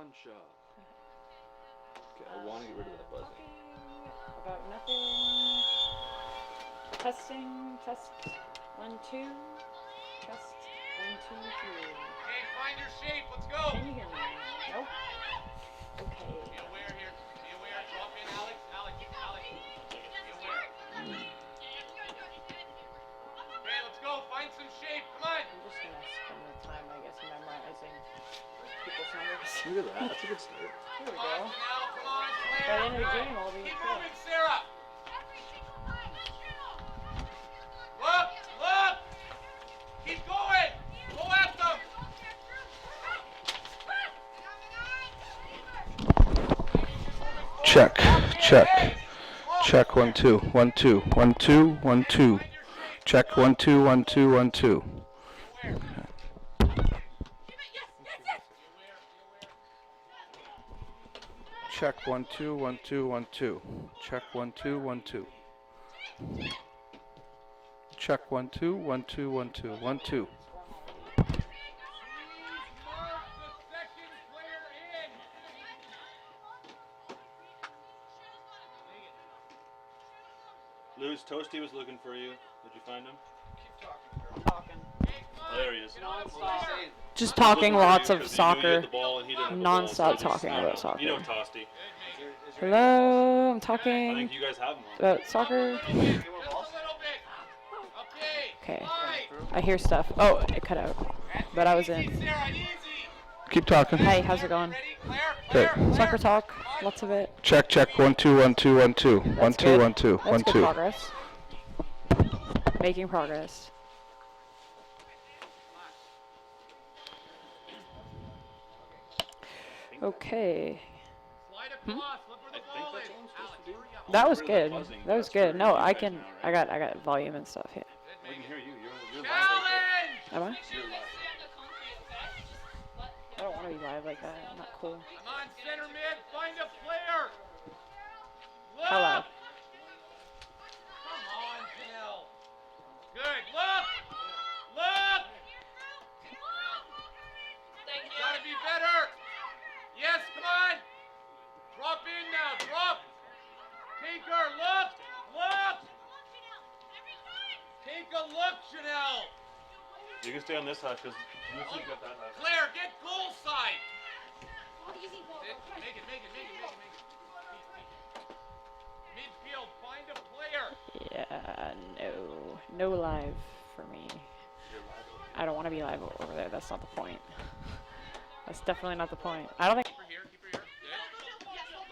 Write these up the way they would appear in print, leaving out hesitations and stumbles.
one shot. Okay, I want to get rid of that buzzing. Talking about nothing. Testing, test, 1, 2. Test, 1, 2, 3. Hey, find your shape. Let's go. Can you hear me? Nope. Okay. Be aware here. Be aware. Drop in, Alex. Alex. Be aware. Okay, let's go. Find some shape. Come on. I'm just gonna spend the time, I guess, memorizing people's numbers. Look at that. That's a good start. Here we Come on, go. Janelle. Come on, By Claire. the end of the Good. game, I'll be Keep good. moving, Sarah. Look. Look. Keep going. Go at them. Check, check, check, 1, 2, 1, 2, 1, 2, 1, 2. Check, 1, 2, 1, 2, 1, 2. Check, 1, 2, 1, 2, 1, 2. Check, 1, 2, 1, 2. Check, 1, 2, 1, 2, 1, 2, 1, 2. Luz, Toasty was looking for you. Did you find him? Talking. Oh, there he is. Non-stop. Just talking lots of soccer. Non-stop talking about soccer. You know Toasty. Hello, I'm I talking think you guys have him on. about soccer. Just a little bit. Okay. Okay, I hear stuff. Oh, it cut out, but I was in. Sarah, easy. Keep talking. Hey, how's it going? Ready? Claire? Okay. Soccer talk, lots of it. Check, check, 1, 2, 1, 2, 1, 2. 1, That's 2, good. 1, 2, 1, That's good 2. progress. Making progress. Okay. Slide across. Look where the ball is. Alex, hurry up. That was good. That was good. No, I got volume and stuff here. We can hear you. You're live right Challenge! Am I? there. You're live. I don't want to be live like that. I'm not cool. Come on, center mid. Find a player. Look. Hello. Come on, Janelle. Good. Look. Look. Gotta be better. Yes, come on. Drop in now. Drop. Take her. Look. Look. Take a look, Janelle. You can stay on this side because Lucy's got that last. Claire, get goal side. Make it. Midfield, find a player. Yeah, no live for me. I don't want to be live over there. That's not the point. That's definitely not the point. I don't think. Keep her here. Good.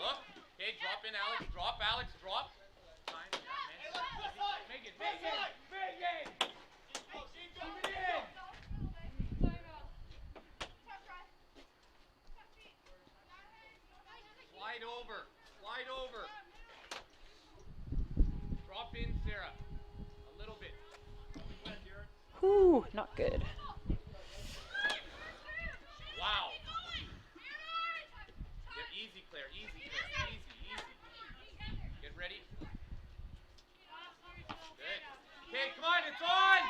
Look. Okay, drop in, Alex. Drop, Alex. Drop. Time. Yeah, man. Make it. Slide over. Drop in, Sarah. A little bit. Whew, not good. Wow. Yeah, easy, Claire. Easy. Get ready. Good. Okay, come on, it's on.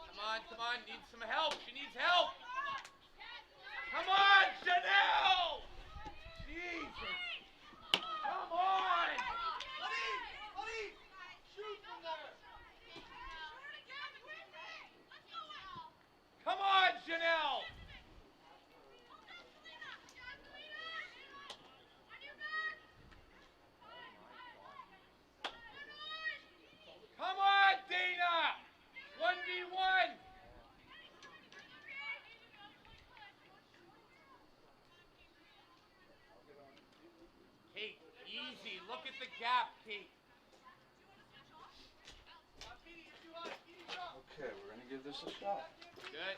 Come on. Needs some help. She needs help. Come on, Janelle. Jesus. Come on. Buddy. Shoot from there. Come on, Janelle. Come on, Dana. 1v1. Kate, easy. Look at the gap, Kate. Okay, we're gonna give this a shot. Good.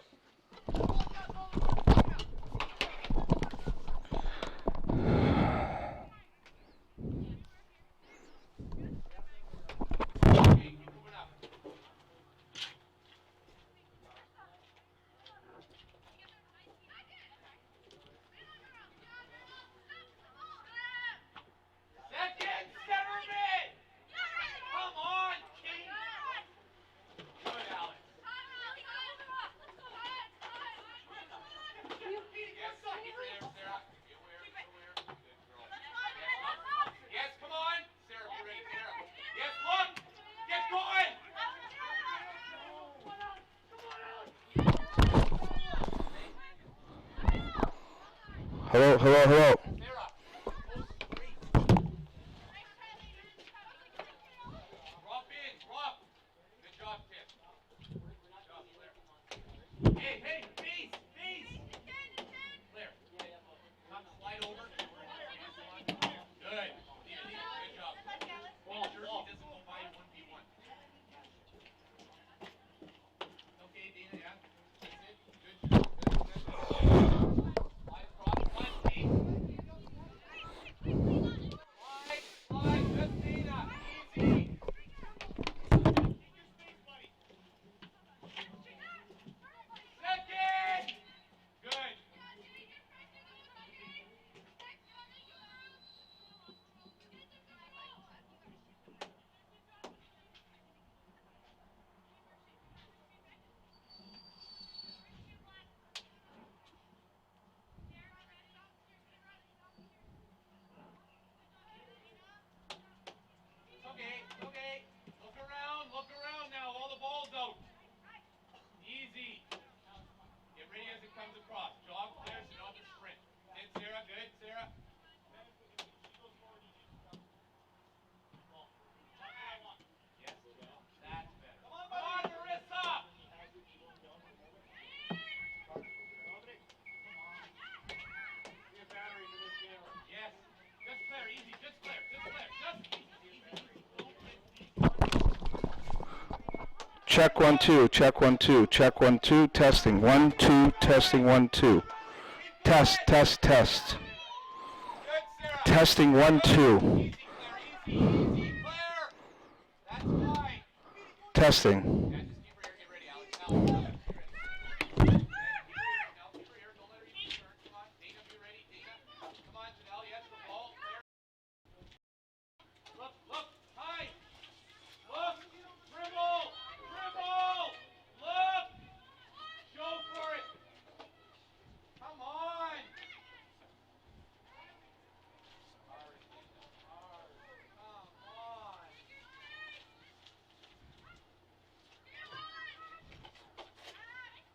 Keep moving up. Second, center mid. Come on, Kate. Good, Alex. Hello, hello, hello. Sarah. Drop in, drop. Good job, Tim. Good job, Claire. Hey, hey, face, face. Claire, come slide over. Good. Leave it, good job. Make sure he doesn't go by 1v1. Okay, Dana, yeah. That's it. Good. Slide across, slide, please. Slide, just Dana. Easy. Second. Good. Okay. Look around now. All the balls out. Easy. Get ready as it comes across. Jog, Claire, so you don't have to sprint. Good, Sarah. Good, Sarah. Yes, that's better. Come on, Marissa. Yes. Just Claire, easy. Just Claire. Check 1 2, check 1 2, check 1 2, testing 1 2, testing 1 2. Test, test, test. Good, Sarah. Testing 1 2. Easy, Claire. Easy, Claire. That's fine. Testing. Yeah, just keep her here. Get ready, Alex. Alex, get ready. Okay, keep her here. Don't let her even turn. Come on. Dana, be ready. Dana. Come on, Janelle. Yes, the ball. Claire. Look. High. Look. Dribble. Look. Show for it. Come on.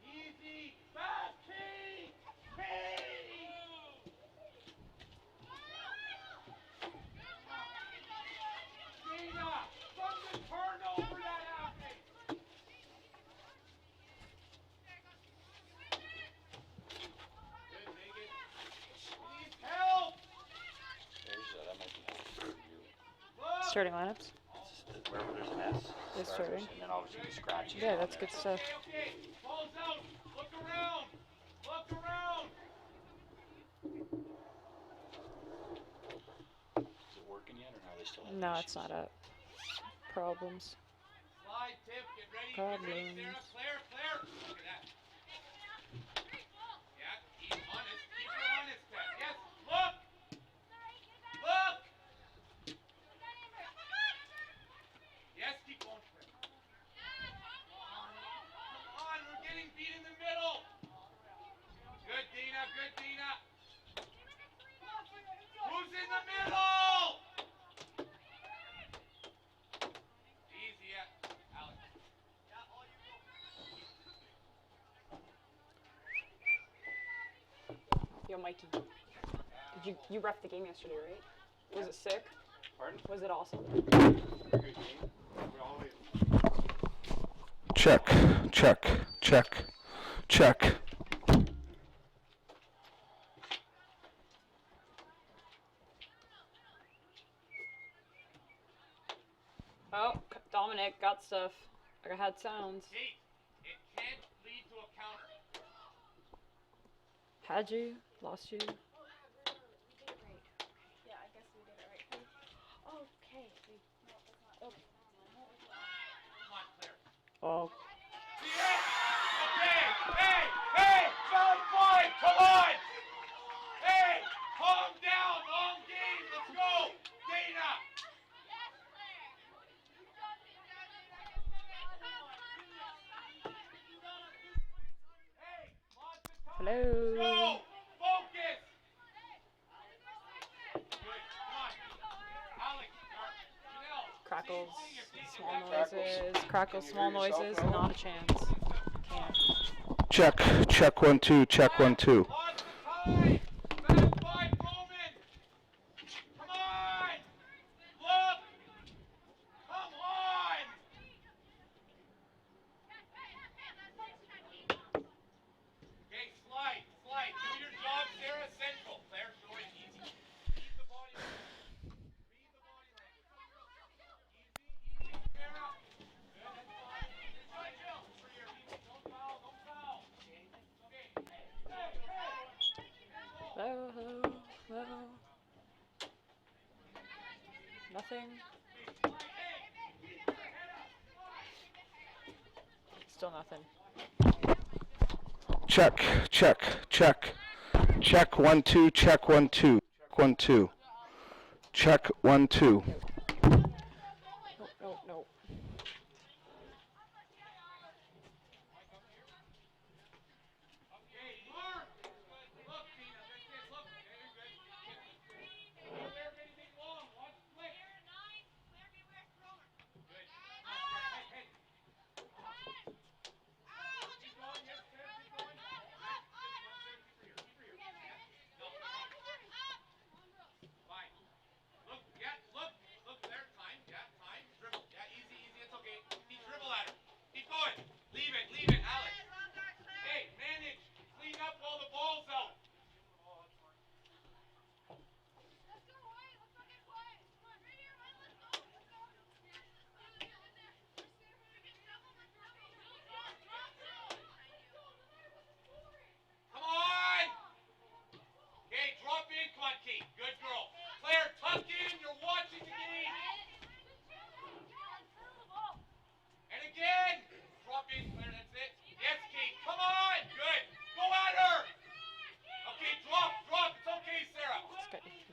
Easy. Fast. Key. Dana, from the turnover that happened. Good, Megan. Please help. That might be helpful for you. Look. Starting lineups. Wherever there's an S. It's starters, starting. And then obviously you scratch it. Yeah, that's good stuff. Okay. Ball's out. Look around. Is it working yet or are they still having No, issues? it's not up. Problems. Slide tip. Get ready. Problems. Sarah. Claire. Look at that. Yeah. Keep honest. Keep her honest, Kat. Yes. Look. Yes. Keep going, Claire. Come on. We're getting beat in the middle. Good, Dina. Who's in the middle? Easy, yeah. Alex. Yo, Mikey. Did you ref the game yesterday, right? Was it sick? Pardon? Was it awesome? Very good game. Check, check, check, check. Oh, Dominic got stuff. I had sounds. Kate, it can't lead to a counter. Had you? Lost you? Yeah, I guess we did it right. Okay. Come on, Claire. Oh. Yes! Okay! Hey! Foul play! Come on! Hey! Calm down! Long game! Let's go! Dana! Hey! Lots of time! Hello. Let's go! Focus! Good. Come on. Alex, Janelle. Crackles, Same small thing. noises. Crackles, small noises. Not a chance. Can't. Check, check 1 2, check 1 2. Lots of time! Fast nothing. Still nothing. Check, check, check. Check 1 2, check 1 2. Check 1 2. Check 1 2. Nope, nope, nope.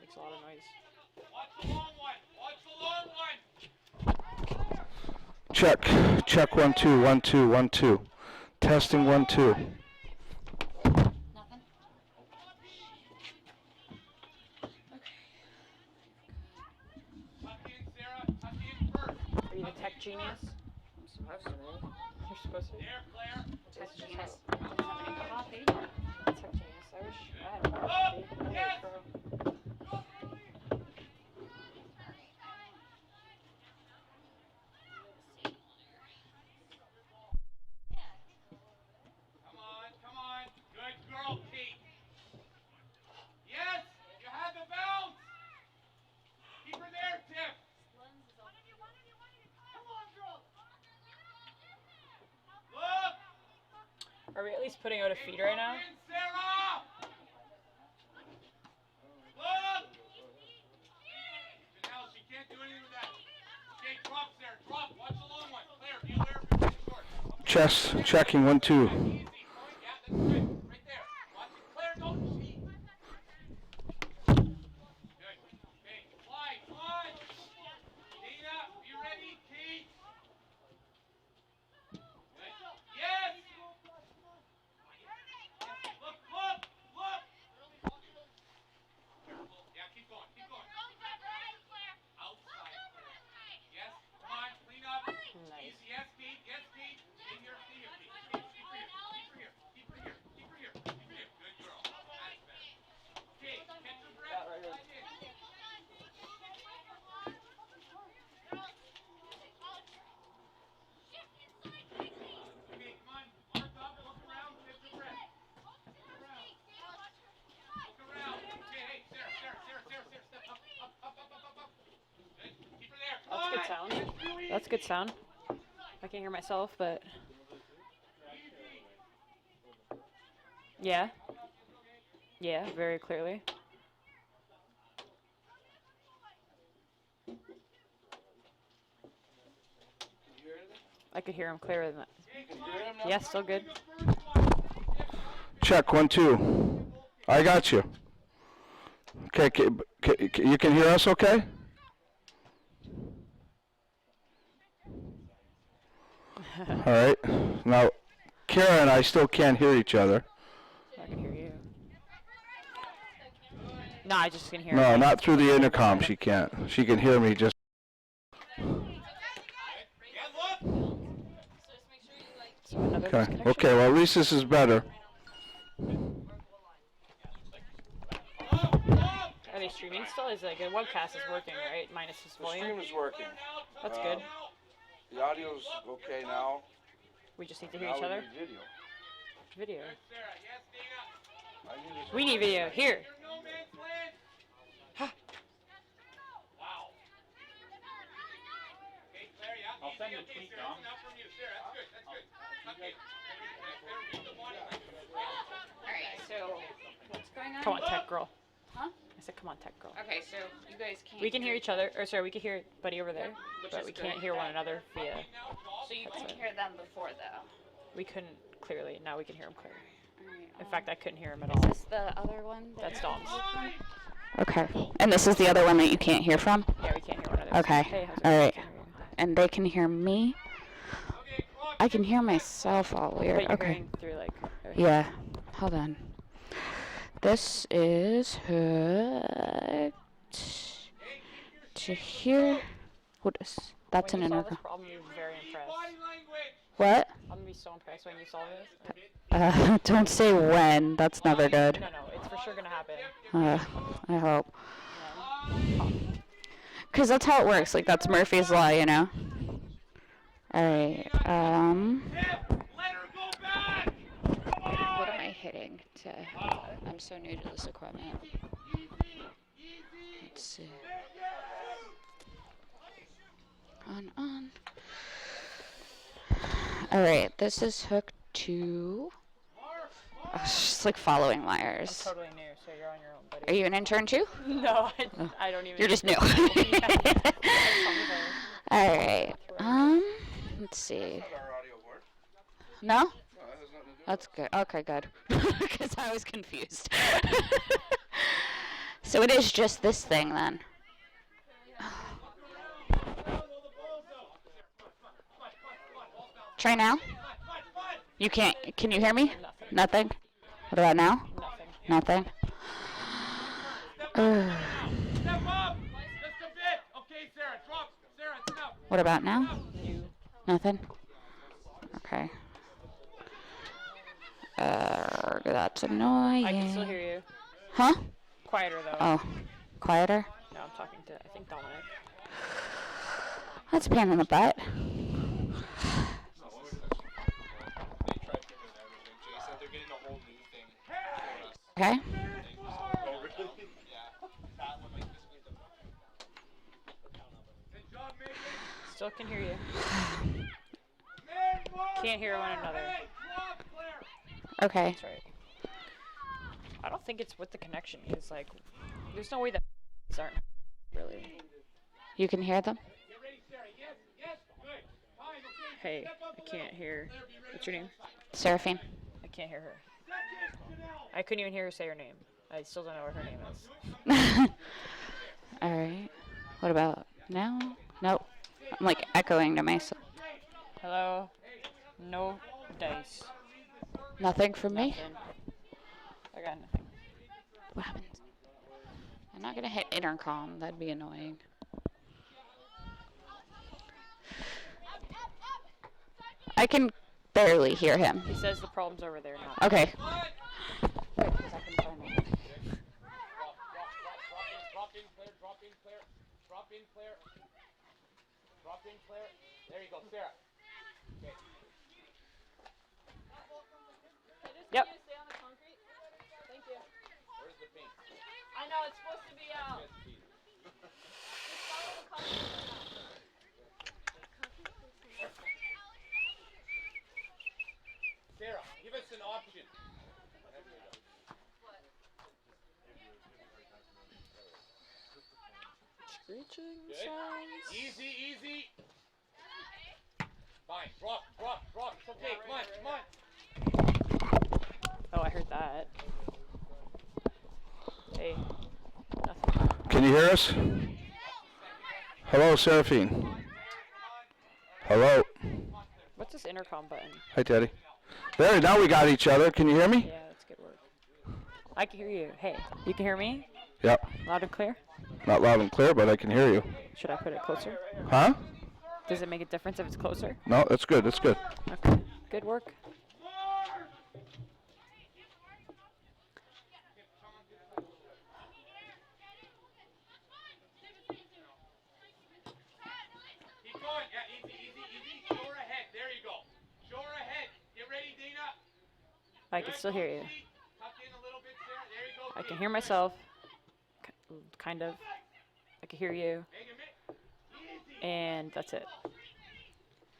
Makes a lot of noise. Check, check 1 2, 1 2, 1 2. Testing 1 2. Nothing? Are you the tech genius? I'm supposed to be. You're supposed to be. Tech genius. Doesn't have any coffee. Tech genius. I wish I had more coffee. I'm a pro. Come on. Good girl, Kate. Yes, you had the bounce. Keep her there, Tiff. Come on, girl. Look. Are we at least putting out a feed right now? In, Sarah. Look. Janelle, she can't do anything with that. Okay, drop, Sarah. Drop. Watch the long one. Claire, be aware of your short. Chest, checking 1 2. Yeah, that's good. Right there. Watch it. Claire, don't cheat. Good. Okay, fly. Come on. Dana, be ready. Kate. Good. Yes. Look, look, look. Careful. Yeah, keep going. Keep going. Outside. Yes. Come on. Clean up. Nice. Easy. Yes, Pete. Yes, Pete. Stay here. Stay here, Pete. Keep her here. Keep her here. Keep her here. Keep her here. Good girl. That's better. Okay. Catch your breath. That right here. Slide in. Okay, come on. Mark up. Look around. Catch your breath. Look around. Look around. Okay, hey, Sarah. Step up. Good. Keep her there. Come That's good on. sound. It's too easy. That's good sound. I can hear myself, but yeah. Yeah, very clearly. I could hear him clearer than that. Yeah, still good. Check 1 2. I got you. Okay, you can hear us okay? All right. Now, Kara and I still can't hear each other. I can hear you. No, I just can hear No, him. not through the intercom. She can't. She can hear me just. So another Okay. disconnection? Okay. Well, at least this is better. Are they streaming still? Is like a webcast is working, right? Minus his The volume. stream is working. That's good. The audio's okay now. We just need to hear Now each we other. need video. Video. I need this We need video. Here. No man's land. Wow. Okay, Claire, yeah. I'll send easy, a okay, tweet, Sarah, Dom. that's enough from you. Sarah, that's good. Okay. Claire, read the body language. Alright, so what's going on? Come on, tech girl. Huh? I said, come on, tech girl. Okay, so you guys can't. We can hear each other. Or sorry, we can hear Buddy over there, Which but is we good. can't hear one another via. So you couldn't it. hear them before, though. We couldn't clearly. Now we can hear him clearly. Alright, In fact, I couldn't hear him at Is all. this the other one? That's Dom's. Okay. And this is the other one that you can't hear from? Yeah, we can't hear one another. Okay. Hey, how's it All going? right. Can't hear you. And they can hear me? I can hear myself all But weird. you're Okay. hearing through like. Yeah. Hold on. This is hooked to here. What is? That's When an you solve this intercom. problem, you're very impressed. What? I'm gonna be so impressed when you solve this. Don't say when. That's never good. No, it's for sure gonna happen. I hope. No. Cause that's how it works. Like that's Murphy's Law, you know. All right. Let her go back. What am I hitting to? I'm so new to this equipment. Let's see. On. All right. This is hooked to. Oh, it's just like following I'm wires. totally new, so you're on your own, buddy. Are you an intern too? No, I don't even. You're just new. All right. Let's see. Our audio work? No? No, that has nothing to do. That's good. Okay, good. Because I was confused. So it is just this thing then. Try now. You can't. Can you hear me? Nothing. What about now? Nothing. Nothing. Ugh. Step up. Just a bit. Okay, Sarah. Drop. Sarah, it's enough. What about now? New. Nothing. Okay. That's annoying. I can still hear you. Huh? Quieter though. Oh, quieter. No, I'm talking to I think Dominic. That's a pain in the butt. They tried figuring out everything. Jay said they're getting a whole new thing for us. Okay. Oh, really? Yeah. That one, like, this means Good job, Megan. Still can hear you. Man, more. Can't hear one another. Hey, drop, Claire. Okay. That's right. I don't think it's with the connection because like, there's no way that these aren't really. You can hear them? Get ready, Sarah. Yes, yes. Good. Fine, okay. Hey, Step up I a can't little. hear. Claire, be ready. What's your name? Seraphine. I can't hear her. Second, Janelle. I couldn't even hear her say her name. I still don't know what her name is. Alright. What about now? Nope. I'm like echoing to myself. Hello. No dice. Nothing from me? Nothing. I got nothing. What happens? I'm not gonna hit intercom. That'd be annoying. I can barely hear him. He says the problem's over there now. Okay. Drop in, Claire. Drop in, Claire. Drop in, Claire. Drop in, Claire. There you go, Sarah. Okay. Yep. Where's the pink? I know it's supposed to be out. Yes, please. Sarah, give us an option. Screeching Good. sounds. Easy, easy. Fine. Drop. It's okay. Come on. Oh, I heard that. Hey. Nothing. Can you hear us? Hello, Seraphine. Hello. What's this intercom button? Hi, Teddy. There, now we got each other. Can you hear me? Yeah, that's good work. I can hear you. Hey, you can hear me? Yep. Loud and clear? Not loud and clear, but I can hear you. Should I put it closer? Huh? Does it make a difference if it's closer? No, that's good. That's good. Okay. Good work. Keep going. Yeah, easy. Show her ahead. There you go. Show her ahead. Get ready, Dana. I can still hear you. Tuck in a little bit, Sarah. There you go. I can hear myself. Kind of. I can hear you. And that's it.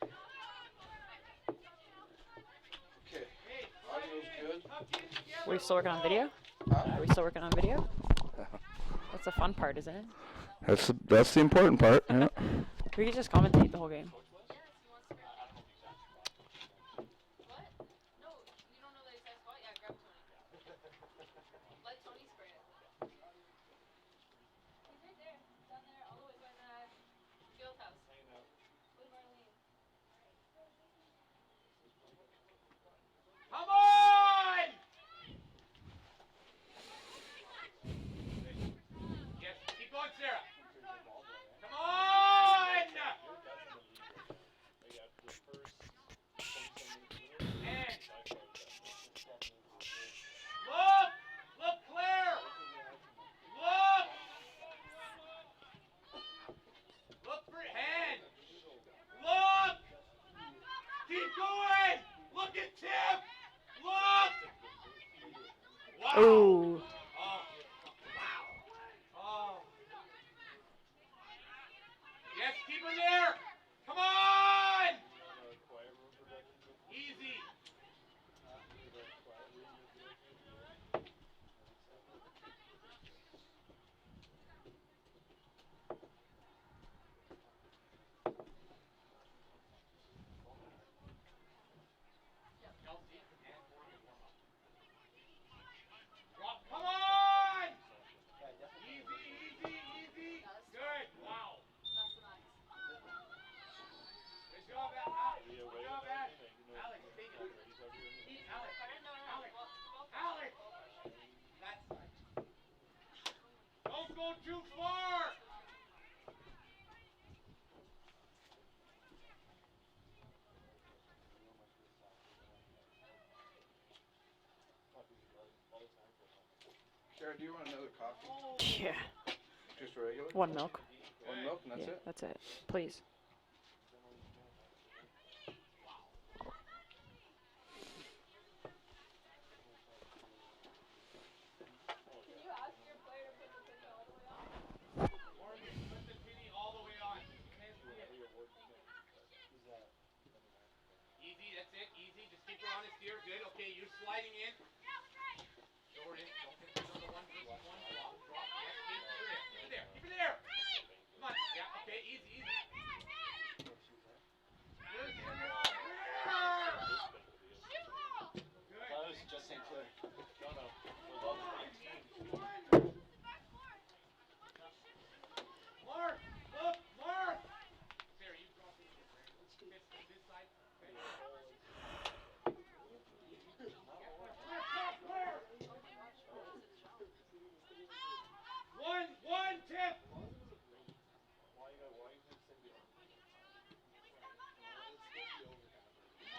Okay. Audio's good. Are we still working on video? Huh? Are we still working on video? That's the fun part, isn't it? That's the important part. Yeah. We could just commentate the whole game. Come on! Yes, keep going, Sarah. Come on! And look! Look, Claire! Look! Look for hand! Look! Keep going! Look at Tim! Look! Wow! Ooh. Oh. Wow. Oh. Yes, keep her there! Come on! Easy. Kelsey and Morgan warm up. Drop. Come on! Easy, easy, easy. Good. Wow. Good job, Alex. Good job, Alex. Alex, take it. Keep Alex. Alex. Alex. That side. Don't go too far. Sarah, do you want another coffee? Yeah. Just regular? 1 milk. One milk and that's Yeah, it? that's it. Please. Morgan, put the penny all the way on. You can't see it. Easy, that's it. Easy. Just keep her on his steer. Good. Okay, you're sliding in. Show her in. Don't get another 1-1 drop. Drop. Yes, keep her there. Keep her there. Keep her there. Come on. Yeah, okay. Easy, easy. Good. Good. That was just St. Clair. No, no. It was all the same team. Mark! Look! Mark! Sarah, you drop in here. This side. Okay. One tip!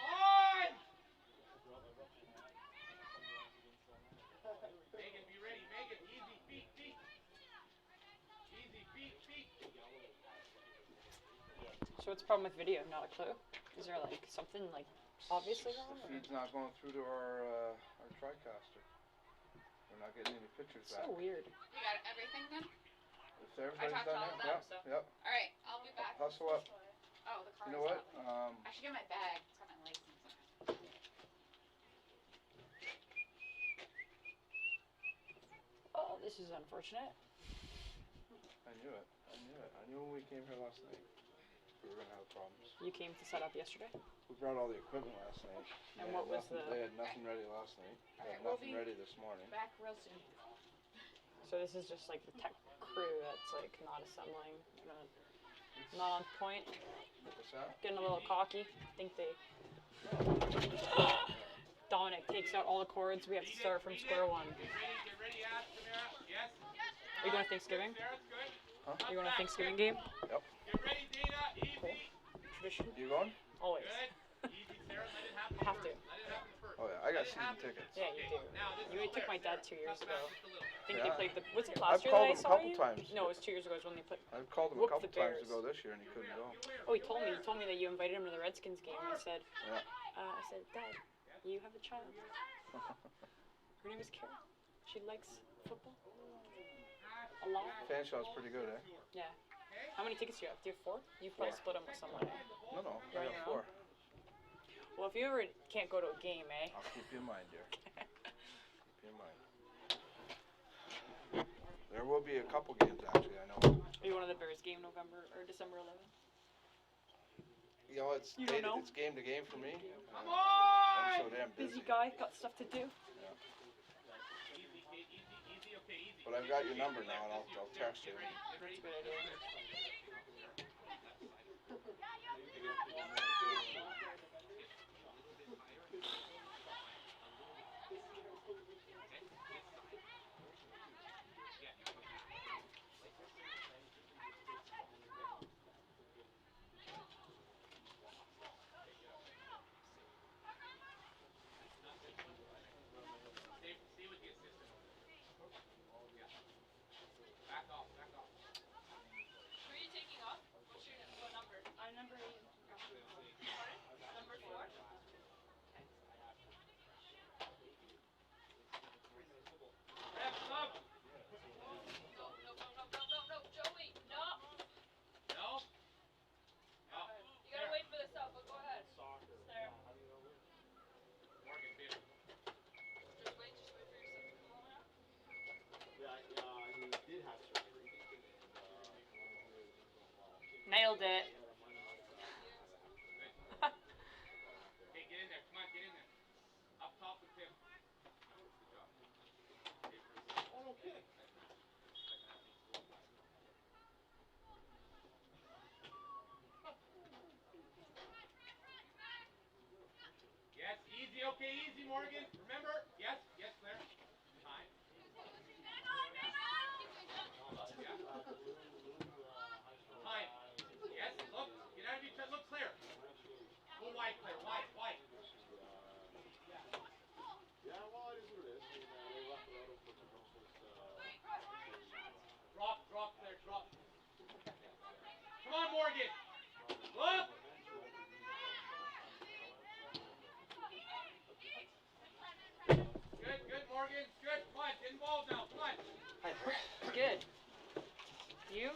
On! Megan, be ready. Megan, easy. Feet, feet. Easy, feet, feet. So what's the problem with video? Not a clue? Is there like something like obviously wrong? The feed's not going through to our TriCaster. We're not getting any pictures back. So weird. You got everything then? If everybody's talked to done all of that, them, yep. All right, I'll be back. Hustle up. Oh, the car You know is what? up. I should get my bag. It's got my license in it. Oh, this is unfortunate. I knew it. I knew it. I knew when we came here last night we were gonna have problems. You came to set up yesterday? We brought all the equipment last night. And They what had was nothing, the- They had nothing ready last night. They Alright, had we'll nothing be ready this morning. Back real soon. So this is just like the tech crew that's like not assembling, not on point, What's that? getting a little cocky. Think they. Dominic takes out all the cords. We have to start from square one. Get ready, Ash, Tamara. Yes. Are you going to Thanksgiving? Sarah, it's good. Are you going to Thanksgiving game? Get ready, Dana. Easy. Tradition. You going? Always. Good. Easy, Sarah. Let it happen Have first. to. Let it happen first. Oh yeah, I got season tickets. Yeah, you do. Now, this You is took my Claire. dad 2 years Cut ago. back just a little. I think Yeah. they played the. Was it I've last year called that I him a saw couple you? times. No, it was 2 years ago. It was when they put. I've called him a Whoop couple the times Bears. to go this year and he couldn't go. Oh, he told me. He told me that you invited him to the Redskins game. I said, Yeah. I said, Dad, you have a child. Her name is Kara. She likes football. A lot. Fan shot's pretty good, eh? Yeah. How many tickets do you have? Do you have 4? You probably split them with someone. Eh? No, You're I on got your 4. Well, if you ever can't go to a game, eh? I'll keep you in mind, dear. Keep you in mind. There will be a couple games actually. I know. Are you one of the Bears game November or December 11th? You know, it's You don't know? it's game to game for me. Come I'm on! so damn busy. Busy guy, got stuff to do. Easy, kid, easy, okay, easy. But I've got your number now, and I'll text you. That's a good idea. Stay with the assistant over there. Yeah. Back off, back off. Who are you taking off? What number? I'm number 8. Pardon? Number 4? Ref, sub! No, Joey, no! No? Oh, You gotta wait for the sub, but go ahead. There. Morgan, baby. Just wait for your sub to come on out. Nailed it. Okay, get in there. Come on, get in there. Up top with Tim. Good job. Yes, easy, okay, easy, Morgan. Remember? Yes, yes, Claire. Time. Yeah. Time. Yes, look. Get out of each other. Look, Claire. Go wide, Claire. Wide, wide. Drop, Claire, drop. Come on, Morgan. Up. Good, Morgan. Good. Come on, get involved now. Come on. Good. You?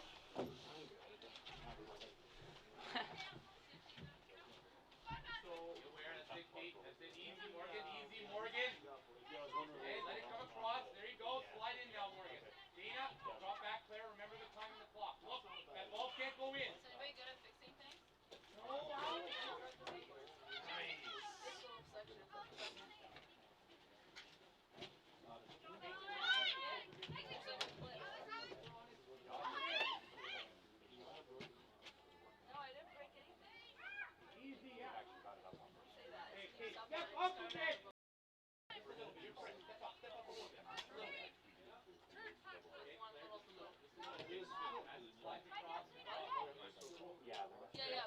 Be aware. That's it, Kate. That's it. Easy, Morgan. Easy, Morgan. Okay, let it come across. There you go. Slide in now, Morgan. Dana, drop back, Claire. Remember the time and the clock. Look, that ball can't go in. Is anybody good at fixing things? No, out. Nice. This little section. No, I didn't break anything. Easy, yeah. Say that. Hey, Kate, Sometimes step up a bit. Slides across. Yeah, but the thing is,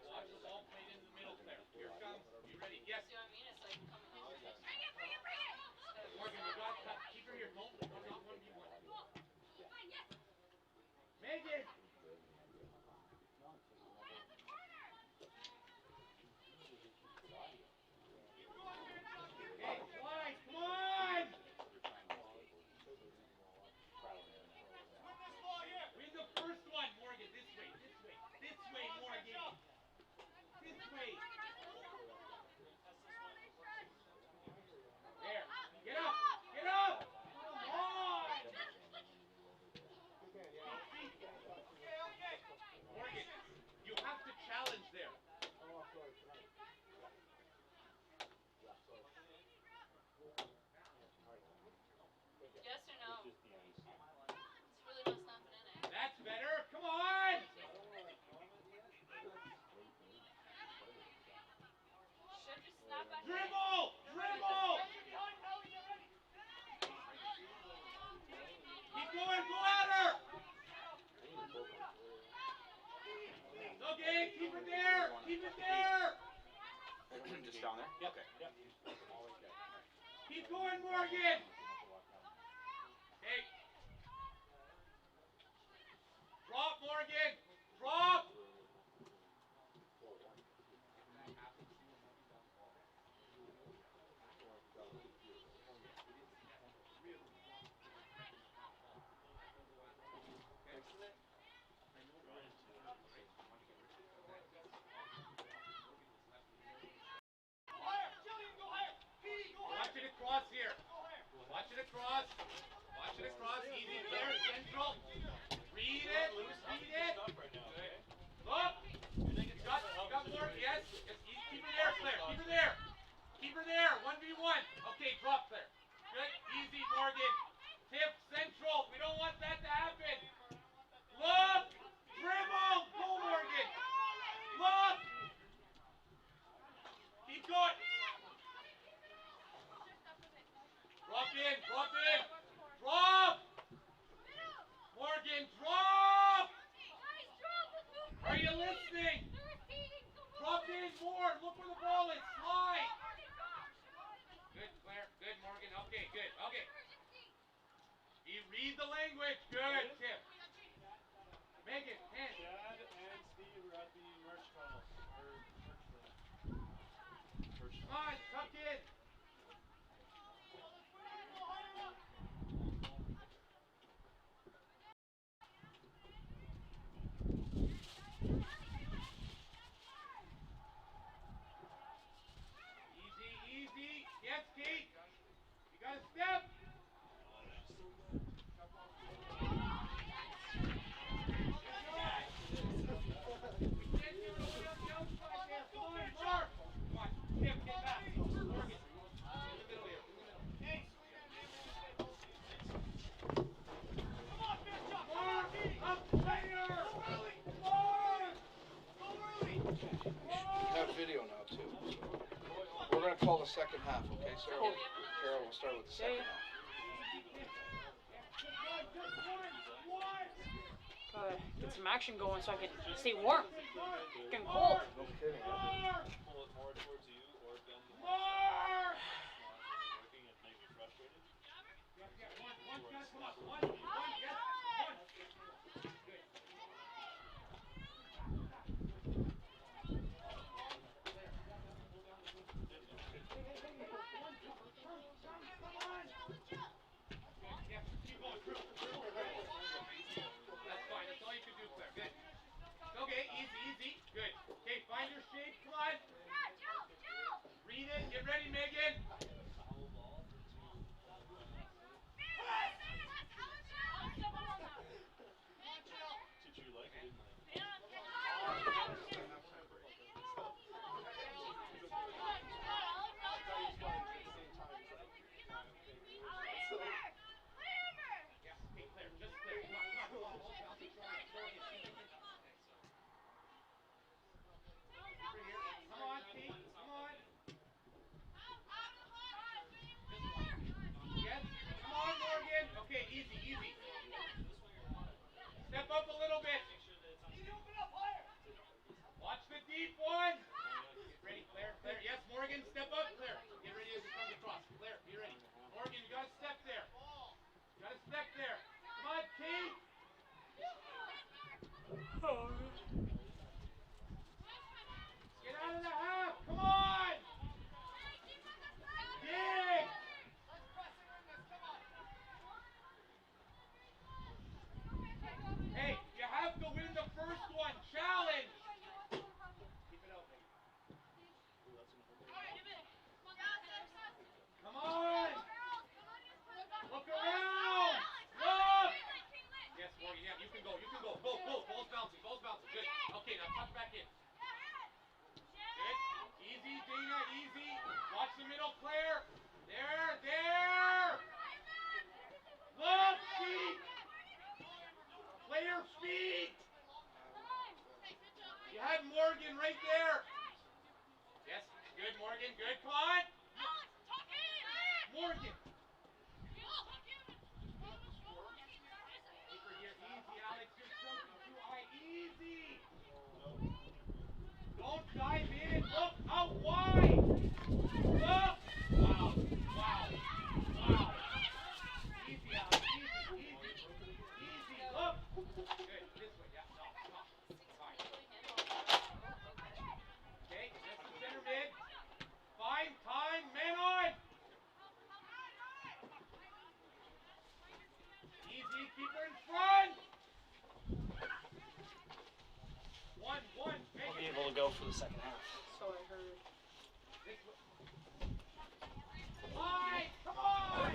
Watch the ball played into the middle, Claire. Here it comes. You ready? Yes. see what I mean? It's like coming over. Morgan, we got cut. Keep her here. Don't one v one. Megan. Hey, wide. Come on. Win the first one, Morgan. This way. This way. This way, Morgan. This way. There. Get up. Get up. Come on. Morgan, you have to challenge there. Yes or no? It's really not snapping in, eh? That's better. Come on. Should just snap back in. Dribble. Dribble. Keep going. Go at her. It's okay. Keep it there. Keep it there. Just down there? Okay. Keep going, Morgan. Hey. Drop, Morgan. Drop. Watch it across here. Watch it across. Watch Watch it across. Easy there. Central. Read it. Read it. Good. Look. You got more. Yes. Just keep her there, Claire. Keep her there. Keep her there. 1v1. Okay, drop Claire. Good. Easy, Morgan. Tip central. We don't want that to happen. Look. Dribble. Go, Morgan. Look. Keep going. Drop in. Drop in. Drop. Morgan, drop. Are you listening? Drop in more. Look where the ball is. Slide. Good, Claire. Good, Morgan. Okay, good. Okay. You read the language. Good, Tip. Megan, hand. Chad and Steve are at the merch tunnel. Come on, tuck in. Easy, easy. Yes, Kate. You got to step. We have video now too. So we're gonna call the second half, okay, Sarah? Carol, we'll start with the second half. Gotta get some action going so I can stay warm. Getting cold. No kidding. Huh? Pull it more towards you or bend the working and make you frustrated. That's fine. That's all you can do, Claire. Good. Okay, easy, easy. Good. Okay, find your shape. Come on. Read it. Get ready, Megan. Did you like it? Okay, Claire. Just Claire. Come on, come on. Come on, Kate. Come on. Yes. Come on, Morgan. Okay, easy, easy. Step up a little bit. Watch the deep one. Get ready, Claire. Claire. Yes, Morgan, step up, Claire. Get ready as it comes across. Claire, be ready. Morgan, you got to step there. You got to step there. Come on, Kate. Get out of the half. Come on. Dig. Hey, you have to win the first one. Challenge. Keep it open. Come on. Look around. Look. Yes, Morgan. Yeah, you can go. You can go. Go, go. Ball's bouncing. Ball's bouncing. Good. Okay, now tuck back in. Good. Easy, Dana. Easy. Watch the middle, Claire. There. There. Look, feet. Player feet. You had Morgan right there. Yes. Good, Morgan. Good. Come on. Morgan. Keep her here. Easy, Alex. You're jumping too high. Easy. Don't dive in. Look out wide. Look. Wow. Wow. Wow. Easy, Alex. Easy. Easy. Easy. Look. Good. This way. Yeah. No. Come on. Fine. Okay. Just the center mid. Fine. Time. Man on. Easy. Keep her in front. 1-1. Make I'll be it. able to go for the second half. So I heard. This way. Hi. Come on.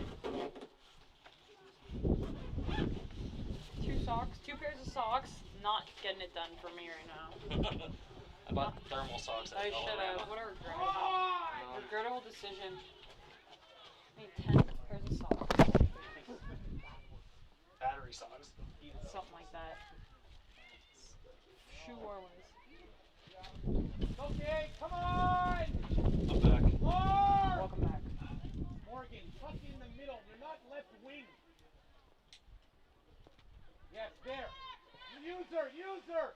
socks. 2 pairs of socks. Not getting it done for me right now. I bought thermal socks at I should have. Dollarama. What a regrettable decision. I need 10 pairs of socks. Battery socks. Something like that. Shoe warmers. Okay, come on! I'm back. Mark! Welcome back. Morgan, tuck in the middle. You're not left wing. Yes, there. Use her, use her.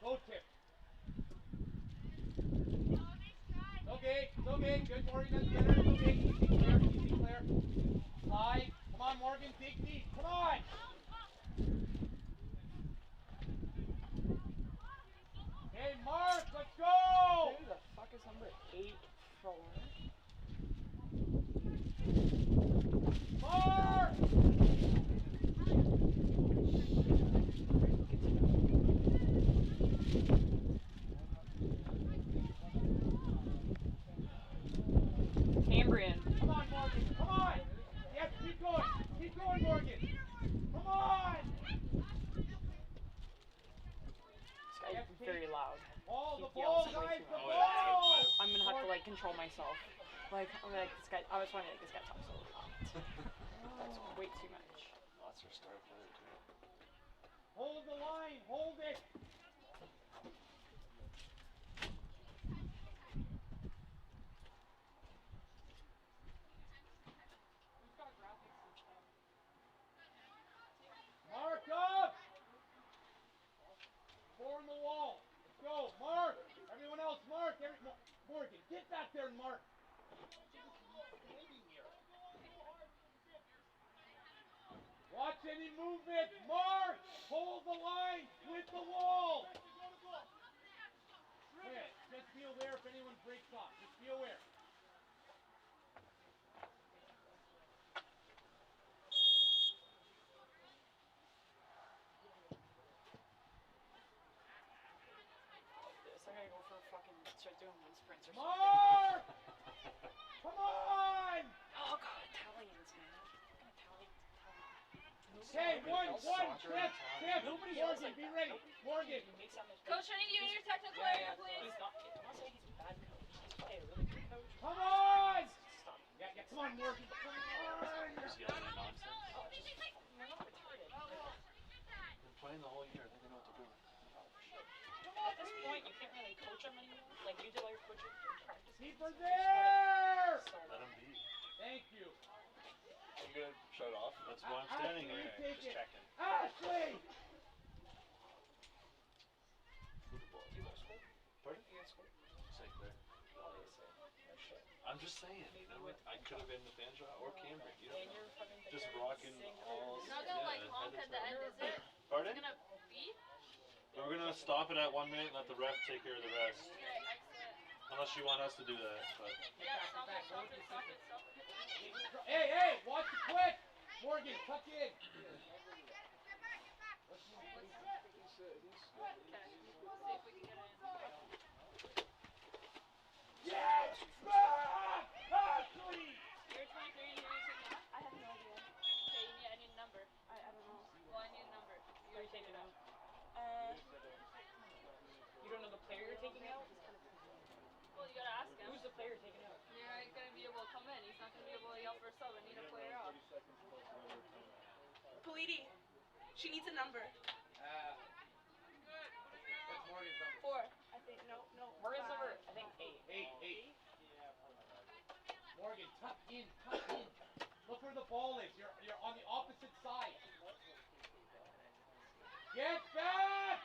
Go tip. Okay, it's okay. Good, Morgan. That's better. It's okay. Easy, clear. Easy, clear. Slide. Come on, Morgan. Dig deep. Come on. Hey, Mark, let's go. Who the fuck is number 8 for? Mark. Cambrian. Come on, Morgan. Come on. Yes, keep going. Keep going, Morgan. Come on. This guy's very loud. Ball, the He yells ball, way guys, too the much. ball. I'm gonna have to like control myself. Like, I'm like this guy. I was trying to like this guy talks so loud. That's way too much. That's our star player too. Hold the line. Hold it. Mark up. 4 on the wall. Let's go. Mark. Everyone else, Mark. Morgan, get back there and mark. Watch any movement. Mark. Hold the line with the wall. Okay, just be aware if anyone breaks off. Just be aware. This I gotta go for a fucking start doing wind sprints or something. Mark. Come on. Oh god, Italians, man. Fucking Italians. Okay, one, Steph, Nobody Morgan, else like be that. ready. Morgan. Makes that much Coach, I need you in your technical Yeah, area, yeah, please. he's not. I'm not saying he's a bad coach. He's probably a really good coach. Come on. Stop. Yeah, come on, Morgan. Come on. Just yelling at nonsense. Oh, just you're not retarded. Been playing the whole year. I think they know what they're doing. At this point, you can't really coach them anymore. Like you did all your coaching in practice. Keep her there. Let them be. Thank you. You gonna shut it off? That's why I'm standing Ashley, here. take Just it. checking. Ashley. Pardon? Safe there. I'm just saying, you know, I could have been the Banjo or Cambrian. You don't know. Just rocking all. It's not gonna like honk at the end, is it? Pardon? It's gonna beep? We're gonna stop it at 1 minute and let the ref take care of the rest. Okay, excellent. Unless you want us to do that, but. Yeah, stop it, stop it, stop it, stop it. Hey, watch the quick. Morgan, tuck in. Okay, we'll see if we can get it in. Yes. Back. Ashley. You're 23 and you're using what? I have no idea. Okay, I need a number. I don't know. Well, I need a number. You're taking out. You don't know the player you're taking out? Well, you gotta ask him. Who's the player taking out? You're not gonna be able to come in. He's not gonna be able to yell for a sub. I need a player off. Politi, she needs a number. What's Morgan's number? 4. I think no. Morgan's number, I think 8. 8. Morgan, tuck in. Look where the ball is. You're on the opposite side. Get back!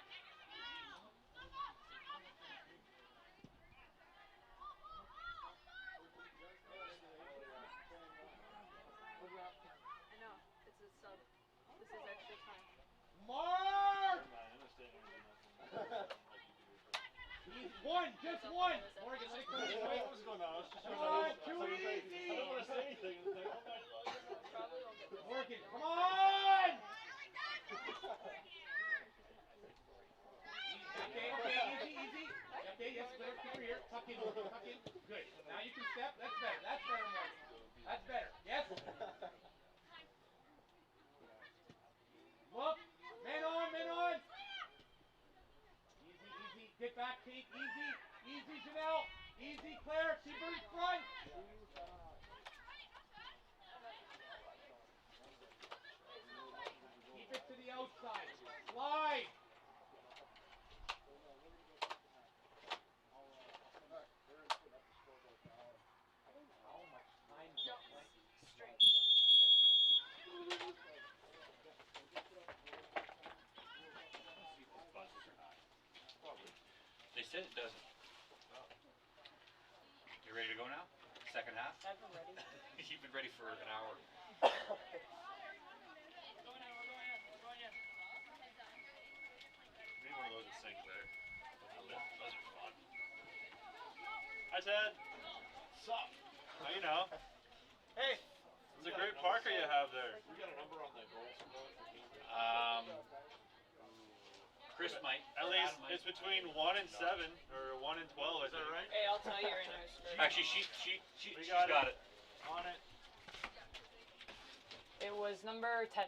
I know. It's a sub. This is extra time. Mark! I understand He's one, just one. Morgan, let it go. what was going on? I was just Come on, too easy. I don't want to say anything. It's like, oh my God. Probably won't get this. Morgan, come on! Okay, easy. Okay, yes, clear, keep her here. Tuck in. Good. Now you can step. That's better, Morgan. That's better. Yes. it back, Kate. Easy. Easy, Janelle. Easy, Claire. Seabird front. Keep it to the outside. Slide. How much time do you play? Buzzes or not. Probably. They said it doesn't. You ready to go now? Second half? I've been ready. You've been ready for an hour. Maybe one of those will sink there. Those are fun. Hi, Ted. Sup? How you know? Hey. It's a great Parker you have there. We got a number on the goal scorer for Cambridge. Chris might. At least it's between 1 and 7 or 1 and 12. Is that right? Hey, I'll tell you right now. Actually, she's We got got it. On it. It was number 10.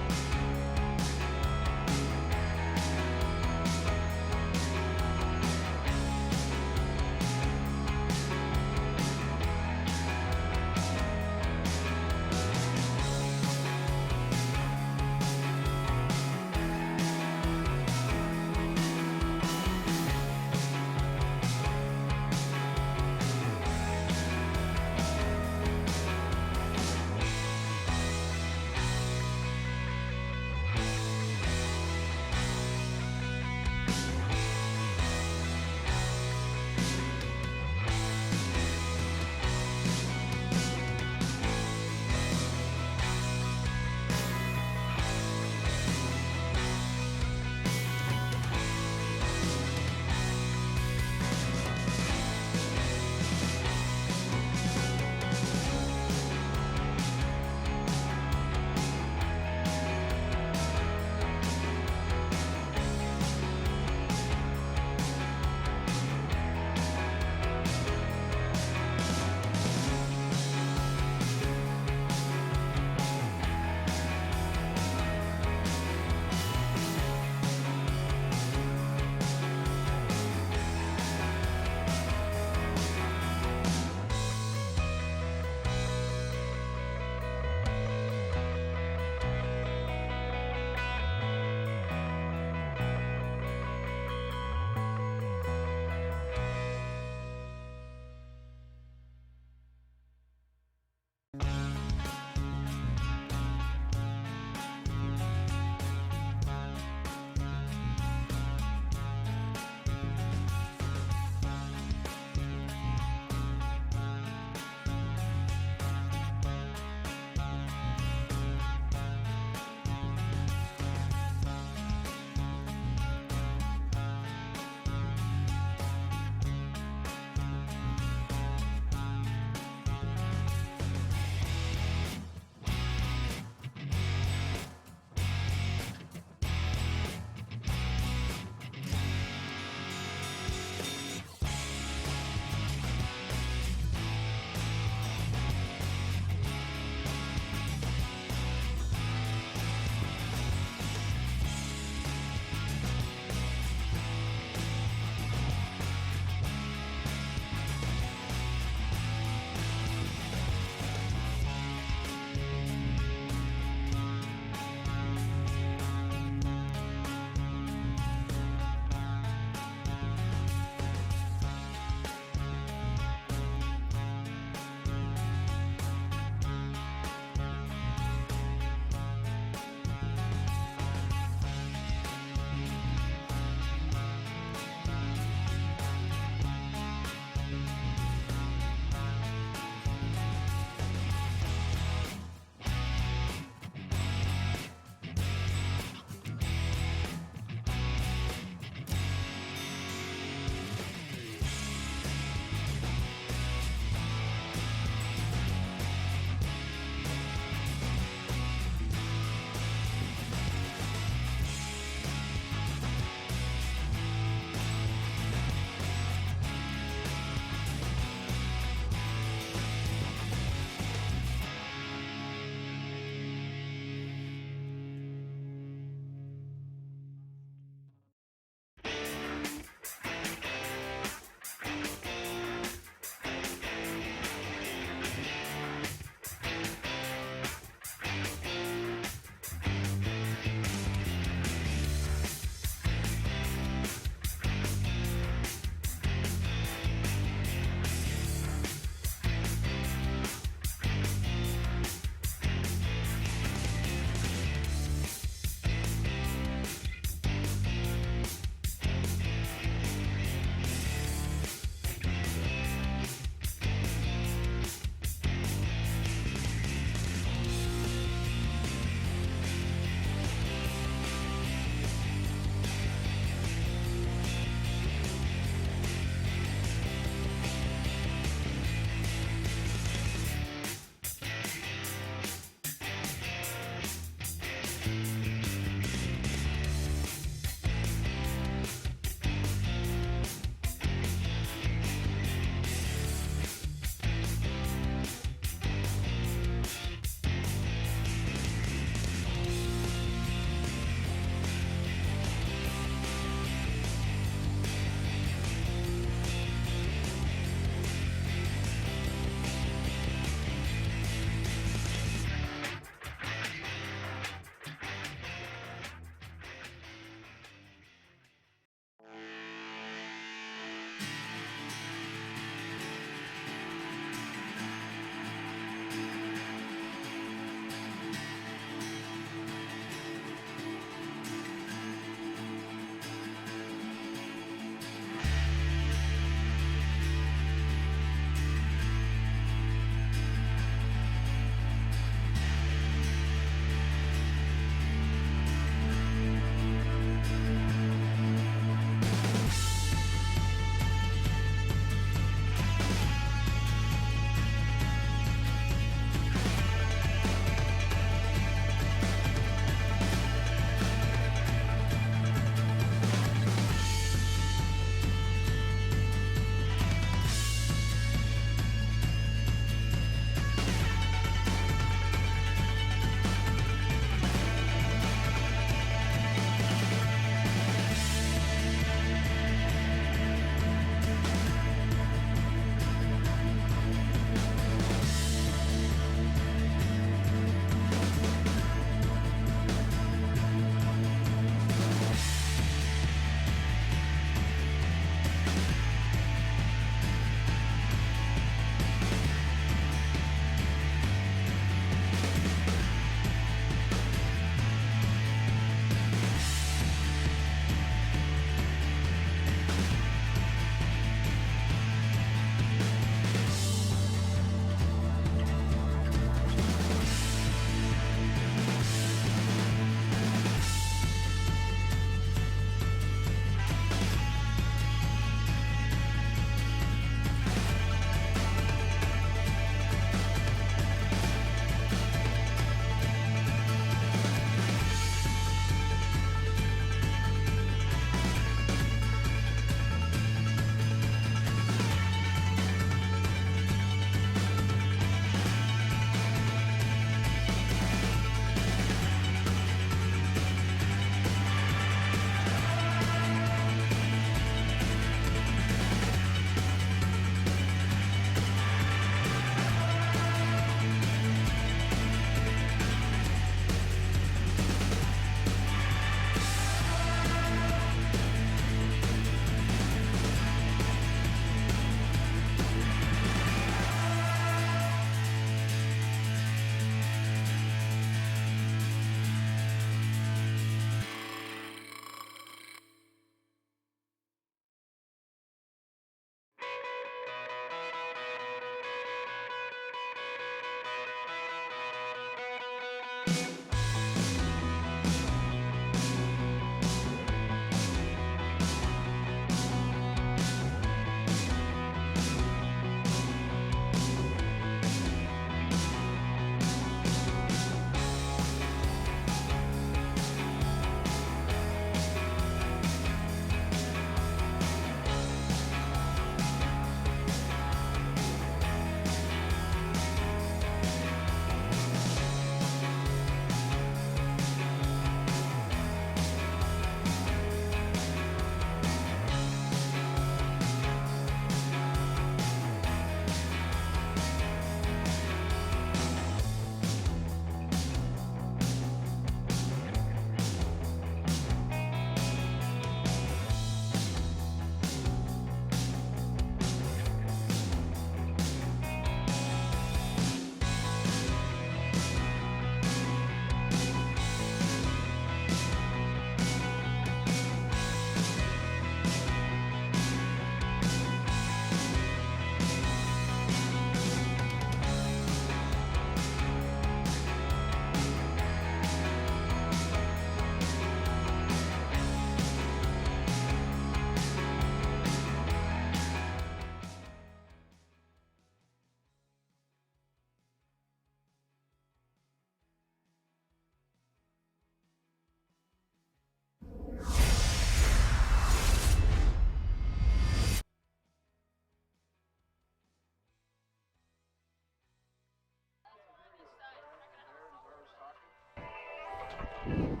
Don't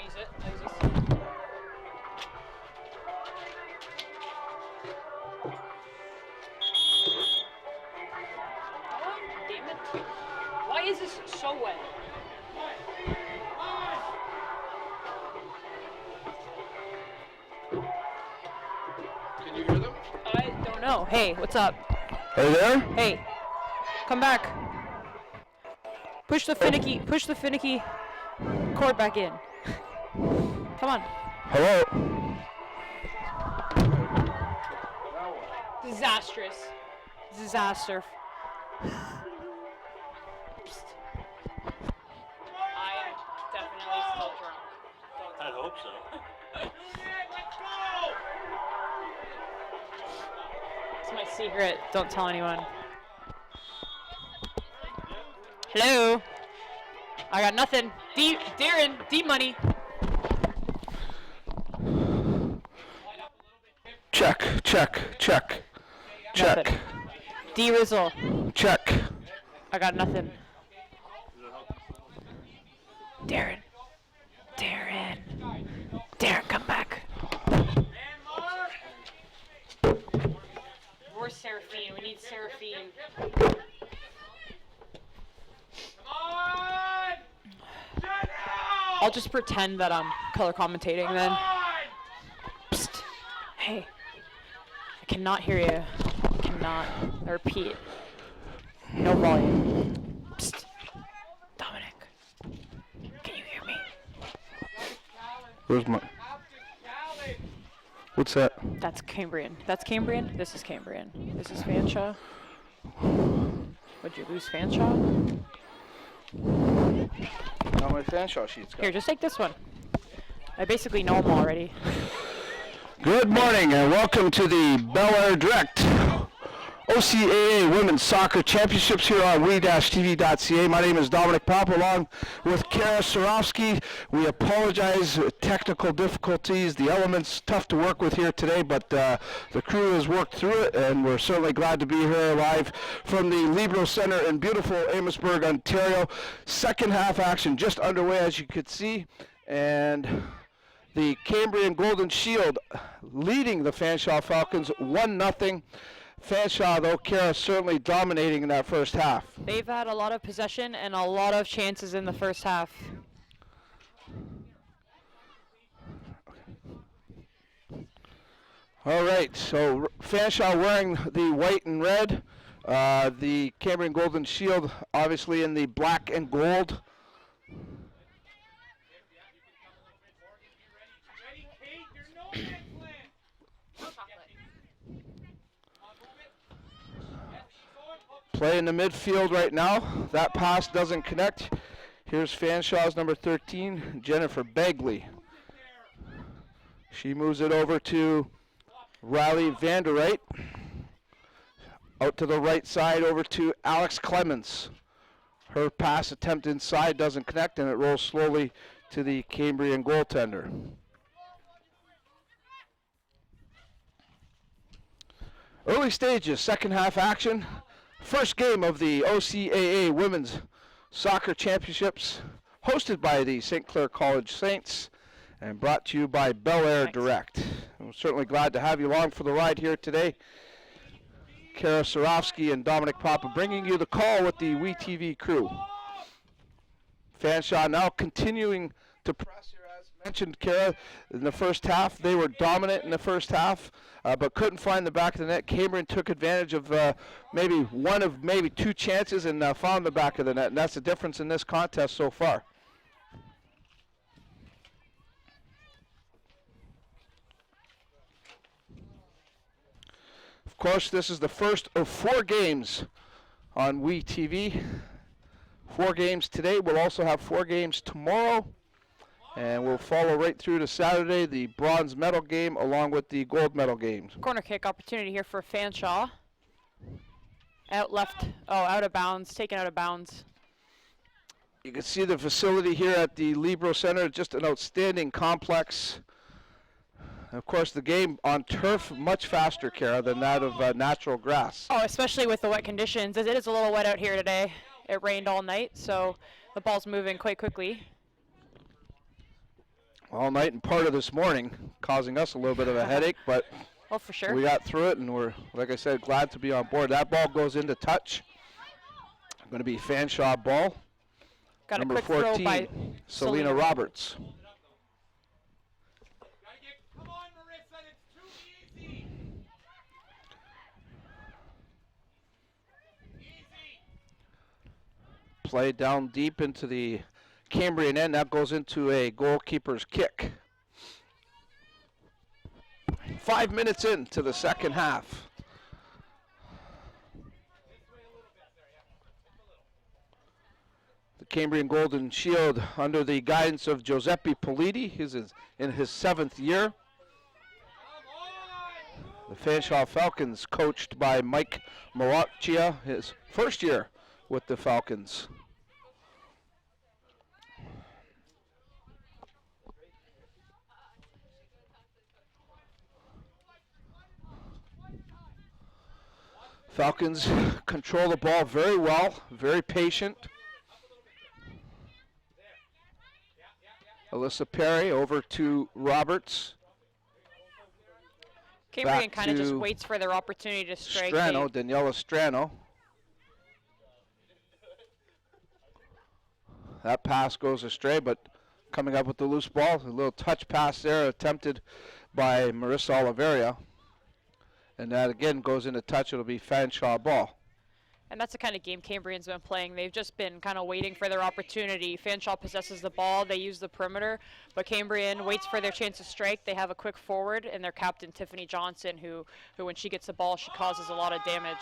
use it. I'll use this. Oh, damn it. Why is this so wet? Can you hear them? I don't know. Hey, what's up? Are you there? Hey, come back. Push the finicky cord back in. Come on. Hello? Disastrous. Disaster. I am definitely still drunk. I hope so. It's my secret. Don't tell anyone. Hello. I got nothing. Darren, D money. Check, check, check. Check. Nothing. D Rizzle. Check. I got nothing. Darren. Darren. Darren, come back. Where's Seraphine? We need Seraphine. I'll just pretend that I'm color commentating then. Psst. Hey. I cannot hear you. I cannot repeat. No volume. Psst. Dominic. Can you hear me? Where's my... What's that? That's Cambrian. That's Cambrian. This is Cambrian. This is Fanshawe. Would you lose Fanshawe? How many Fanshawe sheets got? Here, just take this one. I basically know them already. Good morning and welcome to the belairdirect OCAA Women's Soccer Championships here on we-tv.ca. My name is Dominic Pop, along with Kara Sorofsky. We apologize for technical difficulties. The elements tough to work with here today, but the crew has worked through it, and we're certainly glad to be here live from the Libero Center in beautiful Amherstburg, Ontario. Second half action just underway, as you could see, and the Cambrian Golden Shield leading the Fanshawe Falcons 1-0. Fanshawe, though, Kara, certainly dominating in that first half. They've had a lot of possession and a lot of chances in the first half. All right, so Fanshawe wearing the white and red. The Cambrian Golden Shield, obviously, in the black and gold. Play in the midfield right now. That pass doesn't connect. Here's Fanshawe's number 13, Jennifer Begley. She moves it over to Riley Vanderreit. Out to the right side over to Alex Clements. Her pass attempt inside doesn't connect, and it rolls slowly to the Cambrian goaltender. Early stages, second half action. First game of the OCAA Women's Soccer Championships, hosted by the St. Clair College Saints and brought to you by belairdirect. I'm certainly glad to have you along for the ride here today. Kara Sorofsky and Dominic Papa bringing you the call with the WeTV crew. Fanshawe now continuing to press here, as mentioned, Kara, in the first half. They were dominant in the first half, but couldn't find the back of the net. Cambrian took advantage of maybe one of maybe two chances and found the back of the net, and that's the difference in this contest so far. Of course, this is the first of 4 games on WeTV. 4 games today. We'll also have 4 games tomorrow. And we'll follow right through to Saturday, the bronze medal game along with the gold medal games. Corner kick opportunity here for Fanshawe. Out of bounds, taken out of bounds. You can see the facility here at the Libero Center, just an outstanding complex. Of course, the game on turf, much faster, Kara, than that of natural grass. Oh, especially with the wet conditions. As it is a little wet out here today. It rained all night, so the ball's moving quite quickly. All night and part of this morning, causing us a little bit of a headache, but Oh, for sure. we got through it, and we're, like I said, glad to be on board. That ball goes into touch. Going to be Fanshawe ball. Got Number a quick 14, throw by Selena Roberts. Come on, Marissa, it's too easy. Easy. Play down deep into the Cambrian end. That goes into a goalkeeper's kick. 5 minutes into the second half. The Cambrian Golden Shield under the guidance of Giuseppe Politi. He's in his 7th year. The Fanshawe Falcons coached by Mike Marocchia, his first year with the Falcons. Falcons control the ball very well, very patient. Alyssa Perry over to Roberts. Cambrian kind of just waits for their opportunity to strike. Strano, Daniela Strano. That pass goes astray, but coming up with the loose ball. A little touch pass there attempted by Marissa Oliveira. And that again goes into touch. It'll be Fanshawe ball. And that's the kind of game Cambrian's been playing. They've just been kind of waiting for their opportunity. Fanshawe possesses the ball. They use the perimeter. But Cambrian waits for their chance to strike. They have a quick forward, and their captain, Tiffany Johnson, who when she gets the ball, she causes a lot of damage.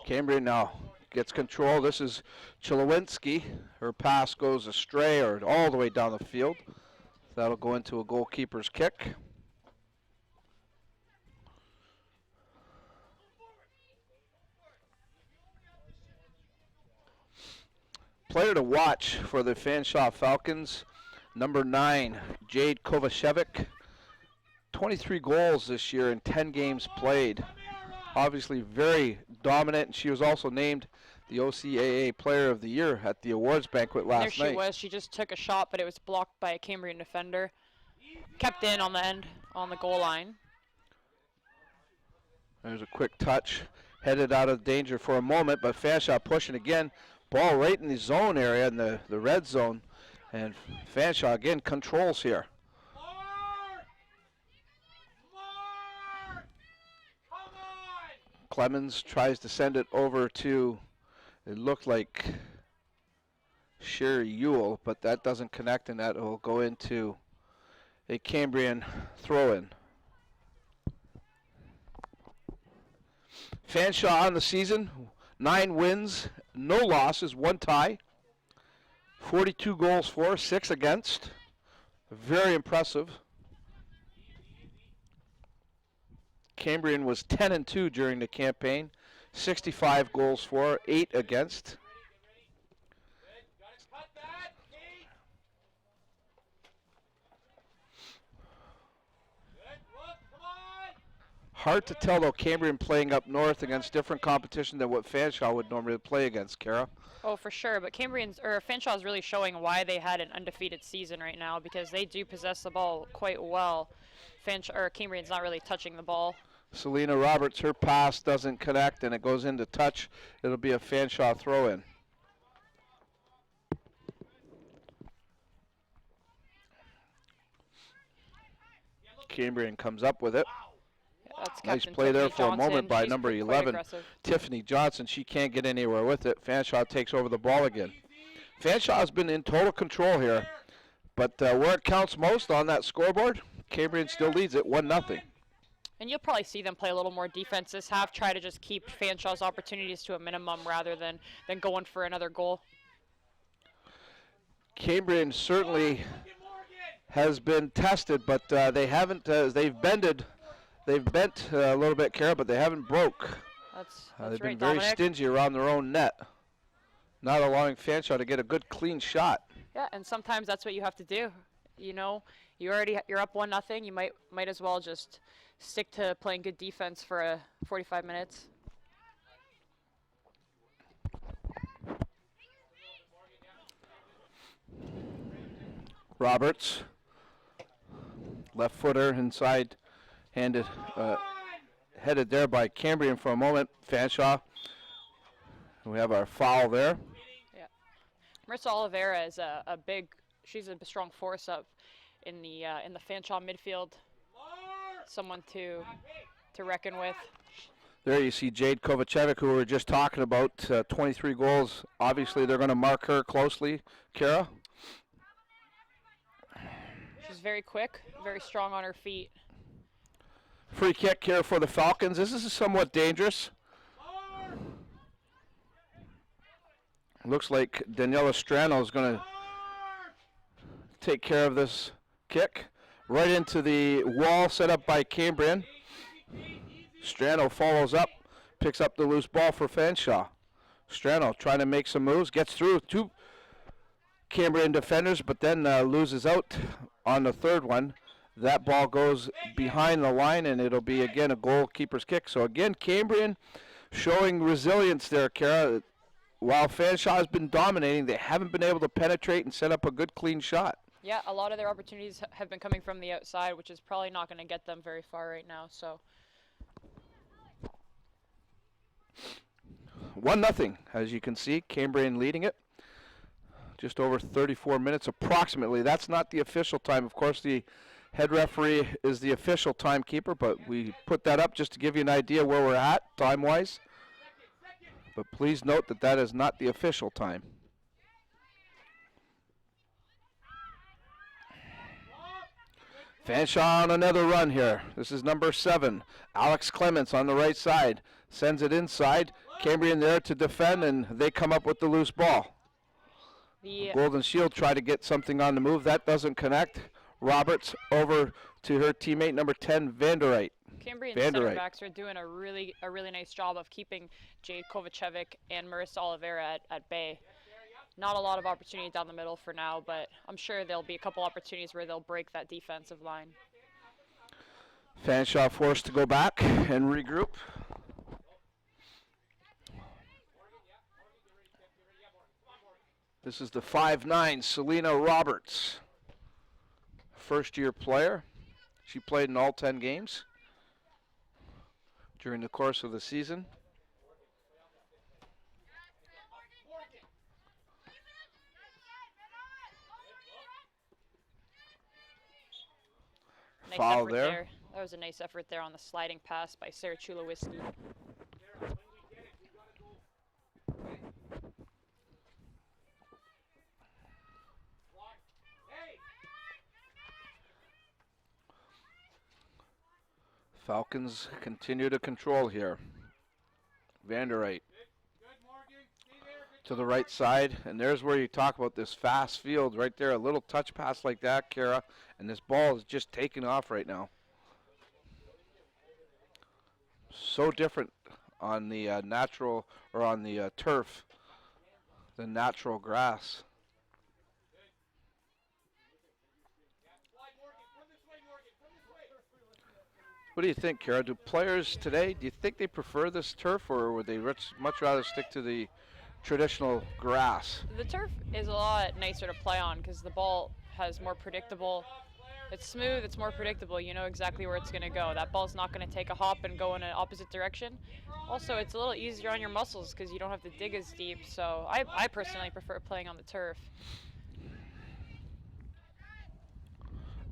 Cambrian now gets control. This is Chilowinski. Her pass goes astray or all the way down the field. That'll go into a goalkeeper's kick. Player to watch for the Fanshawe Falcons, number 9, Jade Kovacevic. 23 goals this year in 10 games played. Obviously very dominant, and she was also named the OCAA Player of the Year at the awards banquet last night. There she was. She just took a shot, but it was blocked by a Cambrian defender. Kept in on the end, on the goal line. There's a quick touch. Headed out of danger for a moment, but Fanshawe pushing again. Ball right in the zone area, in the red zone. And Fanshawe again controls here. Clemens tries to send it over to, it looked like Sherry Ewell, but that doesn't connect, and that will go into a Cambrian throw-in. Fanshawe on the season, 9 wins, no losses, 1 tie. 42 goals for, 6 against. Very impressive. Cambrian was 10-2 during the campaign. 65 goals for, 8 against. Hard to tell, though, Cambrian playing up north against different competition than what Fanshawe would normally play against, Kara. Oh, for sure. But Fanshawe is really showing why they had an undefeated season right now, because they do possess the ball quite well. Cambrian's not really touching the ball. Selena Roberts, her pass doesn't connect, and it goes into touch. It'll be a Fanshawe throw-in. Cambrian comes up with it. Nice play there for a moment by number 11, Tiffany Johnson. She can't get anywhere with it. Fanshawe takes over the ball again. Fanshawe's been in total control here, but where it counts most on that scoreboard, Cambrian still leads it 1-0. And you'll probably see them play a little more defense this half, try to just keep Fanshawe's opportunities to a minimum rather than going for another goal. Cambrian certainly has been tested, but they haven't. They've bent a little bit, Kara, but they haven't broke. That's they've right, been very Dominic. stingy around their own net, not allowing Fanshawe to get a good, clean shot. Yeah, and sometimes that's what you have to do. You know, you're up 1-0. You might as well just stick to playing good defense for 45 minutes. Roberts. Left footer inside, headed there by Cambrian for a moment. Fanshawe. We have our foul there. Yeah. Marissa Oliveira is she's a strong force up in the Fanshawe midfield. Someone to reckon with. There you see Jade Kovacevic, who we were just talking about, 23 goals. Obviously, they're going to mark her closely. Kara? She's very quick, very strong on her feet. Free kick here for the Falcons. This is somewhat dangerous. Looks like Daniela Strano is going to take care of this kick. Right into the wall set up by Cambrian. Strano follows up, picks up the loose ball for Fanshawe. Strano trying to make some moves, gets through two Cambrian defenders, but then loses out on the third one. That ball goes behind the line, and it'll be, again, a goalkeeper's kick. So, again, Cambrian showing resilience there, Kara. While Fanshawe has been dominating, they haven't been able to penetrate and set up a good, clean shot. Yeah, a lot of their opportunities have been coming from the outside, which is probably not going to get them very far right now. So 1-0, as you can see, Cambrian leading it. Just over 34 minutes approximately. That's not the official time. Of course, the head referee is the official timekeeper, but we put that up just to give you an idea where we're at time-wise. But please note that that is not the official time. Fanshawe on another run here. This is number 7. Alex Clements on the right side. Sends it inside. Cambrian there to defend, and they come up with the loose ball. Golden Shield try to get something on the move. That doesn't connect. Roberts over to her teammate, number 10, Vanderite. Cambrian center backs are doing a really nice job of keeping Jade Kovacevic and Marissa Oliveira at bay. Not a lot of opportunity down the middle for now, but I'm sure there'll be a couple opportunities where they'll break that defensive line. Fanshawe forced to go back and regroup. This is the 5'9", Selena Roberts. First-year player. She played in all 10 games during the course of the season. Nice Foul effort there. That was a nice effort there on the sliding pass by Sarah Chulowiski. Falcons continue to control here. Vanderite to the right side, and there's where you talk about this fast field right there. A little touch pass like that, Kara, and this ball is just taking off right now. So different on the natural or on the turf than natural grass. What do you think, Kara? Do players today, do you think they prefer this turf, or would they much rather stick to the traditional grass? The turf is a lot nicer to play on because the ball has more predictable. It's smooth, it's more predictable. You know exactly where it's going to go. That ball's not going to take a hop and go in an opposite direction. Also, it's a little easier on your muscles because you don't have to dig as deep. So I personally prefer playing on the turf.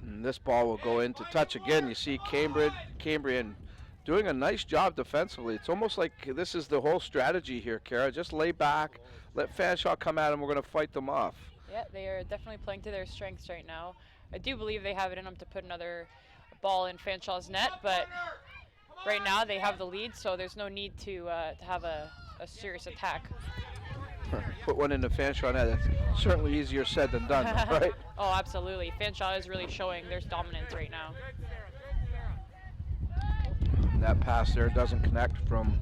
And this ball will go into touch again. You see Cambrian doing a nice job defensively. It's almost like this is the whole strategy here, Kara. Just lay back, let Fanshawe come at them. We're going to fight them off. Yeah, they are definitely playing to their strengths right now. I do believe they have it in them to put another ball in Fanshawe's net, but right now they have the lead, so there's no need to have a serious attack. Put one into Fanshawe net. That's certainly easier said than done, right? Oh, absolutely. Fanshawe is really showing their dominance right now. That pass there doesn't connect from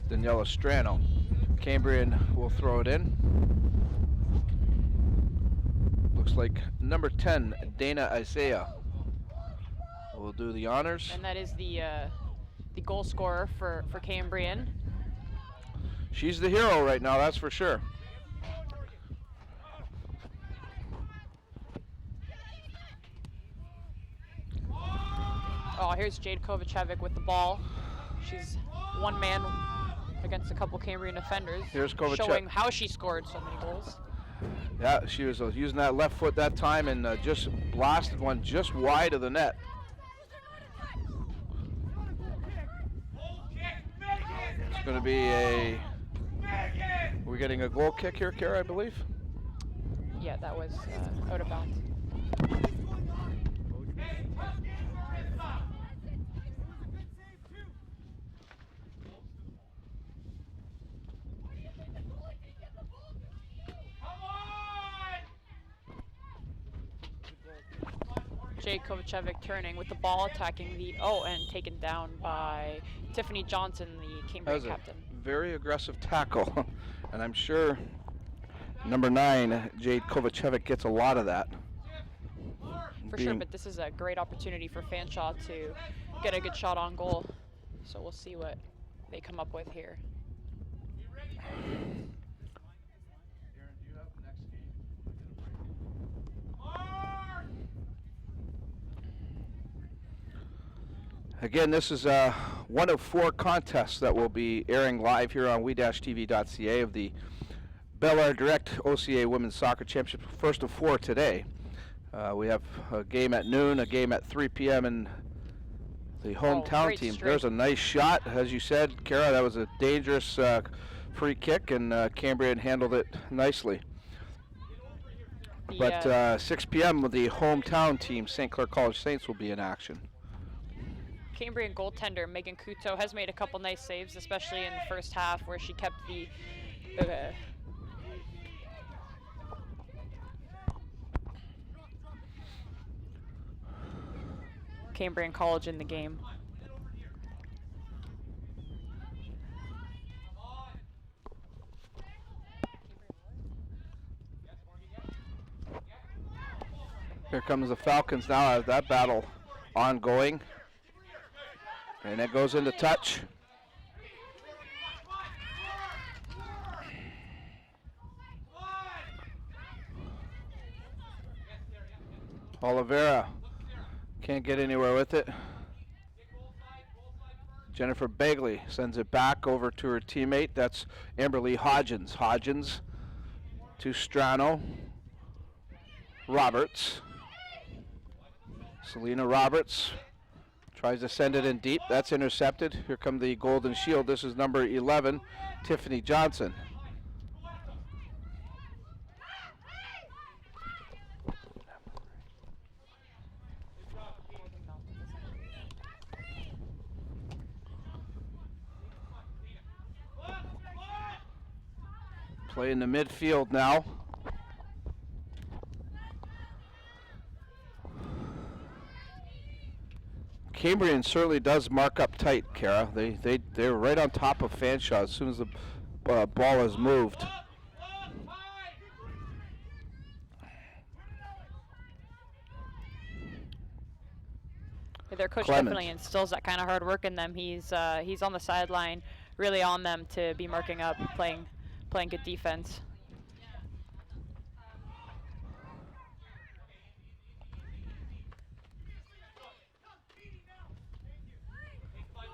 Daniela Strano. Cambrian will throw it in. Looks like number 10, Dana Isaiah, will do the honors. And that is the goal scorer for Cambrian. She's the hero right now, that's for sure. Oh, here's Jade Kovacevic with the ball. She's one man against a couple Cambrian defenders. Here's Kovacevic. Showing how she scored so many goals. Yeah, she was using that left foot that time and just blasted one just wide of the net. It's going to be we're getting a goal kick here, Kara, I believe. Yeah, that was out of bounds. Jade Kovacevic turning with the ball, attacking the, and taken down by Tiffany Johnson, the Cambrian captain. Very aggressive tackle, and I'm sure number 9, Jade Kovacevic, gets a lot of that. For sure, but this is a great opportunity for Fanshawe to get a good shot on goal. So we'll see what they come up with here. Again, this is one of 4 contests that will be airing live here on we-tv.ca of the belairdirect OCAA Women's Soccer Championship, first of 4 today. We have a game at noon, a game at 3 p.m. and the hometown team. There's a nice shot, as you said, Kara. That was a dangerous free kick, and Cambrian handled it nicely. But 6 p.m. with the hometown team, St. Clair College Saints, will be in action. Cambrian goaltender Megan Couto has made a couple nice saves, especially in the first half where she kept the Cambrian College in the game. Here comes the Falcons now as that battle ongoing. And it goes into touch. Oliveira can't get anywhere with it. Jennifer Bagley sends it back over to her teammate. That's Amberly Hodgins. Hodgins to Strano. Roberts. Selena Roberts tries to send it in deep. That's intercepted. Here come the Golden Shield. This is number 11, Tiffany Johnson. Play in the midfield now. Cambrian certainly does mark up tight, Kara. They're right on top of Fanshawe as soon as the ball is moved. Their coach definitely instills that kind of hard work in them. He's on the sideline, really on them to be marking up, playing good defense.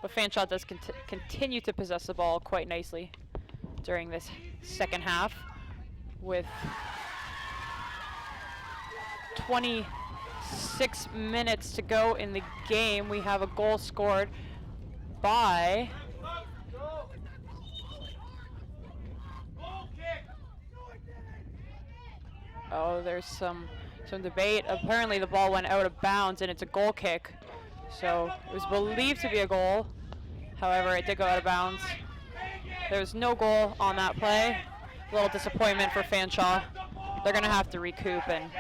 But Fanshawe does continue to possess the ball quite nicely during this second half. With 26 minutes to go in the game, we have a goal scored by there's some debate. Apparently the ball went out of bounds and it's a goal kick. So it was believed to be a goal. However, it did go out of bounds. There was no goal on that play. A little disappointment for Fanshawe. They're going to have to recoup. And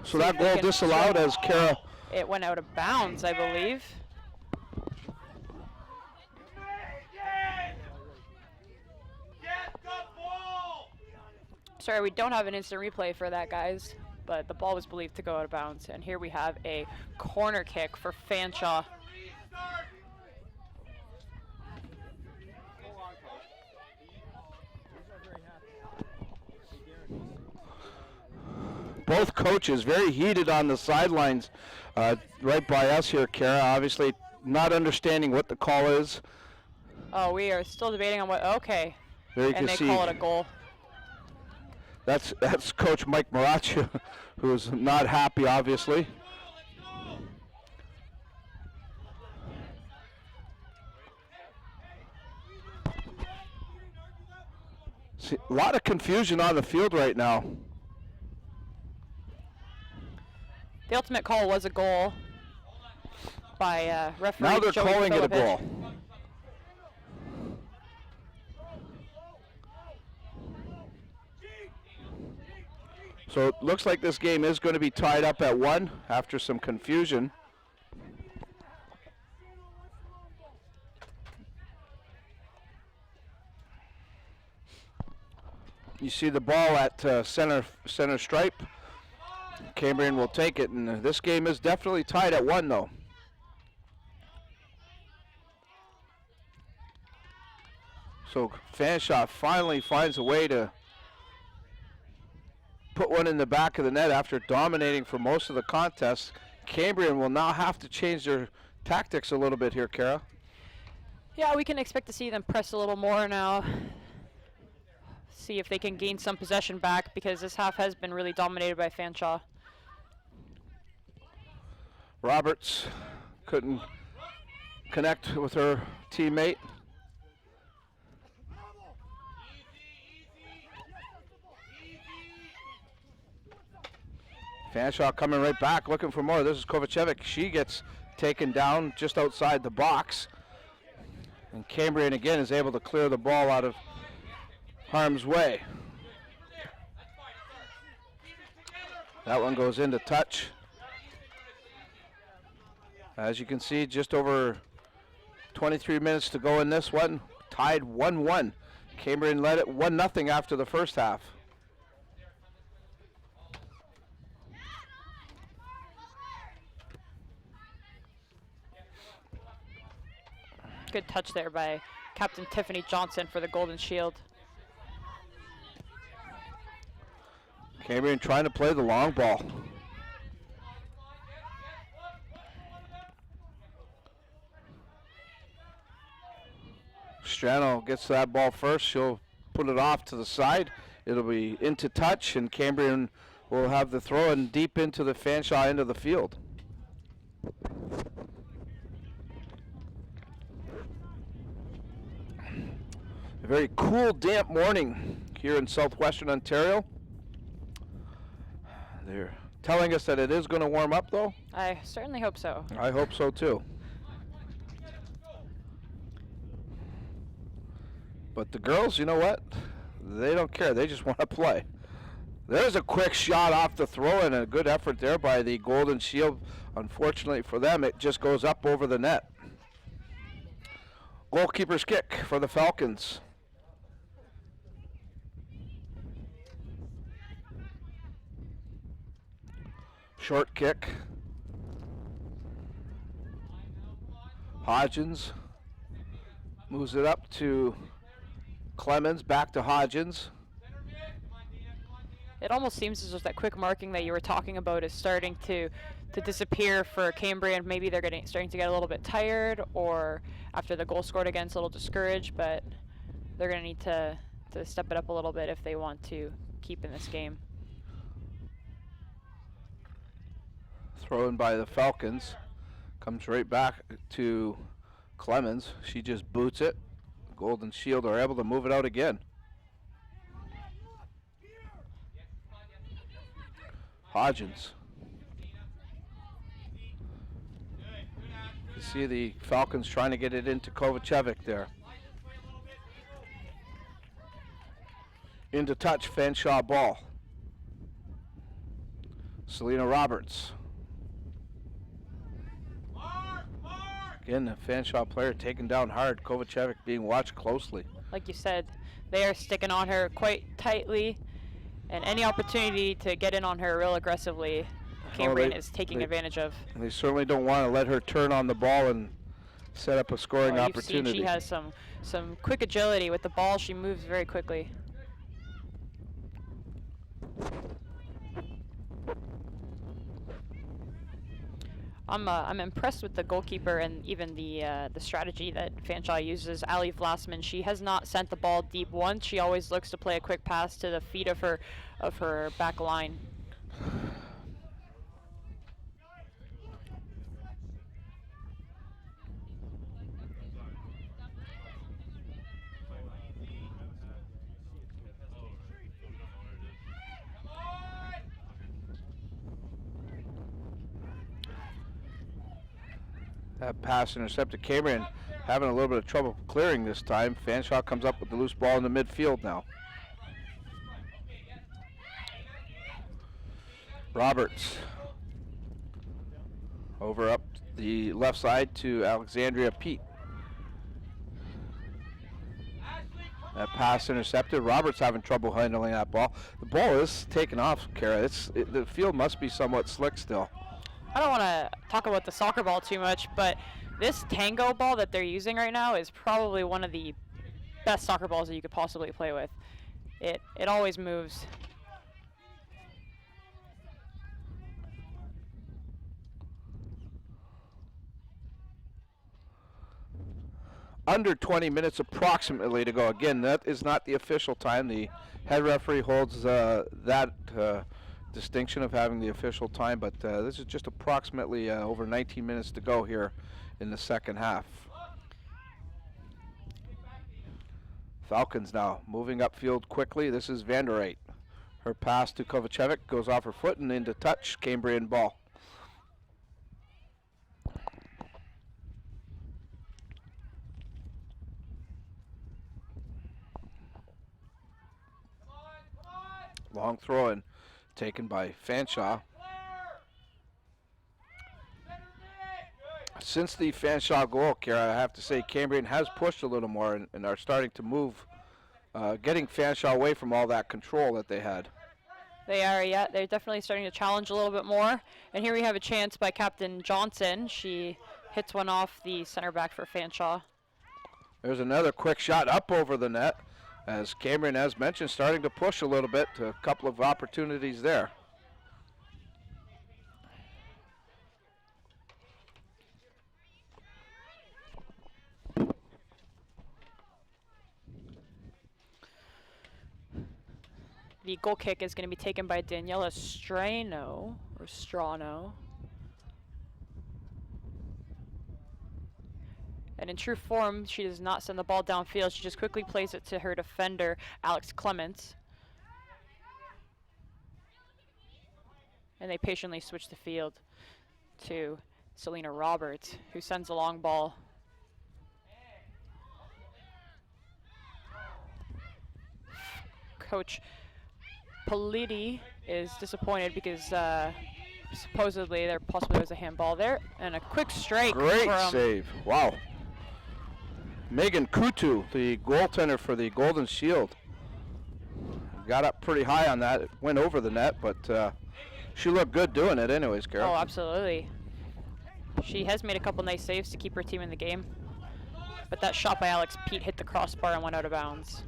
so that goal disallowed as Kara. It went out of bounds, I believe. Sorry, we don't have an instant replay for that, guys. But the ball was believed to go out of bounds. And here we have a corner kick for Fanshawe. both coaches very heated on the sidelines right by us here, Kara. Obviously not understanding what the call is. Oh, we are still debating on what. Okay. There you And can they see call it a goal. that's Coach Mike Maracha, who's not happy, obviously. See, a lot of confusion on the field right now. The ultimate call was a goal by referee Now they're Joey calling it a Filippich. goal. So it looks like this game is going to be tied up at 1 after some confusion. You see the ball at center stripe. Cambrian will take it, and this game is definitely tied at 1 though. So Fanshawe finally finds a way to put one in the back of the net after dominating for most of the contest. Cambrian will now have to change their tactics a little bit here, Kara. Yeah, we can expect to see them press a little more now. See if they can gain some possession back, because this half has been really dominated by Fanshawe. Roberts couldn't connect with her teammate. Fanshawe coming right back, looking for more. This is Kovacevic. She gets taken down just outside the box. And Cambrian again is able to clear the ball out of harm's way. That one goes into touch. As you can see, just over 23 minutes to go in this one. Tied 1-1. Cambrian led it 1-0 after the first half. Good touch there by Captain Tiffany Johnson for the Golden Shield. Cambrian trying to play the long ball. Strano gets that ball first. She'll put it off to the side. It'll be into touch, and Cambrian will have the throw in deep into the Fanshawe end of the field. A very cool, damp morning here in southwestern Ontario. They're telling us that it is going to warm up, though. I certainly hope so. I hope so, too. But the girls, you know what? They don't care. They just want to play. There's a quick shot off the throw and a good effort there by the Golden Shield. Unfortunately for them, it just goes up over the net. Goalkeeper's kick for the Falcons. Short kick. Hodgins moves it up to Clemens, back to Hodgins. It almost seems as if that quick marking that you were talking about is starting to disappear for Cambrian. Maybe they're starting to get a little bit tired, or after the goal scored against, a little discouraged, but they're going to need to step it up a little bit if they want to keep in this game. Thrown by the Falcons. Comes right back to Clemens. She just boots it. Golden Shield are able to move it out again. Hodgins. You see the Falcons trying to get it into Kovacevic there. Into touch, Fanshawe ball. Selena Roberts. Again, the Fanshawe player taken down hard. Kovacevic being watched closely. Like you said, they are sticking on her quite tightly, and any opportunity to get in on her real aggressively, Cambrian is taking advantage of. They certainly don't want to let her turn on the ball and set up a scoring opportunity. Seen she has some quick agility with the ball. She moves very quickly. I'm impressed with the goalkeeper and even the strategy that Fanshawe uses. Ali Vlasman, she has not sent the ball deep once. She always looks to play a quick pass to the feet of her back line. That pass intercepted. Cambrian having a little bit of trouble clearing this time. Fanshawe comes up with the loose ball in the midfield now. Roberts over up the left side to Alexandria Pete. That pass intercepted. Roberts having trouble handling that ball. The ball is taken off, Kara. The field must be somewhat slick still. I don't want to talk about the soccer ball too much, but this tango ball that they're using right now is probably one of the best soccer balls that you could possibly play with. It always moves. Under 20 minutes approximately to go. Again, that is not the official time. The head referee holds that distinction of having the official time, but this is just approximately over 19 minutes to go here in the second half. Falcons now moving upfield quickly. This is Vandereit. Her pass to Kovacevic goes off her foot and into touch. Cambrian ball. Long throw in taken by Fanshawe. Since the Fanshawe goal, Kara, I have to say Cambrian has pushed a little more and are starting to move, getting Fanshawe away from all that control that they had. They are, yeah. They're definitely starting to challenge a little bit more. And here we have a chance by Captain Johnson. She hits one off the center back for Fanshawe. There's another quick shot up over the net. As Cambrian, as mentioned, starting to push a little bit, a couple of opportunities there. The goal kick is going to be taken by Daniela Strano. And in true form, she does not send the ball downfield. She just quickly plays it to her defender, Alex Clements. And they patiently switch the field to Selena Roberts, who sends a long ball. Coach Politi is disappointed because supposedly there possibly was a handball there. And a quick strike. Great save. Wow. Megan Kutu, the goaltender for the Golden Shield, got up pretty high on that. It went over the net, but she looked good doing it anyways, Carol. Oh, absolutely. She has made a couple nice saves to keep her team in the game. But that shot by Alex Pete hit the crossbar and went out of bounds.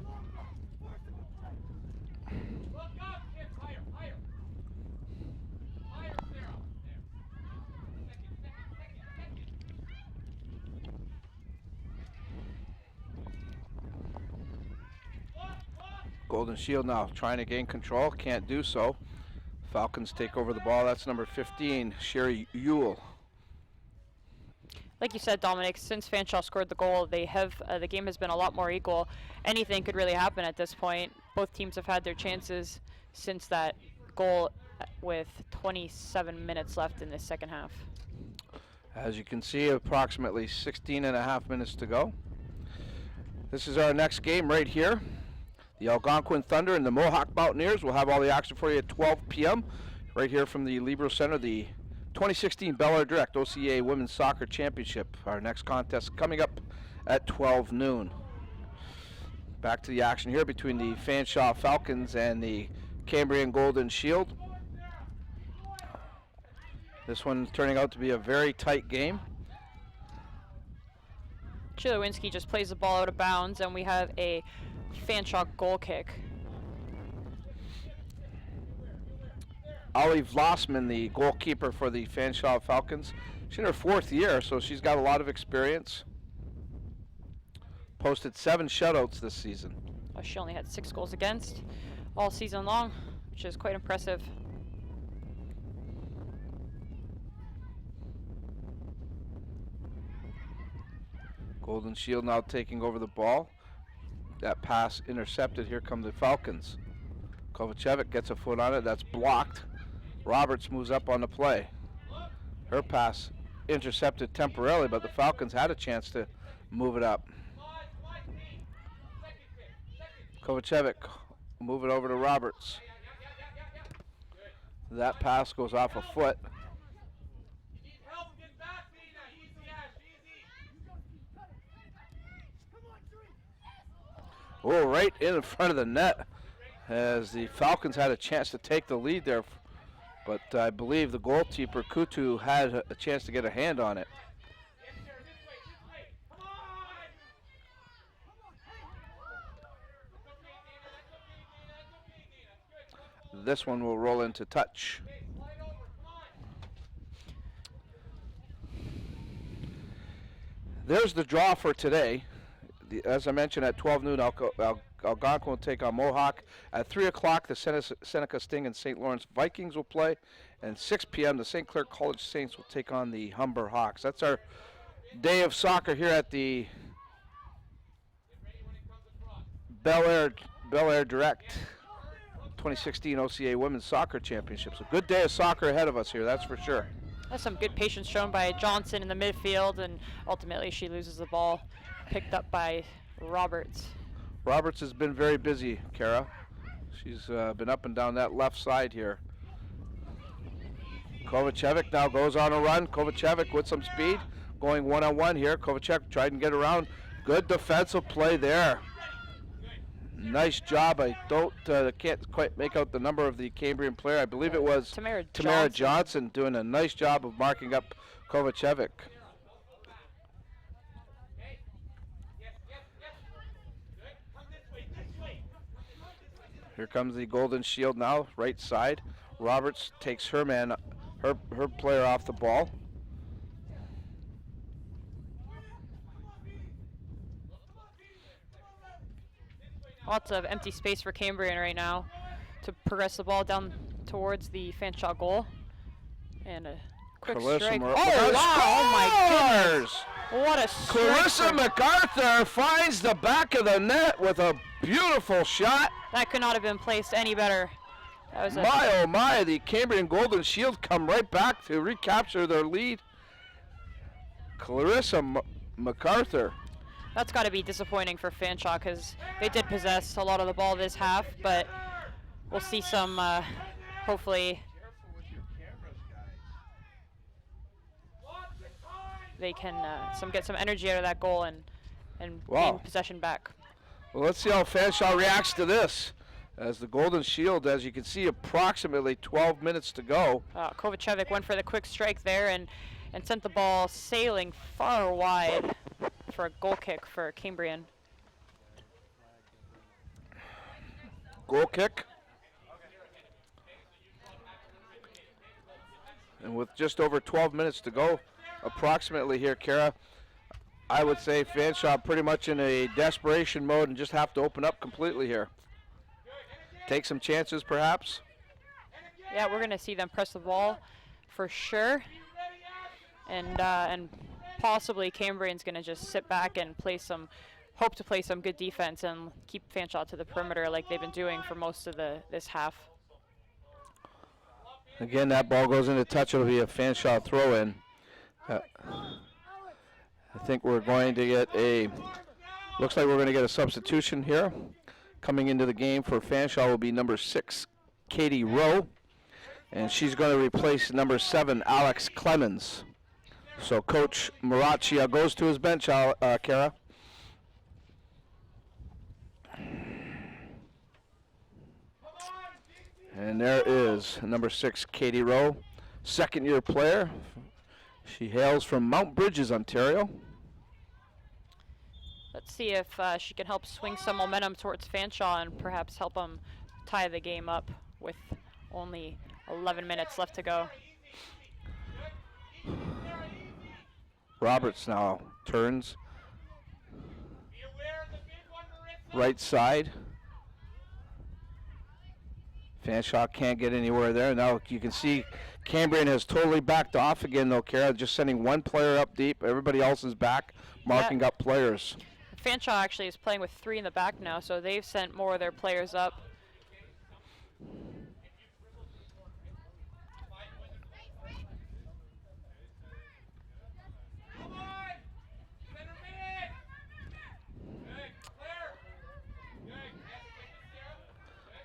Golden Shield now trying to gain control, can't do so. Falcons take over the ball. That's number 15, Sherry Ewell. Like you said, Dominic, since Fanshawe scored the goal, they have the game has been a lot more equal. Anything could really happen at this point. Both teams have had their chances since that goal with 27 minutes left in the second half. As you can see, approximately 16 and a half minutes to go. This is our next game right here. The Algonquin Thunder and the Mohawk Mountaineers will have all the action for you at 12 p.m. right here from the Libero Center, the 2016 belairdirect OCAA Women's Soccer Championship. Our next contest coming up at 12 noon. Back to the action here between the Fanshawe Falcons and the Cambrian Golden Shield. This one turning out to be a very tight game. Chilowinski just plays the ball out of bounds, and we have a Fanshawe goal kick. Ollie Vlossman, the goalkeeper for the Fanshawe Falcons. She's in her 4th year, so she's got a lot of experience. Posted 7 shutouts this season. She only had 6 goals against all season long, which is quite impressive. Golden Shield now taking over the ball. That pass intercepted. Here come the Falcons. Kovacevic gets a foot on it. That's blocked. Roberts moves up on the play. Her pass intercepted temporarily, but the Falcons had a chance to move it up. Kovacevic move it over to Roberts. That pass goes off a foot. Oh, right in front of the net as the Falcons had a chance to take the lead there. But I believe the goalkeeper, Kutu, had a chance to get a hand on it. This one will roll into touch. There's the draw for today. As I mentioned, at 12 noon, Algonquin will take on Mohawk. At 3 o'clock, the Seneca Sting and St. Lawrence Vikings will play. And 6 p.m., the St. Clair College Saints will take on the Humber Hawks. That's our day of soccer here at the belairdirect 2016 OCAA Women's Soccer Championships. A good day of soccer ahead of us here, that's for sure. That's some good patience shown by Johnson in the midfield, and ultimately she loses the ball, picked up by Roberts. Roberts has been very busy, Kara. She's been up and down that left side here. Kovacevic now goes on a run. Kovacevic with some speed, going one-on-one here. Kovacevic tried and get around. Good defensive play there. Nice job. I can't quite make out the number of the Cambrian player. I believe it was Tamara Johnson doing a nice job of marking up Kovacevic. Here comes the Golden Shield now, right side. Roberts takes her player off the ball. Lots of empty space for Cambrian right now to progress the ball down towards the Fanshawe goal. And a quick strike. Oh, wow! Oh, my goodness! What a strike. Clarissa MacArthur finds the back of the net with a beautiful shot. That could not have been placed any better. That was oh my, the Cambrian Golden Shield come right back to recapture their lead. Clarissa MacArthur. That's got to be disappointing for Fanshawe because they did possess a lot of the ball this half, but we'll see some, hopefully, they can get some energy out of that goal and gain possession back. Well, let's see how Fanshawe reacts to this. As the Golden Shield, as you can see, approximately 12 minutes to go. Kovacevic went for the quick strike there and sent the ball sailing far wide for a goal kick for Cambrian. Goal kick. And with just over 12 minutes to go, approximately here, Kara, I would say Fanshawe pretty much in a desperation mode and just have to open up completely here. Take some chances, perhaps. Yeah, we're going to see them press the ball for sure. And possibly Cambrian's going to just sit back and hope to play some good defense and keep Fanshawe to the perimeter like they've been doing for most of this half. Again, that ball goes into touch. It'll be a Fanshawe throw-in. I think we're going to get looks like we're going to get a substitution here. Coming into the game for Fanshawe will be number 6, Katie Rowe. And she's going to replace number 7, Alex Clemens. So Coach Maraccia goes to his bench, Kara. And there is number 6, Katie Rowe, second-year player. She hails from Mount Bridges, Ontario. Let's see if she can help swing some momentum towards Fanshawe and perhaps help them tie the game up with only 11 minutes left to go. Roberts now turns. Right side. Fanshawe can't get anywhere there. Now you can see Cambrian has totally backed off again though, Kara, just sending one player up deep. Everybody else is back, marking up players. Fanshawe actually is playing with 3 in the back now, so they've sent more of their players up.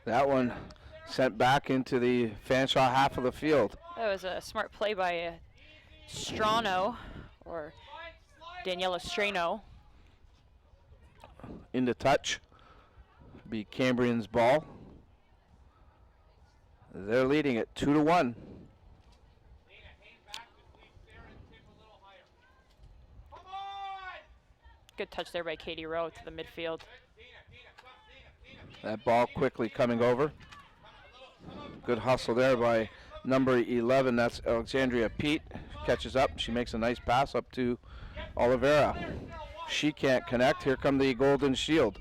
That one sent back into the Fanshawe half of the field. That was a smart play by Strano, or Daniela Strano. Into touch. Be Cambrian's ball. They're leading it 2-1. Good touch there by Katie Rowe to the midfield. That ball quickly coming over. Good hustle there by number 11. That's Alexandria Pete. Catches up. She makes a nice pass up to Oliveira. She can't connect. Here come the Golden Shield.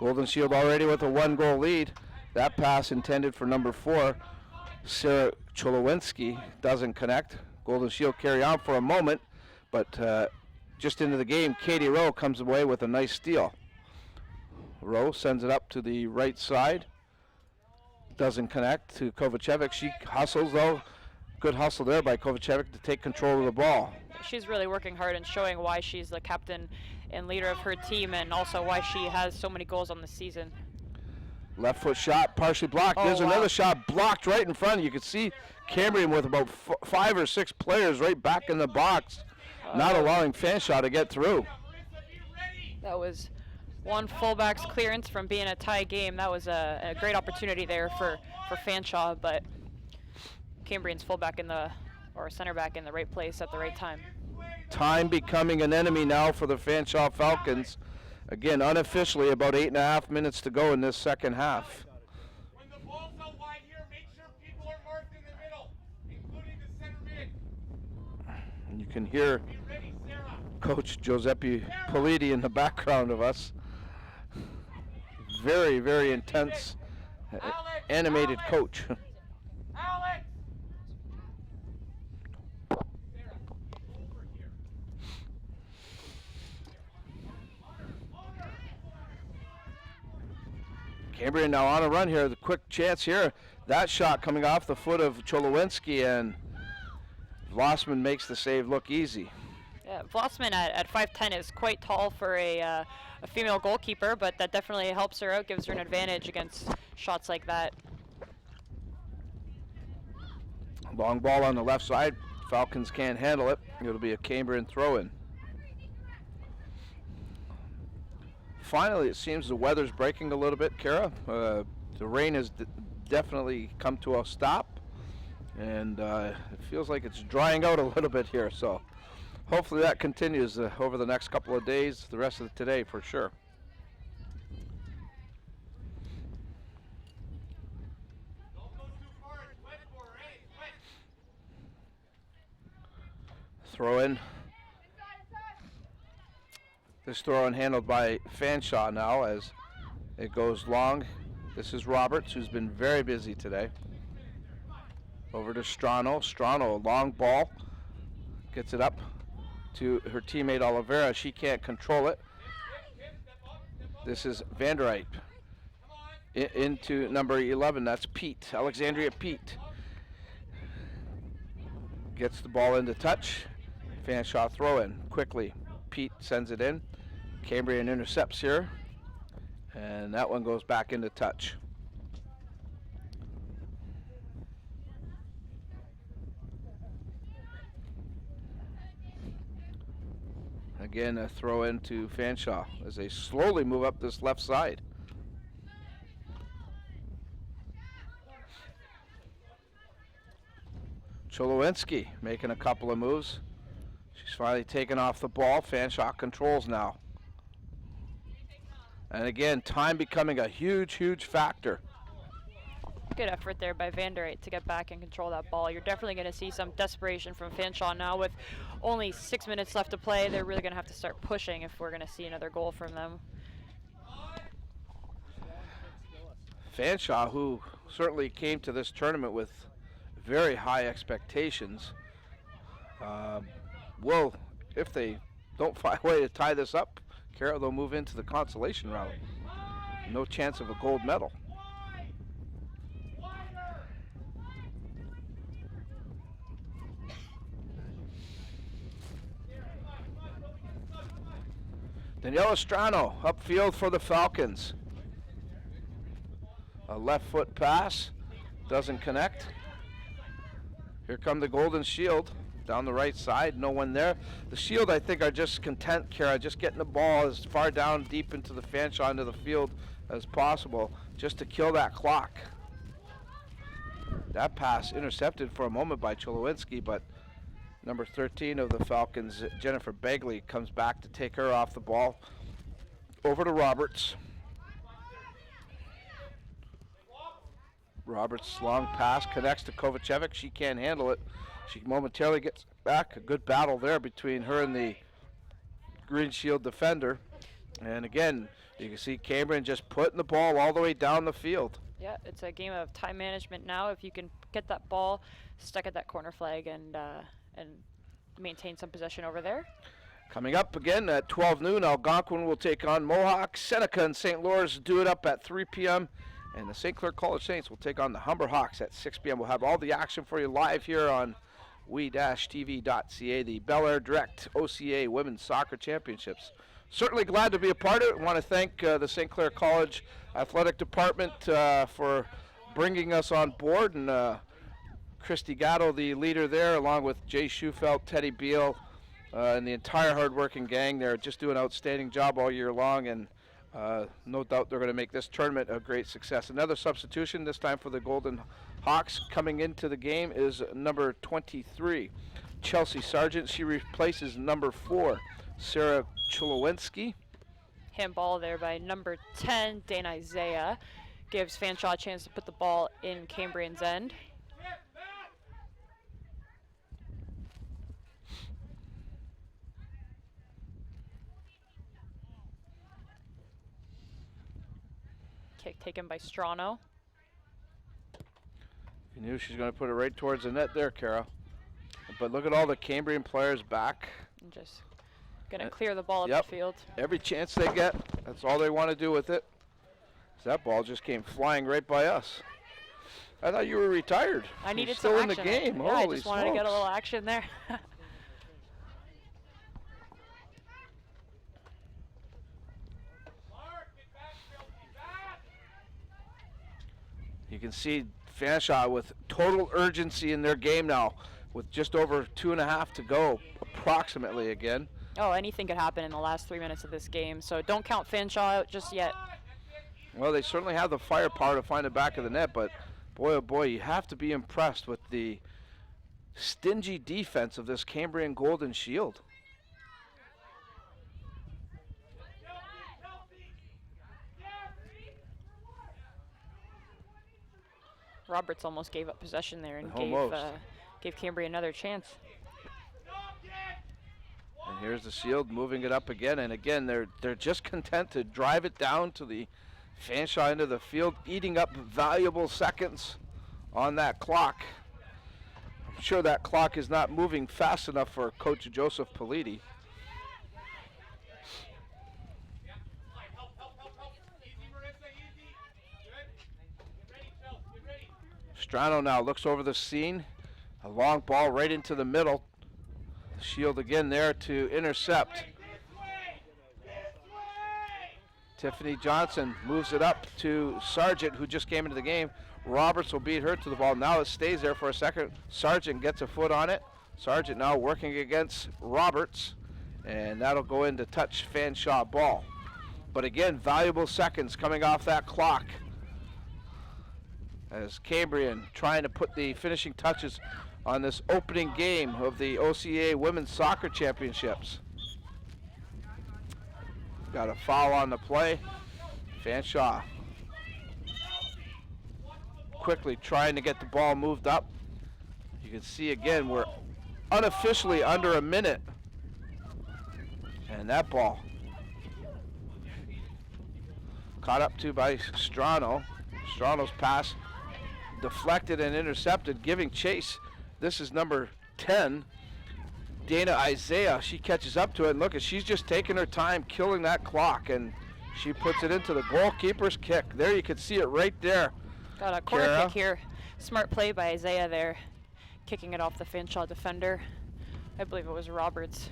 Golden Shield already with a 1-goal lead. That pass intended for number 4, Sarah Cholowinski, doesn't connect. Golden Shield carry on for a moment, but just into the game, Katie Rowe comes away with a nice steal. Rowe sends it up to the right side. Doesn't connect to Kovacevic. She hustles though. Good hustle there by Kovacevic to take control of the ball. She's really working hard and showing why she's the captain and leader of her team, and also why she has so many goals on the season. Left foot shot, partially blocked. There's another shot blocked right in front. You can see Cambrian with about 5 or 6 players right back in the box, not allowing Fanshawe to get through. That was one fullback's clearance from being a tie game. That was a great opportunity there for Fanshawe, but Cambrian's fullback or center back in the right place at the right time. Time becoming an enemy now for the Fanshawe Falcons. Again, unofficially, about 8.5 minutes to go in this second half. When the ball's out wide here, make sure people are marked in the middle, including the center mid. And you can hear Coach Giuseppe Politi in the background of us. Very, very intense, animated coach. Alex! Cambrian now on a run here. The quick chance here. That shot coming off the foot of Cholowinski, and Vlossman makes the save look easy. Yeah, Vlossman at 5'10" is quite tall for a female goalkeeper, but that definitely helps her out, gives her an advantage against shots like that. Long ball on the left side. Falcons can't handle it. It'll be a Cambrian throw-in. Finally, it seems the weather's breaking a little bit, Kara. The rain has definitely come to a stop, and it feels like it's drying out a little bit here. So hopefully that continues over the next couple of days, the rest of today for sure. Throw in. This throw in handled by Fanshawe now as it goes long. This is Roberts, who's been very busy today. Over to Strano. Strano, a long ball. Gets it up to her teammate Oliveira. She can't control it. This is Vanderite. Into number 11, that's Pete, Alexandria Pete. Gets the ball into touch. Fanshawe throw in quickly. Pete sends it in. Cambrian intercepts here, and that one goes back into touch. Again, a throw into Fanshawe as they slowly move up this left side. Cholowinski making a couple of moves. She's finally taken off the ball. Fanshawe controls now. And again, time becoming a huge, huge factor. Good effort there by Vandereit to get back and control that ball. You're definitely going to see some desperation from Fanshawe now. With only 6 minutes left to play, they're really going to have to start pushing if we're going to see another goal from them. Fanshawe, who certainly came to this tournament with very high expectations, will, if they don't find a way to tie this up, Carol, they'll move into the consolation round. No chance of a gold medal. Daniela Strano upfield for the Falcons. A left foot pass, doesn't connect. Here come the Golden Shield down the right side, no one there. The Shield, I think, are just content, Kara, just getting the ball as far down deep into the Fanshawe into the field as possible, just to kill that clock. That pass intercepted for a moment by Cholowinski, but number 13 of the Falcons, Jennifer Begley, comes back to take her off the ball. Over to Roberts. Roberts' long pass connects to Kovacevic. She can't handle it. She momentarily gets back. A good battle there between her and the Green Shield defender. And again, you can see Cambrian just putting the ball all the way down the field. Yeah, it's a game of time management now. If you can get that ball stuck at that corner flag and maintain some possession over there. Coming up again at 12 noon, Algonquin will take on Mohawk. Seneca and St. Lawrence do it up at 3 p.m. And the St. Clair College Saints will take on the Humber Hawks at 6 p.m. We'll have all the action for you live here on we-tv.ca, the belairdirect OCAA Women's Soccer Championships. Certainly glad to be a part of it. I want to thank the St. Clair College Athletic Department for bringing us on board, and Christy Gatto, the leader there, along with Jay Schufelt, Teddy Beal, and the entire hard-working gang there, just do an outstanding job all year long, and no doubt they're going to make this tournament a great success. Another substitution, this time for the Golden Hawks, coming into the game is number 23, Chelsea Sargent. She replaces number 4, Sarah Cholowinski. Handball there by number 10, Dana Isaiah. Gives Fanshawe a chance to put the ball in Cambrian's end. Kick taken by Strano. You knew she's going to put it right towards the net there, Kara. But look at all the Cambrian players back. And just going to clear the ball up the field. Every chance they get, that's all they want to do with it. That ball just came flying right by us. I thought you were retired. I needed still some in action. the game. Yeah, Holy I just wanted to get a smokes. little action there. You can see Fanshawe with total urgency in their game now, with just over 2.5 to go, approximately again. Oh, anything could happen in the last 3 minutes of this game, so don't count Fanshawe out just yet. Well, they certainly have the firepower to find the back of the net, but boy, oh boy, you have to be impressed with the stingy defense of this Cambrian Golden Shield. Roberts almost gave up possession there and gave Cambria another chance. And here's the Shield moving it up again, and again they're just content to drive it down to the Fanshawe end of the field, eating up valuable seconds on that clock. I'm sure that clock is not moving fast enough for Coach Joseph Politi. Strano now looks over the scene. A long ball right into the middle. Shield again there to intercept. Tiffany Johnson moves it up to Sargent, who just came into the game. Roberts will beat her to the ball. Now it stays there for a second. Sargent gets a foot on it. Sargent now working against Roberts, and that'll go in to touch Fanshawe ball. But again, valuable seconds coming off that clock, as Cambrian trying to put the finishing touches on this opening game of the OCAA Women's Soccer Championships. Got a foul on the play. Fanshawe quickly trying to get the ball moved up. You can see again we're unofficially under a minute. And that ball caught up to by Strano. Strano's pass deflected and intercepted, giving chase. This is number 10, Dana Isaiah. She catches up to it, and look, she's just taking her time killing that clock, and she puts it into the goalkeeper's kick. There you can see it right there. Got a corner Kara. kick here. Smart play by Isaiah there, kicking it off the Fanshawe defender. I believe it was Roberts.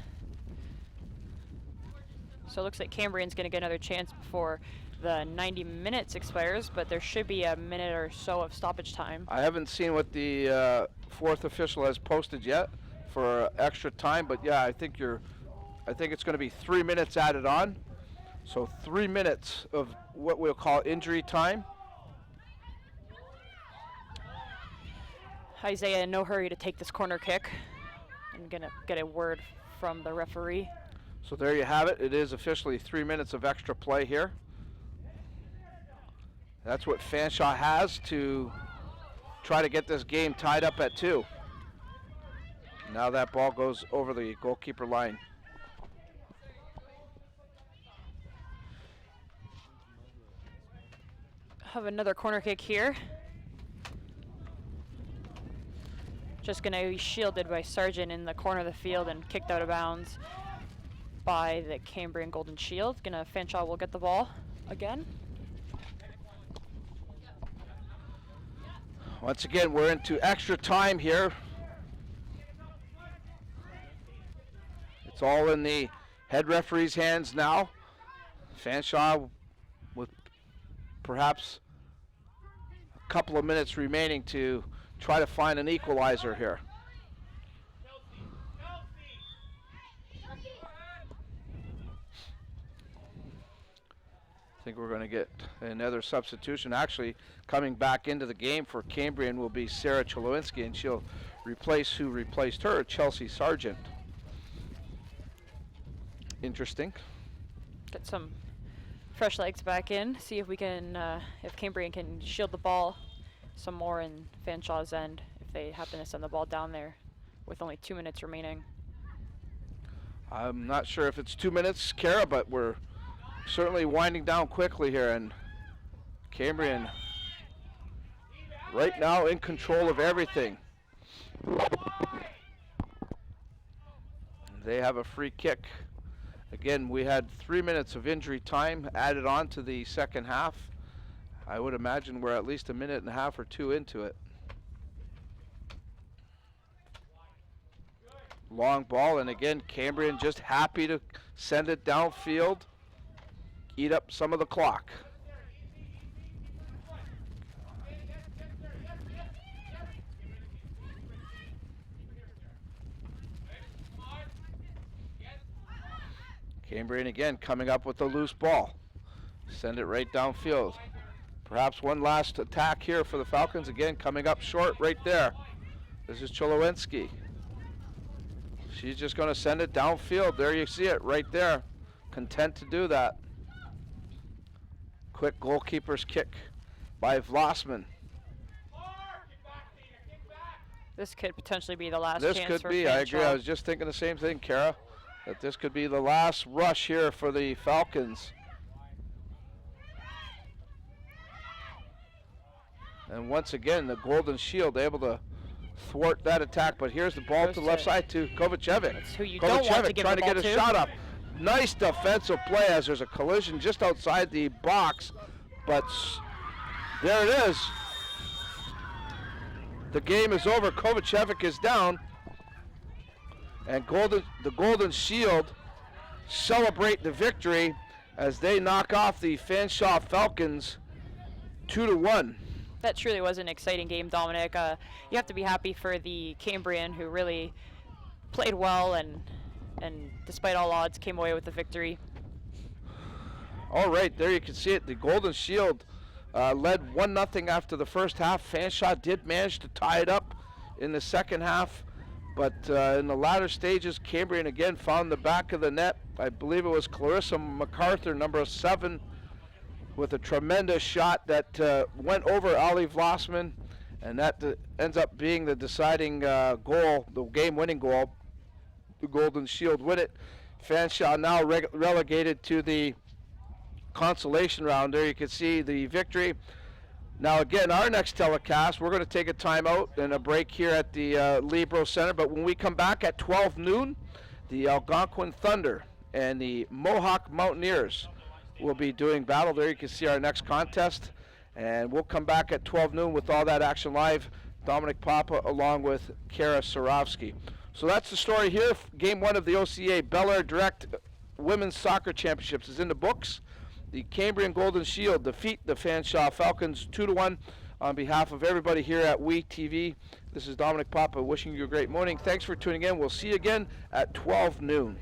So it looks like Cambrian's going to get another chance before the 90 minutes expires, but there should be a minute or so of stoppage time. I haven't seen what the fourth official has posted yet for extra time, but yeah, I think it's going to be 3 minutes added on. So 3 minutes of what we'll call injury time. Isaiah in no hurry to take this corner kick. I'm going to get a word from the referee. So there you have it. It is officially 3 minutes of extra play here. That's what Fanshawe has to try to get this game tied up at 2. Now that ball goes over the goalkeeper line. Have another corner kick here. Just going to be shielded by Sargent in the corner of the field and kicked out of bounds by the Cambrian Golden Shield. Fanshawe will get the ball again. Once again, we're into extra time here. It's all in the head referee's hands now. Fanshawe with perhaps a couple of minutes remaining to try to find an equalizer here. I think we're going to get another substitution. Actually, coming back into the game for Cambrian will be Sarah Cholowinski, and she'll replace who replaced her, Chelsea Sargent. Interesting. Get some fresh legs back in. See if we can, if Cambrian can shield the ball some more in Fanshawe's end, if they happen to send the ball down there with only 2 minutes remaining. I'm not sure if it's 2 minutes, Kara, but we're certainly winding down quickly here, and Cambrian right now in control of everything. They have a free kick. Again, we had 3 minutes of injury time added on to the second half. I would imagine we're at least a minute and a half or 2 into it. Long ball, and again, Cambrian just happy to send it downfield, eat up some of the clock. Cambrian again coming up with the loose ball. Send it right downfield. Perhaps one last attack here for the Falcons. Again, coming up short right there. This is Cholowinski. She's just going to send it downfield. There you see it right there. Content to do that. Quick goalkeeper's kick by Vlasman. This could potentially be the last This chance could for be, I agree. I Fanshawe. was just thinking the same thing, Kara, that this could be the last rush here for the Falcons. And once again, the Golden Shield able to thwart that attack, but here's the ball to the left side to Kovacevic. That's who you don't want to give trying the to ball get a to. shot up. Nice defensive play as there's a collision just outside the box, but there it is. The game is over. Kovacevic is down, and the Golden Shield celebrate the victory as they knock off the Fanshawe Falcons 2-1. That truly was an exciting game, Dominic. You have to be happy for the Cambrian, who really played well and despite all odds came away with the victory. All right, there you can see it. The Golden Shield led 1-0 after the first half. Fanshawe did manage to tie it up in the second half, but in the latter stages, Cambrian again found the back of the net. I believe it was Clarissa MacArthur, number 7, with a tremendous shot that went over Ali Vlasman And that ends up being the deciding goal, the game-winning goal. The Golden Shield win it. Fanshawe now relegated to the consolation round. There you can see the victory. Now again, our next telecast, we're going to take a timeout and a break here at the Libro Center. But when we come back at 12 noon, the Algonquin Thunder and the Mohawk Mountaineers will be doing battle. There you can see our next contest. And we'll come back at 12 noon with all that action live. Dominic Papa along with Kara Sarovsky. So that's the story here. Game 1 of the OCAA belairdirect Women's Soccer Championships is in the books. The Cambrian Golden Shield defeat the Fanshawe Falcons 2-1 on behalf of everybody here at WE TV. This is Dominic Papa wishing you a great morning. Thanks for tuning in. We'll see you again at 12 noon.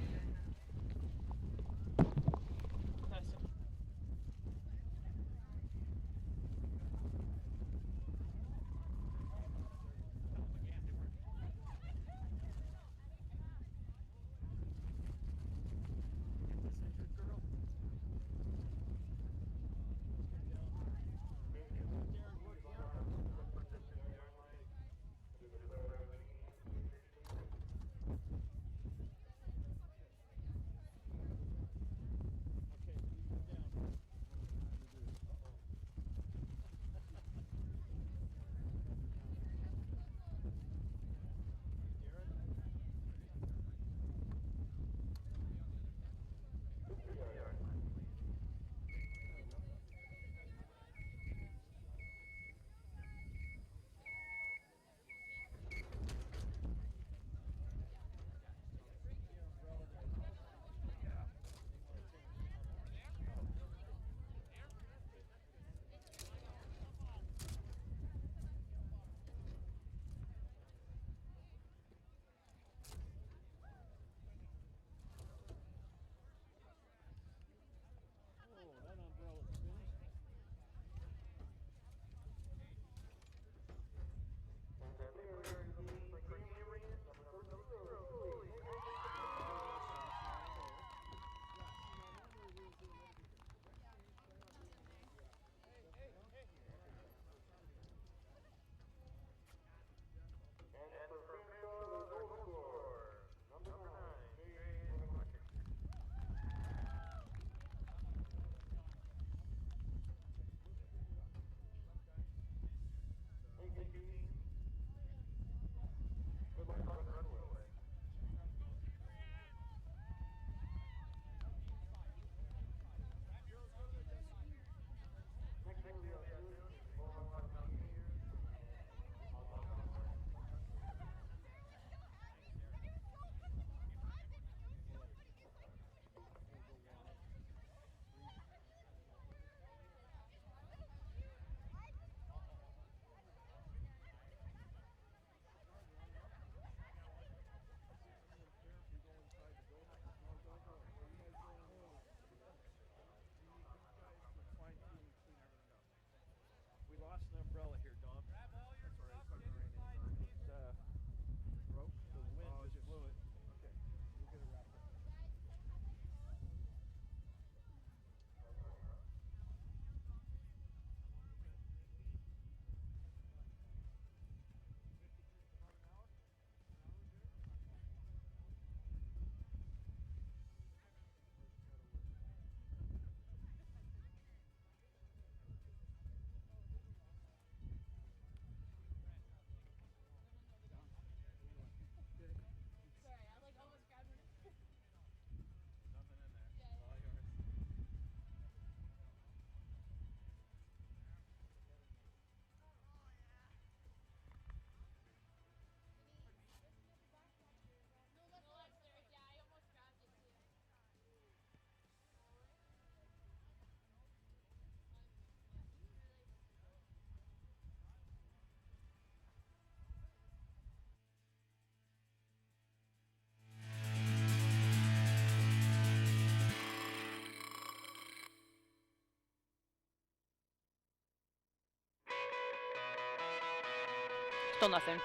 Still nothing.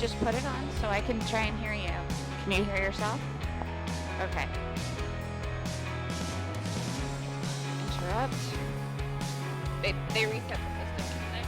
Just put it on so I can try and hear you. Can you hear yourself? Okay. Interrupt. They reset the system, didn't they?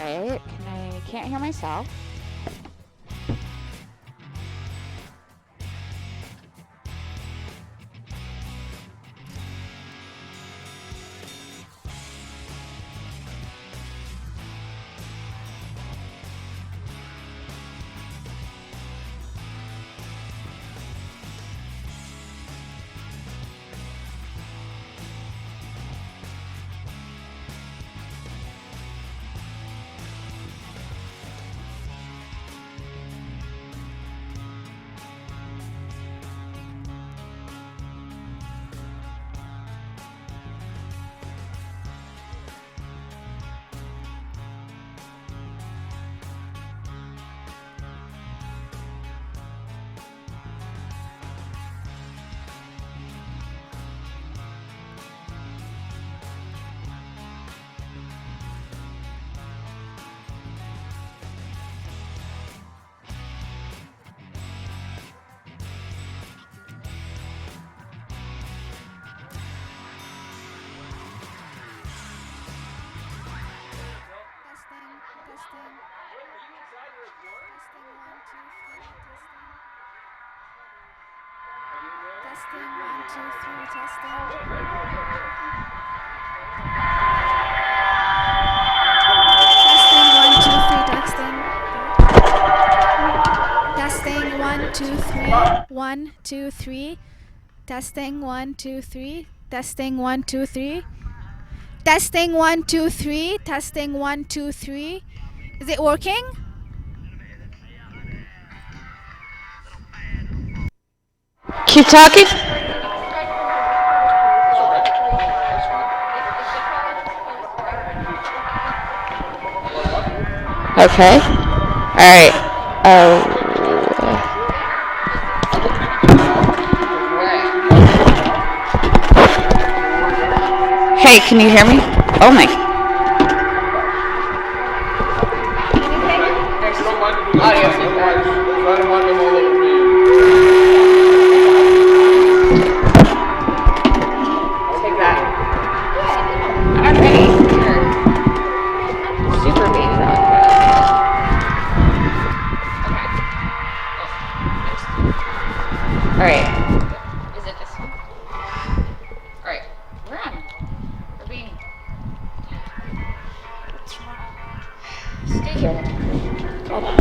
Alright. Alright, can't hear myself. Testing 1 2 3 1 2 3 testing 1 2 3 testing 1 2 3 testing 1 2 3 testing 1 2 3 is it working? Keep talking. Okay. Alright. Hey, can you hear me? Oh my. Take that. I'm ready. Super baby rock. Alright. Is it this one? Alright. We're on. We're being. Stay here. Hold on.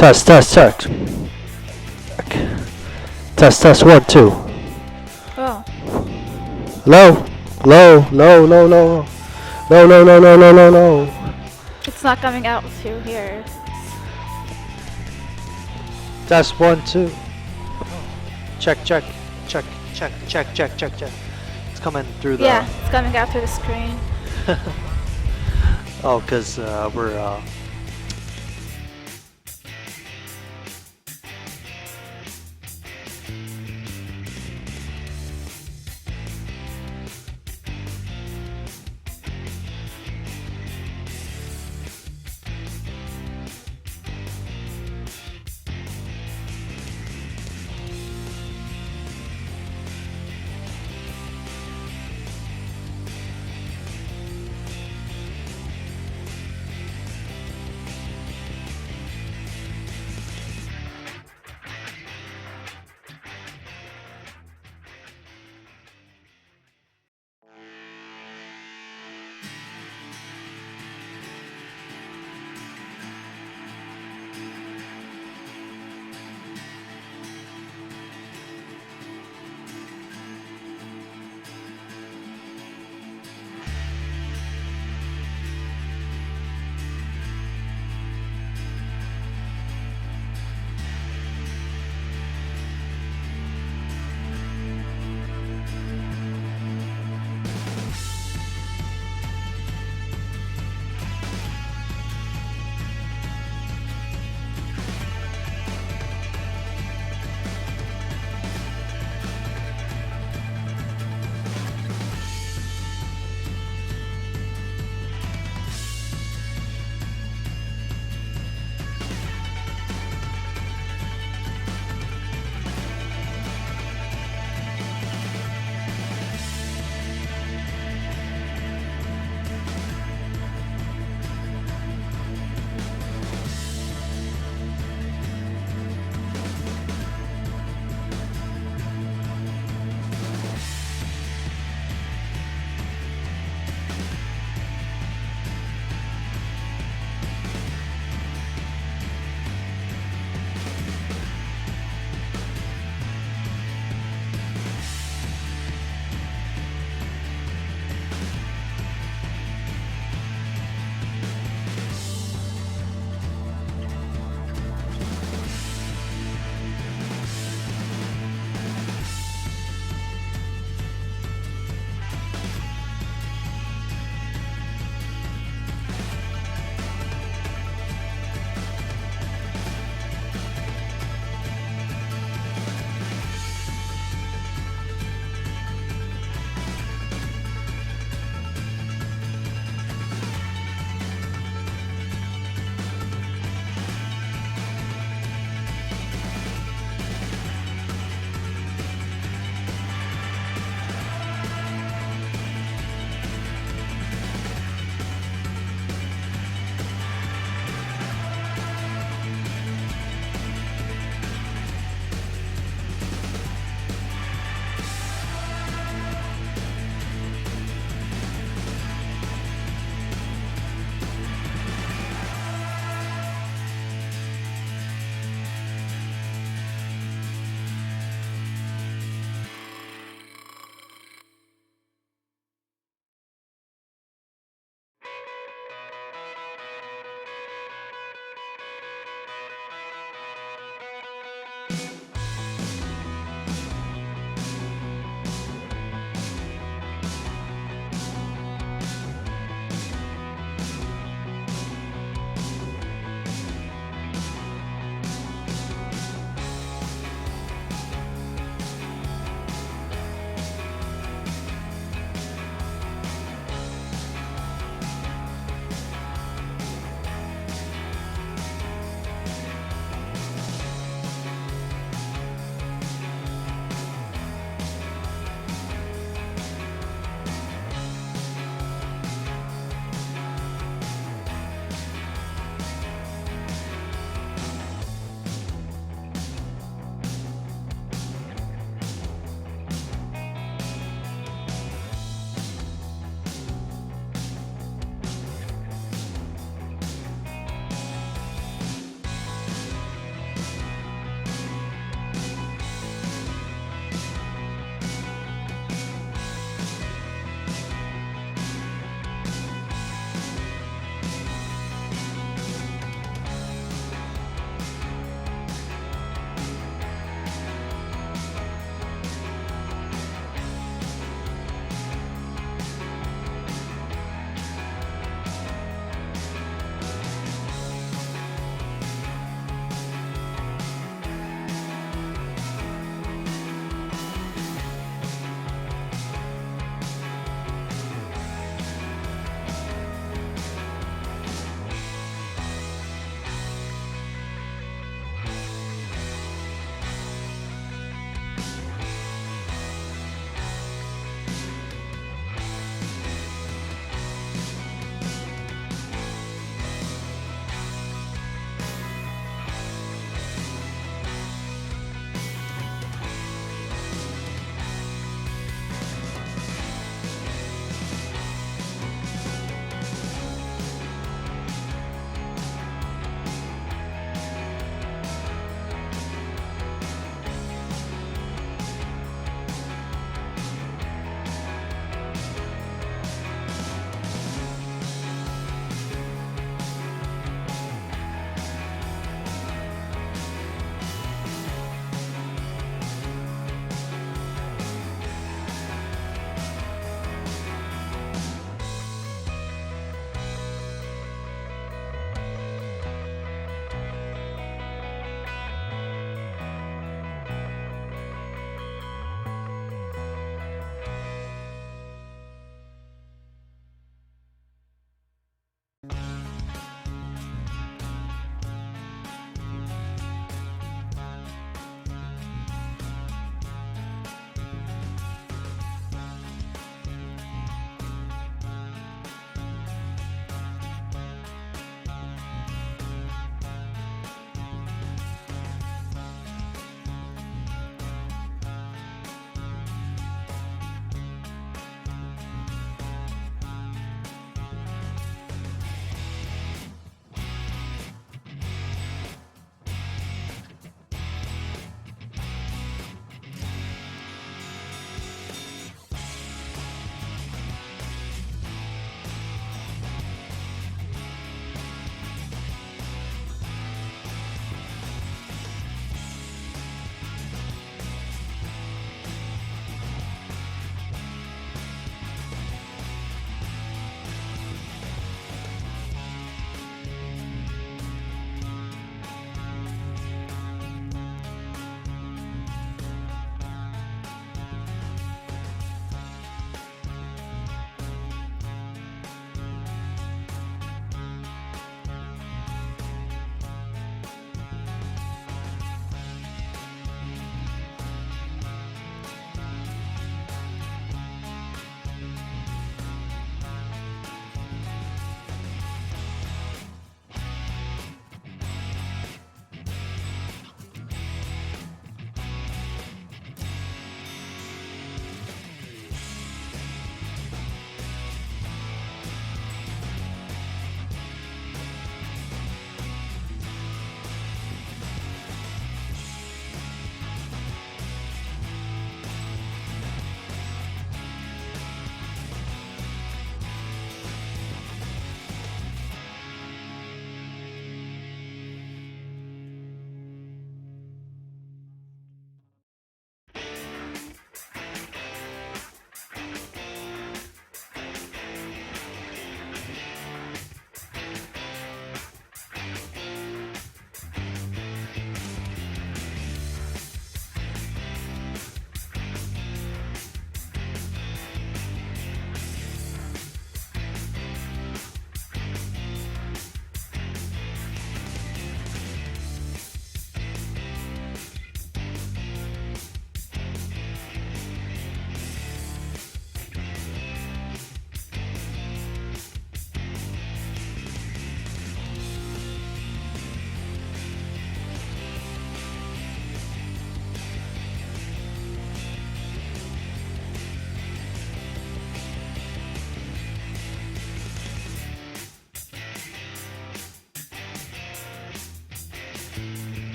Test, test, test. Test, test, 1, 2. Oh. Low, low, low, low, low. No, no, no, no, no, no, no. It's not coming out through here. Test, 1, 2. Check, check, check, check, check, check, check, check. It's coming through the... Yeah, it's coming out through the screen. Oh, because we're...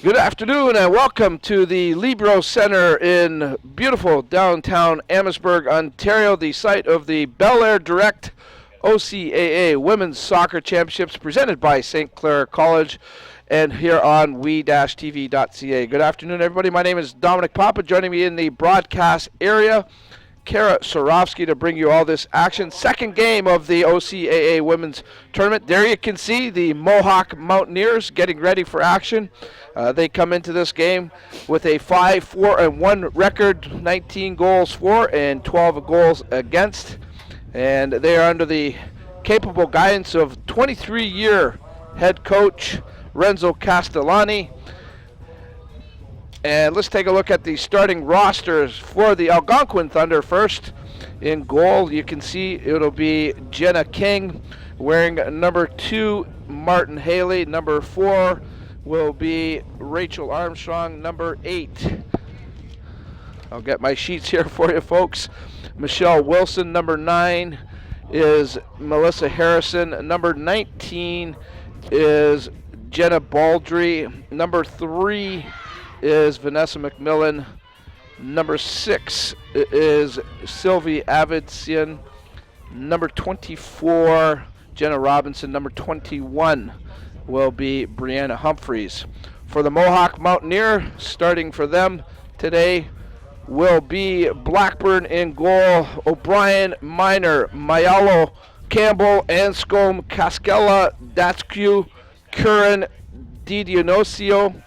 Good afternoon and welcome to the Libro Center in beautiful downtown Amherstburg, Ontario, the site of the belairdirect OCAA Women's Soccer Championships presented by St. Clair College and here on we-tv.ca. Good afternoon, everybody. My name is Dominic Papa. Joining me in the broadcast area, Kara Sorovsky, to bring you all this action. Second game of the OCAA Women's Tournament. There you can see the Mohawk Mountaineers getting ready for action. They come into this game with a 5-4-1 record, 19 goals for and 12 goals against. And they are under the capable guidance of 23-year head coach Renzo Castellani. And let's take a look at the starting rosters for the Algonquin Thunder first. In goal, you can see it'll be Jenna King wearing number 2, Martin Haley. Number 4 will be Rachel Armstrong. Number 8, I'll get my sheets here for you, folks. Michelle Wilson. Number 9 is Melissa Harrison. Number 19 is Jenna Baldry. Number 3 is Vanessa McMillan. Number 6 is Sylvie Avidsian. Number 24, Jenna Robinson. Number 21 will be Brianna Humphreys. For the Mohawk Mountaineer, starting for them today will be Blackburn in goal, O'Brien, Minor, Mayalo, Campbell, Anscombe, Cascella, Datscu, Curran, Di Dionisio.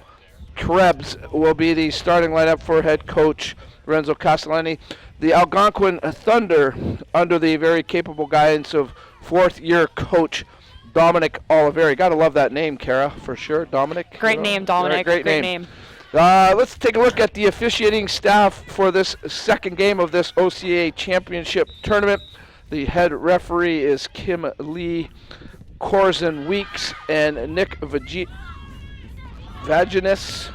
Krebs will be the starting lineup for head coach Renzo Castellani. The Algonquin Thunder, under the very capable guidance of fourth-year coach Dominic Oliveri. Gotta love that name, Kara, for sure. Dominic. Great name, Dominic. Great name. Let's take a look at the officiating staff for this second game of this OCAA Championship Tournament. The head referee is Kim Lee, Corzin Weeks, and Nick Vaginis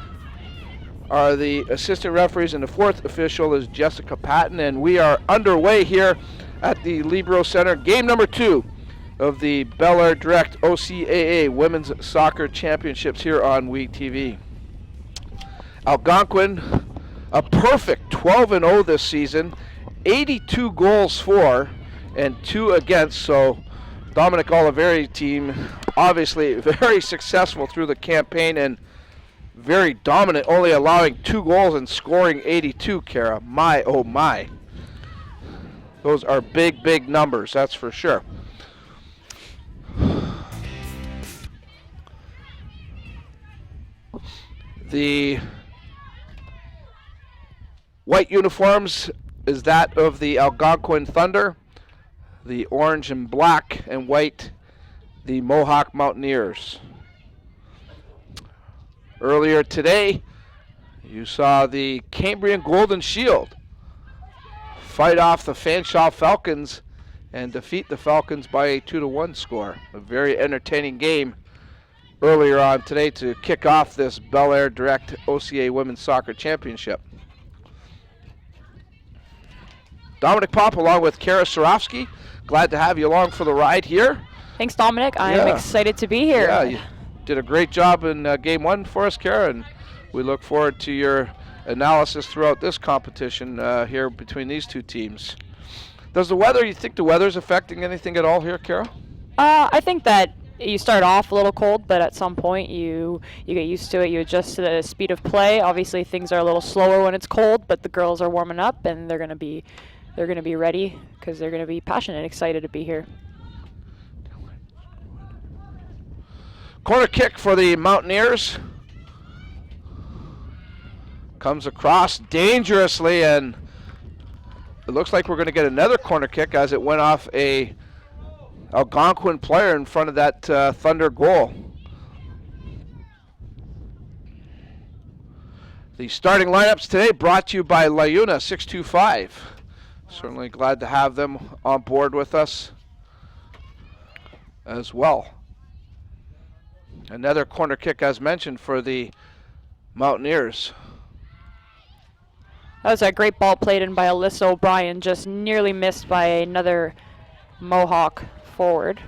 are the assistant referees, and the fourth official is Jessica Patton. And we are underway here at the Libro Center. Game number 2 of the belairdirect OCAA Women's Soccer Championships here on WeTV. Algonquin, a perfect 12-0 this season, 82 goals for and 2 against. So Dominic Oliveri team obviously very successful through the campaign and very dominant, only allowing 2 goals and scoring 82, Kara. My, oh my. Those are big, big numbers, that's for sure. The white uniforms is that of the Algonquin Thunder. The orange and black and white, the Mohawk Mountaineers. Earlier today, you saw the Cambrian Golden Shield fight off the Fanshawe Falcons and defeat the Falcons by a 2-1 score. A very entertaining game earlier on today to kick off this belairdirect OCAA Women's Soccer Championship. Dominic Pop along with Kara Sorovsky. Glad to have you along for the ride here. Thanks, Dominic. I am excited to be here. Yeah, you did a great job in Game 1 for us, Kara, and we look forward to your analysis throughout this competition here between these two teams. Does the weather, you think the weather's affecting anything at all here, Kara? I think that you start off a little cold, but at some point you get used to it. You adjust to the speed of play. Obviously, things are a little slower when it's cold, but the girls are warming up and they're gonna be ready because they're gonna be passionate and excited to be here. Corner kick for the Mountaineers. Comes across dangerously, and it looks like we're going to get another corner kick as it went off a Algonquin player in front of that Thunder goal. The starting lineups today brought to you by Layuna 625. Certainly glad to have them on board with us as well. Another corner kick, as mentioned, for the Mountaineers. That was a great ball played in by Alyssa O'Brien, just nearly missed by another Mohawk forward.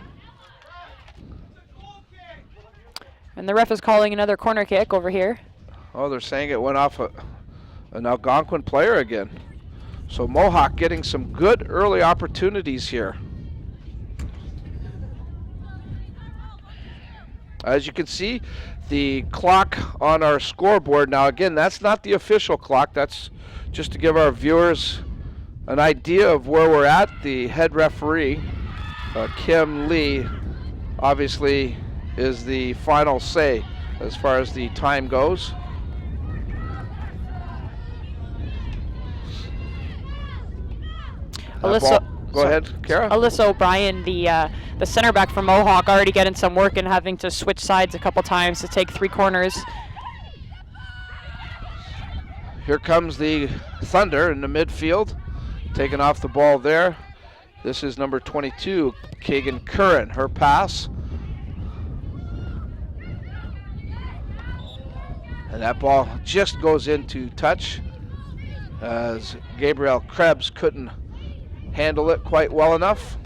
And the ref is calling another corner kick over here. Oh, they're saying it went off an Algonquin player again. So Mohawk getting some good early opportunities here. As you can see, the clock on our scoreboard, now again, that's not the official clock, that's just to give our viewers an idea of where we're at. The head referee, Kim Lee, obviously is the final say as far as the time goes. Go ahead, Kara. Alyssa O'Brien, the center back from Mohawk, already getting some work and having to switch sides a couple times to take 3 corners. Here comes the Thunder in the midfield, taking off the ball there. This is number 22, Kagan Curran, her pass. And that ball just goes into touch as Gabrielle Krebs couldn't handle it quite well enough.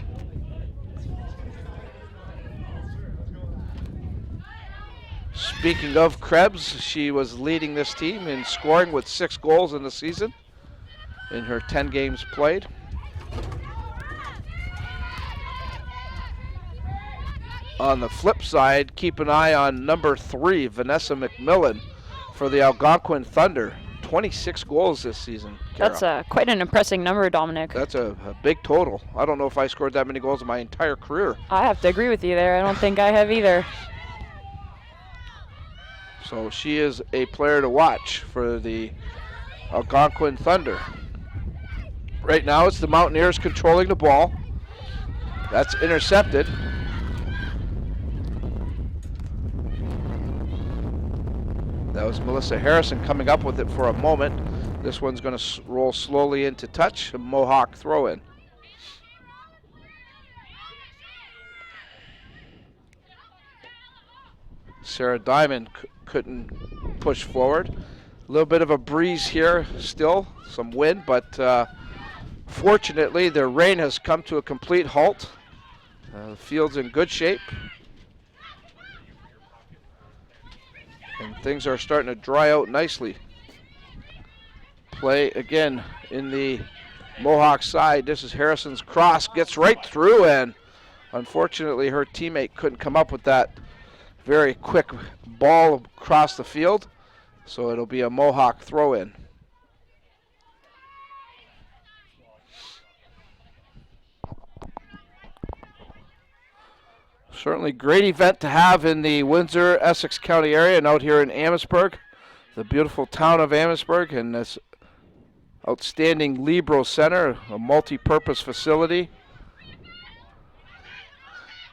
Speaking of Krebs, she was leading this team in scoring with 6 goals in the season in her 10 games played. On the flip side, keep an eye on number 3, Vanessa McMillan for the Algonquin Thunder. 26 goals this season, Kara. That's quite an impressive number, Dominic. That's a big total. I don't know if I scored that many goals in my entire career. I have to agree with you there. I don't think I have either. So she is a player to watch for the Algonquin Thunder. Right now it's the Mountaineers controlling the ball. That's intercepted. That was Melissa Harrison coming up with it for a moment. This one's going to roll slowly into touch. A Mohawk throw in. Sarah Diamond couldn't push forward. A little bit of a breeze here still, some wind, but fortunately the rain has come to a complete halt. The field's in good shape. And things are starting to dry out nicely. Play again in the Mohawk side. This is Harrison's cross, gets right through, and unfortunately her teammate couldn't come up with that very quick ball across the field. So it'll be a Mohawk throw in. Certainly great event to have in the Windsor, Essex County area and out here in Amherstburg, the beautiful town of Amherstburg, and this outstanding Libro Center, a multi-purpose facility.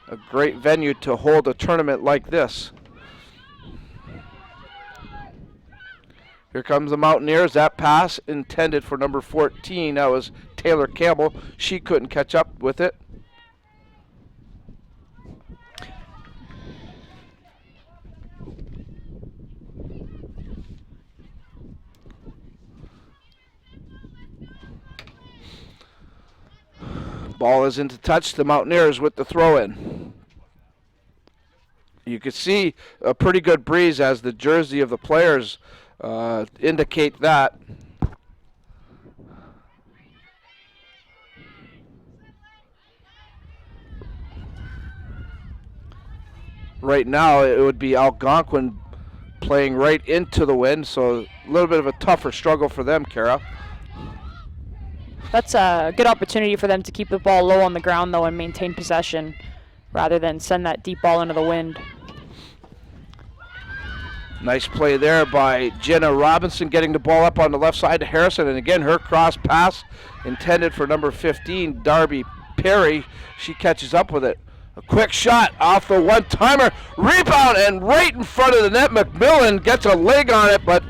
A great venue to hold a tournament like this. Here comes the Mountaineers. That pass intended for number 14. That was Taylor Campbell. She couldn't catch up with it. Ball is into touch. The Mountaineers with the throw-in. You can see a pretty good breeze as the jersey of the players indicate that. Right now it would be Algonquin playing right into the wind, so a little bit of a tougher struggle for them, Kara. That's a good opportunity for them to keep the ball low on the ground, though, and maintain possession rather than send that deep ball into the wind. Nice play there by Jenna Robinson, getting the ball up on the left side to Harrison, and again her cross pass intended for number 15, Darby Perry. She catches up with it. A quick shot off the one-timer, rebound, and right in front of the net. McMillan gets a leg on it, but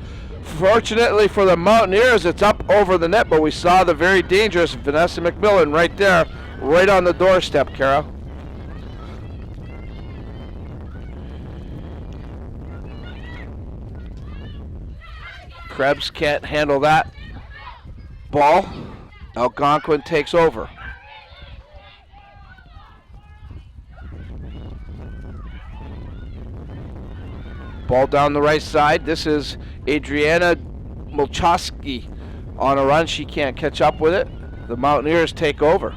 fortunately for the Mountaineers, it's up over the net, but we saw the very dangerous Vanessa McMillan right there, right on the doorstep, Kara. Krebs can't handle that ball. Algonquin takes over. Ball down the right side. This is Adriana Molchowski on a run. She can't catch up with it. The Mountaineers take over.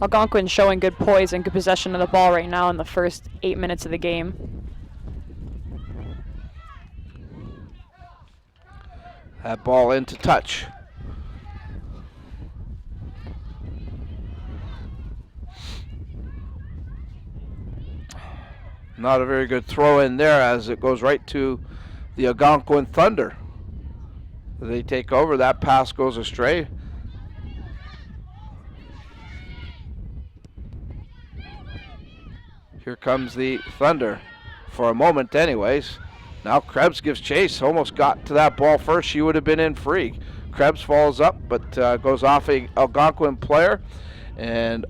Algonquin showing good poise and good possession of the ball right now in the first 8 minutes of the game. That ball into touch. Not a very good throw in there as it goes right to the Algonquin Thunder. They take over. That pass goes astray. Here comes the Thunder, for a moment anyways. Now Krebs gives chase, almost got to that ball first. She would have been in free. Krebs falls up, but goes off a Algonquin player. And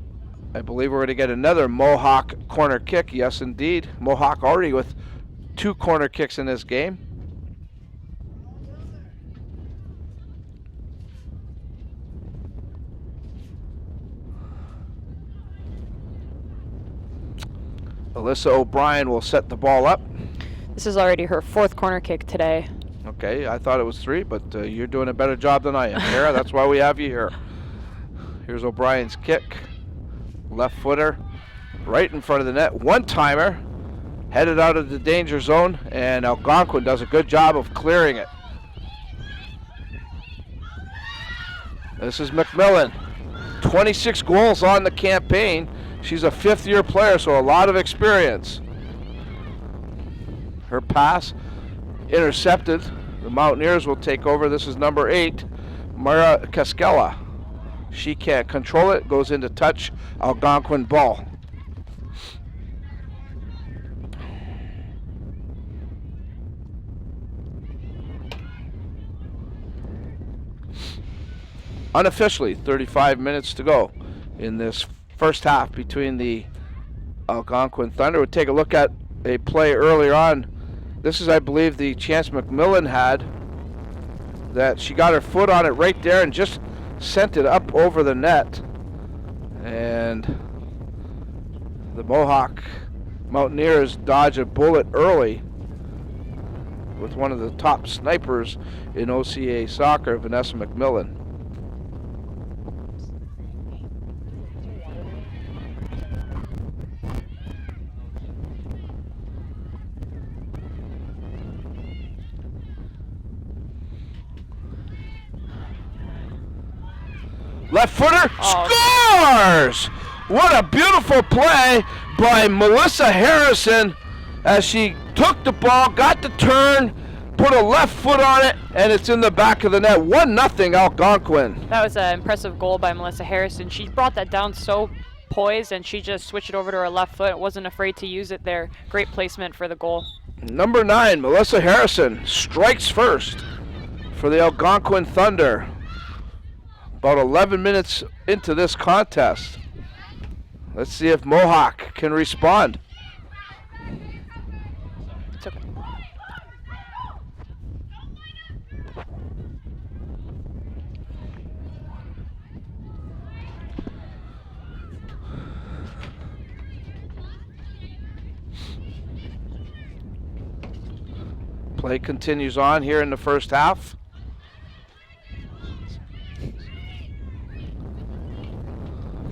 I believe we're going to get another Mohawk corner kick. Yes, indeed. Mohawk already with 2 corner kicks in this game. Alyssa O'Brien will set the ball up. This is already her 4th corner kick today. Okay, I thought it was 3, but you're doing a better job than I am, Kara. That's why we have you here. Here's O'Brien's kick. Left footer, right in front of the net. One-timer, headed out of the danger zone, and Algonquin does a good job of clearing it. This is McMillan. 26 goals on the campaign. She's a 5th-year player, so a lot of experience. Her pass intercepted. The Mountaineers will take over. This is number 8, Mara Cascella. She can't control it. Goes into touch. Algonquin ball. Unofficially, 35 minutes to go in this first half between the Algonquin Thunder. We'll take a look at a play earlier on. This is, I believe, the chance McMillan had that she got her foot on it right there and just sent it up over the net. And the Mohawk Mountaineers dodge a bullet early with one of the top snipers in OCAA soccer, Vanessa McMillan. Left footer scores! What a beautiful play by Melissa Harrison as she took the ball, got the turn, put a left foot on it, and it's in the back of the net. 1-0 Algonquin. That was an impressive goal by Melissa Harrison. She brought that down so poised, and she just switched it over to her left foot. Wasn't afraid to use it there. Great placement for the goal. Number 9, Melissa Harrison, strikes first for the Algonquin Thunder. About 11 minutes into this contest. Let's see if Mohawk can respond. It's okay. Play continues on here in the first half.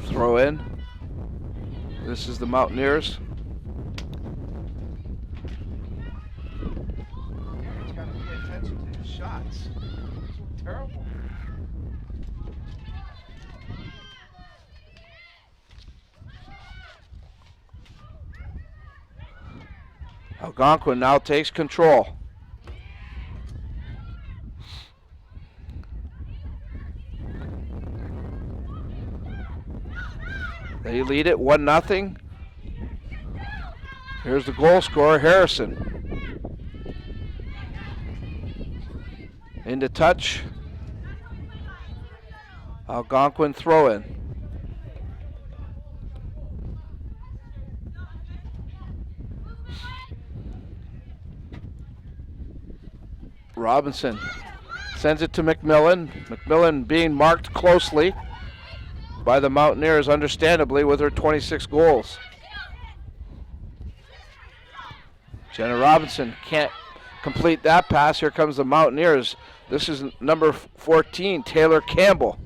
Throw in. This is the Mountaineers. Aaron's got to pay attention to his shots. So terrible. Algonquin now takes control. They lead it 1-0. Here's the goal scorer, Harrison. Into touch. Algonquin throw in. Robinson sends it to McMillan. McMillan being marked closely by the Mountaineers, understandably, with her 26 goals. Jenna Robinson can't complete that pass. Here comes the Mountaineers. This is number 14, Taylor Campbell.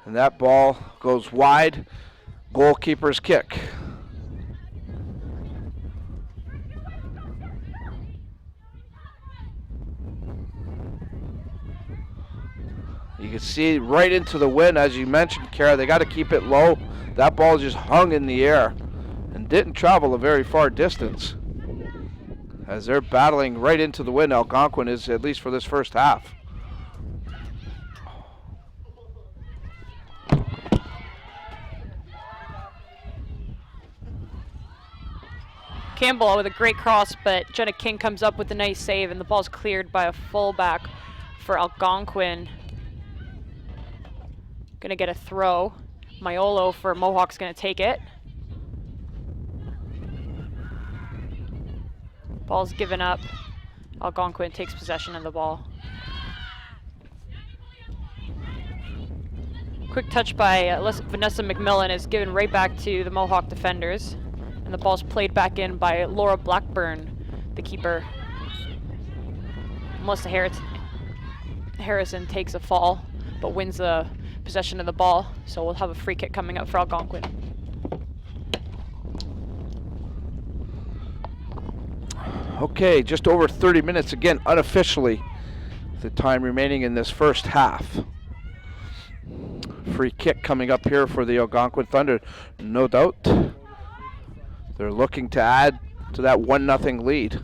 And that ball goes wide. Goalkeeper's kick. You can see right into the wind, as you mentioned, Kara. They got to keep it low. That ball just hung in the air and didn't travel a very far distance. As they're battling right into the wind, Algonquin is, at least for this first half. Campbell with a great cross, but Jenna King comes up with a nice save, and the ball's cleared by a fullback for Algonquin. Gonna get a throw. Maiolo for Mohawk's gonna take it. Ball's given up. Algonquin takes possession of the ball. Quick touch by Vanessa McMillan is given right back to the Mohawk defenders. And the ball's played back in by Laura Blackburn, the keeper. Melissa Harrison takes a fall, but wins the possession of the ball. So we'll have a free kick coming up for Algonquin. Okay, just over 30 minutes again, unofficially, the time remaining in this first half. Free kick coming up here for the Algonquin Thunder, no doubt. They're looking to add to that 1-0 lead.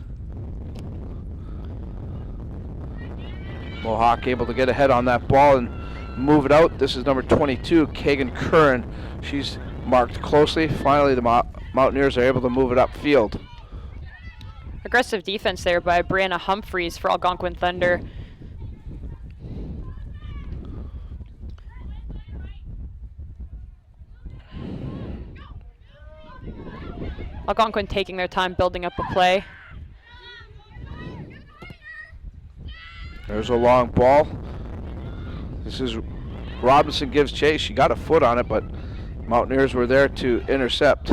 Mohawk able to get ahead on that ball and move it out. This is number 22, Kagan Curran. She's marked closely. Finally, the Mountaineers are able to move it upfield. Aggressive defense there by Brianna Humphreys for Algonquin Thunder. Algonquin taking their time building up a play. There's a long ball. This is Robinson gives chase. She got a foot on it, but Mountaineers were there to intercept.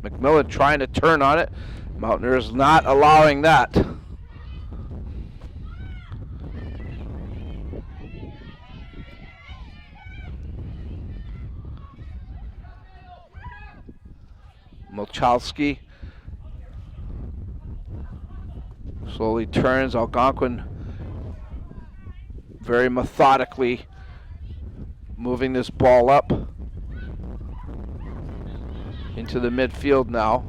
McMillan trying to turn on it. Mountaineers not allowing that. Milchalski slowly turns. Algonquin very methodically moving this ball up into the midfield now.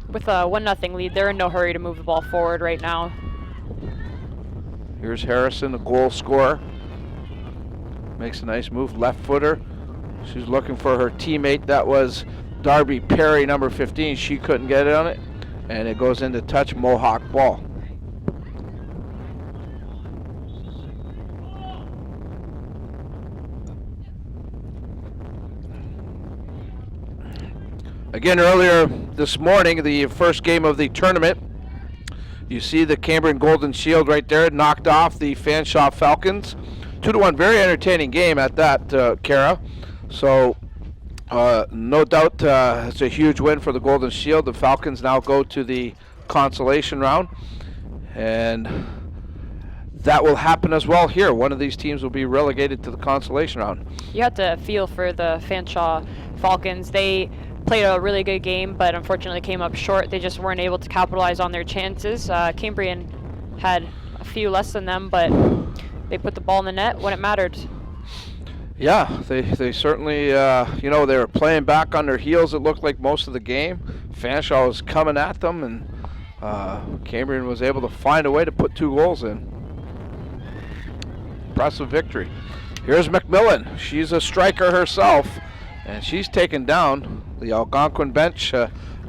With a 1-0 lead, they're in no hurry to move the ball forward right now. Here's Harrison, the goal scorer. Makes a nice move, left footer. She's looking for her teammate. That was Darby Perry, number 15. She couldn't get it on it, and it goes into touch, Mohawk ball. Again, earlier this morning, the first game of the tournament, you see the Cambrian Golden Shield right there, knocked off the Fanshawe Falcons. 2-1, very entertaining game at that, Kara. So, no doubt it's a huge win for the Golden Shield. The Falcons now go to the consolation round, and that will happen as well here. One of these teams will be relegated to the consolation round. You have to feel for the Fanshawe Falcons. They played a really good game, but unfortunately came up short. They just weren't able to capitalize on their chances. Cambrian had a few less than them, but they put the ball in the net when it mattered. Yeah, they certainly, they were playing back on their heels, it looked like, most of the game. Fanshawe was coming at them, and Cambrian was able to find a way to put 2 goals in. Impressive victory. Here's McMillan. She's a striker herself, and she's taken down. The Algonquin bench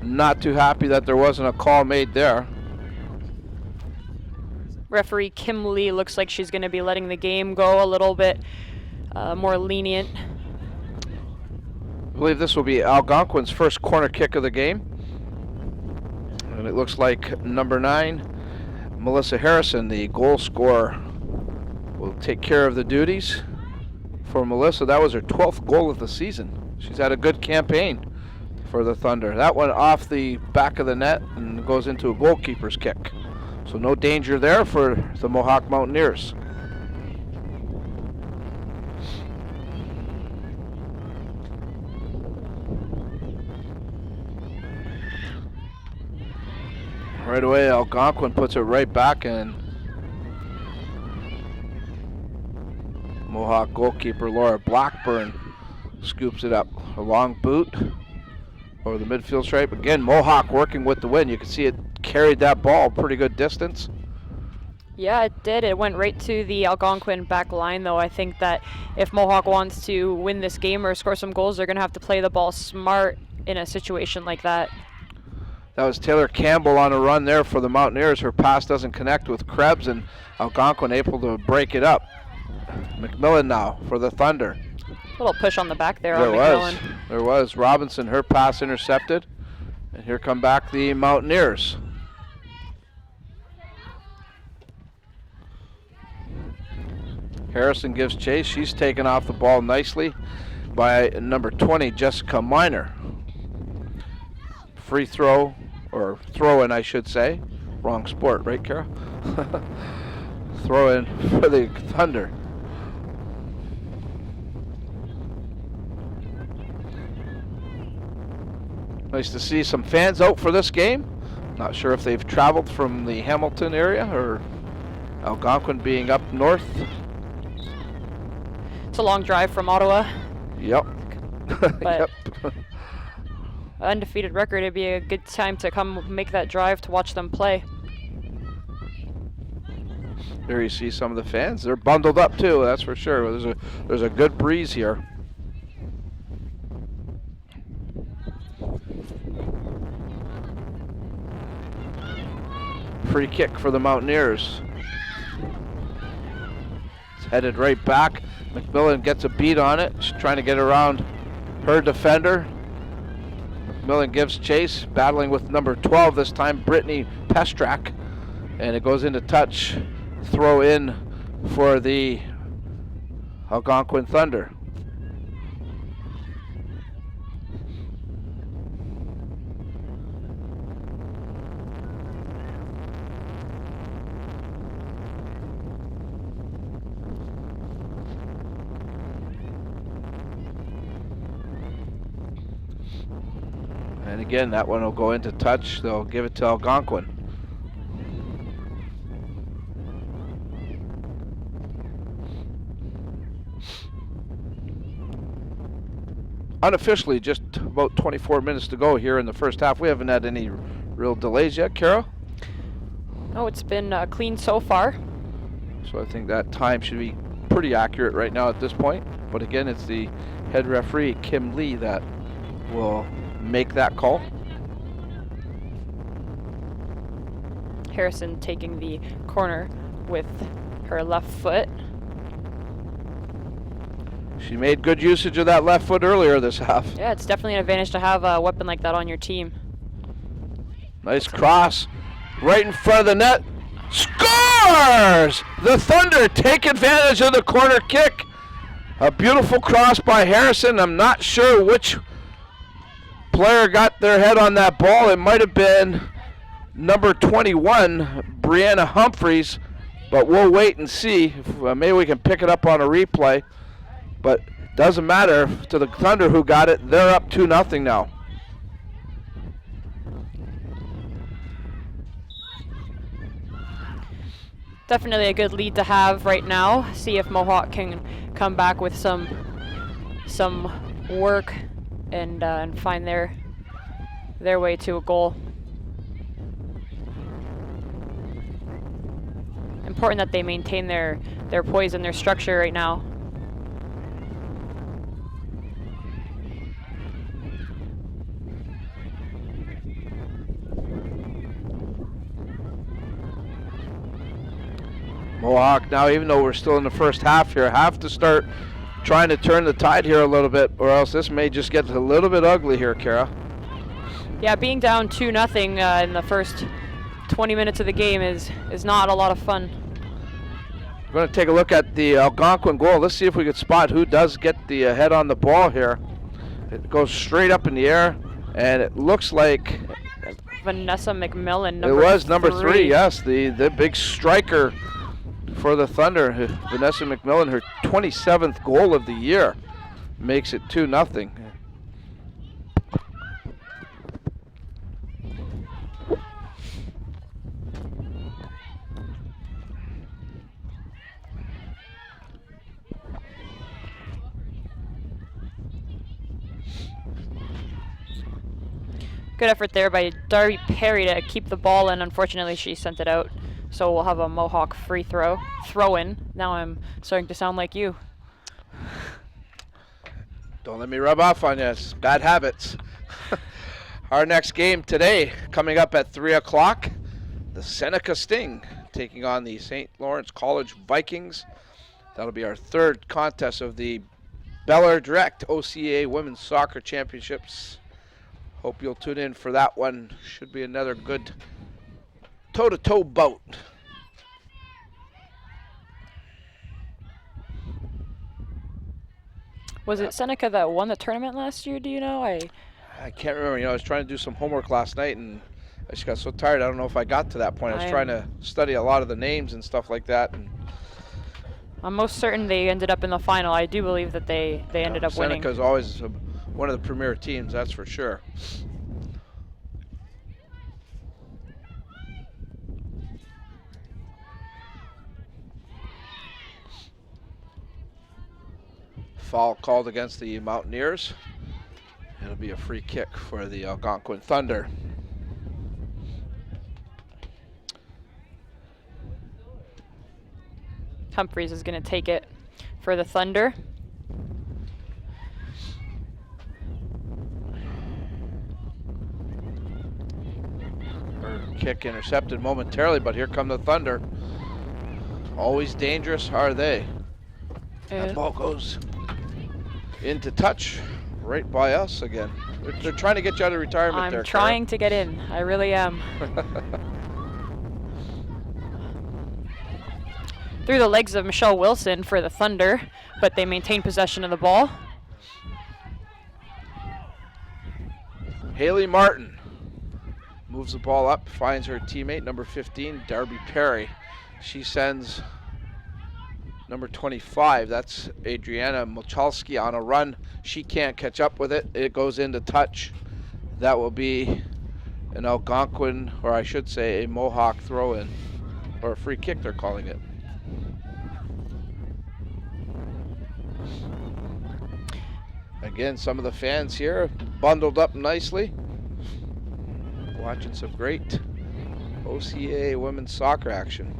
not too happy that there wasn't a call made there. Referee Kim Lee looks like she's going to be letting the game go a little bit more lenient. I believe this will be Algonquin's first corner kick of the game. And it looks like number 9, Melissa Harrison, the goal scorer, will take care of the duties for Melissa. That was her 12th goal of the season. She's had a good campaign for the Thunder. That one off the back of the net and goes into a goalkeeper's kick. So no danger there for the Mohawk Mountaineers. Right away, Algonquin puts it right back, and Mohawk goalkeeper Laura Blackburn scoops it up. A long boot over the midfield stripe. Again, Mohawk working with the wind. You can see it carried that ball pretty good distance. Yeah, it did. It went right to the Algonquin back line, though. I think that if Mohawk wants to win this game or score some goals, they're going to have to play the ball smart in a situation like that. That was Taylor Campbell on a run there for the Mountaineers. Her pass doesn't connect with Krebs, and Algonquin able to break it up. McMillan now for the Thunder. A little push on the back there on McMillan. There was. Robinson, her pass intercepted. And here come back the Mountaineers. Harrison gives chase. She's taken off the ball nicely by number 20, Jessica Miner. Free throw, or throw in I should say. Wrong sport, right, Kara? Throw in for the Thunder. Nice to see some fans out for this game. Not sure if they've traveled from the Hamilton area or Algonquin being up north. It's a long drive from Ottawa. Yep. But undefeated record, it'd be a good time to come make that drive to watch them play. There you see some of the fans. They're bundled up too, that's for sure. There's a good breeze here. Free kick for the Mountaineers. It's headed right back. McMillan gets a beat on it. She's trying to get around her defender. McMillan gives chase, battling with number 12 this time, Brittany Pestrak. And it goes into touch. Throw in for the Algonquin Thunder. And again, that one will go into touch. They'll give it to Algonquin. Unofficially, just about 24 minutes to go here in the first half. We haven't had any real delays yet, Carol? No, it's been clean so far. So I think that time should be pretty accurate right now at this point. But again, it's the head referee, Kim Lee, that will make that call. Harrison taking the corner with her left foot. She made good usage of that left foot earlier this half. Yeah, it's definitely an advantage to have a weapon like that on your team. Nice cross right in front of the net. Scores! The Thunder take advantage of the corner kick. A beautiful cross by Harrison. I'm not sure which player got their head on that ball. It might have been number 21, Brianna Humphreys, but we'll wait and see. Maybe we can pick it up on a replay. But doesn't matter to the Thunder who got it. They're up 2-0 now. Definitely a good lead to have right now. See if Mohawk can come back with some work and find their way to a goal. Important that they maintain their poise and their structure right now. Mohawk now, even though we're still in the first half here, have to start trying to turn the tide here a little bit, or else this may just get a little bit ugly here, Kara. Yeah, being down 2-0 in the first 20 minutes of the game is not a lot of fun. We're going to take a look at the Algonquin goal. Let's see if we can spot who does get the head on the ball here. It goes straight up in the air, and it looks like Vanessa McMillan, it was number 3, yes, the big striker for the Thunder. Vanessa McMillan, her 27th goal of the year, makes it 2-0. Good effort there by Darby Perry to keep the ball in. Unfortunately, she sent it out. So we'll have a Mohawk free throw in. Now I'm starting to sound like you. Don't let me rub off on you. It's bad habits. Our next game today, coming up at 3 o'clock, the Seneca Sting taking on the St. Lawrence College Vikings. That'll be our 3rd contest of the belairdirect OCAA Women's Soccer Championships. Hope you'll tune in for that one. Should be another good toe-to-toe bout. Was it Seneca that won the tournament last year? Do you know? I can't remember. You know, I was trying to do some homework last night, and I just got so tired. I don't know if I got to that point. I was trying to study a lot of the names and stuff like that. And I'm most certain they ended up in the final. I do believe that they ended up winning. Seneca's always one of the premier teams, that's for sure. Foul called against the Mountaineers. It'll be a free kick for the Algonquin Thunder. Humphreys is going to take it for the Thunder. Kick intercepted momentarily, but here come the Thunder. Always dangerous, are they? That ball goes into touch right by us again. They're trying to get you out of retirement. I'm trying to get in. I really am. Through the legs of Michelle Wilson for the Thunder, but they maintain possession of the ball. Haley Martin moves the ball up, finds her teammate, number 15, Darby Perry. She sends number 25, that's Adriana Mochalski, on a run. She can't catch up with it. It goes into touch. That will be an Algonquin, or I should say a Mohawk throw-in, or a free kick they're calling it. Again, some of the fans here bundled up nicely, watching some great OCAA women's soccer action.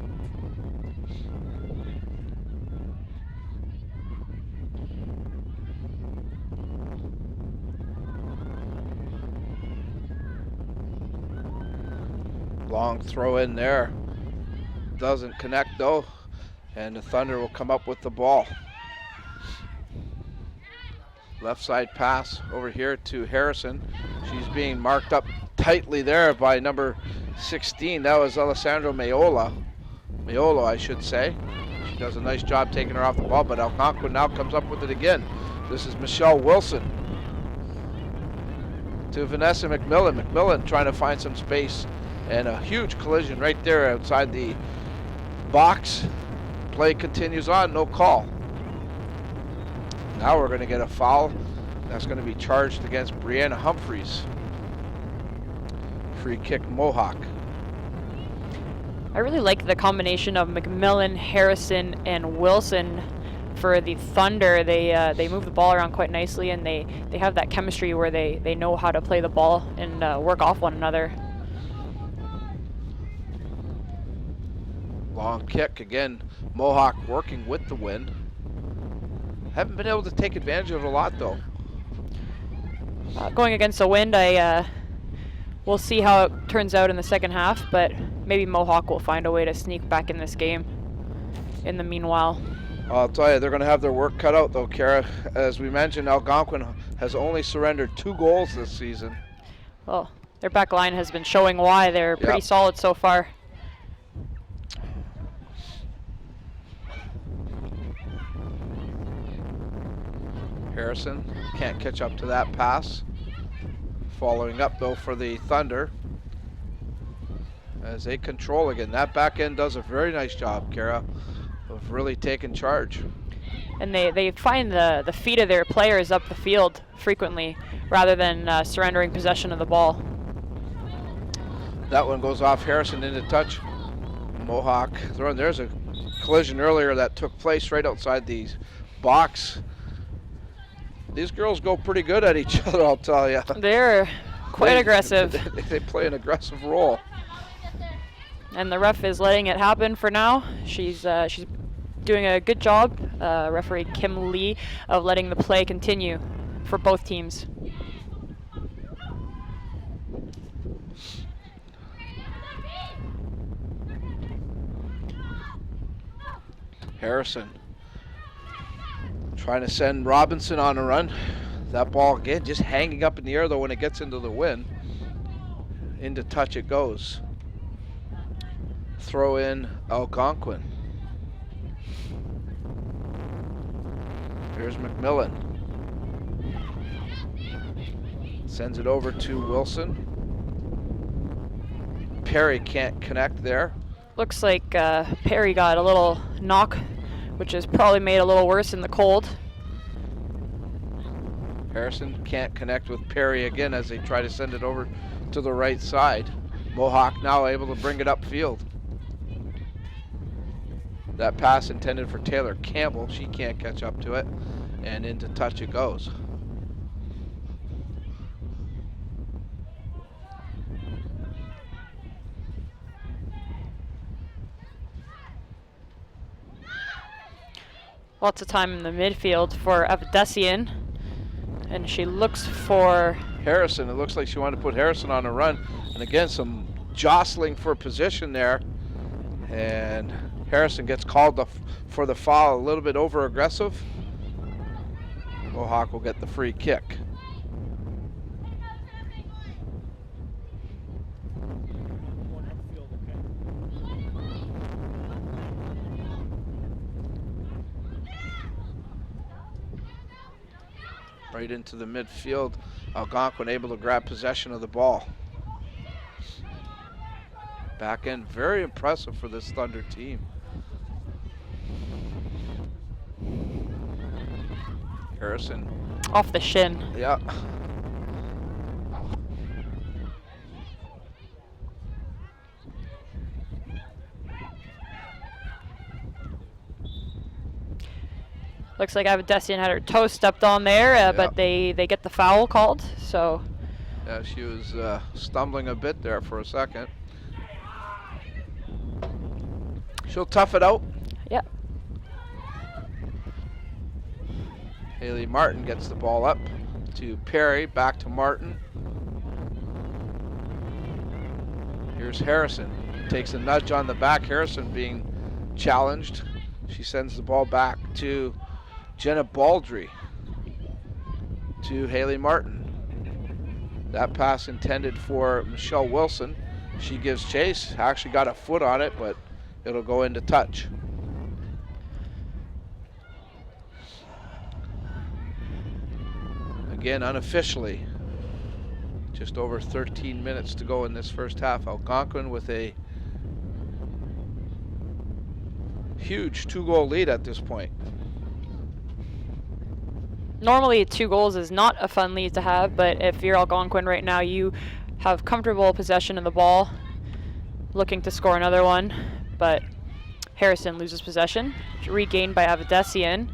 Long throw in there. Doesn't connect though, and the Thunder will come up with the ball. Left side pass over here to Harrison. She's being marked up tightly there by number 16. That was Alessandro Maiolo, I should say. She does a nice job taking her off the ball, but Algonquin now comes up with it again. This is Michelle Wilson to Vanessa McMillan. McMillan trying to find some space, and a huge collision right there outside the box. Play continues on, no call. Now we're going to get a foul. That's going to be charged against Brianna Humphreys. Free kick Mohawk. I really like the combination of McMillan, Harrison, and Wilson for the Thunder. They move the ball around quite nicely, and they have that chemistry where they know how to play the ball and work off one another. Long kick again. Mohawk working with the wind. Haven't been able to take advantage of it a lot though. Going against the wind, we'll see how it turns out in the second half, but maybe Mohawk will find a way to sneak back in this game in the meanwhile. I'll tell you, they're going to have their work cut out though, Kara. As we mentioned, Algonquin has only surrendered 2 goals this season. Well, Their back line has been showing why they're pretty solid so far. Harrison can't catch up to that pass. Following up though for the Thunder as they control again. That back end does a very nice job, Kara, of really taking charge. And they find the feet of their players up the field frequently rather than surrendering possession of the ball. That one goes off Harrison into touch. Mohawk throwing. There's a collision earlier that took place right outside the box. These girls go pretty good at each other, I'll tell you. They're quite aggressive. They play an aggressive role. And the ref is letting it happen for now. She's doing a good job, referee Kim Lee, of letting the play continue for both teams. Harrison trying to send Robinson on a run. That ball again just hanging up in the air though when it gets into the wind. Into touch it goes. Throw in Algonquin. Here's McMillan. Sends it over to Wilson. Perry can't connect there. Looks like Perry got a little knock, which is probably made a little worse in the cold. Harrison can't connect with Perry again as they try to send it over to the right side. Mohawk now able to bring it upfield. That pass intended for Taylor Campbell. She can't catch up to it. And into touch it goes. Lots of time in the midfield for Avdesian. And she looks for Harrison. It looks like she wanted to put Harrison on a run. And again, some jostling for position there. And Harrison gets called for the foul, a little bit over aggressive. Mohawk will get the free kick. Right into the midfield. Algonquin able to grab possession of the ball. Back end, very impressive for this Thunder team. Harrison. Off the shin. Yeah. Looks like Avdesian had her toe stepped on there, but they get the foul called. So. Yeah, she was stumbling a bit there for a second. She'll tough it out. Yeah. Haley Martin gets the ball up to Perry, back to Martin. Here's Harrison. Takes a nudge on the back. Harrison being challenged. She sends the ball back to Jenna Baldry. To Haley Martin. That pass intended for Michelle Wilson. She gives chase. Actually got a foot on it, but it'll go into touch. Again, unofficially, just over 13 minutes to go in this first half. Algonquin with a huge 2-goal lead at this point. Normally 2 goals is not a fun lead to have, but if you're Algonquin right now, you have comfortable possession of the ball, looking to score another one, but Harrison loses possession, regained by Avdesian.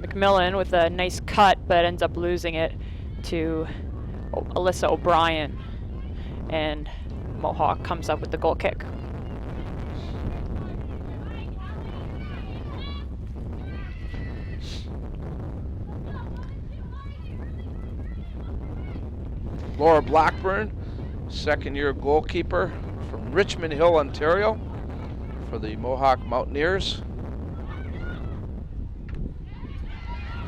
McMillan with a nice cut, but ends up losing it to Alyssa O'Brien, and Mohawk comes up with the goal kick. Laura Blackburn, second-year goalkeeper from Richmond Hill, Ontario, for the Mohawk Mountaineers.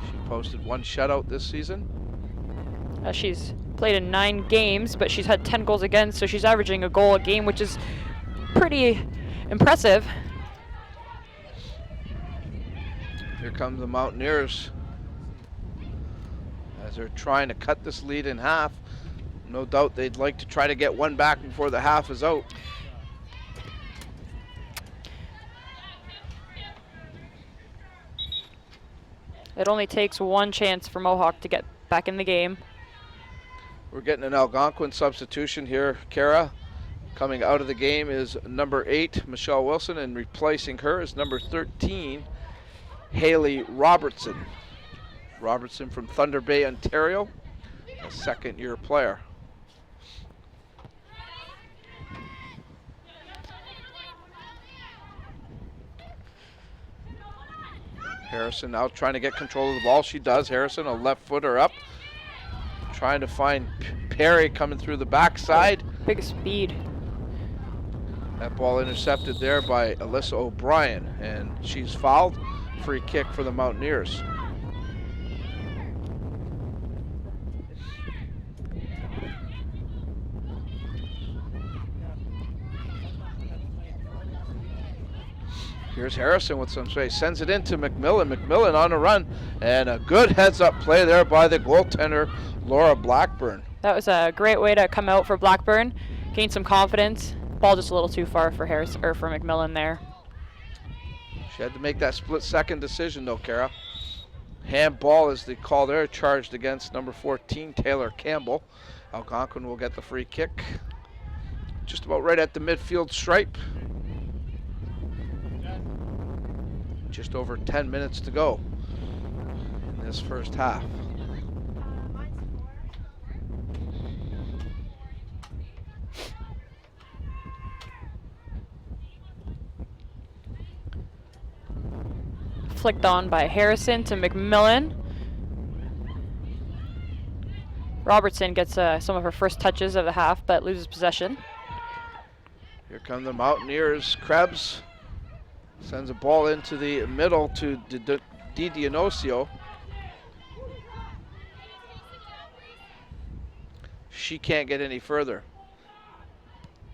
She posted 1 shutout this season. She's played in 9 games, but she's had 10 goals against, so she's averaging a goal a game, which is pretty impressive. Here come the Mountaineers as they're trying to cut this lead in half. No doubt they'd like to try to get one back before the half is out. It only takes one chance for Mohawk to get back in the game. We're getting an Algonquin substitution here. Kara, coming out of the game is number 8, Michelle Wilson, and replacing her is number 13, Haley Robertson. Robertson from Thunder Bay, Ontario, a second-year player. Harrison now trying to get control of the ball. She does. Harrison, a left footer up. Trying to find Perry coming through the backside. Big speed. That ball intercepted there by Alyssa O'Brien, and she's fouled. Free kick for the Mountaineers. Here's Harrison with some space, sends it into McMillan. McMillan on a run, and a good heads-up play there by the goaltender, Laura Blackburn. That was a great way to come out for Blackburn, gain some confidence. Ball just a little too far for Harrison or for McMillan there. She had to make that split-second decision, though, Kara. Handball is the call there, charged against number 14, Taylor Campbell. Algonquin will get the free kick, just about right at the midfield stripe. Just over 10 minutes to go in this first half. Flicked on by Harrison to McMillan. Robertson gets some of her first touches of the half, but loses possession. Here come the Mountaineers. Krebs sends a ball into the middle to Di Dionisio. She can't get any further.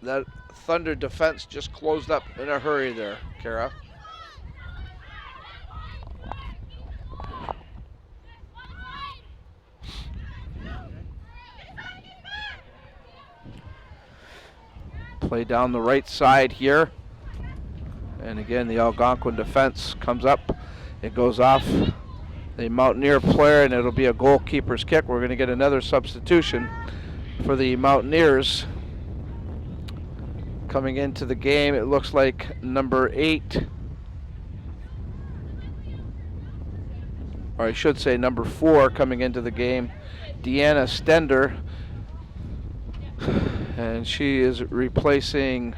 That Thunder defense just closed up in a hurry there, Kara. Play down the right side here. And again, the Algonquin defense comes up. It goes off the Mountaineer player, and it'll be a goalkeeper's kick. We're going to get another substitution for the Mountaineers. Coming into the game, it looks like number 8, or I should say number 4 coming into the game, Deanna Stender. And she is replacing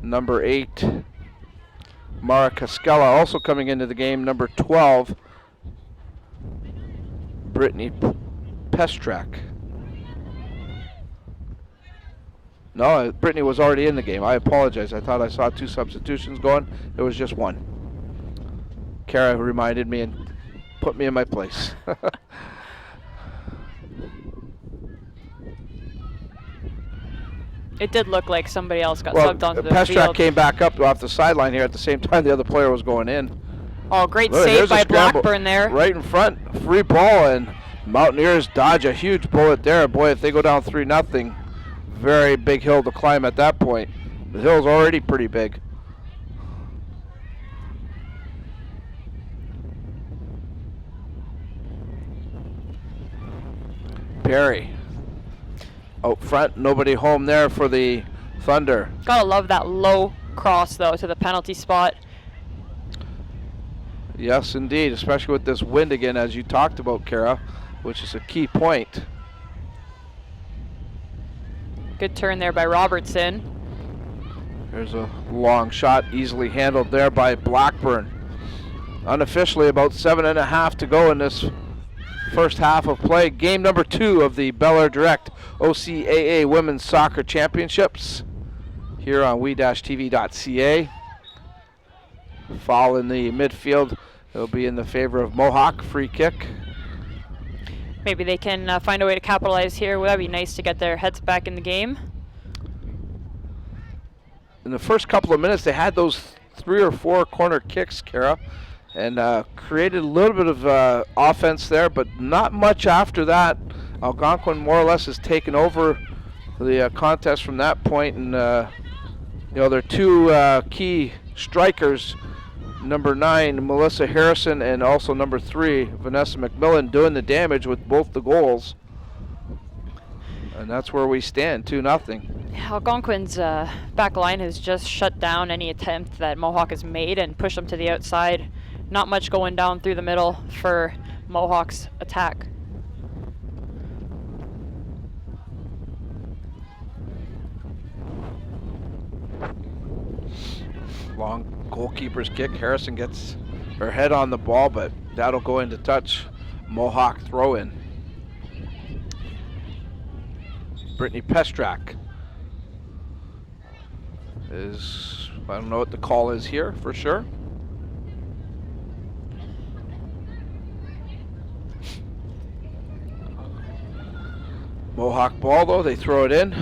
number 8, Mara Cascella. Also coming into the game, number 12, Brittany Pestrak. No, Brittany was already in the game. I apologize. I thought I saw 2 substitutions going. It was just 1. Kara reminded me and put me in my place. It did look like somebody else got subbed onto the Pestrak field. came back up off the sideline here at the same time the other player was going in. Oh, great Look, save by Blackburn there. Right in front, free ball, and Mountaineers dodge a huge bullet there. Boy, if they go down 3-0, very big hill to climb at that point. The hill's already pretty big. Perry out front, nobody home there for the Thunder. Gotta love that low cross though to the penalty spot. Yes, indeed, especially with this wind again, as you talked about, Kara, which is a key point. Good turn there by Robertson. There's a long shot, easily handled there by Blackburn. Unofficially, about 7.5 to go in this first half of play. Game number 2 of the belairdirect OCAA Women's Soccer Championships here on we-tv.ca. Foul in the midfield. It'll be in the favor of Mohawk. Free kick. maybe they can find a way to capitalize here. Well, that'd be nice to get their heads back in the game. In the first couple of minutes, they had those 3 or 4 corner kicks, Kara, and created a little bit of offense there, but not much after that. Algonquin more or less has taken over the contest from that point, and their 2 key strikers, number 9 Melissa Harrison and also number 3 Vanessa McMillan, doing the damage with both the goals, and that's where we stand, 2-0. Algonquin's back line has just shut down any attempt that Mohawk has made and pushed them to the outside. Not much going down through the middle for Mohawk's attack. Long goalkeeper's kick. Harrison gets her head on the ball, but that'll go into touch. Mohawk throw in. Brittany Pestrak I don't know what the call is here for sure. Mohawk ball though, they throw it in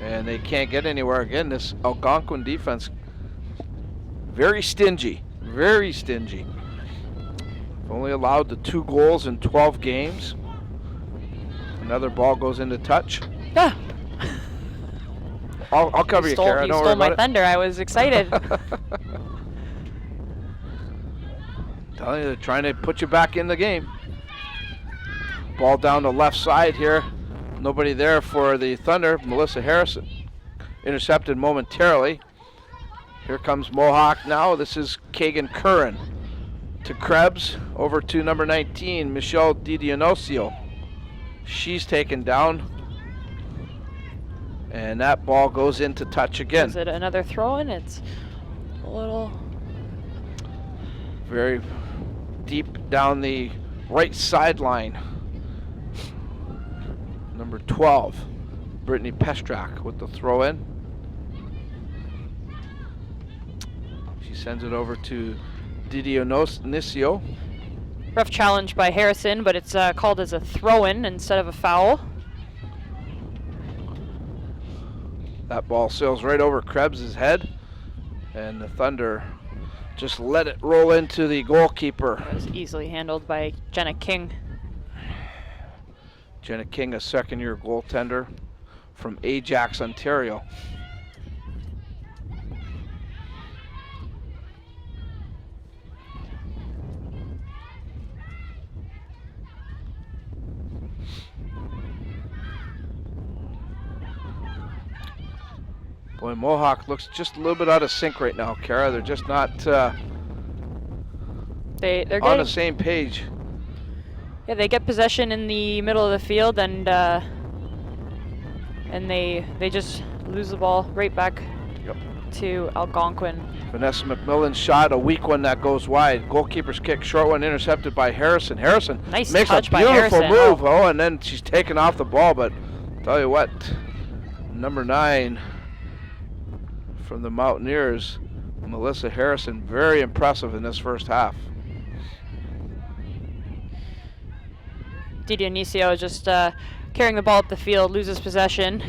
and they can't get anywhere again. This Algonquin defense, very stingy, very stingy. Only allowed the 2 goals in 12 games. Another ball goes into touch. Ah. I'll cover you, Kara. You stole my thunder. I was excited. Telling you, they're trying to put you back in the game. Ball down the left side here. Nobody there for the Thunder. Melissa Harrison intercepted momentarily. Here comes Mohawk now. This is Kagan Curran to Krebs. Over to number 19, Michelle DiDionisio. She's taken down. And that ball goes into touch again. Is it another throw-in? It's a little... Very deep down the right sideline. Number 12, Brittany Pestrak with the throw-in. She sends it over to DiDionisio. Rough challenge by Harrison, but it's called as a throw-in instead of a foul. That ball sails right over Krebs' head, and the Thunder just let it roll into the goalkeeper. It was easily handled by Jenna King. Jenna King, a second-year goaltender from Ajax, Ontario. Boy, Mohawk looks just a little bit out of sync right now, Kara. They're just not They're on the same page. Yeah, they get possession in the middle of the field, and they just lose the ball right back to Algonquin. Vanessa McMillan's shot, a weak one that goes wide. Goalkeeper's kick, short one intercepted by Harrison. Harrison nice makes touch a by beautiful Harrison. move, and then she's taken off the ball, but tell you what, number 9 from the Mountaineers, Melissa Harrison, very impressive in this first half. DiDionisio just carrying the ball up the field, loses possession.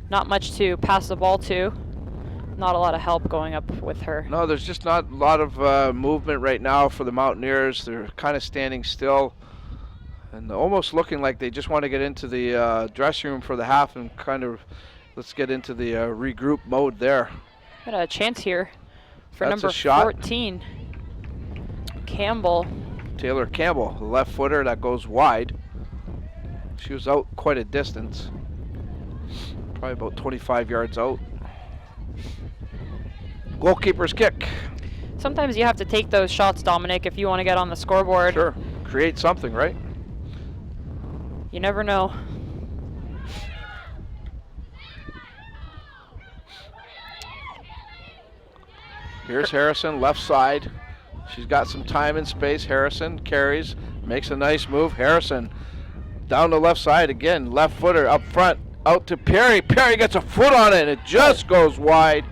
Not much to pass the ball to. Not a lot of help going up with her. No, there's just not a lot of movement right now for the Mountaineers. They're kind of standing still and almost looking like they just want to get into the dressing room for the half and kind of let's get into the regroup mode there. Got a chance here for That's number a shot. 14, Campbell. Taylor Campbell, the left footer that goes wide. She was out quite a distance, probably about 25 yards out. Goalkeeper's kick. Sometimes you have to take those shots, Dominic, if you want to get on the scoreboard. Sure, create something, right? You never know. Here's Harrison, left side. She's got some time and space. Harrison carries, makes a nice move. Harrison down the left side again, left footer up front, out to Perry. Perry gets a foot on it, and it just goes wide.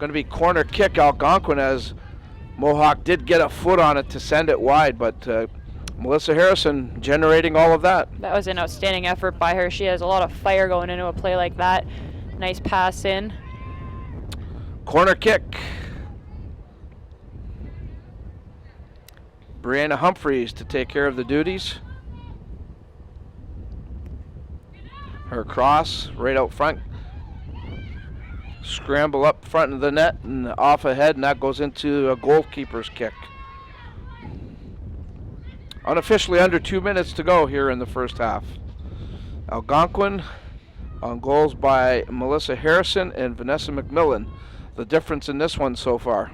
Going to be corner kick Algonquin, as Mohawk did get a foot on it to send it wide, but Melissa Harrison generating all of that. That was an outstanding effort by her. She has a lot of fire going into a play like that. Nice pass in. Corner kick. Brianna Humphreys to take care of the duties. Her cross right out front. Scramble up front of the net and off ahead, and that goes into a goalkeeper's kick. Unofficially under 2 minutes to go here in the first half. Algonquin on goals by Melissa Harrison and Vanessa McMillan. The difference in this one so far.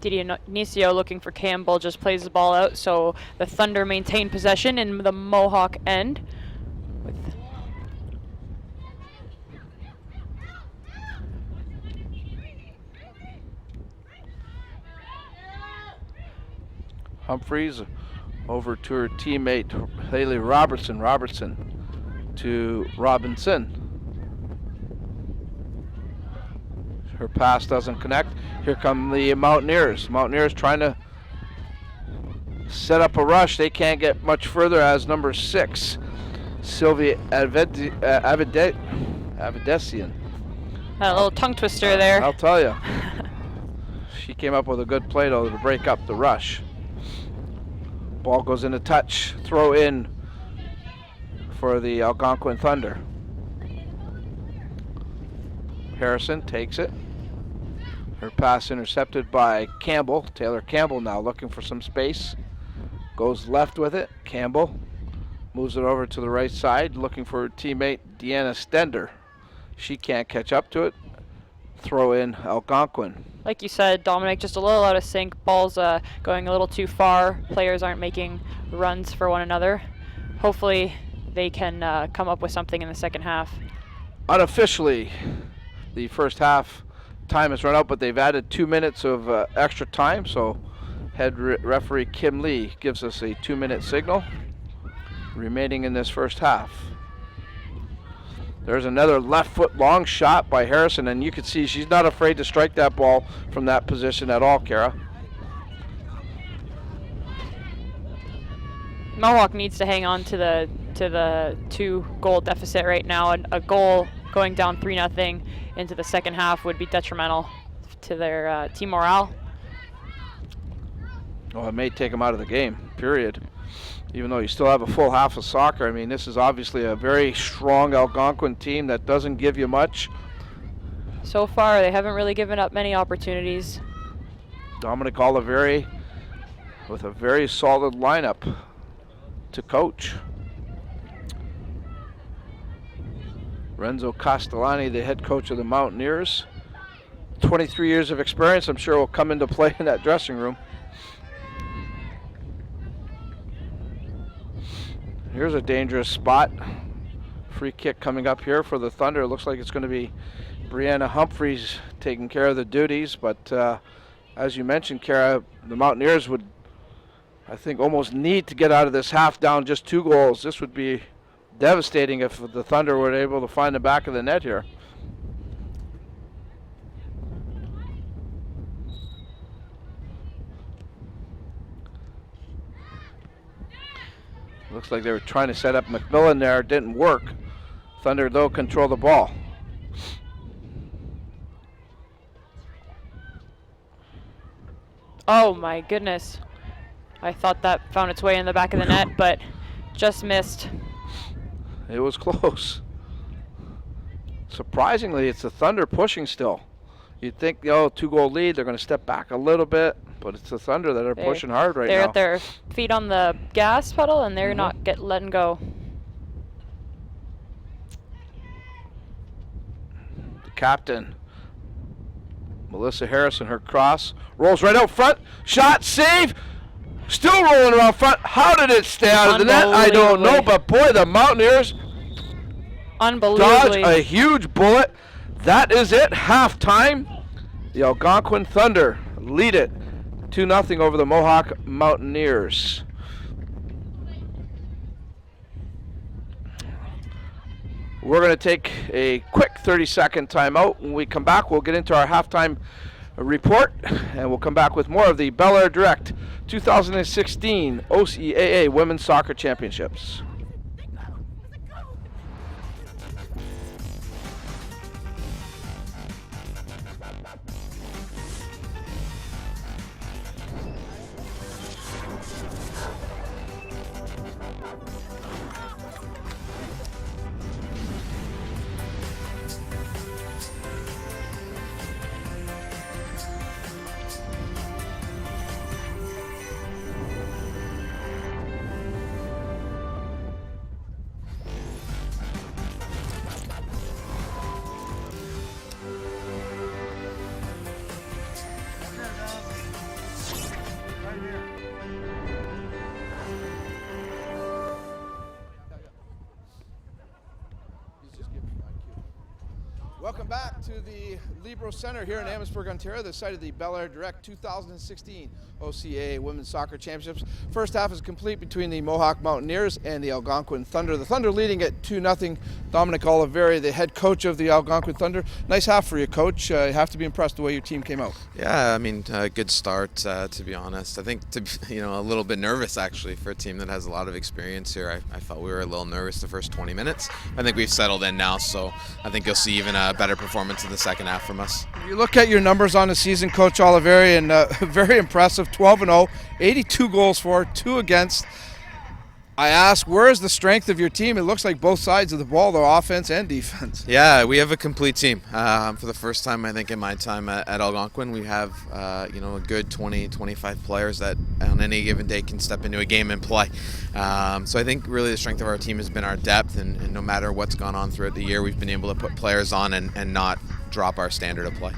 Dionisio looking for Campbell, just plays the ball out, so the Thunder maintain possession in the Mohawk end. Humphreys over to her teammate Haley Robertson. Robertson to Robinson. Her pass doesn't connect. Here come the Mountaineers. Mountaineers trying to set up a rush. They can't get much further as number 6, Sylvia Avedesian. A little tongue twister there. I'll tell you. She came up with a good play though to break up the rush. Ball goes into touch. Throw in for the Algonquin Thunder. Harrison takes it. Her pass intercepted by Campbell. Taylor Campbell now looking for some space. Goes left with it. Campbell moves it over to the right side, looking for her teammate Deanna Stender. She can't catch up to it. Throw in Algonquin. Like you said, Dominic, just a little out of sync. Ball's going a little too far. Players aren't making runs for one another. Hopefully they can come up with something in the second half. Unofficially, the first half time has run out, but they've added 2 minutes of extra time, so head referee Kim Lee gives us a 2-minute signal remaining in this first half. There's another left foot long shot by Harrison, and you can see she's not afraid to strike that ball from that position at all, Kara. Mohawk needs to hang on to the 2-goal deficit right now, and a goal going down 3-0 into the second half would be detrimental to their team morale. Well, it may take them out of the game, period. Even though you still have a full half of soccer. I mean, this is obviously a very strong Algonquin team that doesn't give you much. So far, they haven't really given up many opportunities. Dominic Oliveri with a very solid lineup to coach. Renzo Castellani, the head coach of the Mountaineers. 23 years of experience, I'm sure will come into play in that dressing room. Here's a dangerous spot. Free kick coming up here for the Thunder. Looks like it's going to be Brianna Humphreys taking care of the duties, but as you mentioned, Kara, the Mountaineers would, I think, almost need to get out of this half down just 2 goals. This would be devastating if the Thunder were able to find the back of the net here. Looks like they were trying to set up McMillan there. It didn't work. Thunder, though, control the ball. Oh my goodness. I thought that found its way in the back of the net, but just missed. It was close. Surprisingly, it's the Thunder pushing still. You'd think, 2-goal lead, they're going to step back a little bit, but it's the Thunder that are pushing hard right now. They're at their feet on the gas pedal, and they're not letting go. The captain, Melissa Harrison, her cross, rolls right out front, shot, save, still rolling around front. How did it stay out of the net? I don't know, but boy, the Mountaineers dodge a huge bullet. That is it, halftime. The Algonquin Thunder lead it 2-0 over the Mohawk Mountaineers. We're going to take a quick 30-second timeout. When we come back, we'll get into our halftime report, and we'll come back with more of the belairdirect 2016 OCAA Women's Soccer Championships. Welcome back to the Libero Center here in Amherstburg, Ontario, the site of the belairdirect 2016 OCAA Women's Soccer Championships. First half is complete between the Mohawk Mountaineers and the Algonquin Thunder. The Thunder leading at 2-0. Dominic Oliveri, the head coach of the Algonquin Thunder. Nice half for you, Coach. You have to be impressed the way your team came out. Yeah, I mean, good start, to be honest. I think, a little bit nervous, actually, for a team that has a lot of experience here. I felt we were a little nervous the first 20 minutes. I think we've settled in now, so I think you'll see even a better performance in the second half from us. You look at your numbers on the season, Coach Oliveri, and very impressive, 12-0, 82 goals for, 2 against. I ask, where is the strength of your team? It looks like both sides of the ball, though, offense and defense. Yeah, we have a complete team. For the first time, I think, in my time at Algonquin, we have, a good 20, 25 players that on any given day can step into a game and play. So I think really the strength of our team has been our depth, and no matter what's gone on throughout the year, we've been able to put players on and not drop our standard of play.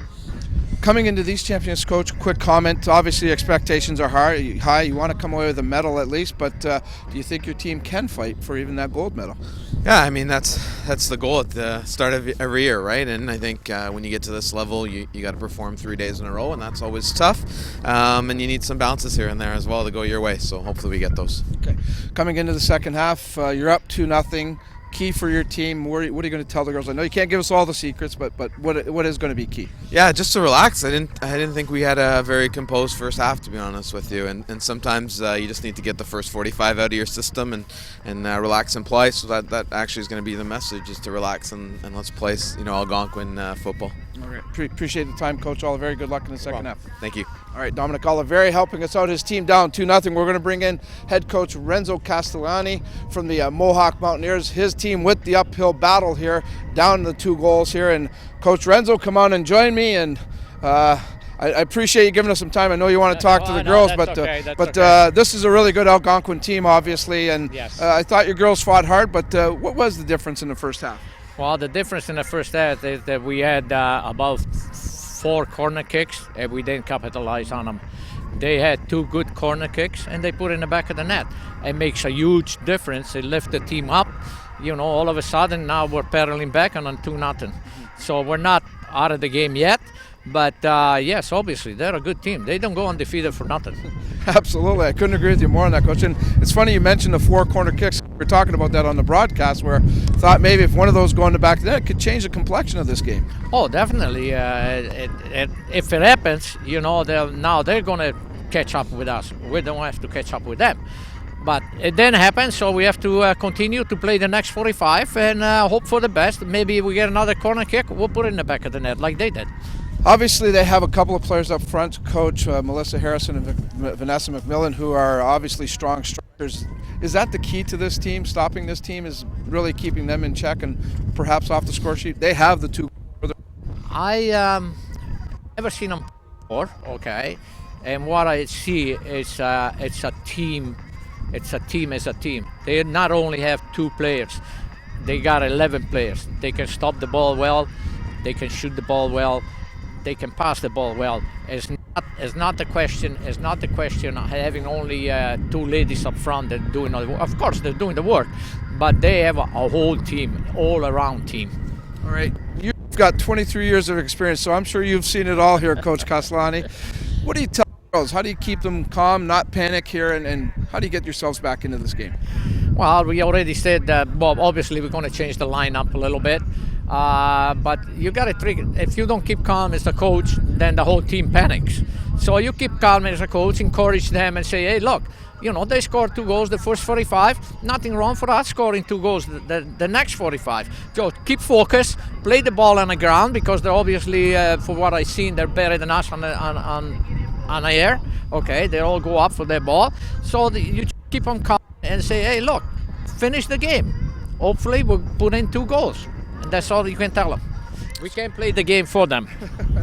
Coming into these championships, Coach, quick comment. Obviously, expectations are high. You want to come away with a medal at least, but do you think your team can fight for even that gold medal? Yeah, I mean, that's the goal at the start of every year, right? And I think when you get to this level, you got to perform 3 days in a row, and that's always tough. And you need some bounces here and there as well to go your way, so hopefully we get those. Okay. Coming into the second half, you're up 2-0. Key for your team. What are you going to tell the girls? I know you can't give us all the secrets, but what is going to be key? Yeah, just to relax. I didn't think we had a very composed first half, to be honest with you. And sometimes you just need to get the first 45 out of your system and relax and play. So that actually is going to be the message: is to relax and let's play Algonquin football. All right. Appreciate the time, Coach Oliveri. Good luck in the second half. Thank you. All right, Dominic Oliveri helping us out. His team down 2-0. We're going to bring in head coach Renzo Castellani from the Mohawk Mountaineers. His team with the uphill battle here, down the 2 goals here. And Coach Renzo, come on and join me. And I appreciate you giving us some time. I know you want to talk to the girls, but this is a really good Algonquin team, obviously. And yes. I thought your girls fought hard, but what was the difference in the first half? Well, the difference in the first half is that we had about 4 corner kicks and we didn't capitalize on them. They had 2 good corner kicks and they put in the back of the net. It makes a huge difference. It lifts the team up. All of a sudden now we're pedaling back on 2-0. So we're not out of the game yet. But yes, obviously they're a good team. They don't go undefeated for nothing. Absolutely, I couldn't agree with you more on that, Coach. And it's funny you mentioned the 4 corner kicks. We were talking about that on the broadcast, where I thought maybe if one of those go in the back of the net, it could change the complexion of this game. Oh, definitely. If it happens, they're going to catch up with us. We don't have to catch up with them. But it didn't happen, so we have to continue to play the next 45 and hope for the best. Maybe we get another corner kick, we'll put it in the back of the net like they did. Obviously, they have a couple of players up front, Coach Melissa Harrison and Vanessa McMillan, who are obviously strong strikers. Is that the key to this team? Stopping this team is really keeping them in check and perhaps off the score sheet? They have the 2. I never seen them before, okay? And what I see is it's a team. It's a team as a team. They not only have 2 players, they got 11 players. They can stop the ball well, they can shoot the ball well, they can pass the ball well. It's not the question. It's not the question of having only 2 ladies up front that doing all the work. Of course, they're doing the work, but they have a whole team, all-around team. All right, you've got 23 years of experience, so I'm sure you've seen it all here, Coach Castellani. What do you tell girls, how do you keep them calm, not panic here, and how do you get yourselves back into this game? Well, we already said that, Bob, obviously we're going to change the lineup a little bit. But you got to trick it. If you don't keep calm as the coach, then the whole team panics. So you keep calm as a coach, encourage them and say, hey, look, you know, they scored 2 goals the first 45. Nothing wrong for us scoring 2 goals the next 45. So keep focused, play the ball on the ground, because they're obviously, for what I've seen, they're better than us on the air. Okay, they all go up for their ball. So you keep them calm and say, hey, look, finish the game. Hopefully we'll put in 2 goals. And that's all you can tell them. We can't play the game for them.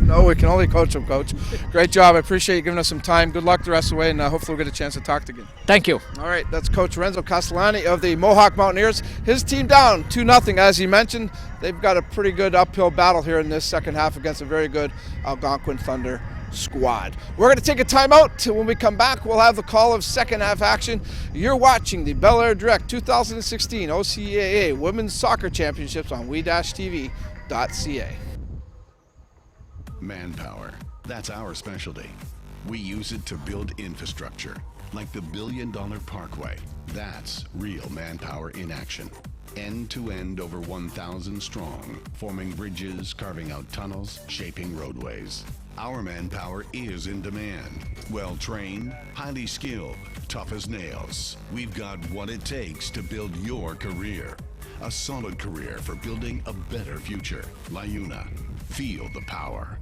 No, we can only coach them, Coach. Great job. I appreciate you giving us some time. Good luck the rest of the way, and hopefully we'll get a chance to talk again. Thank you. All right, that's Coach Renzo Castellani of the Mohawk Mountaineers. His team down 2-0, as he mentioned. They've got a pretty good uphill battle here in this second half against a very good Algonquin Thunder squad. We're going to take a timeout. When we come back, we'll have the call of second half action. You're watching the belairdirect 2016 OCAA Women's Soccer Championships on we-tv.ca. Manpower, that's our specialty. We use it to build infrastructure, like the $1 billion Parkway. That's real manpower in action. End to end, over 1,000 strong, forming bridges, carving out tunnels, shaping roadways. Our manpower is in demand. Well-trained, highly skilled, tough as nails. We've got what it takes to build your career. A solid career for building a better future. LiUNA. Feel the power.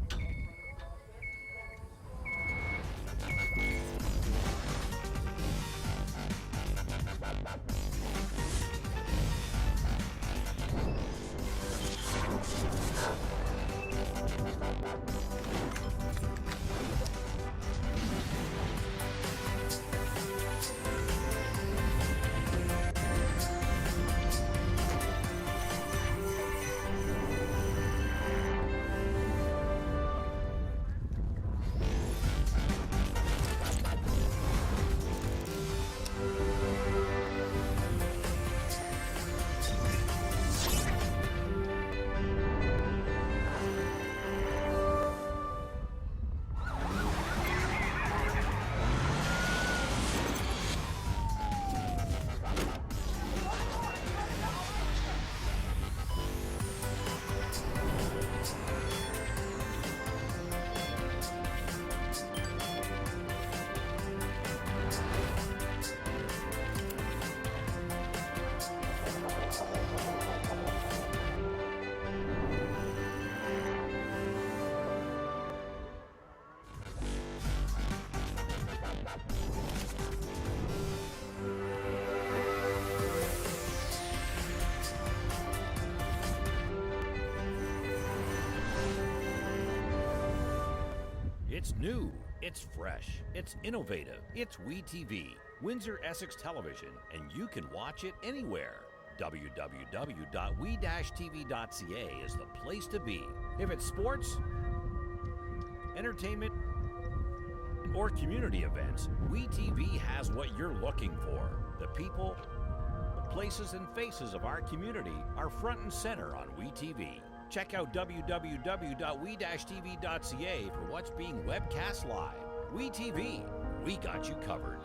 It's new, it's fresh, it's innovative, it's WeTV, Windsor Essex Television, and you can watch it anywhere. www.we-tv.ca is the place to be. If it's sports, entertainment, or community events, WeTV has what you're looking for. The people, the places, and faces of our community are front and center on WeTV. Check out www.we-tv.ca for what's being webcast live. WeTV, we got you covered.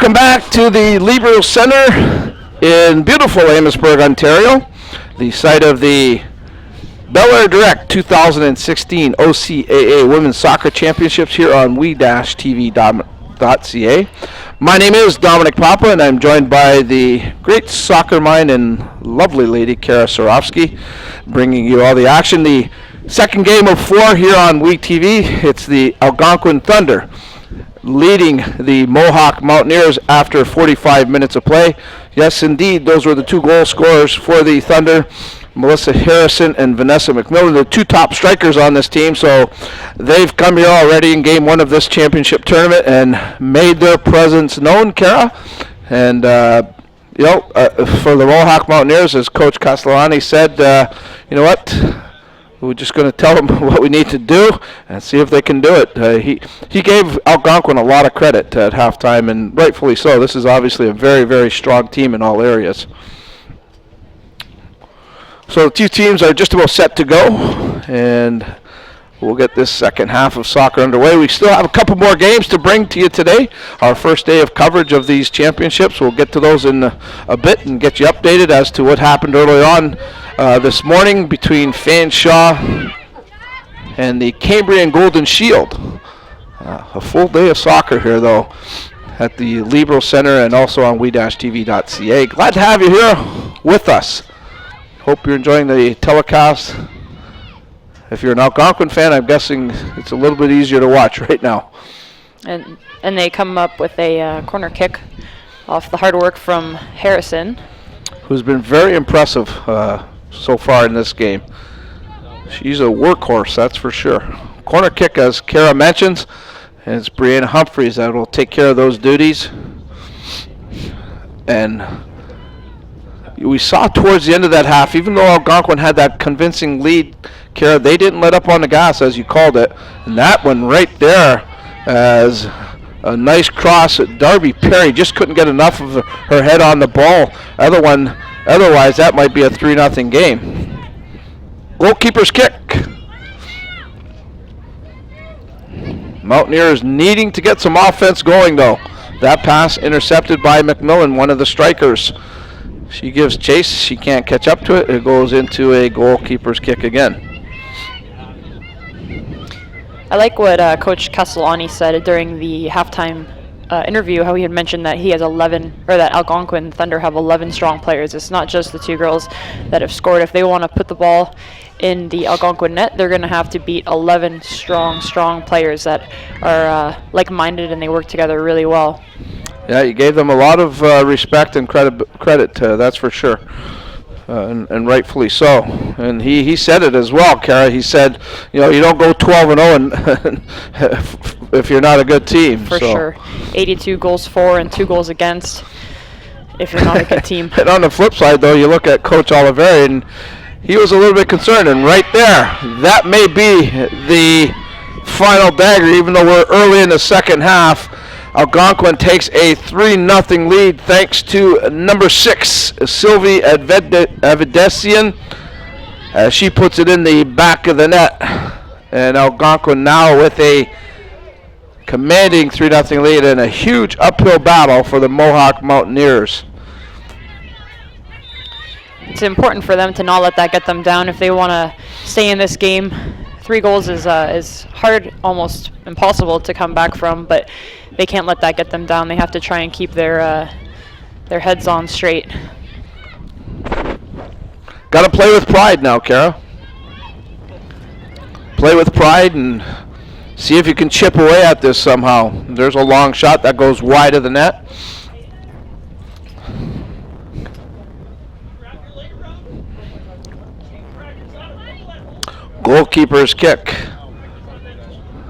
Welcome back to the Liberal Center in beautiful Amherstburg, Ontario, the site of the belairdirect 2016 OCAA Women's Soccer Championships here on we-tv.ca. My name is Dominic Papa, and I'm joined by the great soccer mind and lovely lady, Kara Sorofsky, bringing you all the action. The second game of 4 here on WeTV. It's the Algonquin Thunder leading the Mohawk Mountaineers after 45 minutes of play. Yes, indeed, those were the 2 goal scorers for the Thunder, Melissa Harrison and Vanessa McMillan, the 2 top strikers on this team. So they've come here already in game 1 of this championship tournament and made their presence known, Kara. And, for the Mohawk Mountaineers, as Coach Castellani said, you know what? We're just going to tell them what we need to do and see if they can do it. He gave Algonquin a lot of credit at halftime, and rightfully so. This is obviously a very, very strong team in all areas. So the 2 teams are just about set to go, and we'll get this second half of soccer underway. We still have a couple more games to bring to you today. Our first day of coverage of these championships. We'll get to those in a bit and get you updated as to what happened early on this morning between Fanshawe and the Cambrian Golden Shield. A full day of soccer here, though, at the Liberal Center and also on we-tv.ca. Glad to have you here with us. Hope you're enjoying the telecast. If you're an Algonquin fan, I'm guessing it's a little bit easier to watch right now. And they come up with a corner kick off the hard work from Harrison, who's been very impressive so far in this game. She's a workhorse, that's for sure. Corner kick, as Kara mentions, and it's Brianna Humphreys that will take care of those duties. And we saw towards the end of that half, even though Algonquin had that convincing lead, Kara, they didn't let up on the gas, as you called it. And that one right there, as a nice cross. Darby Perry just couldn't get enough of her head on the ball. Otherwise, that might be a 3-0 game. Goalkeeper's kick. Mountaineers needing to get some offense going, though. That pass intercepted by McMillan, one of the strikers. She gives chase. She can't catch up to it. It goes into a goalkeeper's kick again. I like what Coach Castellani said during the halftime interview, how he had mentioned that he has 11, or that Algonquin Thunder have 11 strong players. It's not just the 2 girls that have scored. If they want to put the ball in the Algonquin net, they're going to have to beat 11 strong players that are like-minded, and they work together really well. Yeah, you gave them a lot of respect and credit, that's for sure. And rightfully so. And he said it as well, Kara. He said, you don't go 12-0 if you're not a good team. For sure. 82 goals for and 2 goals against if you're not a good team. And on the flip side, though, you look at Coach Oliveri, and he was a little bit concerned. And right there, that may be the final dagger, even though we're early in the second half. Algonquin takes a 3-0 lead thanks to number 6, Sylvie Avedesian, as she puts it in the back of the net. And Algonquin now with a commanding 3-0 lead and a huge uphill battle for the Mohawk Mountaineers. It's important for them to not let that get them down if they want to stay in this game. 3 goals is hard, almost impossible to come back from, but they can't let that get them down. They have to try and keep their heads on straight. Got to play with pride now, Kara. Play with pride and see if you can chip away at this somehow. There's a long shot that goes wide of the net. Goalkeeper's kick.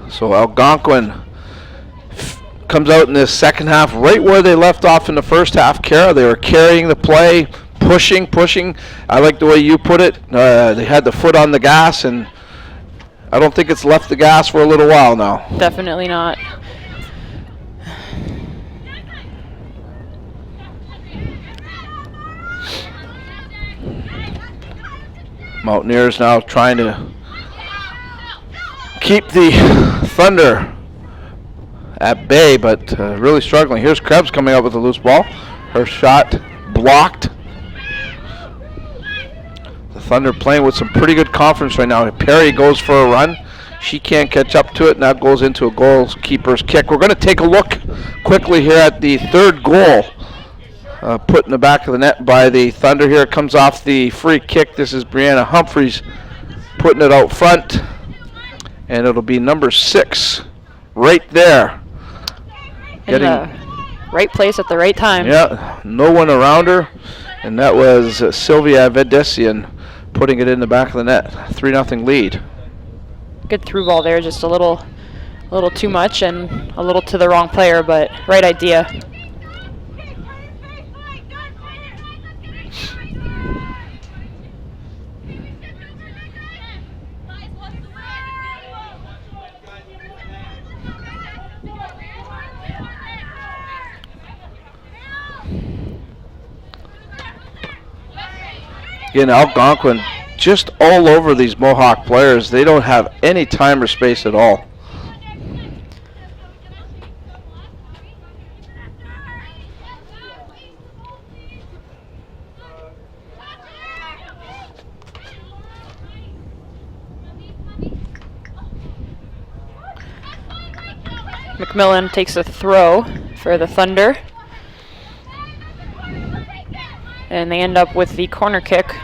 So Algonquin comes out in the second half right where they left off in the first half. Kara, they were carrying the play, pushing. I like the way you put it. They had the foot on the gas, and I don't think it's left the gas for a little while now. Definitely not. Mountaineers now trying to keep the Thunder at bay, but really struggling. Here's Krebs coming up with a loose ball. Her shot blocked. The Thunder playing with some pretty good confidence right now. Perry goes for a run. She can't catch up to it, and that goes into a goalkeeper's kick. We're going to take a look quickly here at the third goal. Put in the back of the net by the Thunder. Here it comes off the free kick. This is Brianna Humphreys putting it out front. And it'll be number 6 right there. In the right place at the right time. Yeah, no one around her. And that was Sylvia Vedesian putting it in the back of the net. 3-0 lead. Good through ball there, just a little too much and a little to the wrong player, but right idea. Again, Algonquin just all over these Mohawk players. They don't have any time or space at all. McMillan takes a throw for the Thunder. And they end up with the corner kick.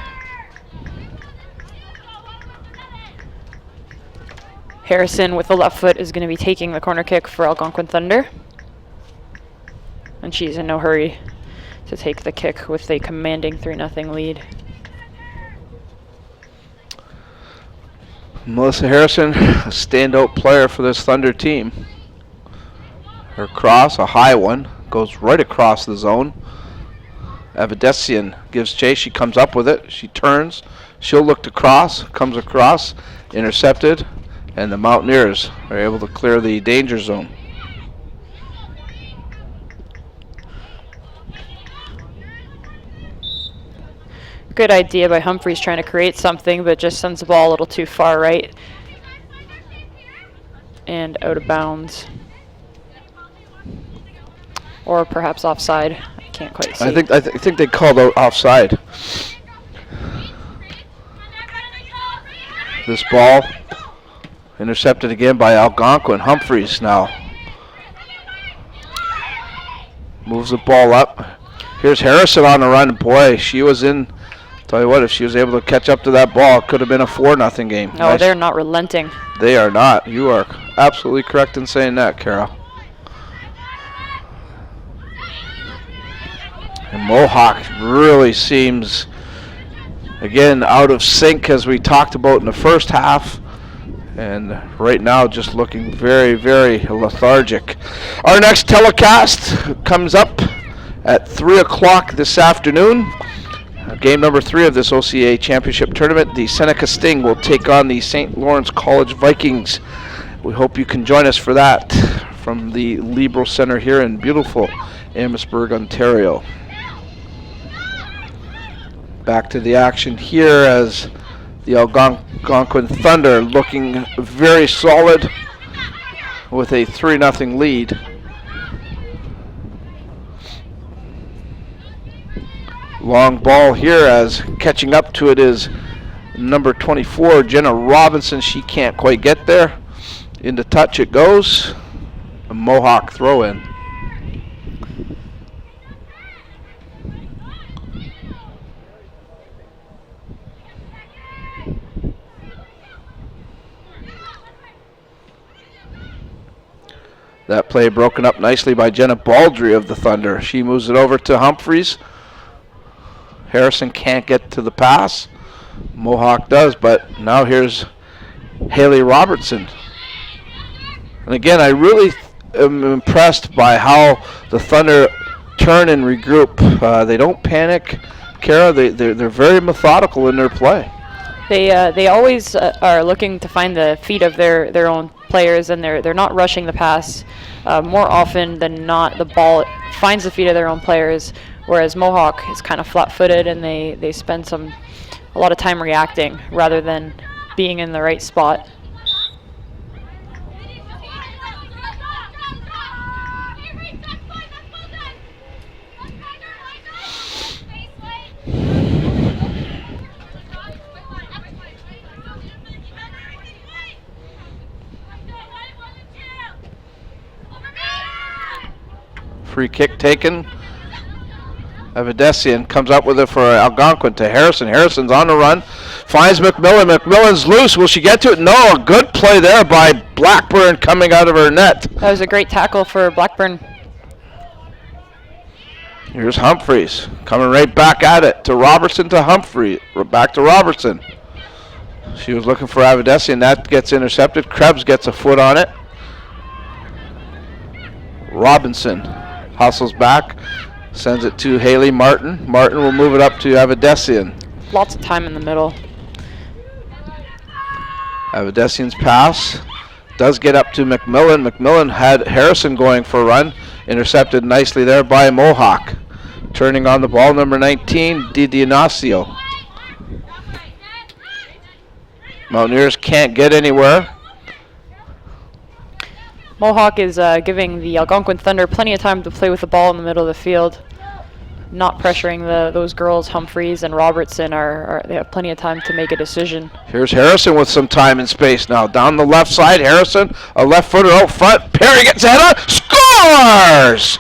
Harrison with the left foot is going to be taking the corner kick for Algonquin Thunder. And she's in no hurry to take the kick with a commanding 3-0 lead. Melissa Harrison, a standout player for this Thunder team. Her cross, a high one, goes right across the zone. Avedesian gives chase. She comes up with it. She turns. She'll look to cross. Comes across. Intercepted. And the Mountaineers are able to clear the danger zone. Good idea by Humphreys trying to create something, but just sends the ball a little too far right. And out of bounds. Or perhaps offside. Can't quite see. I think they called out offside. This ball intercepted again by Algonquin. Humphreys now moves the ball up. Here's Harrison on the run. Boy, she was in. Tell you what, if she was able to catch up to that ball, it could have been a 4-0 game. No, they're not relenting. They are not. You are absolutely correct in saying that, Kara. And Mohawk really seems, again, out of sync as we talked about in the first half. And right now just looking very, very lethargic. Our next telecast comes up at 3 o'clock this afternoon. Game number 3 of this OCAA Championship Tournament. The Seneca Sting will take on the St. Lawrence College Vikings. We hope you can join us for that from the Libro Center here in beautiful Amherstburg, Ontario. Back to the action here as the Algonquin Thunder looking very solid with a 3-0 lead. Long ball here as catching up to it is number 24, Jenna Robinson. She can't quite get there. Into touch it goes. A Mohawk throw in. That play broken up nicely by Jenna Baldry of the Thunder. She moves it over to Humphreys. Harrison can't get to the pass. Mohawk does, but now here's Haley Robertson. And again, I really am impressed by how the Thunder turn and regroup. They don't panic, Kara. They're very methodical in their play. They always are looking to find the feet of their own players, and they're not rushing the pass. More often than not, the ball finds the feet of their own players, whereas Mohawk is kind of flat-footed, and they spend a lot of time reacting rather than being in the right spot. Free kick taken. Avedesian comes up with it for Algonquin to Harrison. Harrison's on the run. Finds McMillan. McMillan's loose. Will she get to it? No. A good play there by Blackburn coming out of her net. That was a great tackle for Blackburn. Here's Humphreys coming right back at it to Robertson to Humphrey. Back to Robertson. She was looking for Avedesian. That gets intercepted. Krebs gets a foot on it. Robinson hustles back. Sends it to Haley Martin. Martin will move it up to Avedesian. Lots of time in the middle. Avedesian's pass does get up to McMillan. McMillan had Harrison going for a run. Intercepted nicely there by Mohawk. Turning on the ball, number 19, DiDionasio. Mountaineers can't get anywhere. Mohawk is giving the Algonquin Thunder plenty of time to play with the ball in the middle of the field. Not pressuring those girls, Humphreys and Robertson, they have plenty of time to make a decision. Here's Harrison with some time and space now. Down the left side, Harrison, a left footer out front. Perry gets ahead on, scores!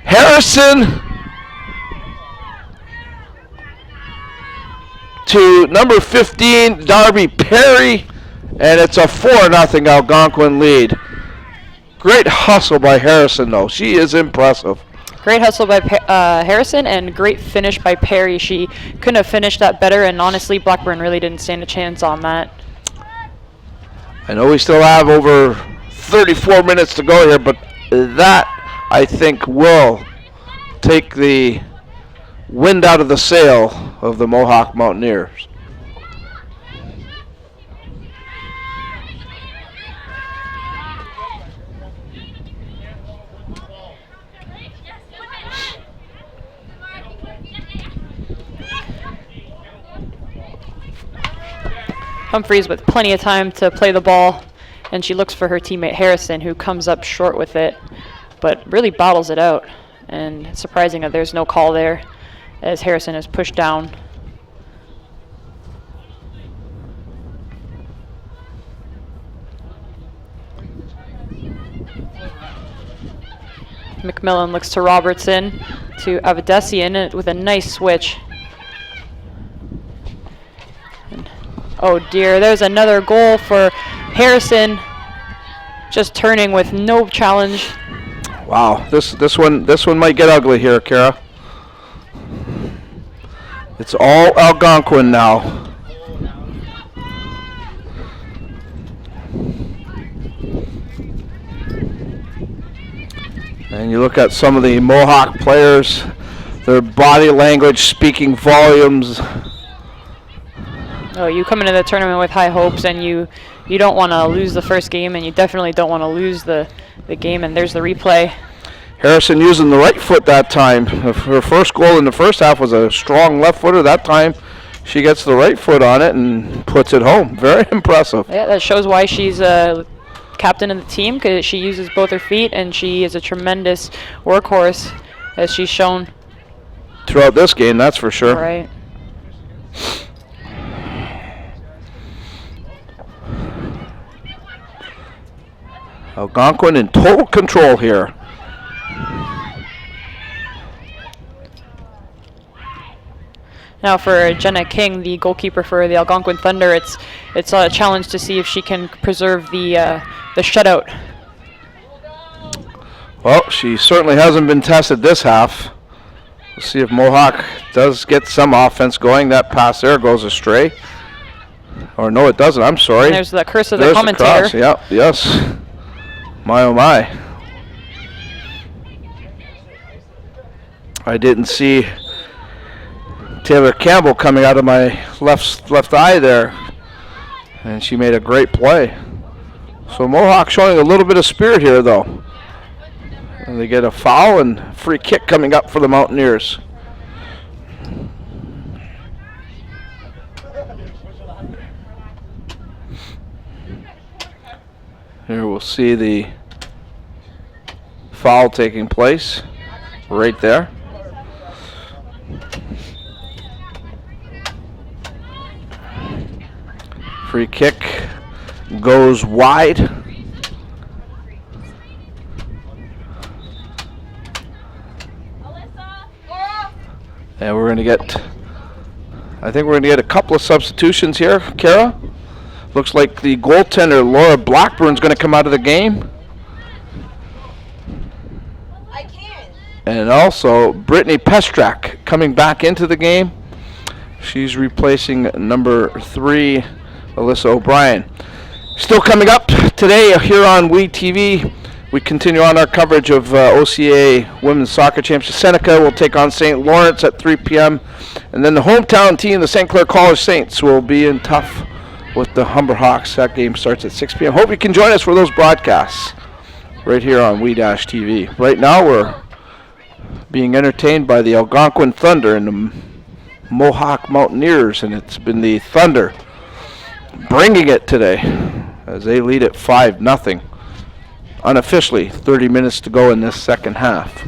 Harrison to number 15, Darby Perry, and it's a 4-0 Algonquin lead. Great hustle by Harrison, though. She is impressive. Great hustle by Harrison and great finish by Perry. She couldn't have finished that better, and honestly, Blackburn really didn't stand a chance on that. I know we still have over 34 minutes to go here, but that, I think, will take the wind out of the sail of the Mohawk Mountaineers. Humphreys with plenty of time to play the ball, and she looks for her teammate Harrison, who comes up short with it, but really battles it out. And it's surprising that there's no call there, as Harrison is pushed down. McMillan looks to Robertson, to Avedesian with a nice switch. Oh dear, there's another goal for Harrison. Just turning with no challenge. Wow, this one might get ugly here, Kara. It's all Algonquin now. And you look at some of the Mohawk players, their body language speaking volumes. Oh, you come into the tournament with high hopes, and you don't want to lose the first game, and you definitely don't want to lose the game, and there's the replay. Harrison using the right foot that time. Her first goal in the first half was a strong left footer. That time she gets the right foot on it and puts it home. Very impressive. Yeah, that shows why she's captain of the team, because she uses both her feet, and she is a tremendous workhorse, as she's shown throughout this game, that's for sure. Right. Algonquin in total control here. Now for Jenna King, the goalkeeper for the Algonquin Thunder, it's a challenge to see if she can preserve the shutout. Well, she certainly hasn't been tested this half. We'll see if Mohawk does get some offense going. That pass there goes astray. Or no, it doesn't. I'm sorry. And there's the curse of the commentator. The cross. Yeah, yes. My oh my. I didn't see Taylor Campbell coming out of my left eye there, and she made a great play. So Mohawk showing a little bit of spirit here, though. And they get a foul and free kick coming up for the Mountaineers. Here we'll see the foul taking place right there. Free kick goes wide. And we're going to get, I think we're going to get a couple of substitutions here, Kara. Looks like the goaltender, Laura Blackburn's going to come out of the game. And also Brittany Pestrak coming back into the game. She's replacing number 3, Alyssa O'Brien. Still coming up today here on WeTV, we continue on our coverage of OCAA Women's Soccer Championship. Seneca will take on St. Lawrence at 3 p.m. And then the hometown team, the St. Clair College Saints, will be in tough with the Humber Hawks. That game starts at 6 p.m. Hope you can join us for those broadcasts right here on WeTV. Right now we're being entertained by the Algonquin Thunder and the Mohawk Mountaineers, and it's been the Thunder bringing it today as they lead at 5-0. Unofficially, 30 minutes to go in this second half.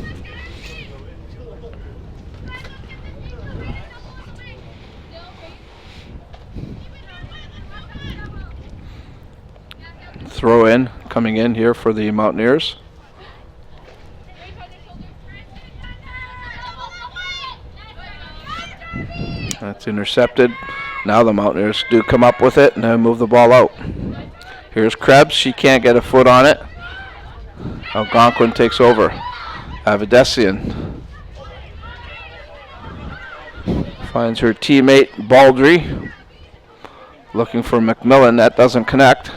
Throw in, coming in here for the Mountaineers. That's intercepted. Now the Mountaineers do come up with it and then move the ball out. Here's Krebs. She can't get a foot on it. Algonquin takes over. Avedesian finds her teammate Baldry. Looking for McMillan. That doesn't connect.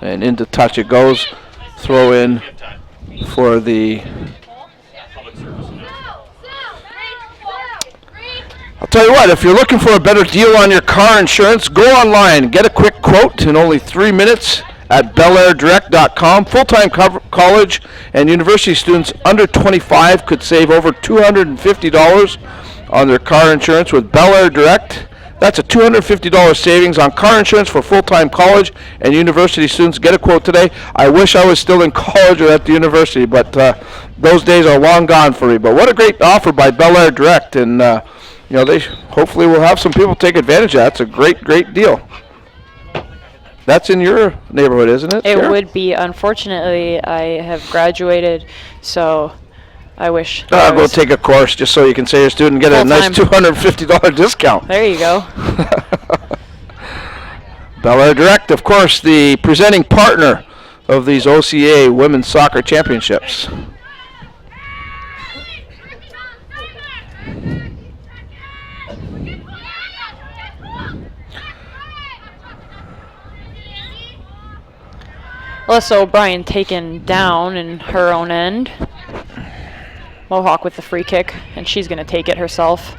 And into touch it goes. Throw in for the... I'll tell you what, if you're looking for a better deal on your car insurance, go online, get a quick quote in only 3 minutes at belairdirect.com. Full-time college and university students under 25 could save over $250 on their car insurance with Belair Direct. That's a $250 savings on car insurance for full-time college and university students. Get a quote today. I wish I was still in college or at the university, but those days are long gone for me. But what a great offer by Belair Direct, and you know, they hopefully will have some people take advantage of that. It's a great, great deal. That's in your neighborhood, isn't it? It Sarah? would be. Unfortunately, I have graduated, so I wish. I'll go take a course just so you can say you're a student and get a nice $250 discount. There you go. Belair Direct, of course, the presenting partner of these OCAA Women's Soccer Championships. Alyssa O'Brien taken down in her own end. Mohawk with the free kick, and she's going to take it herself.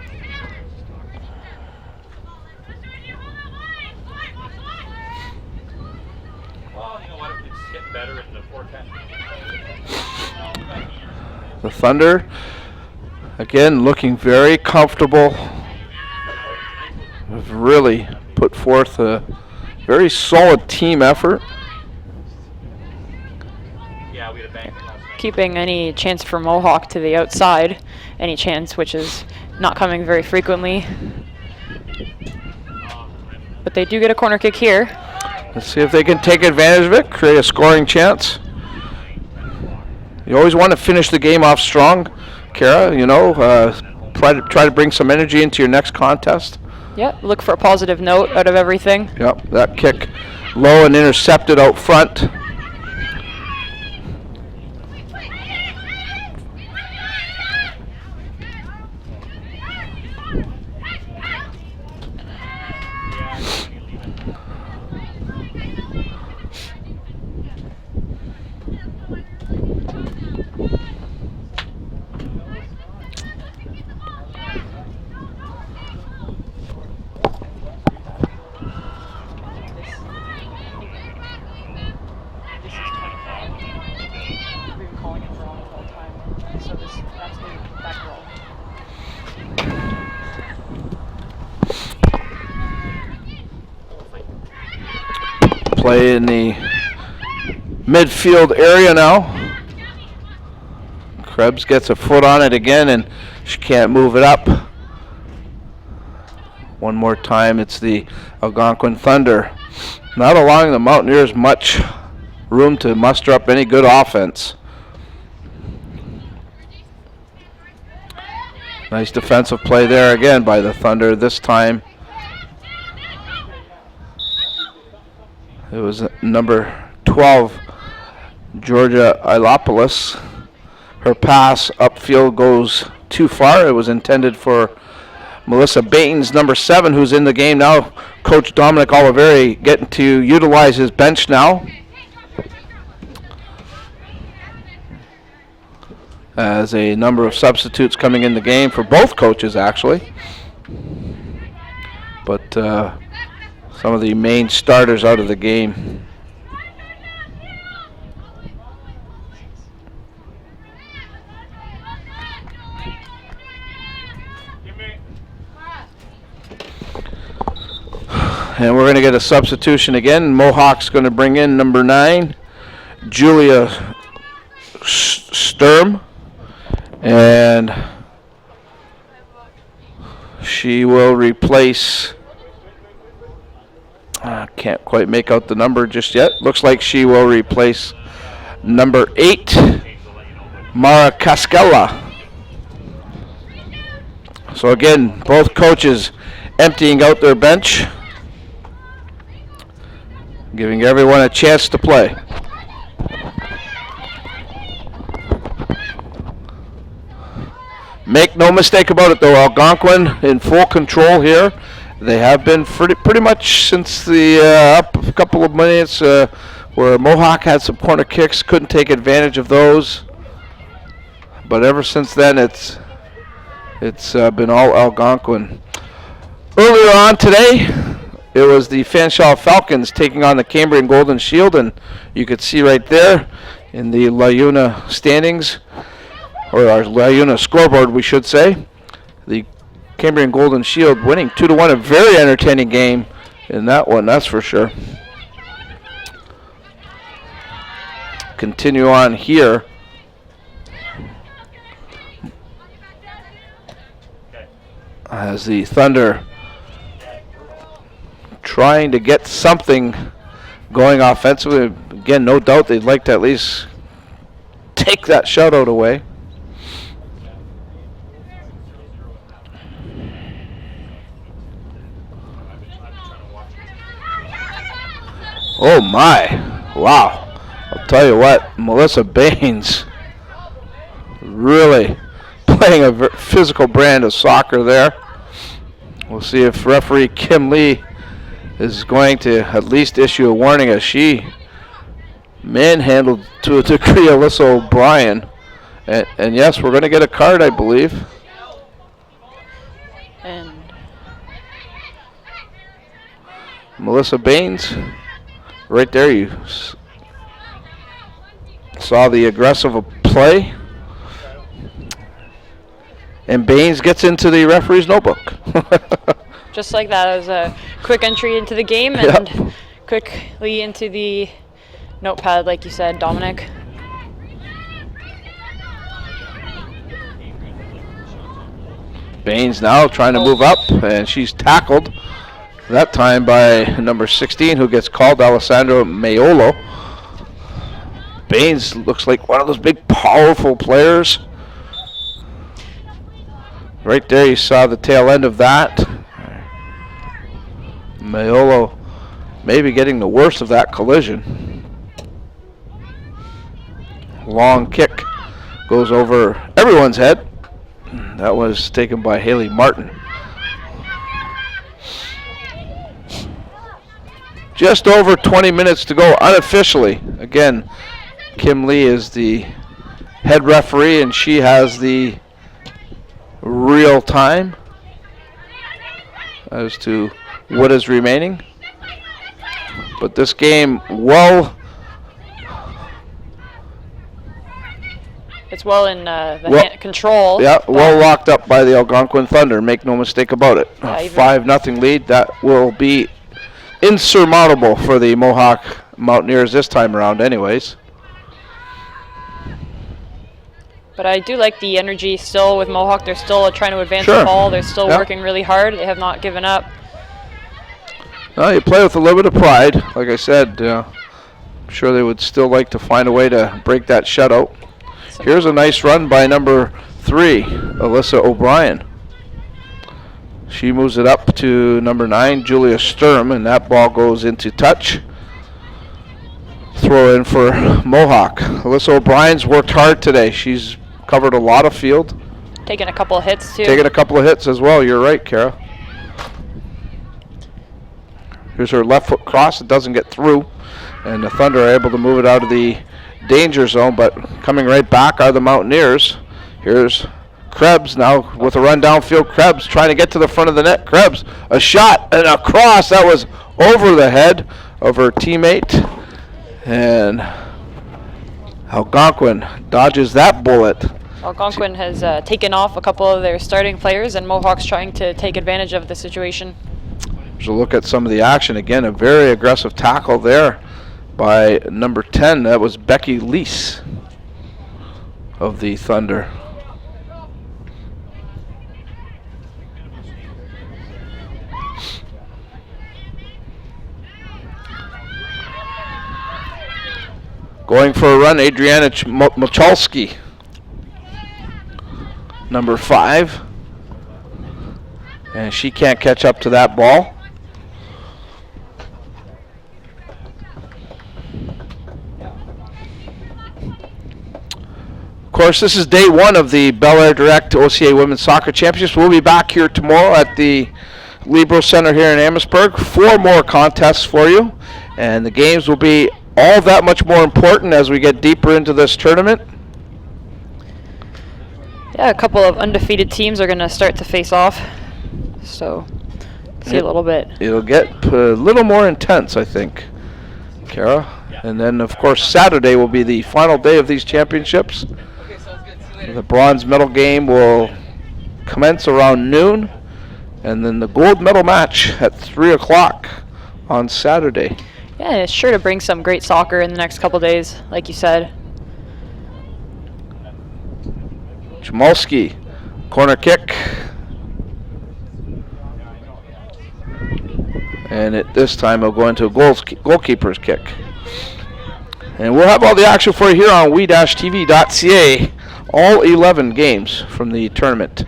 The Thunder, again, looking very comfortable. Have really put forth a very solid team effort. Keeping any chance for Mohawk to the outside, any chance, which is not coming very frequently. But they do get a corner kick here. Let's see if they can take advantage of it, create a scoring chance. You always want to finish the game off strong, Kara. You know, try to bring some energy into your next contest. Yep, look for a positive note out of everything. Yep, that kick low and intercepted out front. Play in the midfield area now. Krebs gets a foot on it again, and she can't move it up. One more time, it's the Algonquin Thunder. Not allowing the Mountaineers much room to muster up any good offense. Nice defensive play there again by the Thunder. This time it was number 12, Georgia Ilopoulos. Her pass upfield goes too far. It was intended for Melissa Baines, number 7, who's in the game now. Coach Dominic Oliveri getting to utilize his bench now, as a number of substitutes coming in the game for both coaches, actually. But some of the main starters out of the game. And we're going to get a substitution again. Mohawk's going to bring in number 9, Julia Sturm. And she will replace, I can't quite make out the number just yet. Looks like she will replace number 8, Mara Cascella. So again, both coaches emptying out their bench, giving everyone a chance to play. Make no mistake about it, though, Algonquin in full control here. They have been pretty much since the up a couple of minutes where Mohawk had some corner kicks, couldn't take advantage of those. But ever since then, it's been all Algonquin. Earlier on today, it was the Fanshawe Falcons taking on the Cambrian Golden Shield, and you could see right there in the LaUna standings, or our LaUna scoreboard, we should say, the Cambrian Golden Shield winning 2-1. A very entertaining game in that one, that's for sure. Continue on here. As the Thunder trying to get something going offensively. Again, no doubt they'd like to at least take that shutout away. Oh my, wow. I'll tell you what, Melissa Baines really playing a physical brand of soccer there. We'll see if referee Kim Lee is going to at least issue a warning, as she manhandled to a degree Alyssa O'Brien. And yes, we're going to get a card, I believe. And Melissa Baines, right there, you saw the aggressive play. And Baines gets into the referee's notebook. just like that, it was a quick entry into the game and quickly into the notepad, like you said, Dominic. Baines now trying to move up, and she's tackled, that time by number 16, who gets called, Alessandro Maiolo. Baines looks like one of those big, powerful players. Right there, you saw the tail end of that. Maiolo maybe getting the worst of that collision. Long kick goes over everyone's head. That was taken by Haley Martin. Just over 20 minutes to go unofficially. Again, Kim Lee is the head referee, and she has the real time as to what is remaining. But this game, it's well in control. Yeah, well locked up by the Algonquin Thunder. Make no mistake about it. 5-0 lead. That will be insurmountable for the Mohawk Mountaineers this time around anyways. But I do like the energy still with Mohawk. They're still trying to advance the ball. They're still working really hard. They have not given up. Well, you play with a little bit of pride. Like I said, I'm sure they would still like to find a way to break that shutout. Here's a nice run by number 3, Alyssa O'Brien. She moves it up to number 9, Julia Sturm, and that ball goes into touch. Throw in for Mohawk. Alyssa O'Brien's worked hard today. She's covered a lot of field. Taking a couple of hits, too. Taking a couple of hits as well. You're right, Kara. Here's her left foot cross. It doesn't get through. And the Thunder are able to move it out of the danger zone. But coming right back are the Mountaineers. Here's Krebs now with a run downfield. Krebs trying to get to the front of the net. Krebs, a shot and a cross. That was over the head of her teammate. And Algonquin dodges that bullet. Algonquin has taken off a couple of their starting players, and Mohawk's trying to take advantage of the situation. There's a look at some of the action. Again, a very aggressive tackle there by number 10. That was Becky Lease of the Thunder. Going for a run, Adriana Michalski, number 5. And she can't catch up to that ball. Of course, this is day 1 of the belairdirect OCAA Women's Soccer Championships. We'll be back here tomorrow at the Libro Center here in Amherstburg. 4 more contests for you, and the games will be all that much more important as we get deeper into this tournament. Yeah, a couple of undefeated teams are going to start to face off. So, see a little bit. It'll get a little more intense, I think, Kara. And then, of course, Saturday will be the final day of these championships. The bronze medal game will commence around noon, and then the gold medal match at 3 o'clock on Saturday. Yeah, it's sure to bring some great soccer in the next couple days, like you said. Jamalski, corner kick. And this time it'll go into a goalkeeper's kick. And we'll have all the action for you here on we-tv.ca. All 11 games from the tournament.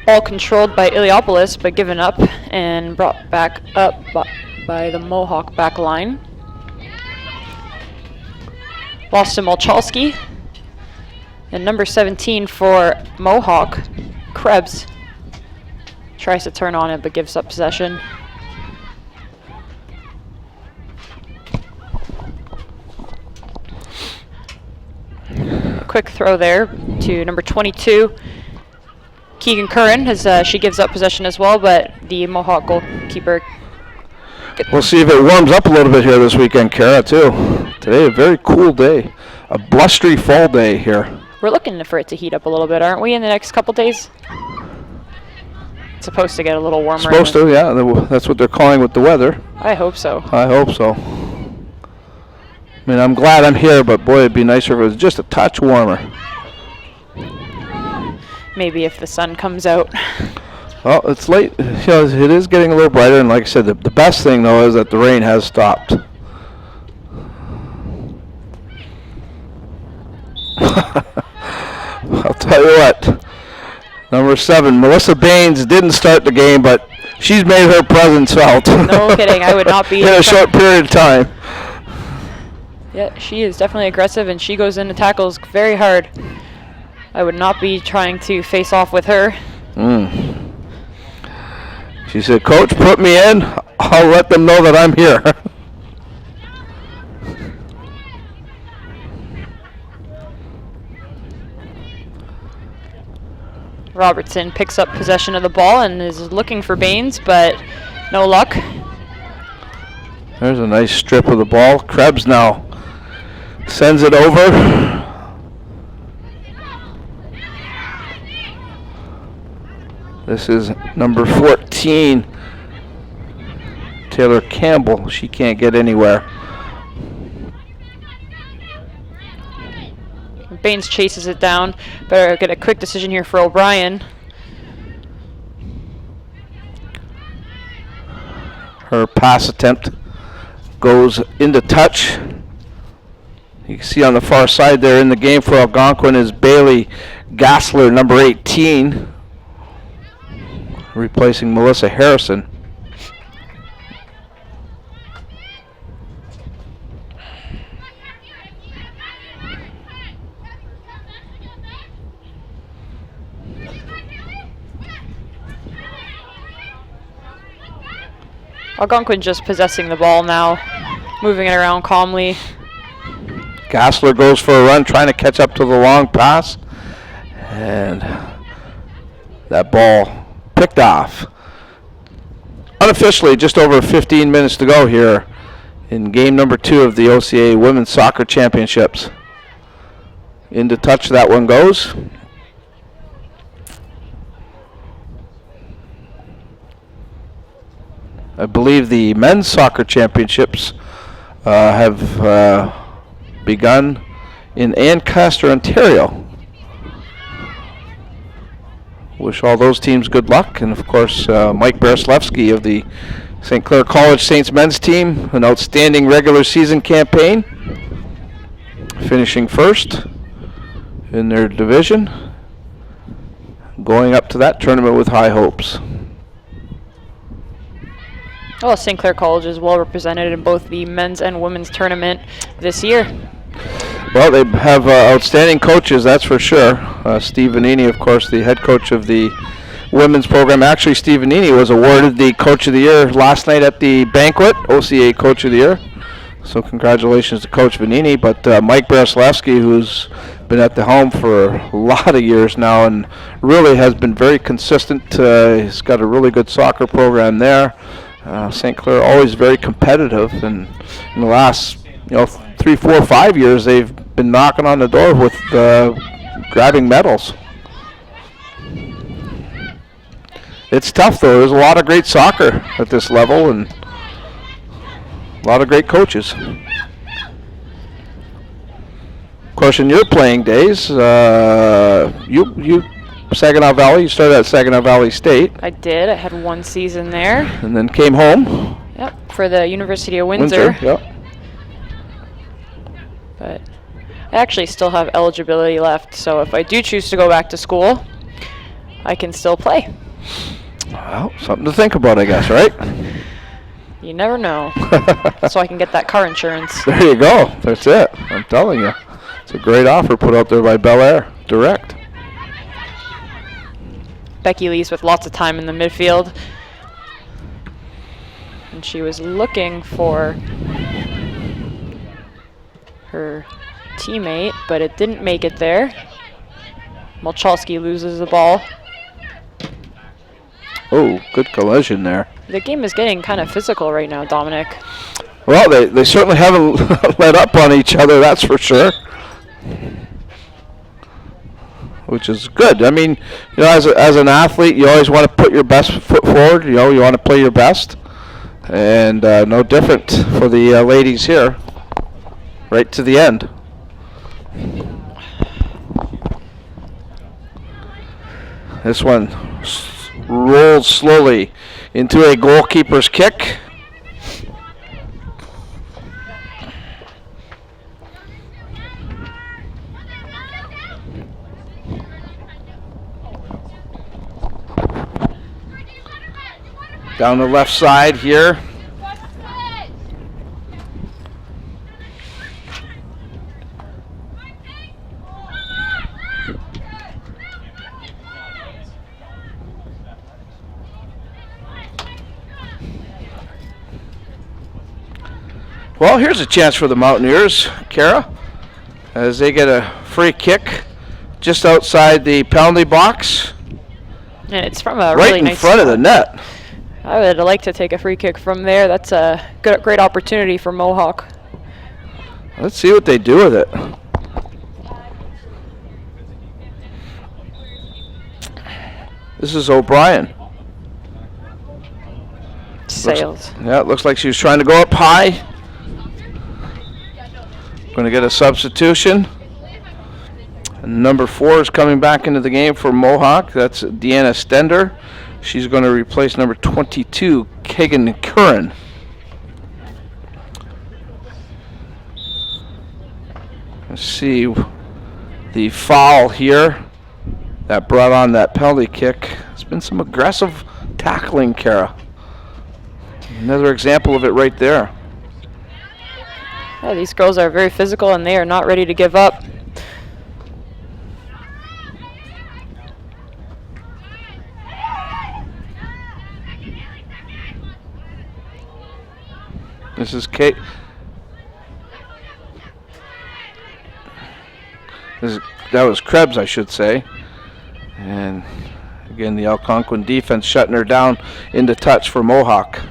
All controlled by Iliopolis, but given up and brought back up by the Mohawk back line. Lost to Molchalski. And number 17 for Mohawk, Krebs. Tries to turn on it, but gives up possession. A quick throw there to number 22. Keegan Curran, as she gives up possession as well, but the Mohawk goalkeeper. We'll see if it warms up a little bit here this weekend, Kara, too. Today, a very cool day. A blustery fall day here. We're looking for it to heat up a little bit, aren't we, in the next couple days? It's supposed to get a little warmer. Supposed to, yeah. That's what they're calling with the weather. I hope so. I hope so. I mean, I'm glad I'm here, but boy, it'd be nicer if it was just a touch warmer. Maybe if the sun comes out. Well, it's late. You know, it is getting a little brighter, and like I said, the best thing, though, is that the rain has stopped. I'll tell you what. Number 7, Melissa Baines didn't start the game, but she's made her presence felt. No kidding. I would not be in a short period of time. Yeah, she is definitely aggressive, and she goes into tackles very hard. I would not be trying to face off with her. She said, "Coach, put me in. I'll let them know that I'm here." Robertson picks up possession of the ball and is looking for Baines, but no luck. There's a nice strip of the ball. Krebs now sends it over. This is number 14, Taylor Campbell. She can't get anywhere. Baines chases it down. Better get a quick decision here for O'Brien. Her pass attempt goes into touch. You can see on the far side there in the game for Algonquin is Bailey Gassler, number 18, replacing Melissa Harrison. Algonquin just possessing the ball now, moving it around calmly. Gassler goes for a run, trying to catch up to the long pass. And that ball picked off. Unofficially, just over 15 minutes to go here in game number 2 of the OCAA Women's Soccer Championships. Into touch that one goes. I believe the men's soccer championships have begun in Ancaster, Ontario. Wish all those teams good luck, and of course Mike Baraslewski of the St. Clair College Saints men's team, an outstanding regular season campaign, finishing first in their division, going up to that tournament with high hopes. Well, St. Clair College is well represented in both the men's and women's tournament this year. Well, they have outstanding coaches, that's for sure. Steve Vanini, of course, the head coach of the women's program. Actually, Steve Vanini was awarded the Coach of the Year last night at the banquet, OCAA Coach of the Year. So congratulations to Coach Vanini. But Mike Baraslewski, who's been at the helm for a lot of years now and really has been very consistent. He's got a really good soccer program there. St. Clair always very competitive, and in the last 3, 4, 5 years they've been knocking on the door with grabbing medals. It's tough though. There's a lot of great soccer at this level and a lot of great coaches. Of course, in your playing days, you Saginaw Valley, you started at Saginaw Valley State. I did. I had one season there. And then came home. Yep, for the University of Windsor. Yep. But I actually still have eligibility left, so if I do choose to go back to school, I can still play. Well, something to think about, I guess, right? You never know. So I can get that car insurance. There you go. That's it. I'm telling you. It's a great offer put out there by belairdirect. Becky Lee's with lots of time in the midfield. And she was looking for her teammate, but it didn't make it there. Malchalski loses the ball. Oh, good collision there. The game is getting kind of physical right now, Dominic. Well, they certainly haven't let up on each other, that's for sure. Which is good. I mean, as an athlete, you always want to put your best foot forward. You want to play your best. And no different for the ladies here. Right to the end. This one rolls slowly into a goalkeeper's kick. Down the left side here. Well, here's a chance for the Mountaineers, Kara, as they get a free kick just outside the penalty box. And it's from a right really in nice front of the net. I would like to take a free kick from there. That's a great opportunity for Mohawk. Let's see what they do with it. This is O'Brien. Sails. Yeah, it looks like she was trying to go up high. Going to get a substitution. Number 4 is coming back into the game for Mohawk. That's Deanna Stender. She's going to replace number 22, Kagan Curran. Let's see the foul here that brought on that penalty kick. It's been some aggressive tackling, Kara. Another example of it right there. Yeah, these girls are very physical and they are not ready to give up. This is Kate. That was Krebs, I should say. And again, the Algonquin defense shutting her down into touch for Mohawk.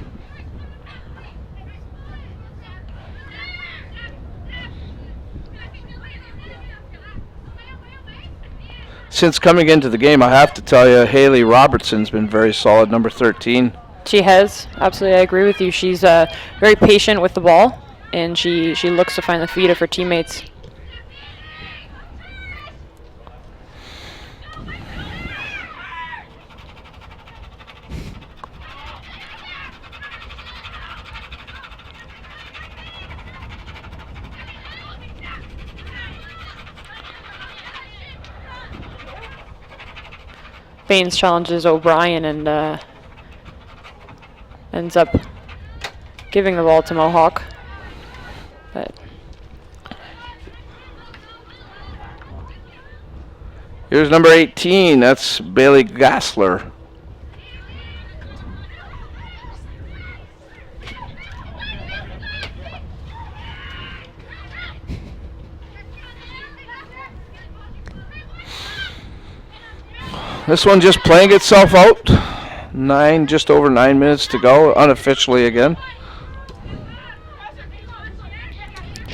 Since coming into the game, I have to tell you, Haley Robertson's been very solid, number 13. She has. Absolutely, I agree with you. She's very patient with the ball, and she looks to find the feet of her teammates. Baines challenges O'Brien and ends up giving the ball to Mohawk. But here's number 18. That's Bailey Gassler. This one just playing itself out. Just over 9 minutes to go, unofficially again.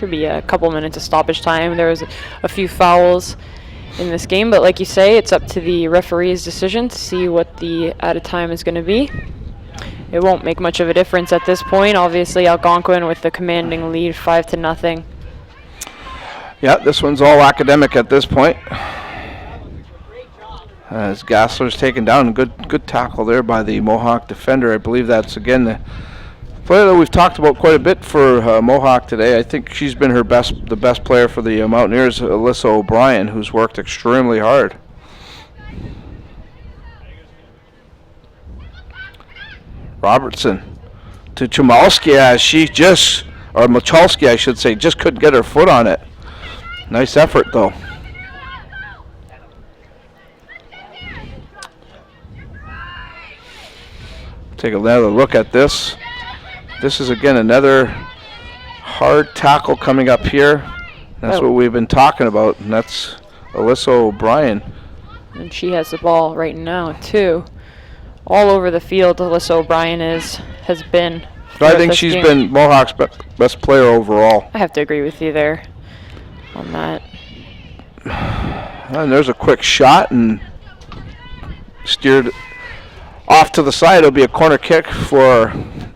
should be a couple minutes of stoppage time. There was a few fouls in this game, but like you say, it's up to the referee's decision to see what the added time is going to be. It won't make much of a difference at this point. Obviously, Algonquin with the commanding lead, 5-0. Yeah, this one's all academic at this point. As Gassler's taken down, good tackle there by the Mohawk defender. I believe that's again the player that we've talked about quite a bit for Mohawk today. I think she's been the best player for the Mountaineers, Alyssa O'Brien, who's worked extremely hard. Robertson to Chmalski as Michalski, I should say, just couldn't get her foot on it. Nice effort though. Take another look at this. This is again another hard tackle coming up here. That's what we've been talking about, and that's Alyssa O'Brien. And she has the ball right now too. All over the field, Alyssa O'Brien has been. I think she's been Mohawk's best player overall. I have to agree with you there on that. And there's a quick shot and steered off to the side. It'll be a corner kick for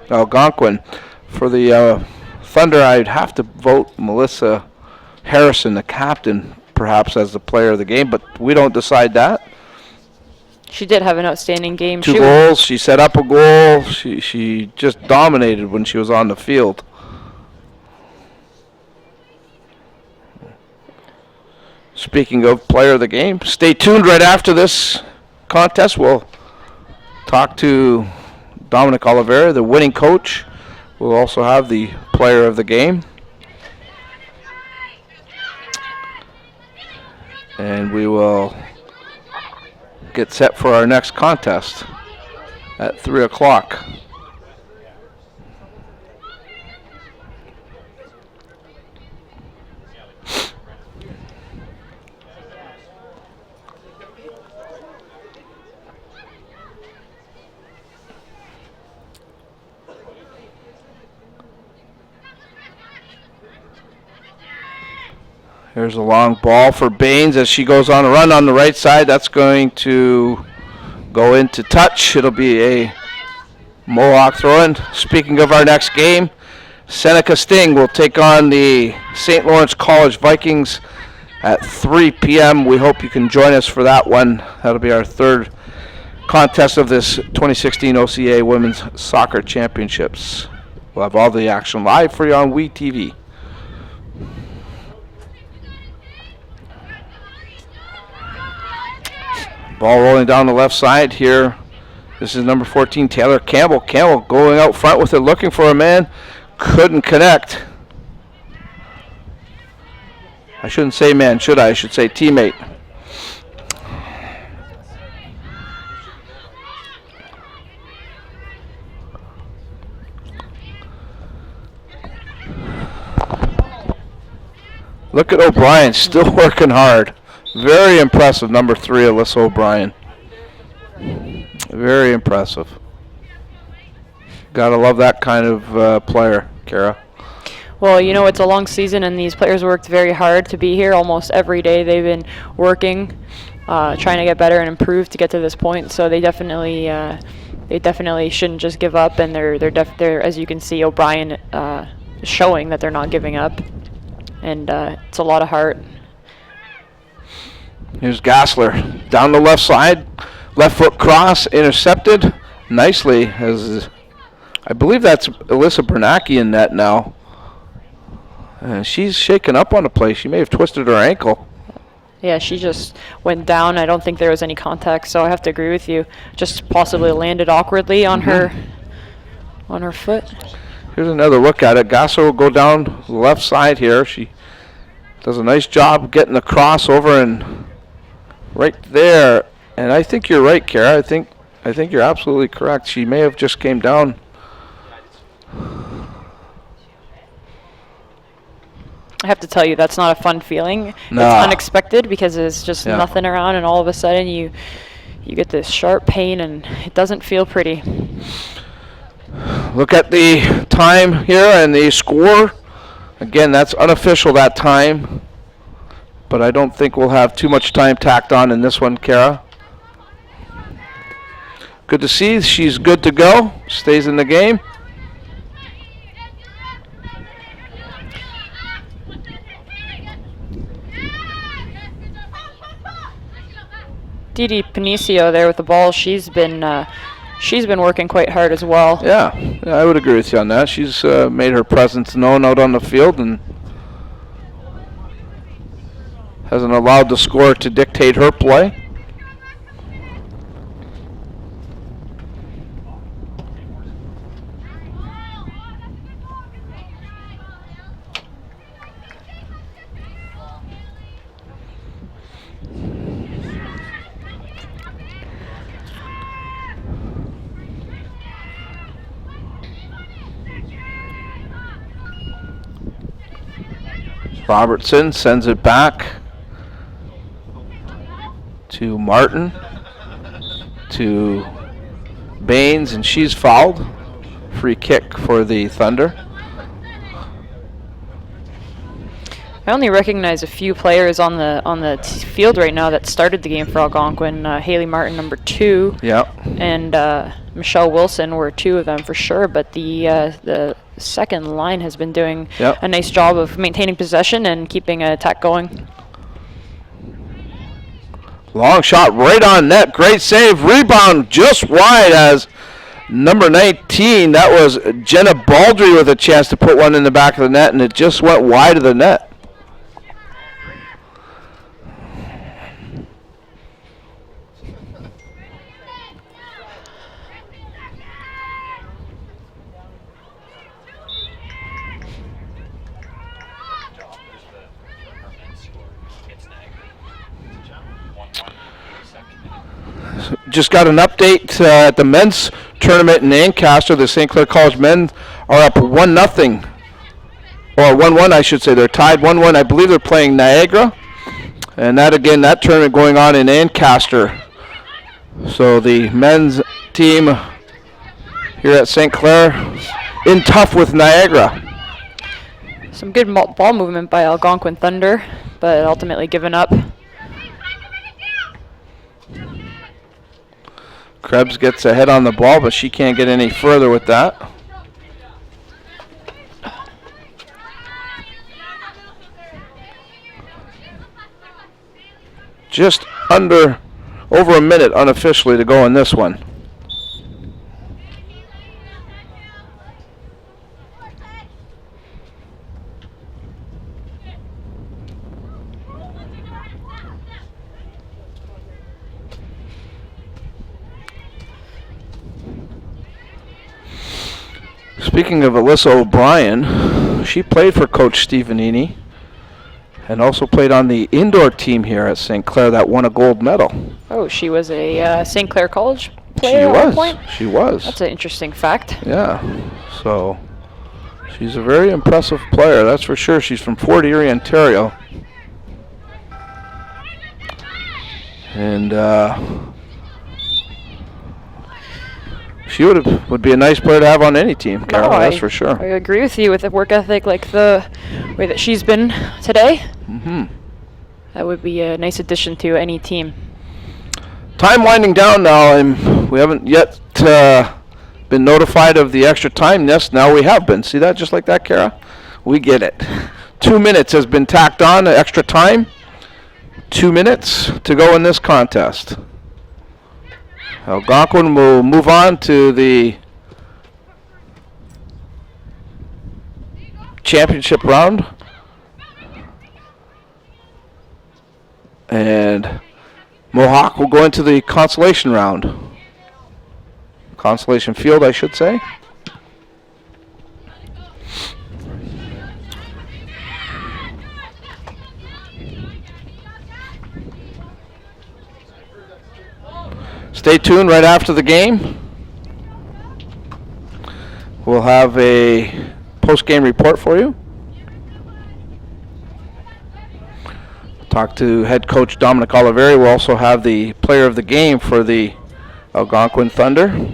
Algonquin. For the Thunder, I'd have to vote Melissa Harrison, the captain, perhaps as the player of the game, but we don't decide that. She did have an outstanding game. Two goals. She set up a goal. She just dominated when she was on the field. Speaking of player of the game, stay tuned right after this contest. We'll talk to Dominic Oliveira, the winning coach. We'll also have the player of the game. And we will get set for our next contest at 3 o'clock. Here's a long ball for Baines as she goes on a run on the right side. That's going to go into touch. It'll be a Mohawk throw-in. Speaking of our next game, Seneca Sting will take on the St. Lawrence College Vikings at 3 p.m. We hope you can join us for that one. That'll be our third contest of this 2016 OCAA Women's Soccer Championships. We'll have all the action live for you on WeTV. Ball rolling down the left side here. This is number 14, Taylor Campbell. Campbell going out front with it, looking for a man. Couldn't connect. I shouldn't say man, should I? I should say teammate. Look at O'Brien, still working hard. Very impressive, number 3, Alyssa O'Brien. Very impressive. Gotta love that kind of player, Kara. Well, you know, it's a long season, and these players worked very hard to be here. Almost every day they've been working, trying to get better and improve to get to this point. So they definitely shouldn't just give up. And they're as you can see, O'Brien is showing that they're not giving up, and it's a lot of heart. Here's Gassler down the left side, left foot cross, intercepted nicely. As I believe that's Alyssa Bernacki in net now. She's shaken up on the play. She may have twisted her ankle. Yeah, she just went down. I don't think there was any contact, so I have to agree with you. Just possibly landed awkwardly on her foot. Here's another look at it. Gassler will go down the left side here. She does a nice job getting the cross over and right there. And I think you're right, Kara. I think you're absolutely correct. She may have just came down. I have to tell you, that's not a fun feeling. Nah. It's unexpected because there's just nothing around, and all of a sudden you get this sharp pain, and it doesn't feel pretty. Look at the time here and the score. Again, that's unofficial, that time. But I don't think we'll have too much time tacked on in this one, Kara. Good to see. She's good to go. Stays in the game. Didi Panicio there with the ball. She's been working quite hard as well. Yeah, I would agree with you on that. She's made her presence known out on the field and hasn't allowed the score to dictate her play. Robertson sends it back to Martin, to Baines, and she's fouled. Free kick for the Thunder. I only recognize a few players on the field right now that started the game for Algonquin. Haley Martin, number 2. Yeah. And Michelle Wilson were 2 of them for sure. But the second line has been doing a nice job of maintaining possession and keeping an attack going. Long shot right on net. Great save. Rebound just wide as number 19. That was Jenna Baldry with a chance to put one in the back of the net, and it just went wide of the net. Just got an update at the men's tournament in Ancaster. The St. Clair College men are up 1-0, or 1-1, I should say. They're tied 1-1. I believe they're playing Niagara, and that tournament going on in Ancaster. So the men's team here at St. Clair in tough with Niagara. Some good ball movement by Algonquin Thunder, but ultimately given up. Krebs gets ahead on the ball, but she can't get any further with that. just over a minute unofficially to go in this one. Speaking of Alyssa O'Brien, she played for Coach Stefanini and also played on the indoor team here at St. Clair that won a gold medal. Oh, she was a St. Clair College player at one point? She was. That's an interesting fact. Yeah. So she's a very impressive player, that's for sure. She's from Fort Erie, Ontario. And she would be a nice player to have on any team, Carol, that's for sure. I agree with you with the work ethic, like the way that she's been today. Mm-hmm. That would be a nice addition to any team. Time winding down now, and we haven't yet been notified of the extra time. Yes, now we have been. See that, just like that, Kara? We get it. 2 minutes has been tacked on, extra time. 2 minutes to go in this contest. Algonquin will move on to the championship round. And Mohawk will go into the consolation round. Consolation field, I should say. Stay tuned right after the game. We'll have a post-game report for you. Talk to head coach Dominic Oliveri. We'll also have the player of the game for the Algonquin Thunder.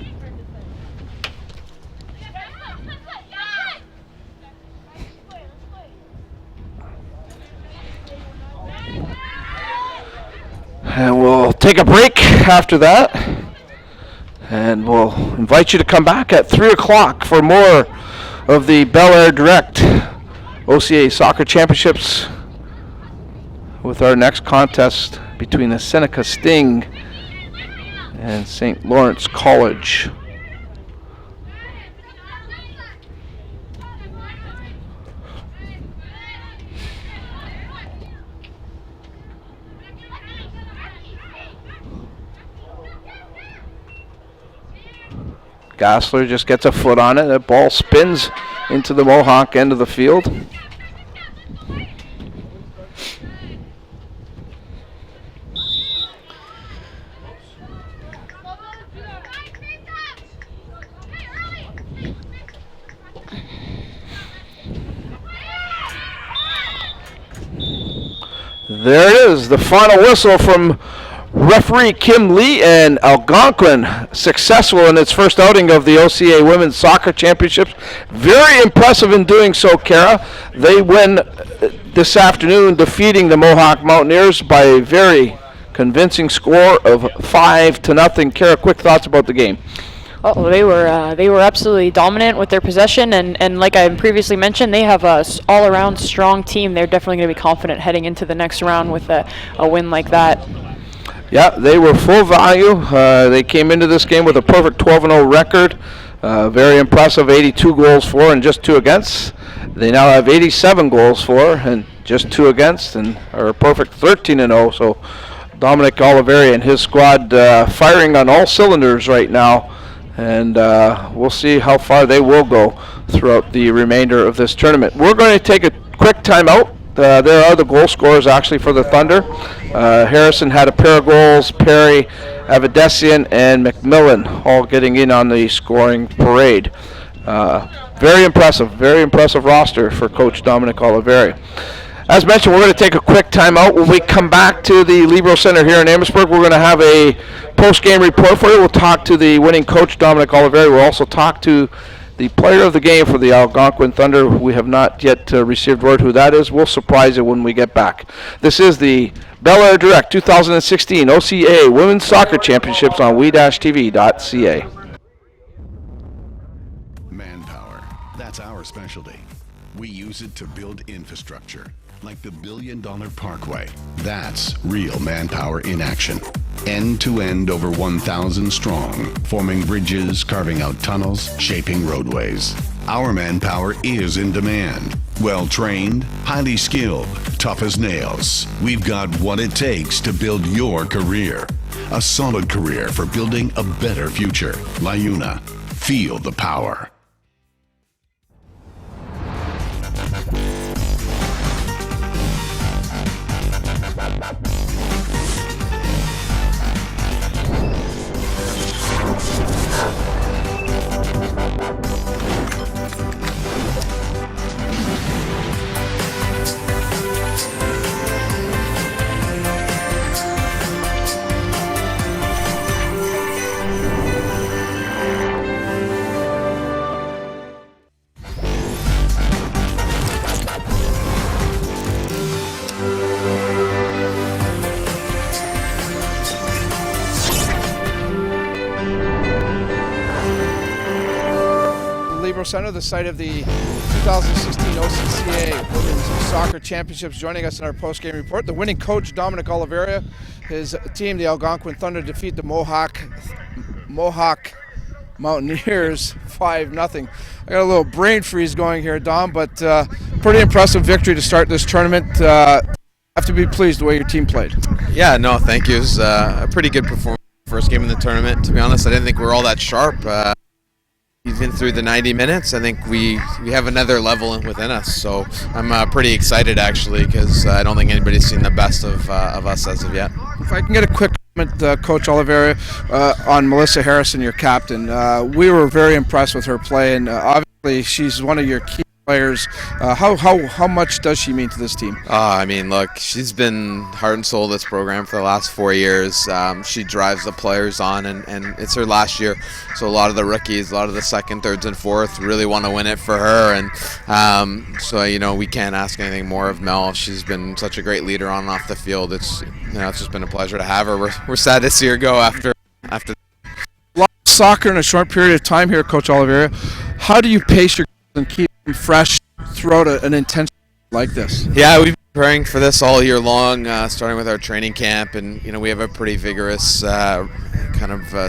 And we'll take a break after that. And we'll invite you to come back at 3 o'clock for more of the belairdirect OCAA Soccer Championships with our next contest between the Seneca Sting and St. Lawrence College. Gassler just gets a foot on it. That ball spins into the Mohawk end of the field. There it is, the final whistle from referee Kim Lee, and Algonquin successful in its first outing of the OCAA Women's Soccer Championships. Very impressive in doing so, Kara. They win this afternoon, defeating the Mohawk Mountaineers by a very convincing score of 5-0. Kara, quick thoughts about the game? Oh, they were absolutely dominant with their possession, and like I previously mentioned, they have a all-around strong team. They're definitely going to be confident heading into the next round with a win like that. Yeah, they were full value. They came into this game with a perfect 12-0 record. Very impressive, 82 goals for and just 2 against. They now have 87 goals for and just 2 against, and are a perfect 13-0. So Dominic Oliveri and his squad firing on all cylinders right now. And we'll see how far they will go throughout the remainder of this tournament. We're going to take a quick timeout. There are the goal scorers actually for the Thunder. Harrison had a pair of goals, Perry, Avedesian, and McMillan all getting in on the scoring parade. Very impressive roster for Coach Dominic Oliveri. As mentioned, we're going to take a quick timeout. When we come back to the Libero Center here in Amherstburg, we're going to have a post-game report for you. We'll talk to the winning coach, Dominic Oliveri. We'll also talk to the player of the game for the Algonquin Thunder. We have not yet received word who that is. We'll surprise you when we get back. This is the belairdirect 2016 OCAA Women's Soccer Championships on we-tv.ca. Manpower, that's our specialty. We use it to build infrastructure, like the $1 Billion Parkway. That's real manpower in action. End to end over 1,000 strong, forming bridges, carving out tunnels, shaping roadways. Our manpower is in demand. Well trained, highly skilled, tough as nails. We've got what it takes to build your career. A solid career for building a better future. LiUNA. Feel the power. Center, the site of the 2016 OCCA Women's Soccer Championships. Joining us in our post-game report, the winning coach Dominic Oliveira. His team, the Algonquin Thunder, defeat the Mohawk Mountaineers 5-0. I got a little brain freeze going here, Dom, but pretty impressive victory to start this tournament. Have to be pleased the way your team played. Yeah, no, thank you. It was a pretty good performance. First game in the tournament. To be honest, I didn't think we were all that sharp. Even through the 90 minutes, I think we have another level within us. So I'm pretty excited, actually, because I don't think anybody's seen the best of us as of yet. If I can get a quick comment, Coach Oliveira, on Melissa Harrison, your captain. We were very impressed with her play, and obviously she's one of your key players. How much does she mean to this team? I mean, look, she's been heart and soul of this program for the last 4 years. She drives the players on, and it's her last year. So a lot of the rookies, a lot of the second, thirds, and fourth really want to win it for her. And so, you know, we can't ask anything more of Mel. She's been such a great leader on and off the field. It's just been a pleasure to have her. We're sad to see her go after. A lot of soccer in a short period of time here, Coach Oliveira. How do you pace your and keep them fresh throughout an intense like this? Yeah, we've been preparing for this all year long, starting with our training camp, and we have a pretty vigorous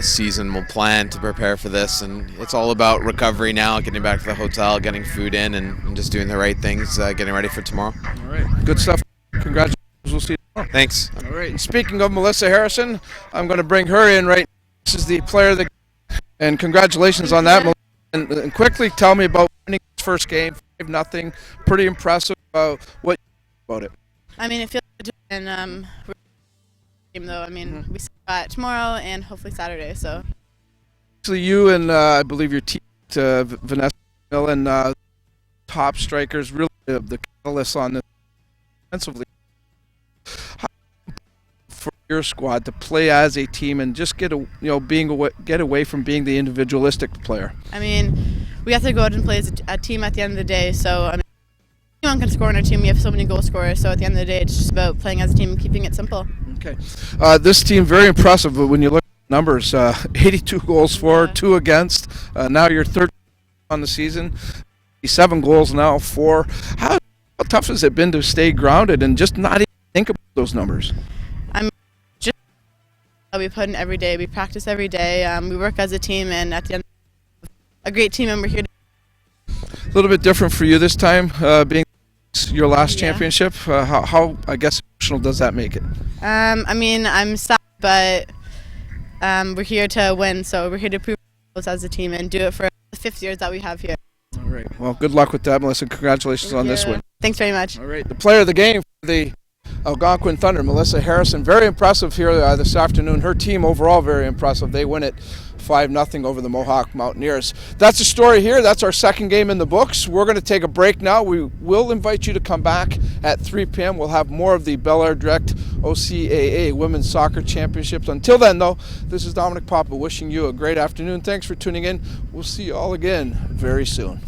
seasonal plan to prepare for this, and it's all about recovery now, getting back to the hotel, getting food in, and just doing the right things, getting ready for tomorrow. All right, good stuff. Congratulations. We'll see you tomorrow. Thanks. All right, and speaking of Melissa Harrison, I'm going to bring her in right now. This is the player of the game, and congratulations on that. And quickly tell me about winning this first game, 5-0. Pretty impressive. What about it? I mean, it feels good to win. Game though. I mean, we got tomorrow and hopefully Saturday. So. Actually, you and I believe your team, Vanessa Millen, top strikers, really the catalysts on this offensively. For your squad to play as a team and just get away from being the individualistic player. I mean, we have to go out and play as a team at the end of the day. So I mean, anyone can score on our team. We have so many goal scorers. So at the end of the day, it's just about playing as a team and keeping it simple. Okay, this team very impressive. But when you look at the numbers, 82 goals for, 2 against. Now you're 13 on the season, 7 goals now, 4. How tough has it been to stay grounded and just not even think about those numbers? We put in every day. We practice every day. We work as a team, and at the end, a great team, and we're here. A little bit different for you this time, being your last championship. How I guess emotional does that make it? I mean, I'm sad, but we're here to win. So we're here to prove ourselves as a team and do it for the 5th years that we have here. All right. Well, good luck with that, Melissa. Congratulations on this win. Thanks very much. All right. The player of the game for the Algonquin Thunder, Melissa Harrison, very impressive here this afternoon. Her team overall very impressive. They win it 5-0 over the Mohawk Mountaineers. That's the story here. That's our second game in the books. We're going to take a break now. We will invite you to come back at 3 p.m. We'll have more of the belairdirect OCAA Women's Soccer Championships. Until then, though, this is Dominic Papa wishing you a great afternoon. Thanks for tuning in. We'll see you all again very soon.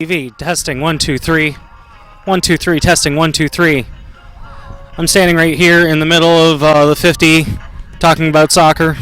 TV, testing 1 2 3. 1 2 3, testing 1 2 3. I'm standing right here in the middle of the 50 talking about soccer.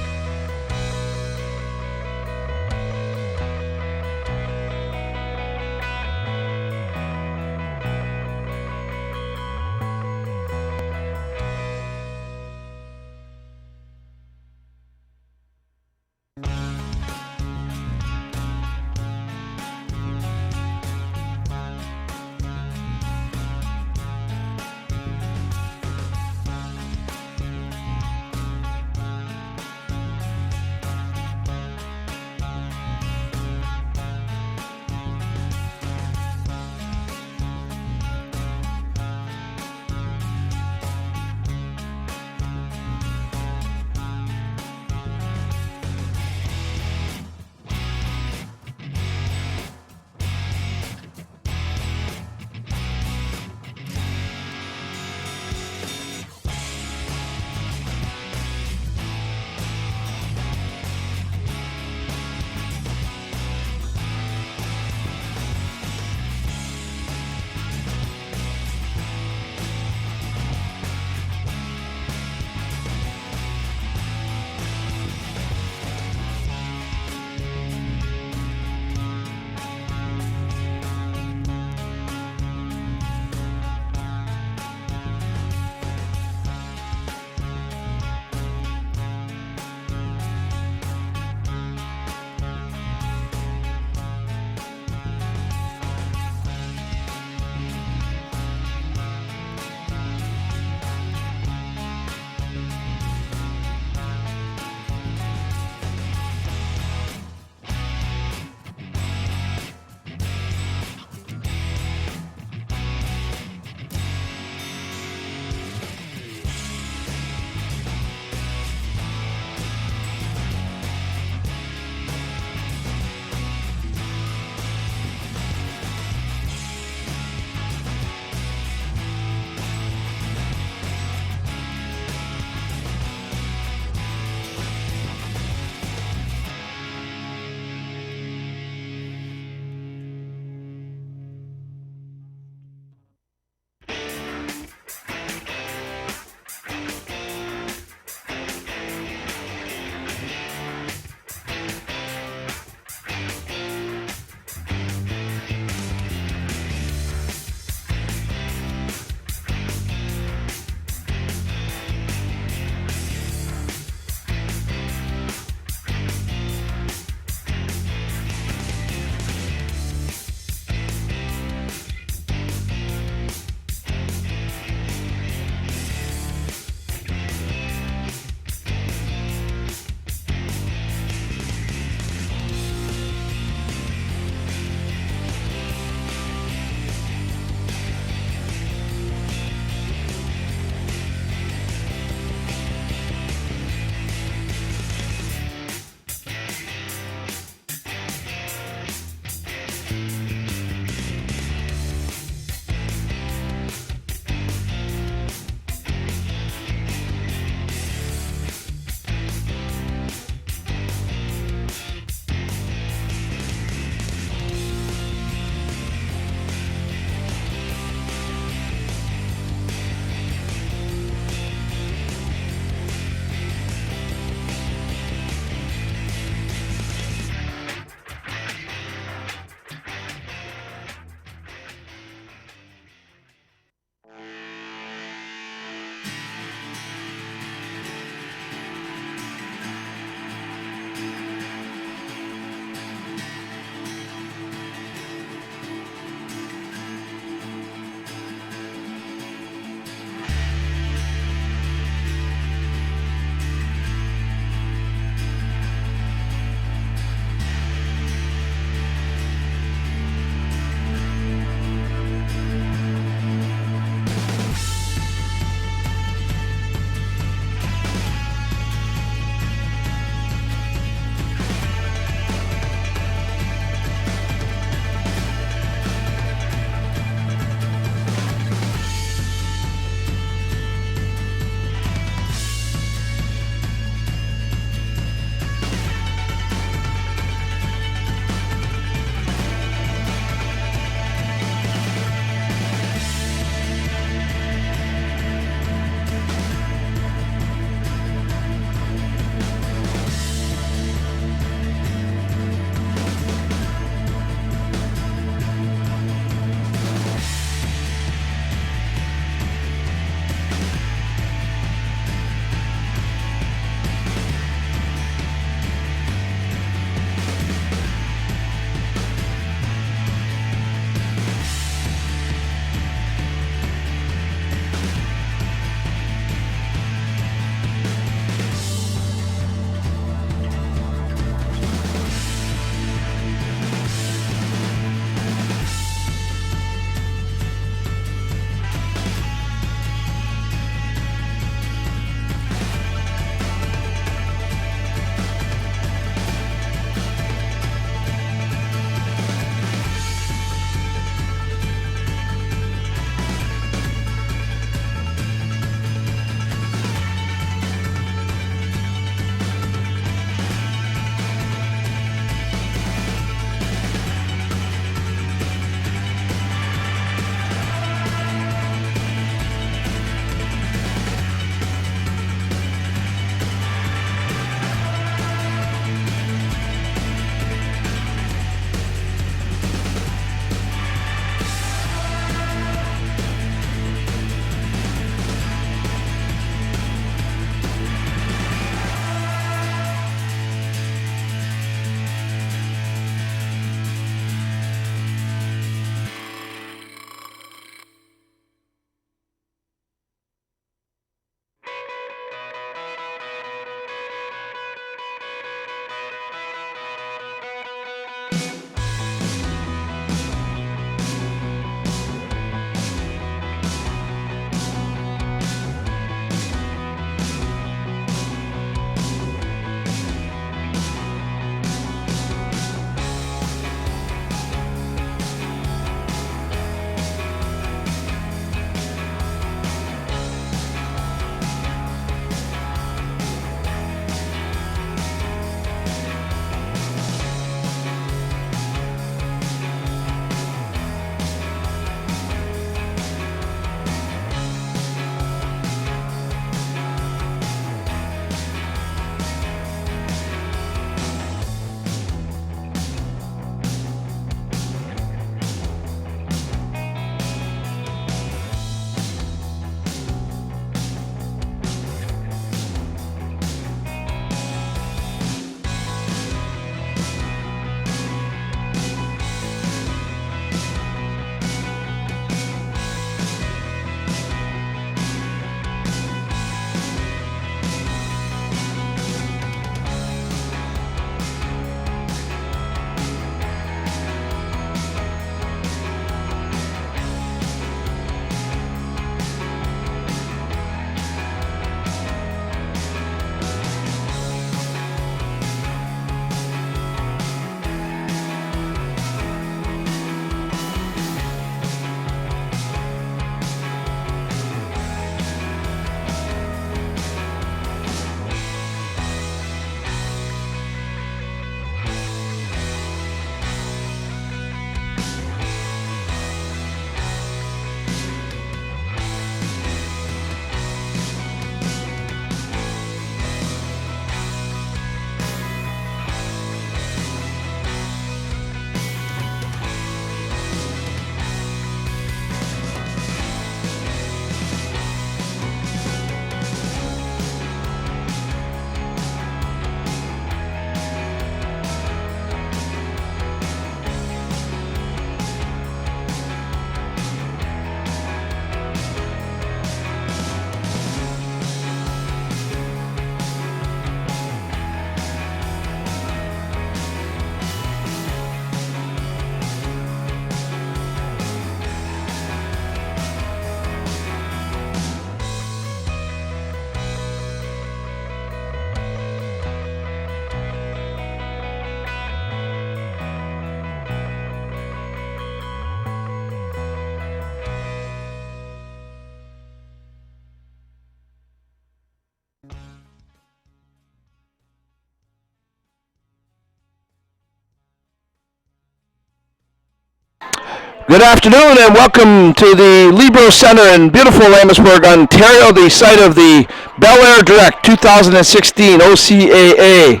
Good afternoon and welcome to the Libro Center in beautiful Amherstburg, Ontario, the site of the belairdirect 2016 OCAA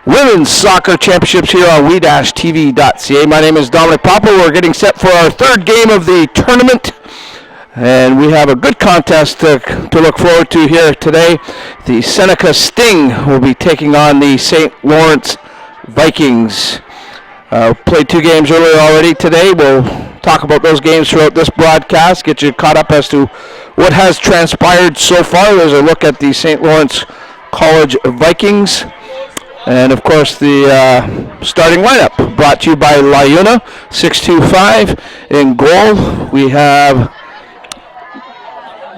Women's Soccer Championships here on we-tv.ca. My name is Dominic Papa. We're getting set for our third game of the tournament, and we have a good contest to look forward to here today. The Seneca Sting will be taking on the St. Lawrence Vikings. Played 2 games earlier already today. We'll talk about those games throughout this broadcast, get you caught up as to what has transpired so far. There's a look at the St. Lawrence College Vikings. And, of course, the starting lineup brought to you by Liuna, 625. In goal, we have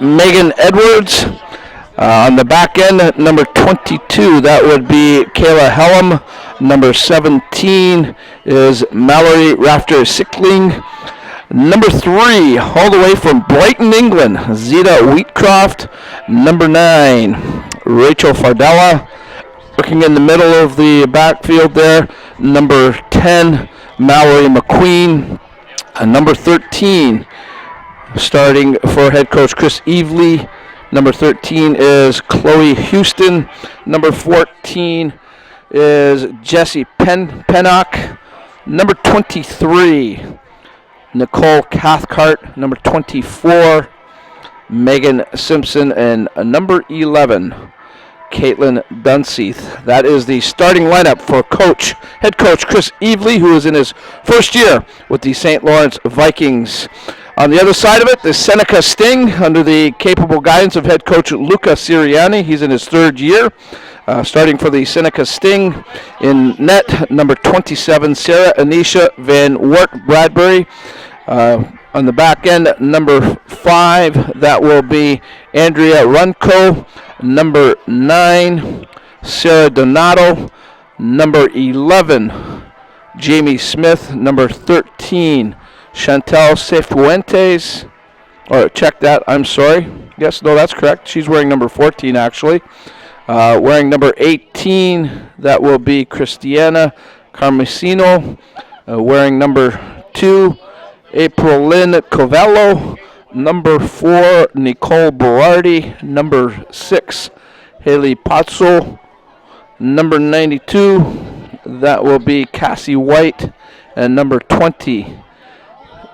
Megan Edwards. On the back end, number 22, that would be Kayla Hellam. Number 17 is Mallory Rafter-Sickling. Number 3, all the way from Brighton, England, Zeta Wheatcroft. Number 9, Rachel Fardella. Looking in the middle of the backfield there, number 10, Mallory McQueen. Number 13, starting for head coach Chris Evely. Number 13 is Chloe Houston. Number 14 is Jessie Pennock. Number 23, Nicole Cathcart. Number 24, Megan Simpson. And number 11, Caitlin Dunseith. That is the starting lineup for head coach Chris Evely, who is in his first year with the St. Lawrence Vikings. On the other side of it, the Seneca Sting, under the capable guidance of head coach Luca Sirianni. He's in his third year. Starting for the Seneca Sting in net, number 27, Sarah Anisha Van Wert Bradbury. On the back end, number 5, that will be Andrea Runco. Number 9, Sarah Donato. Number 11, Jamie Smith. Number 13, Chantal Cifuentes. Check that, I'm sorry. Yes, no, that's correct. She's wearing number 14, actually. Wearing number 18, that will be Christiana Carmesino. Wearing number 2, April Lynn Covello. Number 4, Nicole Berardi. Number 6, Haley Potso. Number 92, that will be Cassie White. And number 20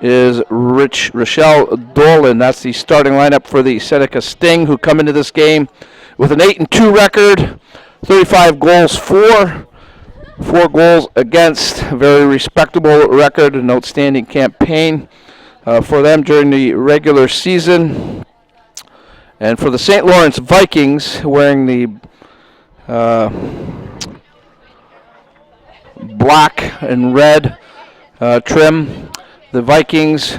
is Rochelle Dolan. That's the starting lineup for the Seneca Sting, who come into this game with an 8-2 record, 35 goals for, 4 goals against. Very respectable record, an outstanding campaign for them during the regular season. And for the St. Lawrence Vikings, wearing the black and red trim, the Vikings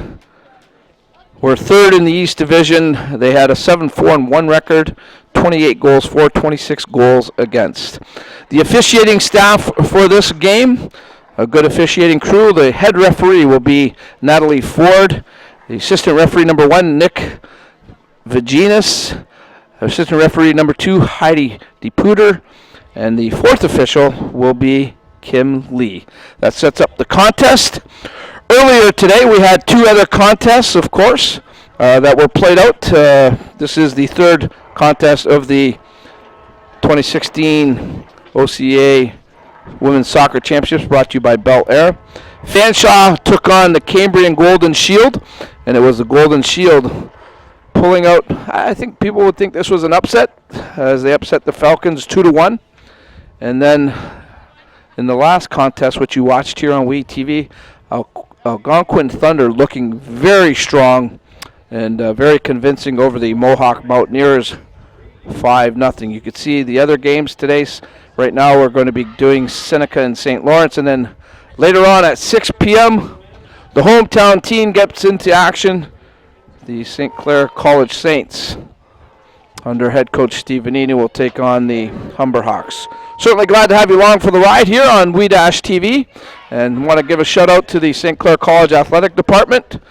were third in the East Division. They had a 7-4-1 record, 28 goals for, 26 goals against. The officiating staff for this game, a good officiating crew. The head referee will be Natalie Ford. The assistant referee number 1, Nick Vaginas. Assistant referee number 2, Heidi DePuter. And the fourth official will be Kim Lee. That sets up the contest. Earlier today, we had 2 other contests, of course, that were played out. This is the third contest of the 2016 OCAA Women's Soccer Championships, brought to you by Bel Air. Fanshawe took on the Cambrian Golden Shield, and it was the Golden Shield pulling out. I think people would think this was an upset, as they upset the Falcons 2-1. And then in the last contest, which you watched here on WeTV, Algonquin Thunder looking very strong and very convincing over the Mohawk Mountaineers, 5-0. You could see the other games today. Right now we're going to be doing Seneca and St. Lawrence, and then later on at 6 p.m. the hometown team gets into action. The St. Clair College Saints, under head coach Steve Vanini, will take on the Humber Hawks. Certainly glad to have you along for the ride here on We-TV, and want to give a shout out to the St. Clair College Athletic Department,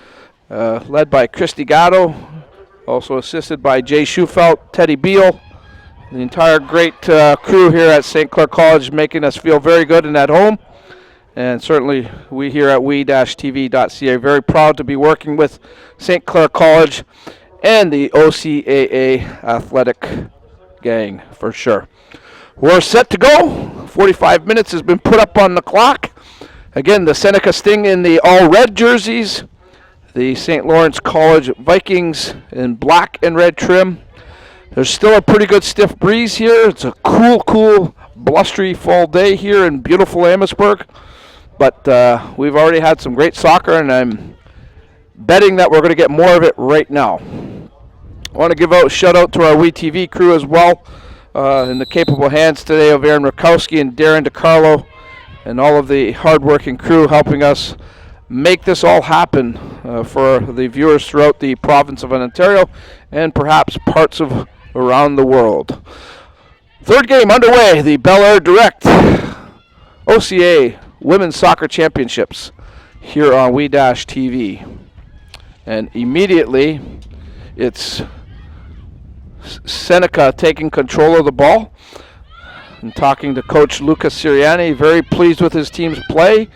led by Christy Gatto, also assisted by Jay Schufelt, Teddy Beal, the entire great crew here at St. Clair College, making us feel very good and at home. And certainly we here at we-tv.ca are very proud to be working with St. Clair College and the OCAA athletic gang for sure. We're set to go. 45 minutes has been put up on the clock. Again, the Seneca Sting in the all-red jerseys. The St. Lawrence College Vikings in black and red trim. There's still a pretty good stiff breeze here. It's a cool, blustery fall day here in beautiful Amherstburg. But we've already had some great soccer, and I'm betting that we're going to get more of it right now. I want to give a shout out to our WeTV crew as well, in the capable hands today of Aaron Rakowski and Darren DiCarlo, and all of the hardworking crew helping us make this all happen for the viewers throughout the province of Ontario and perhaps parts of around the world. Third game underway, the belairdirect OCAA Women's Soccer Championships here on we-tv. And immediately it's Seneca taking control of the ball and talking to Coach Luca Siriani, very pleased with his team's play.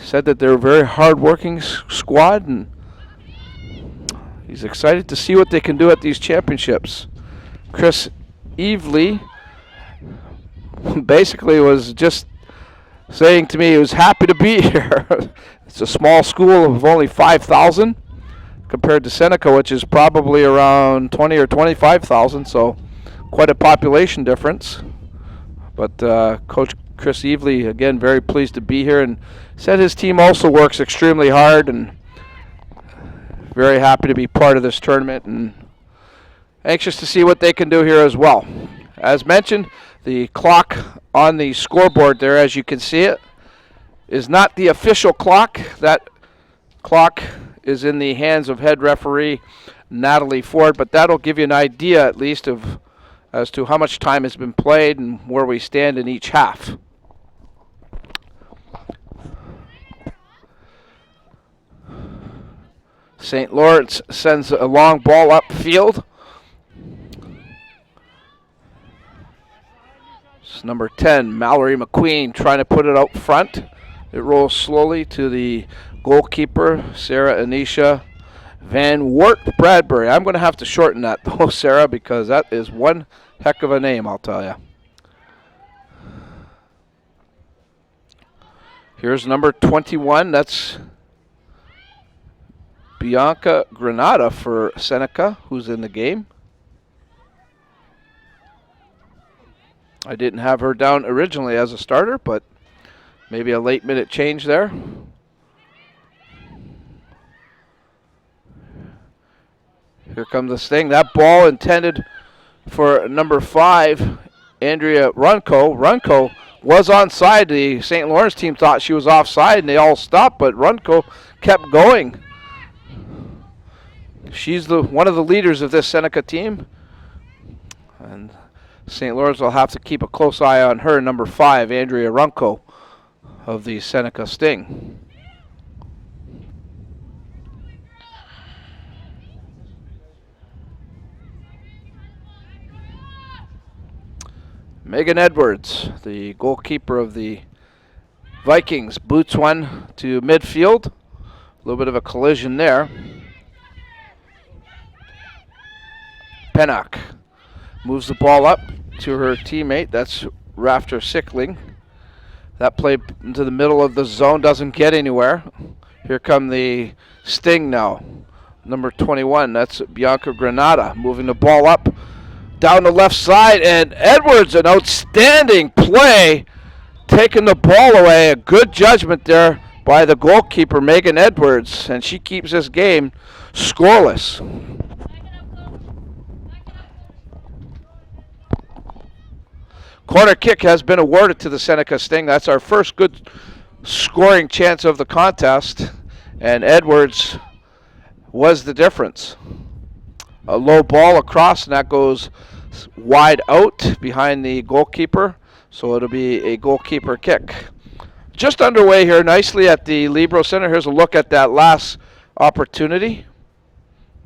Said that they're a very hard-working squad, and he's excited to see what they can do at these championships. Chris Evely basically was just saying to me he was happy to be here. It's a small school of only 5,000 compared to Seneca, which is probably around 20 or 25,000, so quite a population difference. But Coach Chris Evely, again, very pleased to be here, and said his team also works extremely hard, and very happy to be part of this tournament, and anxious to see what they can do here as well. As mentioned, the clock on the scoreboard there, as you can see it, is not the official clock. That clock is in the hands of head referee Natalie Ford, but that'll give you an idea at least of as to how much time has been played and where we stand in each half. St. Lawrence sends a long ball upfield. It's number 10, Mallory McQueen, trying to put it out front. It rolls slowly to the goalkeeper, Sarah Anisha Van Wart Bradbury. I'm going to have to shorten that, though, Sarah, because that is one heck of a name, I'll tell you. Here's number 21. That's Bianca Granada for Seneca, who's in the game. I didn't have her down originally as a starter, but maybe a late minute change there. Here comes the Sting. That ball intended for number 5, Andrea Runco. Runco was onside. The St. Lawrence team thought she was offside, and they all stopped, but Runco kept going. She's one of the leaders of this Seneca team, and St. Lawrence will have to keep a close eye on her, number 5, Andrea Runco of the Seneca Sting. Megan Edwards, the goalkeeper of the Vikings, boots one to midfield. A little bit of a collision there. Pennock moves the ball up to her teammate. That's Rafter Sickling. That play into the middle of the zone doesn't get anywhere. Here come the Sting now. Number 21, that's Bianca Granada, moving the ball up down the left side, and Edwards, an outstanding play, taking the ball away. A good judgment there by the goalkeeper, Megan Edwards, and she keeps this game scoreless. Corner kick has been awarded to the Seneca Sting. That's our first good scoring chance of the contest, and Edwards was the difference. A low ball across, and that goes wide out behind the goalkeeper, so it'll be a goalkeeper kick. Just underway here nicely at the Libero Center. Here's a look at that last opportunity.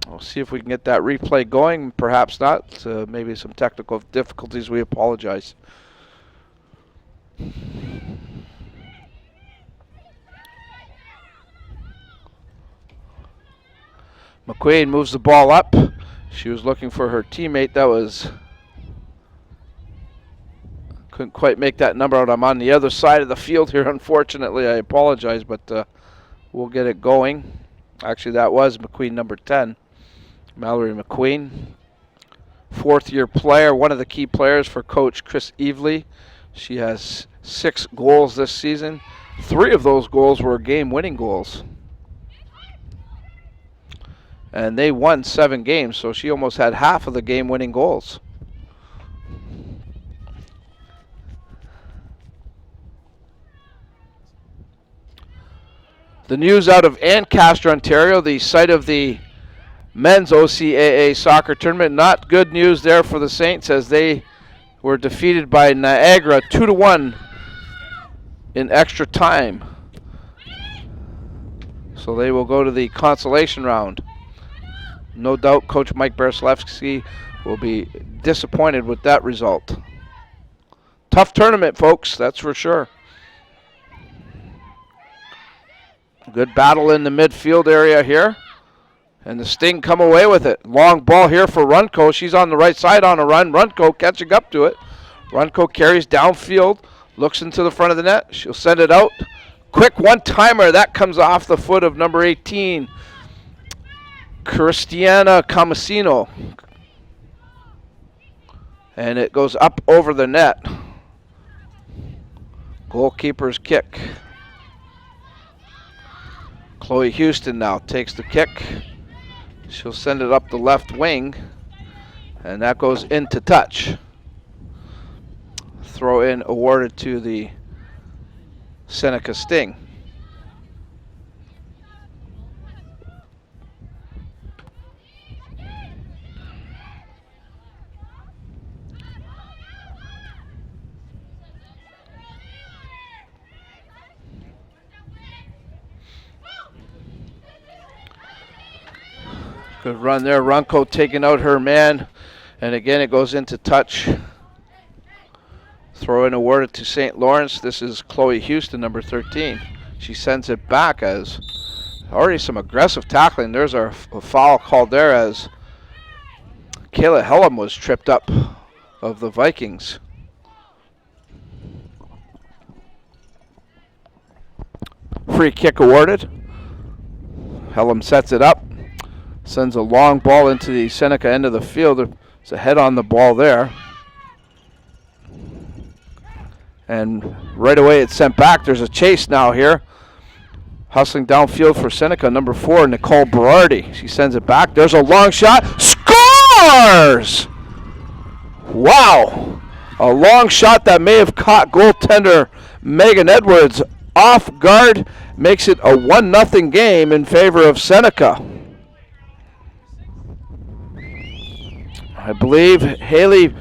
We'll see if we can get that replay going. Perhaps not. Maybe some technical difficulties. We apologize. McQueen moves the ball up. She was looking for her teammate. Couldn't quite make that number out. I'm on the other side of the field here, unfortunately. I apologize, but we'll get it going. Actually, that was McQueen, number 10. Mallory McQueen, fourth-year player, one of the key players for Coach Chris Evely. She has 6 goals this season. 3 of those goals were game-winning goals. And they won 7 games, so she almost had half of the game-winning goals. The news out of Ancaster, Ontario, the site of the men's OCAA soccer tournament. Not good news there for the Saints as they were defeated by Niagara 2-1 in extra time. So they will go to the consolation round. No doubt Coach Mike Baraslewski will be disappointed with that result. Tough tournament, folks, that's for sure. Good battle in the midfield area here. And the Sting come away with it. Long ball here for Runco. She's on the right side on a run. Runco catching up to it. Runco carries downfield, looks into the front of the net. She'll send it out. Quick one-timer. That comes off the foot of number 18, Cristiana Camasino. And it goes up over the net. Goalkeeper's kick. Chloe Houston now takes the kick. She'll send it up the left wing, and that goes into touch. Throw in awarded to the Seneca Sting. Good run there. Runco taking out her man. And again, it goes into touch. Throw in awarded to St. Lawrence. This is Chloe Houston, number 13. She sends it back as already some aggressive tackling. There's a foul called there as Kayla Hellam was tripped up of the Vikings. Free kick awarded. Hellam sets it up. Sends a long ball into the Seneca end of the field. There's a head on the ball there. And right away it's sent back. There's a chase now here. Hustling downfield for Seneca, number 4, Nicole Berardi. She sends it back. There's a long shot. Scores! Wow. A long shot that may have caught goaltender Megan Edwards off guard. Makes it a 1-0 game in favor of Seneca. I believe Haley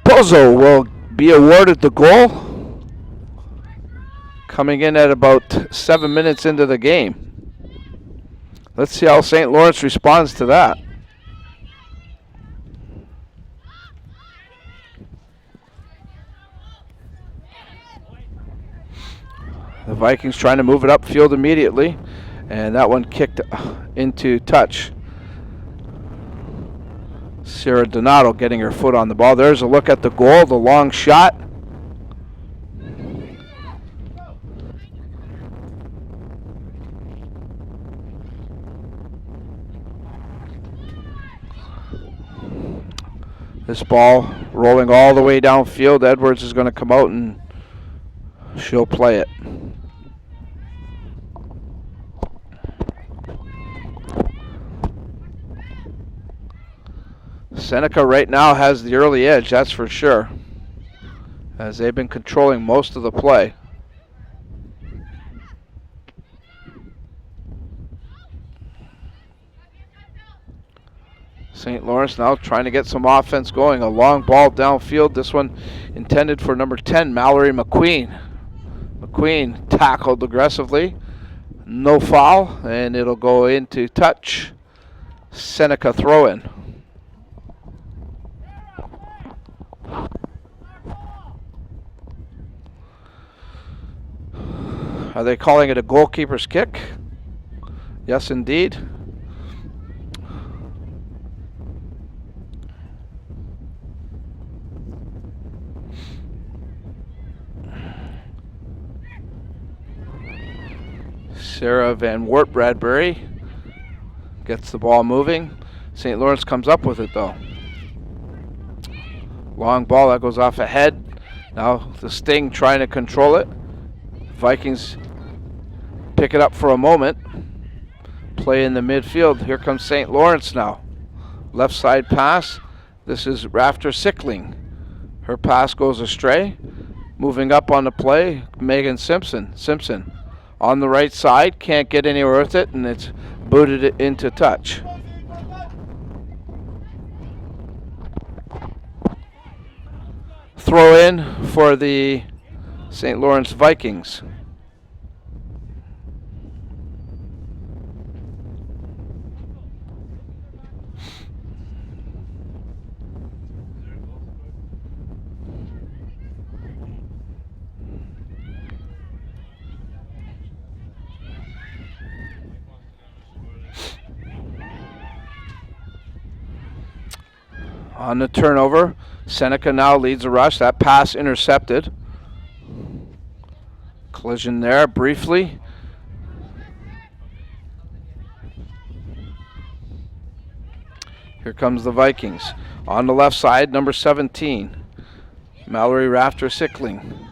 Pozo will be awarded the goal. Coming in at about 7 minutes into the game. Let's see how St. Lawrence responds to that. The Vikings trying to move it upfield immediately. And that one kicked into touch. Sarah Donato getting her foot on the ball. There's a look at the goal, the long shot. This ball rolling all the way downfield. Edwards is going to come out and she'll play it. Seneca right now has the early edge, that's for sure, as they've been controlling most of the play. St. Lawrence now trying to get some offense going. A long ball downfield. This one intended for number 10, Mallory McQueen. McQueen tackled aggressively. No foul, and it'll go into touch. Seneca throw-in. Are they calling it a goalkeeper's kick? Yes, indeed. Sarah Van Wart Bradbury gets the ball moving. St. Lawrence comes up with it though. Long ball that goes off ahead. Now the Sting trying to control it. Vikings pick it up for a moment. Play in the midfield. Here comes St. Lawrence now. Left side pass. This is Rafter Sickling. Her pass goes astray. Moving up on the play, Megan Simpson. Simpson on the right side, can't get anywhere with it, and it's booted it into touch. Throw in for the St. Lawrence Vikings. On the turnover, Seneca now leads the rush. That pass intercepted. Collision there briefly. Here comes the Vikings. On the left side, number 17, Mallory Rafter Sickling.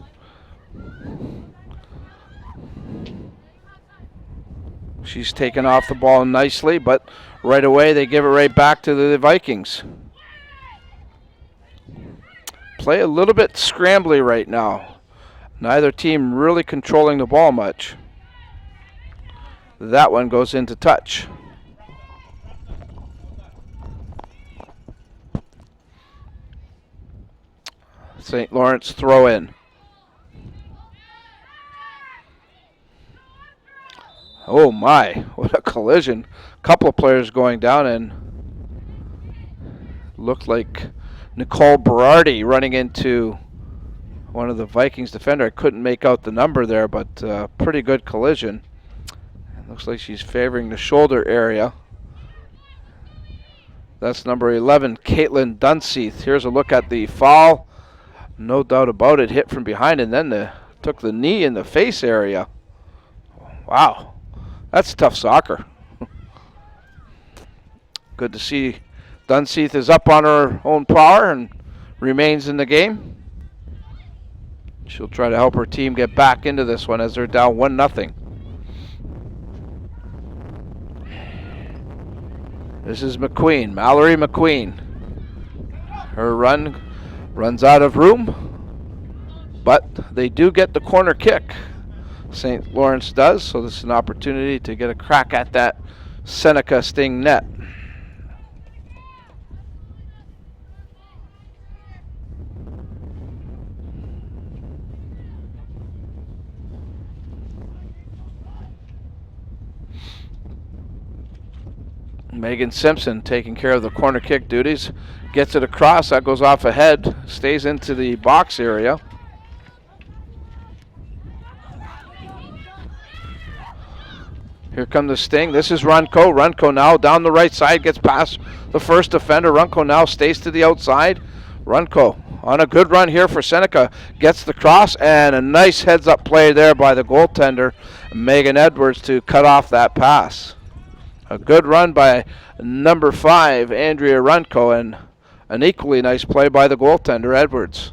She's taken off the ball nicely, but right away they give it right back to the Vikings. Play a little bit scrambly right now. Neither team really controlling the ball much. That one goes into touch. St. Lawrence throw in. Oh my, what a collision. Couple of players going down, and looked like Nicole Berardi running into one of the Vikings defender. I couldn't make out the number there, but pretty good collision. It looks like she's favoring the shoulder area. That's number 11, Caitlin Dunseith. Here's a look at the foul. No doubt about it, hit from behind, and then took the knee in the face area. Wow, that's tough soccer. Good to see Dunseith is up on her own power and remains in the game. She'll try to help her team get back into this one as they're down 1-0. This is McQueen, Mallory McQueen. Her run runs out of room, but they do get the corner kick. St. Lawrence does, so this is an opportunity to get a crack at that Seneca Sting net. Megan Simpson taking care of the corner kick duties. Gets it across. That goes off ahead. Stays into the box area. Here come the Sting. This is Runco. Runco now down the right side. Gets past the first defender. Runco now stays to the outside. Runco on a good run here for Seneca. Gets the cross, and a nice heads-up play there by the goaltender, Megan Edwards, to cut off that pass. A good run by number 5, Andrea Runco, and an equally nice play by the goaltender, Edwards.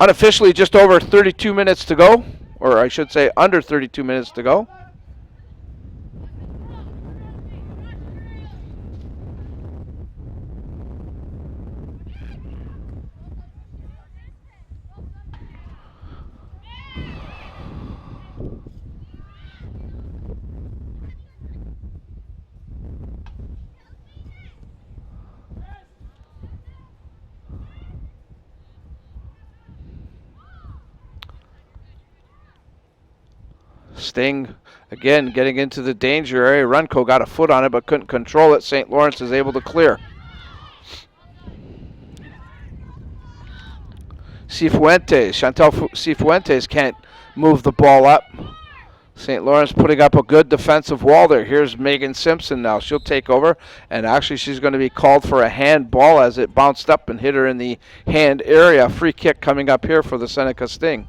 Unofficially, just over 32 minutes to go, or I should say under 32 minutes to go. Sting, again, getting into the danger area. Runco got a foot on it but couldn't control it. St. Lawrence is able to clear. Chantal Cifuentes can't move the ball up. St. Lawrence putting up a good defensive wall there. Here's Megan Simpson now. She'll take over, and actually she's going to be called for a handball as it bounced up and hit her in the hand area. Free kick coming up here for the Seneca Sting.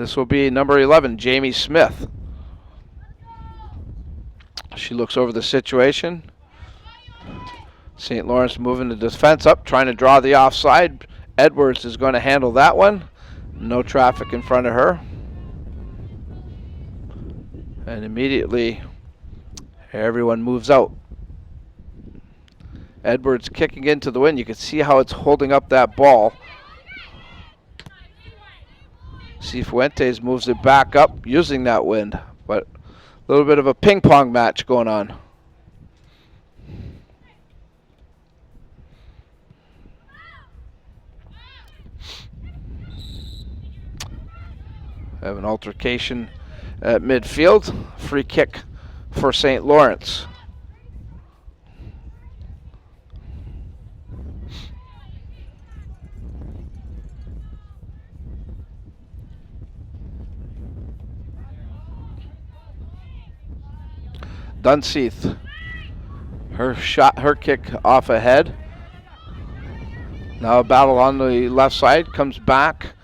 This will be number 11, Jamie Smith. She looks over the situation. St. Lawrence moving the defense up, trying to draw the offside. Edwards is going to handle that one. No traffic in front of her. And immediately, everyone moves out. Edwards kicking into the wind. You can see how it's holding up that ball. Cifuentes moves it back up using that wind. But a little bit of a ping pong match going on. Have an altercation at midfield. Free kick for St. Lawrence. Dunseith, her kick off ahead. Now a battle on the left side, comes back.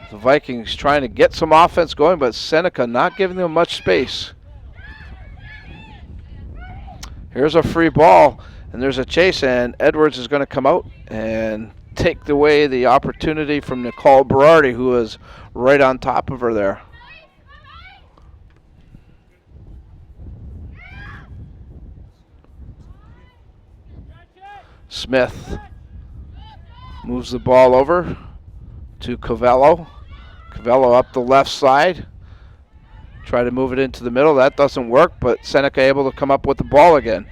The Vikings trying to get some offense going, but Seneca not giving them much space. Here's a free ball, and there's a chase, and Edwards is going to come out and take away the opportunity from Nicole Berardi, who was right on top of her there. Smith moves the ball over to Covello. Covello up the left side. Try to move it into the middle. That doesn't work, but Seneca able to come up with the ball again.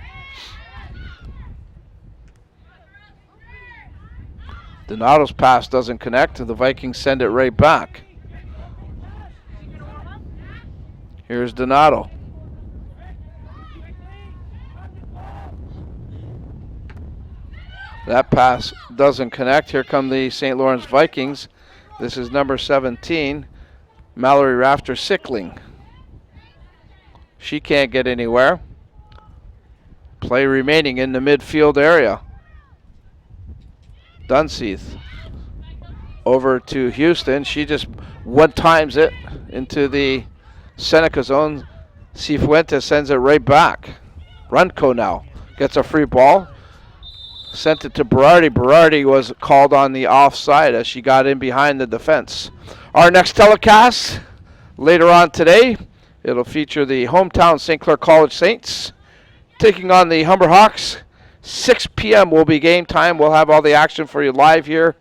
Donato's pass doesn't connect, and the Vikings send it right back. Here's Donato. That pass doesn't connect. Here come the St. Lawrence Vikings. This is number 17, Mallory Rafter Sickling. She can't get anywhere. Play remaining in the midfield area. Dunseith over to Houston. She just one-times it into the Seneca zone. Cifuentes sends it right back. Runco now gets a free ball. Sent it to Berardi. Berardi was called on the offside as she got in behind the defense. Our next telecast later on today, it'll feature the hometown St. Clair College Saints taking on the Humber Hawks. 6 p.m. will be game time. We'll have all the action for you live here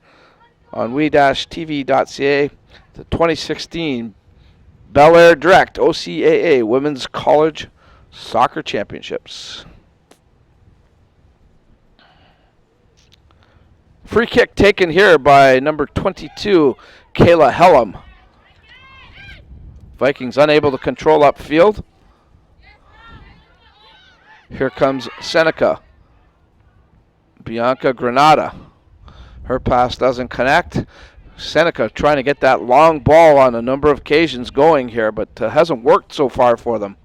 on we-tv.ca. The 2016 belairdirect OCAA Women's College Soccer Championships. Free kick taken here by number 22, Kayla Hellam. Vikings unable to control upfield. Here comes Seneca. Bianca Granada. Her pass doesn't connect. Seneca trying to get that long ball on a number of occasions going here, but hasn't worked so far for them.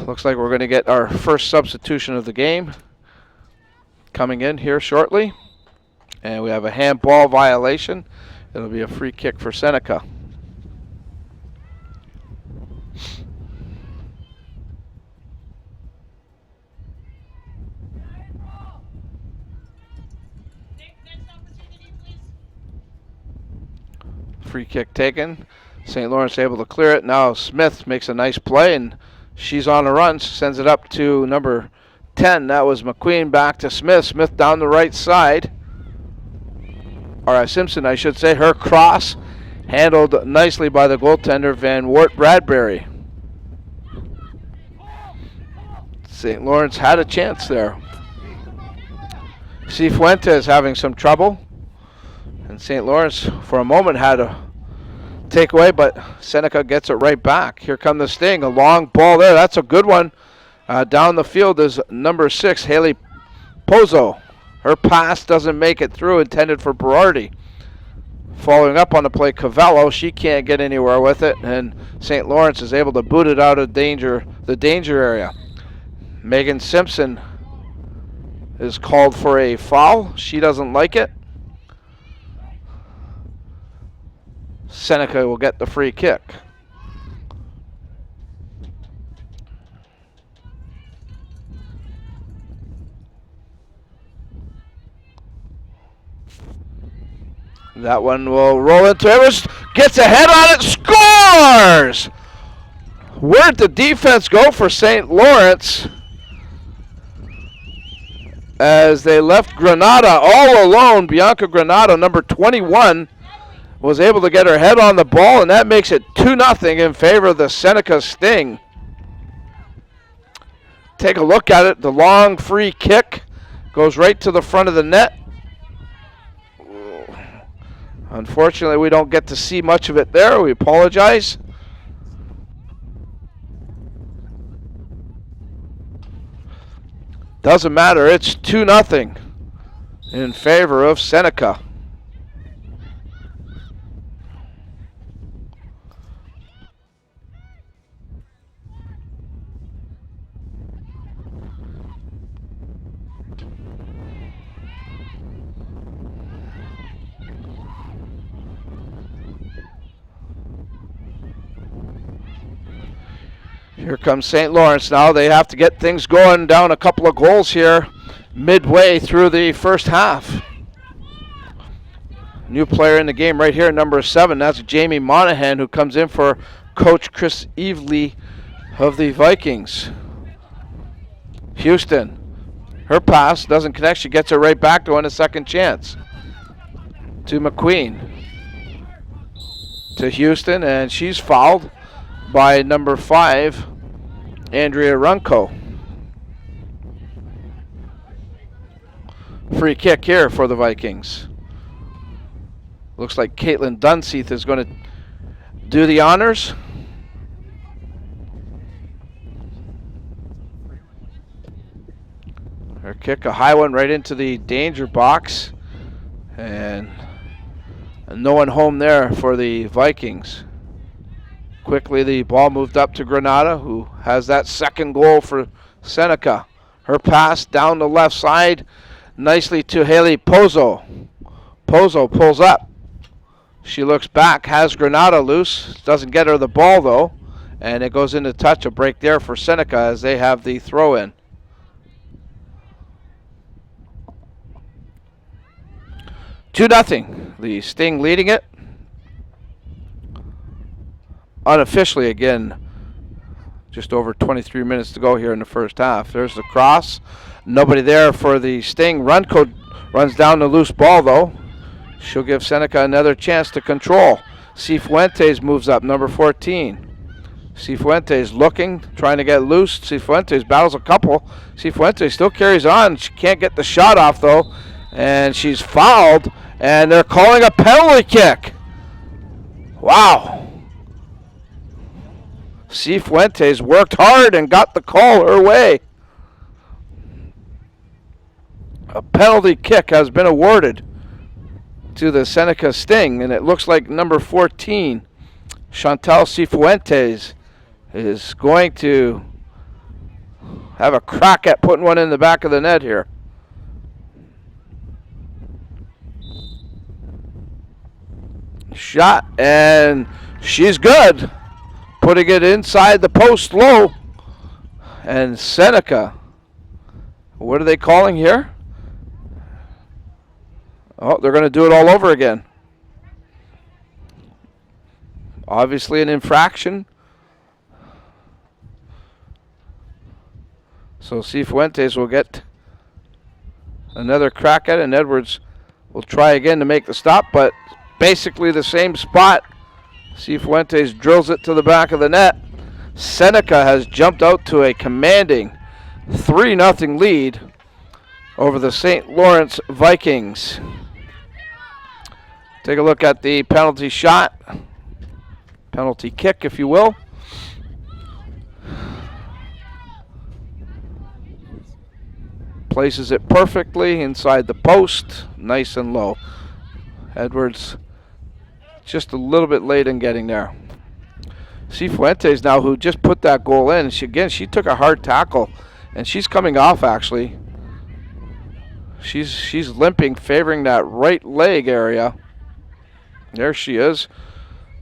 Looks like we're going to get our first substitution of the game coming in here shortly. And we have a handball violation. It'll be a free kick for Seneca. Free kick taken. St. Lawrence able to clear it. Now Smith makes a nice play, and she's on a run. Sends it up to number 10. That was McQueen back to Smith. Smith down the right side. Or Simpson, I should say. Her cross handled nicely by the goaltender, Van Wart Bradbury. St. Lawrence had a chance there. Cifuentes having some trouble. And St. Lawrence, for a moment, had a takeaway, but Seneca gets it right back. Here come the Sting. A long ball there. That's a good one. Down the field is number 6, Haley Pozo. Her pass doesn't make it through, intended for Berardi. Following up on the play, Covello. She can't get anywhere with it, and St. Lawrence is able to boot it out of the danger area. Megan Simpson is called for a foul. She doesn't like it. Seneca will get the free kick. That one will roll into Evers, gets a head on it, scores! Where'd the defense go for St. Lawrence? As they left Granada all alone, Bianca Granada, number 21, was able to get her head on the ball, and that makes it 2-0 in favor of the Seneca Sting. Take a look at it. The long free kick goes right to the front of the net. Unfortunately, we don't get to see much of it there. We apologize. Doesn't matter. It's 2-0 in favor of Seneca. Here comes St. Lawrence now. They have to get things going, down a couple of goals here midway through the first half. New player in the game right here, number 7. That's Jamie Monahan, who comes in for Coach Chris Evely of the Vikings. Houston. Her pass doesn't connect. She gets it right back to win a second chance. To McQueen. To Houston, and she's fouled by number 5, Andrea Runco. Free kick here for the Vikings. Looks like Caitlin Dunseith is going to do the honors. Her kick, a high one right into the danger box. And no one home there for the Vikings. Quickly, the ball moved up to Granada, who has that second goal for Seneca. Her pass down the left side, nicely to Haley Pozo. Pozo pulls up. She looks back, has Granada loose. Doesn't get her the ball, though. And it goes into touch, a break there for Seneca as they have the throw-in. 2-0. The Sting leading it. Unofficially, again, just over 23 minutes to go here in the first half. There's the cross. Nobody there for the Sting. Runco runs down the loose ball, though. She'll give Seneca another chance to control. Cifuentes moves up, number 14. Cifuentes looking, trying to get loose. Cifuentes battles a couple. Cifuentes still carries on. She can't get the shot off, though. And she's fouled, and they're calling a penalty kick. Wow. Cifuentes worked hard and got the call her way. A penalty kick has been awarded to the Seneca Sting, and it looks like number 14, Chantal Cifuentes, is going to have a crack at putting one in the back of the net here. Shot, and she's good. Putting it inside the post low. And Seneca, what are they calling here? Oh, they're going to do it all over again. Obviously an infraction. So Cifuentes will get another crack at it, and Edwards will try again to make the stop, but basically the same spot. Cifuentes drills it to the back of the net. Seneca has jumped out to a commanding 3-0 lead over the St. Lawrence Vikings. Take a look at the penalty shot. Penalty kick, if you will. Places it perfectly inside the post, nice and low. Edwards just a little bit late in getting there. Cifuentes now, who just put that goal in, she took a hard tackle, and she's coming off actually. She's limping, favoring that right leg area. There she is.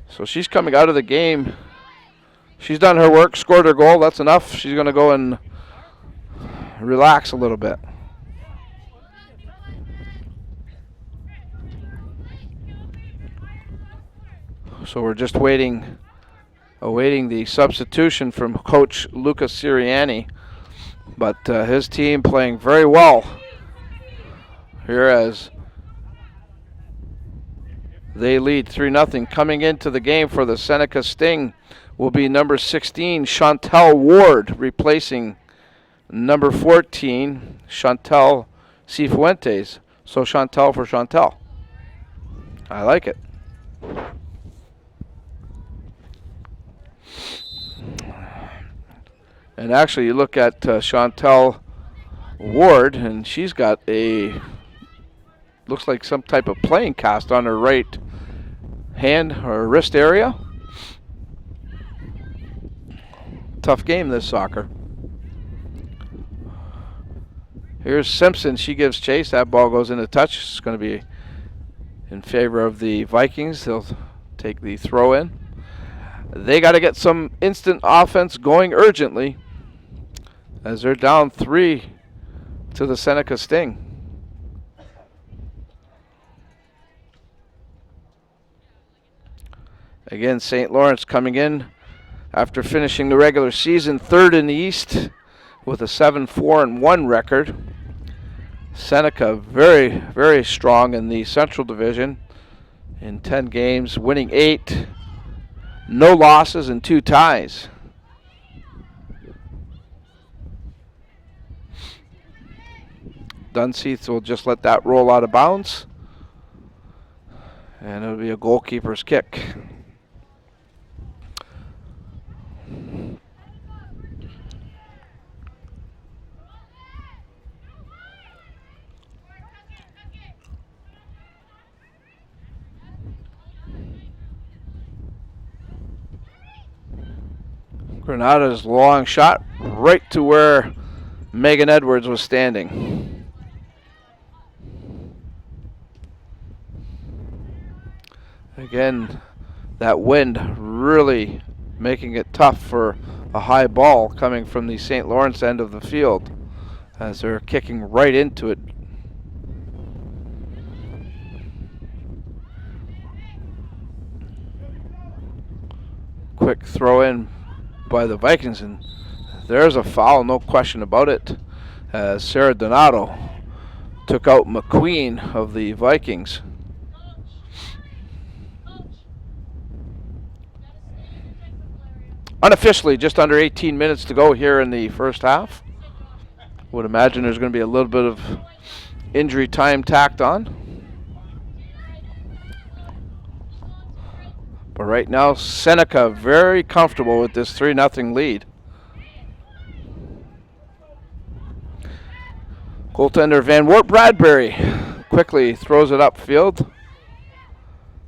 So she's coming out of the game. She's done her work, scored her goal. That's enough. She's going to go and relax a little bit. So we're just awaiting the substitution from Coach Lucas Sirianni. But his team playing very well here as they lead 3-0. Coming into the game for the Seneca Sting will be number 16, Chantel Ward, replacing number 14, Chantel Cifuentes. So Chantel for Chantel. I like it. And actually, you look at Chantel Ward, and she's got looks like some type of playing cast on her right hand or wrist area. Tough game, this soccer. Here's Simpson. She gives chase. That ball goes into touch. It's going to be in favor of the Vikings. They'll take the throw in. They got to get some instant offense going urgently as they're down 3 to the Seneca Sting. Again, St. Lawrence coming in after finishing the regular season 3rd in the East with a 7-4-1 record. Seneca very, very strong in the Central Division in 10 games, winning 8, no losses and 2 ties. Dunseith will just let that roll out of bounds, and it'll be a goalkeeper's kick. Granada's long shot right to where Megan Edwards was standing. Again, that wind really making it tough for a high ball coming from the St. Lawrence end of the field as they're kicking right into it. Quick throw in by the Vikings, and there's a foul, no question about it, as Sarah Donato took out McQueen of the Vikings. Unofficially, just under 18 minutes to go here in the first half. Would imagine there's going to be a little bit of injury time tacked on. But right now, Seneca very comfortable with this 3-0 lead. Goaltender Van Wart Bradbury quickly throws it upfield.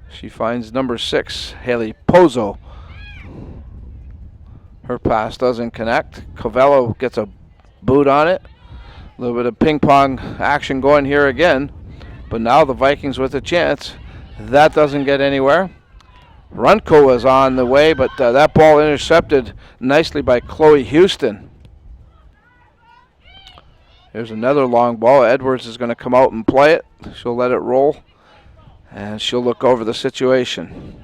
She finds number 6, Haley Pozo. Her pass doesn't connect. Covello gets a boot on it. A little bit of ping pong action going here again. But now the Vikings with a chance. That doesn't get anywhere. Runco is on the way, but that ball intercepted nicely by Chloe Houston. Here's another long ball. Edwards is going to come out and play it. She'll let it roll, and she'll look over the situation.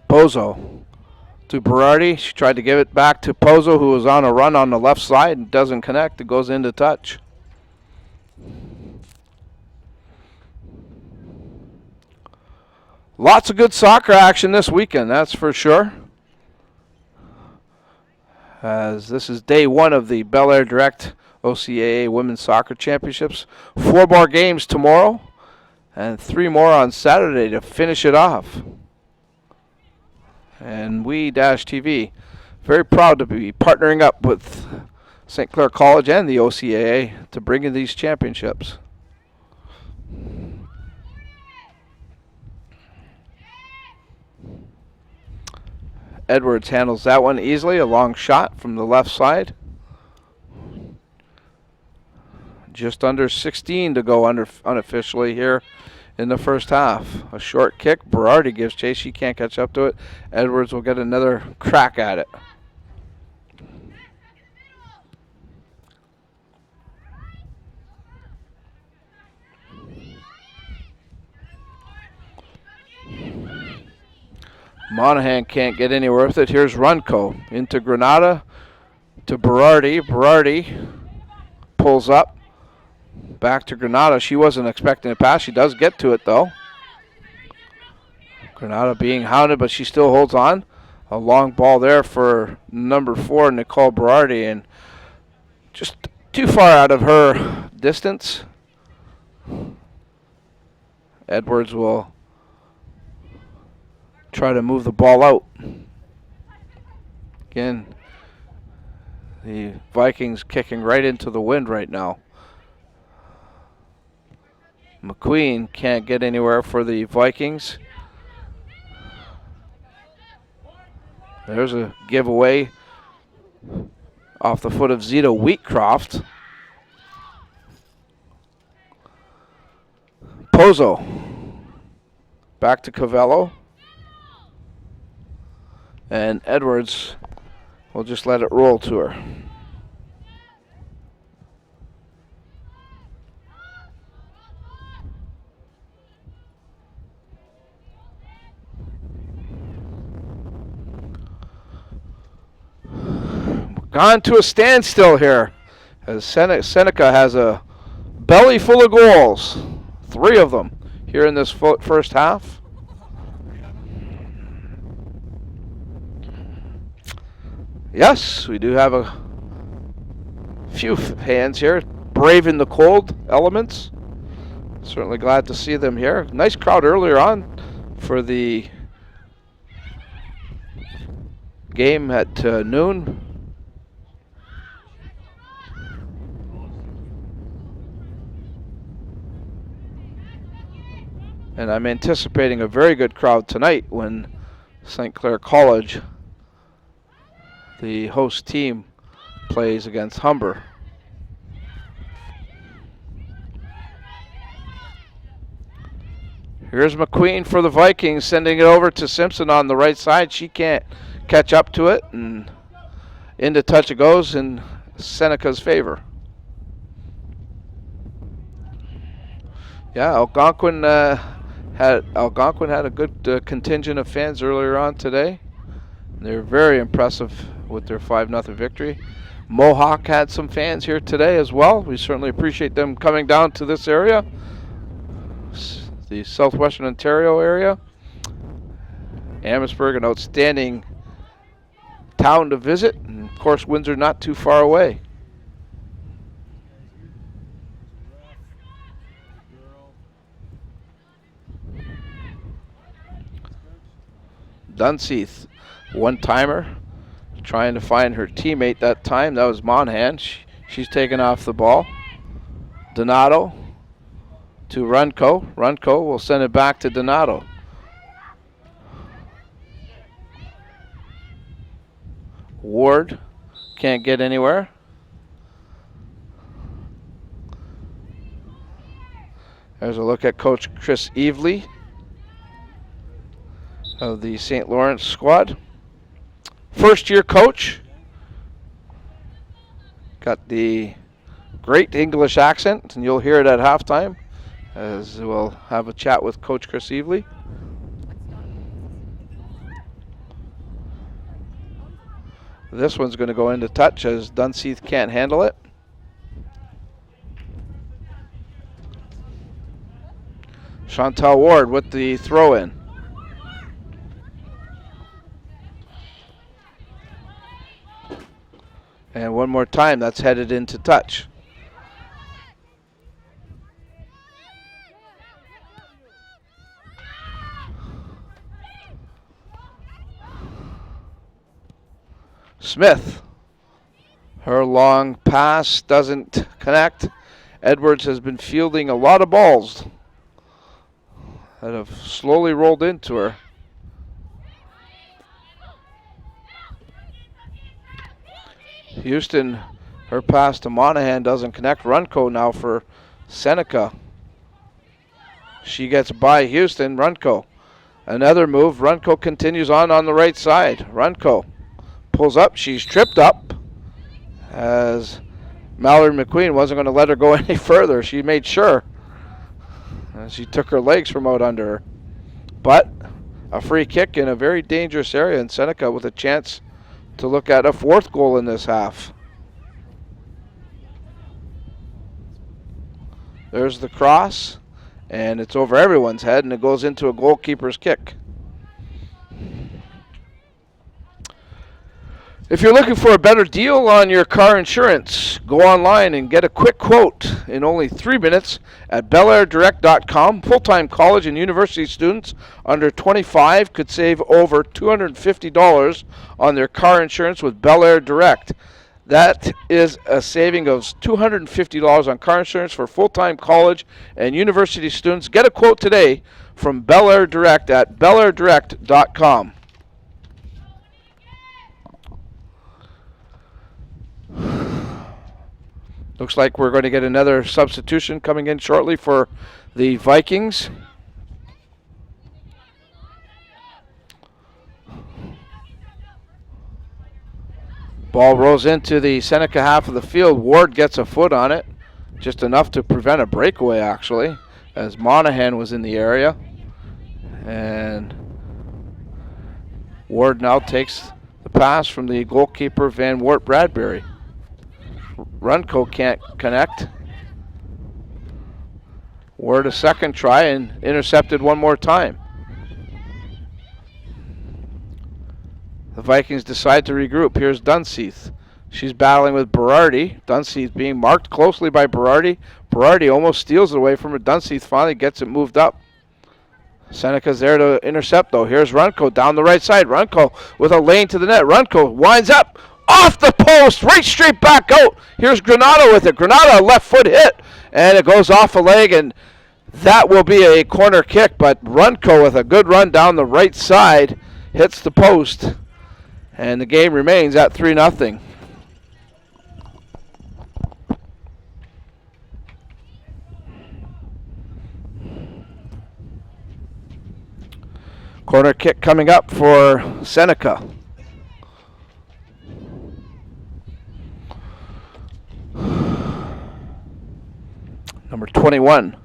Pozo to Berardi. She tried to give it back to Pozo, who was on a run on the left side and doesn't connect. It goes into touch. Lots of good soccer action this weekend, that's for sure. As this is day 1 of the belairdirect OCAA Women's Soccer Championships. 4 more games tomorrow and 3 more on Saturday to finish it off. And we-TV, very proud to be partnering up with St. Clair College and the OCAA to bring in these championships. Edwards handles that one easily. A long shot from the left side. Just under 16 to go unofficially here in the first half. A short kick. Berardi gives chase. She can't catch up to it. Edwards will get another crack at it. Monahan can't get anywhere with it. Here's Runco into Granada to Berardi. Berardi pulls up. Back to Granada. She wasn't expecting a pass. She does get to it, though. Granada being hounded, but she still holds on. A long ball there for number 4, Nicole Berardi, and just too far out of her distance. Edwards will try to move the ball out. Again, the Vikings kicking right into the wind right now. McQueen can't get anywhere for the Vikings. There's a giveaway off the foot of Zeta Wheatcroft. Pozo. Back to Cavello. And Edwards will just let it roll to her. Gone to a standstill here as Seneca has a belly full of goals. 3 of them here in this first half. Yes, we do have a few hands here braving the cold elements. Certainly glad to see them here. Nice crowd earlier on for the game at noon. And I'm anticipating a very good crowd tonight when St. Clair College, the host team, plays against Humber. Here's McQueen for the Vikings, sending it over to Simpson on the right side. She can't catch up to it, and into touch it goes in Seneca's favor. Yeah, Algonquin had a good contingent of fans earlier on today. They're very impressive with their 5-0 victory. Mohawk had some fans here today as well. We certainly appreciate them coming down to this area, the southwestern Ontario area. Amherstburg, an outstanding town to visit, and of course Windsor not too far away. Dunseith, one-timer, trying to find her teammate that time. That was Monahan. She's taken off the ball. Donato to Runco. Runco will send it back to Donato. Ward can't get anywhere. There's a look at Coach Chris Evely of the St. Lawrence squad. First-year coach. Got the great English accent, and you'll hear it at halftime as we'll have a chat with Coach Chris Evely. This one's going to go into touch as Dunseith can't handle it. Chantal Ward with the throw-in. And one more time, that's headed into touch. Smith, her long pass doesn't connect. Edwards has been fielding a lot of balls that have slowly rolled into her. Houston, her pass to Monahan doesn't connect. Runco now for Seneca. She gets by Houston. Runco. Another move. Runco continues on the right side. Runco pulls up. She's tripped up as Mallory McQueen wasn't going to let her go any further. She made sure. And she took her legs from out under her. But a free kick in a very dangerous area, and Seneca with a chance to look at a 4th goal in this half. There's the cross, and it's over everyone's head, and it goes into a goalkeeper's kick. If you're looking for a better deal on your car insurance, go online and get a quick quote in only 3 minutes at belairdirect.com. Full-time college and university students under 25 could save over $250 on their car insurance with Bel Air Direct. That is a saving of $250 on car insurance for full-time college and university students. Get a quote today from Bel Air Direct at belairdirect.com. Looks like we're going to get another substitution coming in shortly for the Vikings. Ball rolls into the Seneca half of the field. Ward gets a foot on it, just enough to prevent a breakaway actually, as Monahan was in the area. And Ward now takes the pass from the goalkeeper Van Wart Bradbury. Runco can't connect. Ward a second try and intercepted one more time. The Vikings decide to regroup. Here's Dunseith. She's battling with Berardi. Dunseith being marked closely by Berardi. Berardi almost steals it away from her. Dunseith finally gets it moved up. Seneca's there to intercept though. Here's Runco down the right side. Runco with a lane to the net. Runco winds up. Off the post, right straight back out. Here's Granado with it. Granado, left foot hit, and it goes off a leg, and that will be a corner kick. But Runco with a good run down the right side hits the post, and the game remains at 3-0. Corner kick coming up for Seneca. Number 21,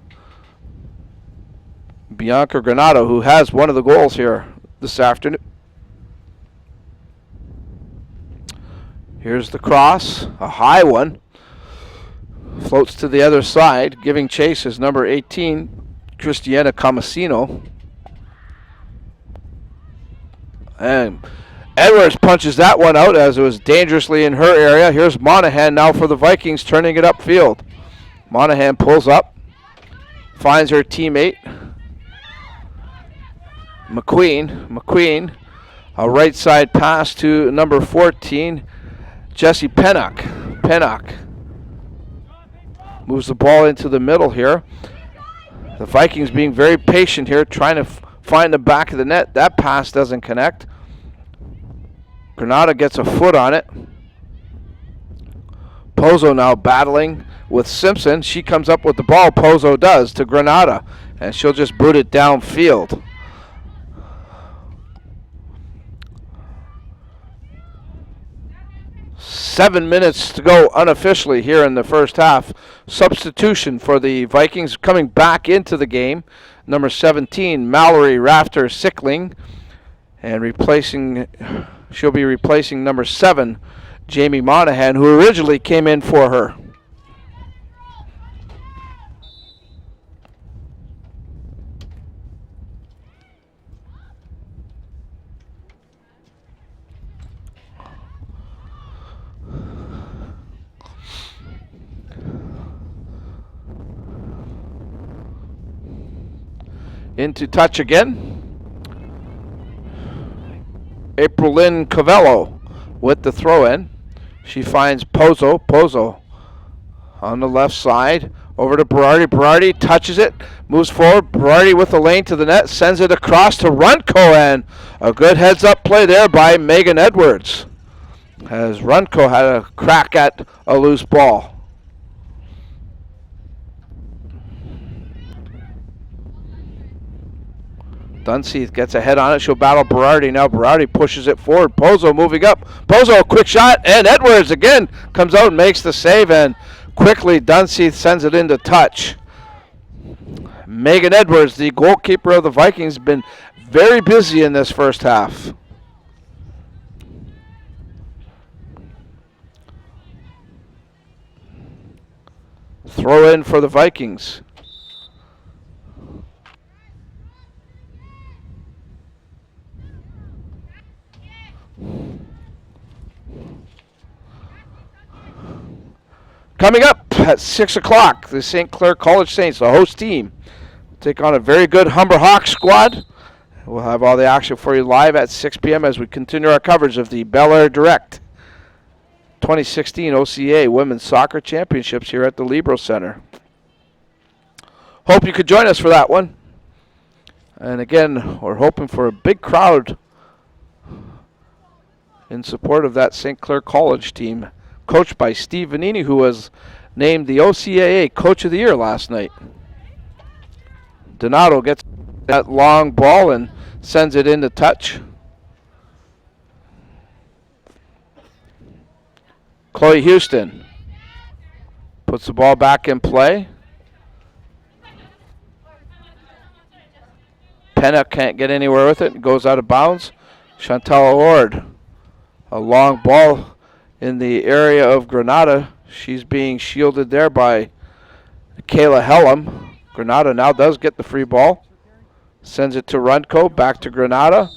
Bianca Granado, who has one of the goals here this afternoon. Here's the cross, a high one. Floats to the other side. Giving chase is number 18, Cristiana Camasino. And Edwards punches that one out as it was dangerously in her area. Here's Monahan now for the Vikings, turning it upfield. Monahan pulls up, finds her teammate, McQueen, a right side pass to number 14, Jesse Pennock. Pennock moves the ball into the middle here. The Vikings being very patient here, trying to find the back of the net. That pass doesn't connect. Granada gets a foot on it. Pozo now battling with Simpson. She comes up with the ball. Pozo does to Granada, and she'll just boot it downfield. Seven minutes to go unofficially here in the first half. Substitution for the Vikings coming back into the game. Number 17, Mallory Rafter Sickling, and she'll be replacing number 7, Jamie Monahan, who originally came in for her. Into touch again. April Lynn Covello with the throw-in. She finds Pozo. Pozo on the left side. Over to Berardi. Berardi touches it. Moves forward. Berardi with the lane to the net. Sends it across to Runco. And a good heads-up play there by Megan Edwards. As Runco had a crack at a loose ball. Dunseith gets ahead on it. She'll battle Berardi. Now Berardi pushes it forward. Pozo moving up. Pozo, quick shot. And Edwards again comes out and makes the save. And quickly Dunseith sends it into touch. Megan Edwards, the goalkeeper of the Vikings, been very busy in this first half. Throw in for the Vikings. Coming up at 6 o'clock, the St. Clair College Saints, the host team, take on a very good Humber Hawks squad. We'll have all the action for you live at 6 p.m. as we continue our coverage of the belairdirect 2016 OCAA Women's Soccer Championships here at the Libro Center. Hope you could join us for that one. And again, we're hoping for a big crowd in support of that St. Clair College team, coached by Steve Vanini, who was named the OCAA Coach of the Year last night. Donato gets that long ball and sends it into touch. Chloe Houston puts the ball back in play. Penna can't get anywhere with it. It goes out of bounds. Chantal Ord, a long ball in the area of Granada. She's being shielded there by Kayla Hellam. Granada now does get the free ball. Sends it to Runco, back to Granada.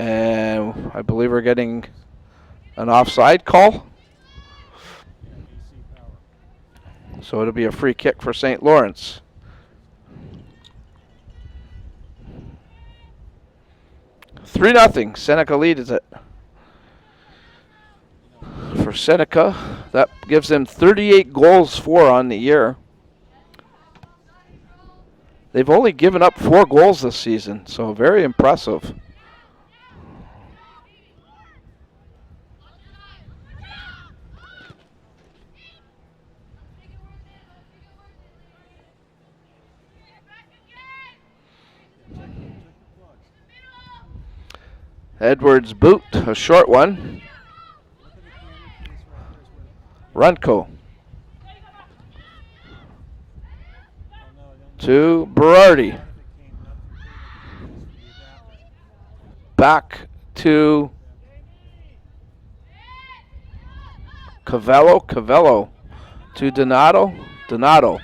And I believe we're getting an offside call. So it'll be a free kick for St. Lawrence. Three 0. Seneca leads it. For Seneca, that gives them 38 goals for on the year. They've only given up 4 goals this season, so very impressive. Edwards boot, a short one. Runco. To Berardi. Back to Cavello. Cavello to Donato. Donato.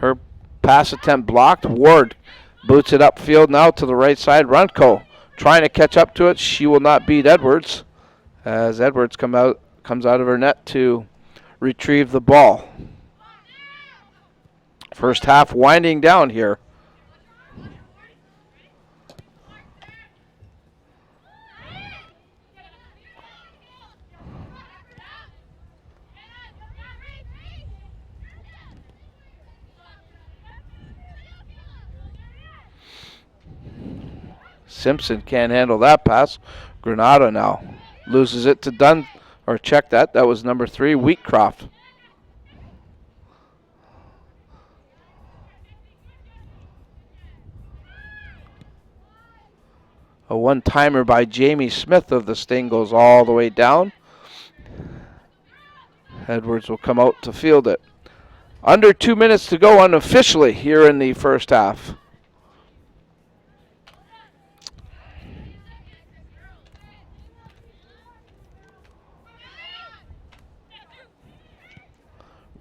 Her pass attempt blocked. Ward boots it upfield now to the right side. Runco trying to catch up to it. She will not beat Edwards, as Edwards comes out of her net to retrieve the ball. First half winding down here. Simpson can't handle that pass. Granada now loses it to check that. That was number 3, Wheatcroft. A one-timer by Jamie Smith of the Sting goes all the way down. Edwards will come out to field it. Under 2 minutes to go unofficially here in the first half.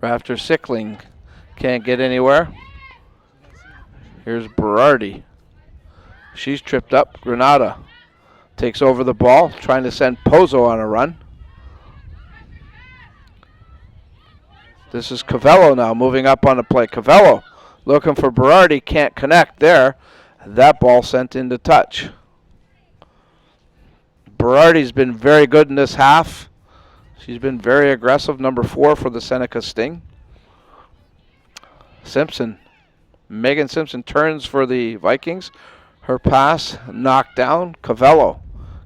Rafter Sickling can't get anywhere. Here's Berardi. She's tripped up. Granada takes over the ball, trying to send Pozo on a run. This is Cavello now moving up on the play. Cavello looking for Berardi, can't connect there. That ball sent into touch. Berardi's been very good in this half. She's been very aggressive, number 4 for the Seneca Sting. Simpson, Megan Simpson turns for the Vikings. Her pass knocked down. Cavello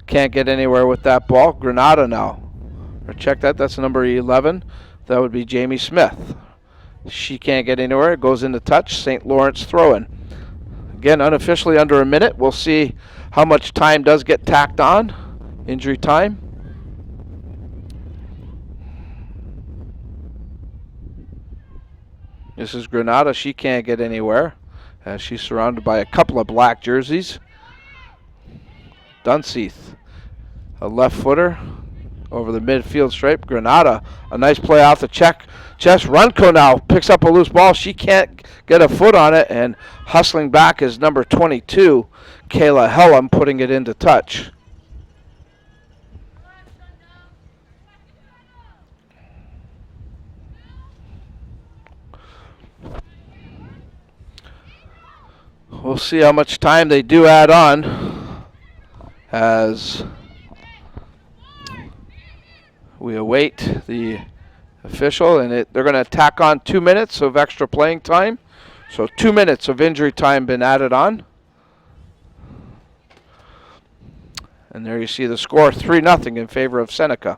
can't get anywhere with that ball. Granada now. Or check that. That's number 11. That would be Jamie Smith. She can't get anywhere. It goes into touch. St. Lawrence throw-in. Again, unofficially under a minute. We'll see how much time does get tacked on. Injury time. This is Granada. She can't get anywhere as she's surrounded by a couple of black jerseys. Dunseith, a left footer over the midfield stripe. Granada, a nice play off the chest. Runco now picks up a loose ball. She can't get a foot on it, and hustling back is number 22, Kayla Hellam, putting it into touch. We'll see how much time they do add on as we await the official, and they're going to tack on 2 minutes of extra playing time. So 2 minutes of injury time been added on. And there you see the score, 3-0 in favor of Seneca.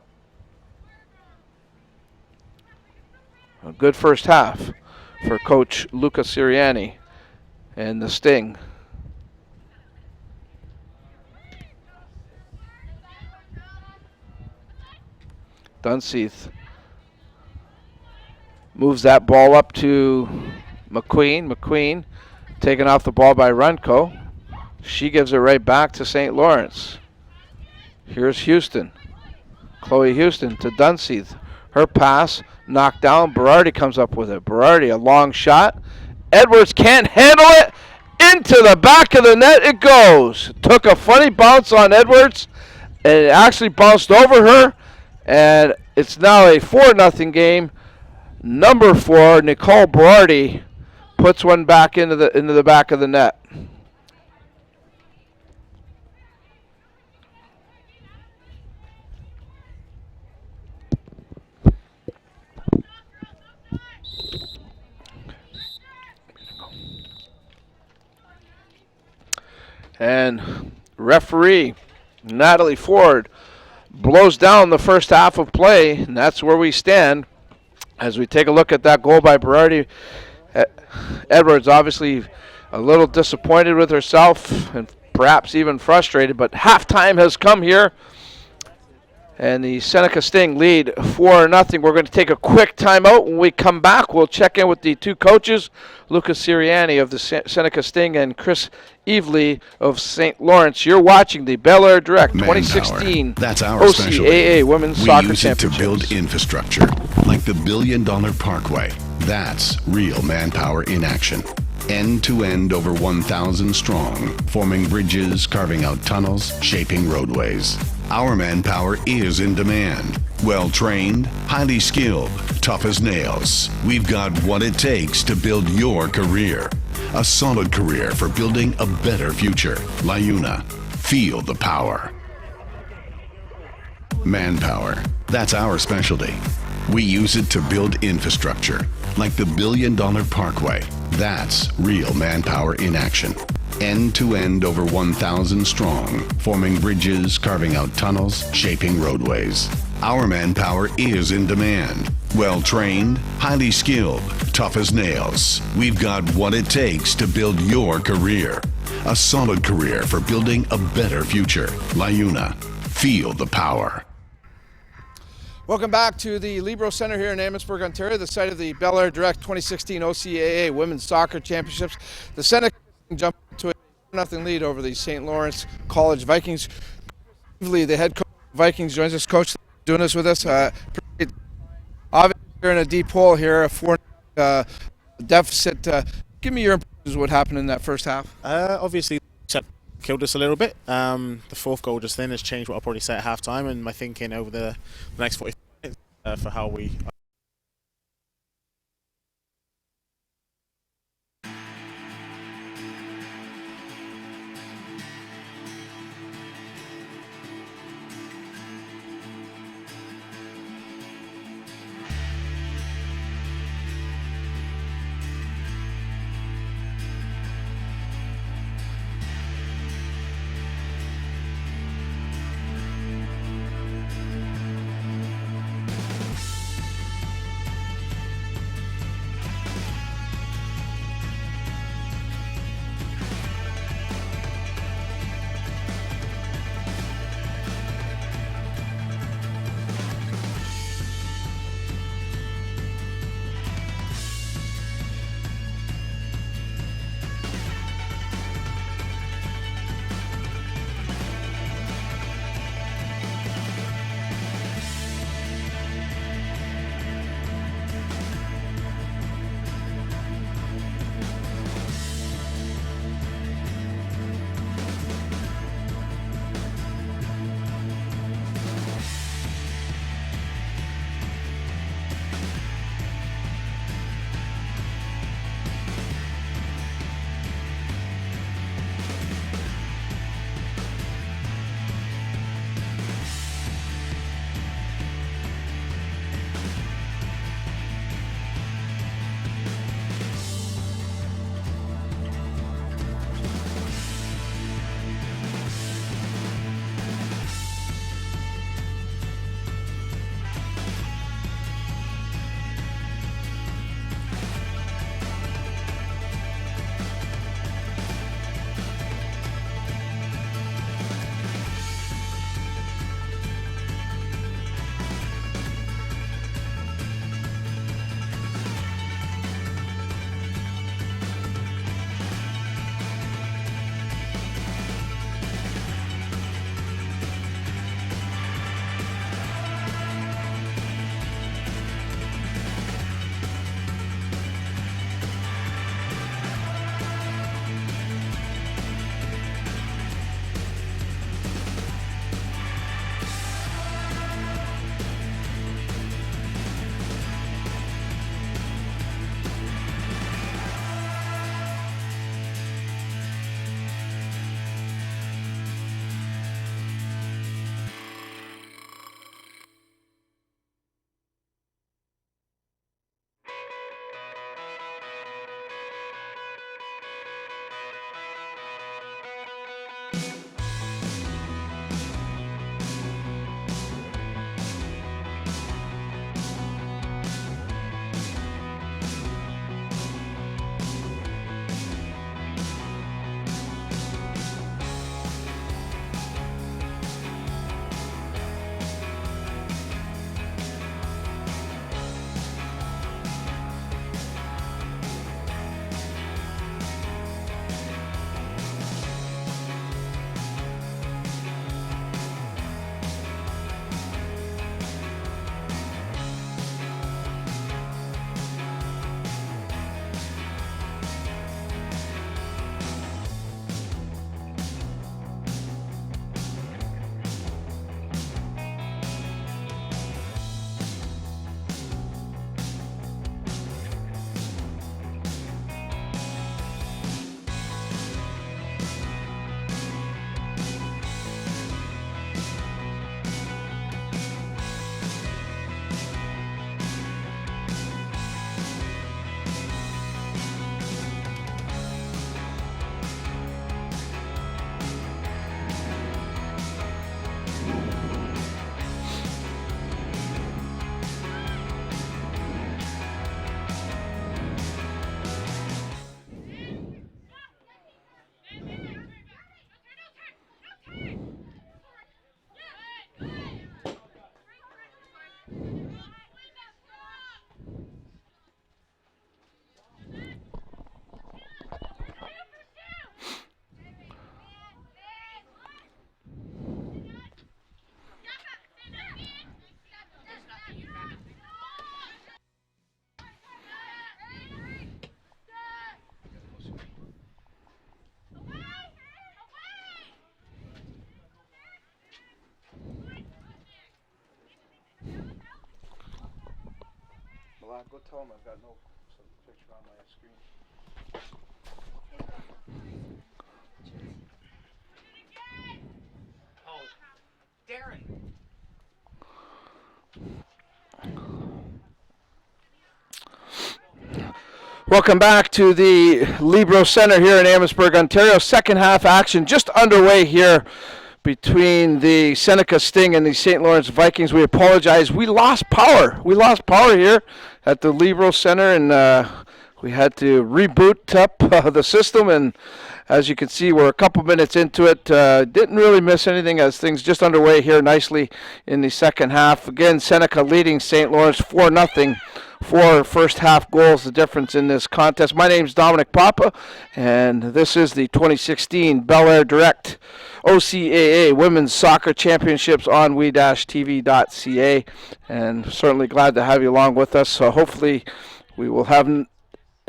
A good first half for Coach Luca Sirianni and the Sting. Dunseith moves that ball up to McQueen. McQueen taken off the ball by Runco. She gives it right back to St. Lawrence. Here's Houston. Chloe Houston to Dunseith. Her pass knocked down. Berardi comes up with it. Berardi, a long shot. Edwards can't handle it. Into the back of the net it goes. Took a funny bounce on Edwards, and it actually bounced over her. And it's now a 4-0 game. Number 4, Nicole Berardi, puts one back into the back of the net. And referee Natalie Ford blows down the first half of play, and that's where we stand as we take a look at that goal by Berardi. Edwards obviously a little disappointed with herself and perhaps even frustrated, but halftime has come here, and the Seneca Sting lead 4-0. We're going to take a quick timeout. When we come back, we'll check in with the two coaches, Lucas Sirianni of the Seneca Sting and Chris Evely of St. Lawrence. You're watching the Bel Air Direct 2016 That's our OCAA Women's Soccer We use it to build infrastructure, like the $1 billion Parkway. That's real manpower in action. End-to-end over 1,000 strong, forming bridges, carving out tunnels, shaping roadways. Our manpower is in demand. Well-trained, highly skilled, tough as nails. We've got what it takes to build your career. A solid career for building a better future. LiUNA. Feel the power. Manpower. That's our specialty. We use it to build infrastructure, like the $1 billion Parkway. That's real manpower in action. End-to-end over 1,000 strong, forming bridges, carving out tunnels, shaping roadways. Our manpower is in demand. Well-trained, highly skilled, tough as nails. We've got what it takes to build your career. A solid career for building a better future. LiUNA. Feel the power. Welcome back to the Libro Center here in Amherstburg, Ontario, the site of the Bel Air Direct 2016 OCAA Women's Soccer Championships. The Seneca jumped to a 4-0 lead over the St. Lawrence College Vikings. The head coach of the Vikings joins us. Coach, doing this with us. Obviously, you're in a deep hole here, a 4 deficit. Give me your impressions of what happened in that first half. Obviously, killed us a little bit. The fourth goal just then has changed what I'll probably say at half-time, and my thinking over the next 40 minutes for how we... Go tell him I've got no picture on my screen. Oh, Darren. Welcome back to the Libro Center here in Amherstburg, Ontario. Second half action just underway here between the Seneca Sting and the St. Lawrence Vikings. We apologize. We lost power. We lost power here at the Libro Center, and we had to reboot up the system. And as you can see, we're a couple minutes into it. Didn't really miss anything as things just underway here nicely in the second half. Again, Seneca leading St. Lawrence 4-0. 4 first half goals, the difference in this contest. My name's Dominic Papa, and this is the 2016 belairdirect OCAA Women's Soccer Championships on we-tv.ca, and certainly glad to have you along with us. So hopefully we will have no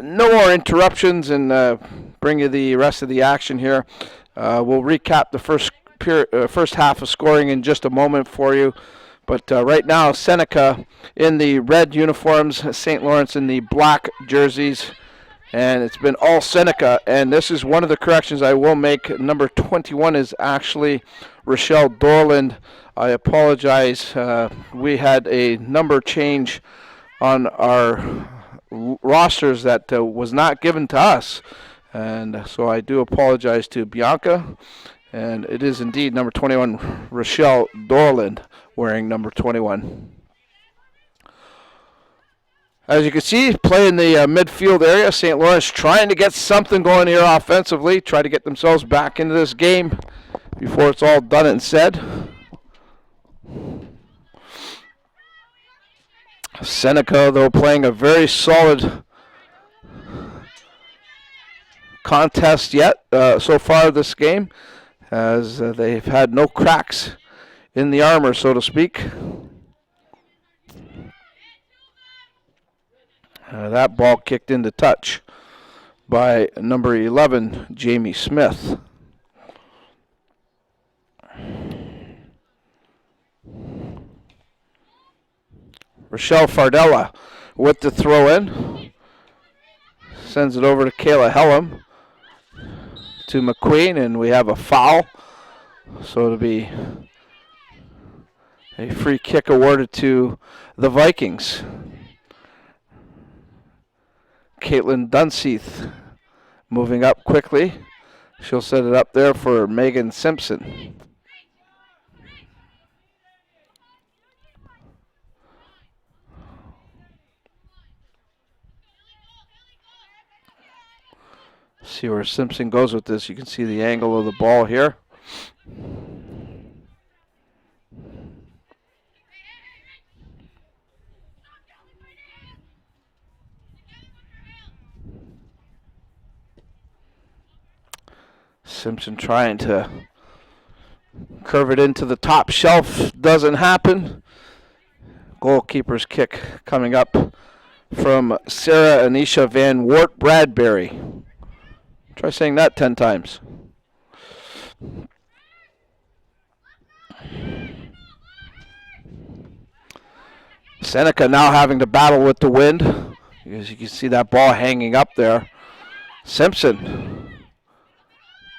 more interruptions and bring you the rest of the action here. We'll recap the first half of scoring in just a moment for you. But right now, Seneca in the red uniforms, St. Lawrence in the black jerseys, and it's been all Seneca. And this is one of the corrections I will make. Number 21 is actually Rochelle Dorland. I apologize. We had a number change on our rosters that was not given to us, and so I do apologize to Bianca. And it is indeed number 21, Rochelle Dorland, wearing number 21. As you can see, play in the midfield area. St. Lawrence trying to get something going here offensively, try to get themselves back into this game before it's all done and said. Seneca, though, playing a very solid contest yet so far this game, as they've had no cracks in the armor, so to speak. That ball kicked into touch by number 11, Jamie Smith. Rochelle Fardella with the throw in. Sends it over to Kayla Hellam. To McQueen, and we have a foul. So it'll be a free kick awarded to the Vikings. Caitlin Dunseith moving up quickly. She'll set it up there for Megan Simpson. See where Simpson goes with this. You can see the angle of the ball here. Simpson trying to curve it into the top shelf. Doesn't happen. Goalkeeper's kick coming up from Sarah Anisha Van Wart Bradbury. Try saying that 10 times. Seneca now having to battle with the wind. As you can see that ball hanging up there. Simpson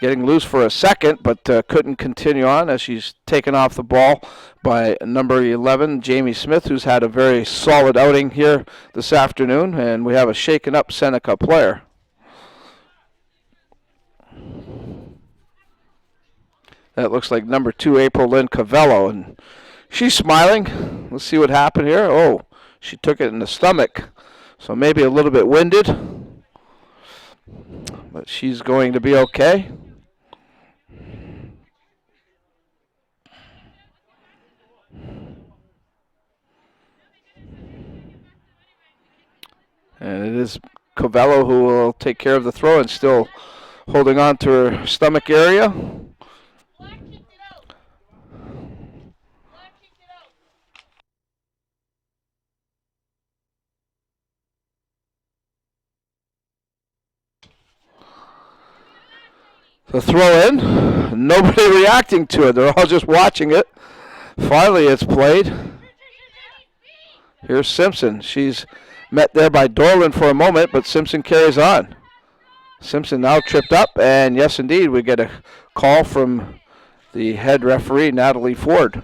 getting loose for a second, but couldn't continue on as she's taken off the ball by number 11, Jamie Smith, who's had a very solid outing here this afternoon. And we have a shaken up Seneca player. That looks like number 2, April Lynn Cavello, and she's smiling. Let's see what happened here. Oh, she took it in the stomach, so maybe a little bit winded, but she's going to be okay. And it is Cavello who will take care of the throw, and still holding on to her stomach area. The throw in, nobody reacting to it. They're all just watching it. Finally, it's played. Here's Simpson. She's met there by Dorland for a moment, but Simpson carries on. Simpson now tripped up, and yes, indeed, we get a call from the head referee, Natalie Ford.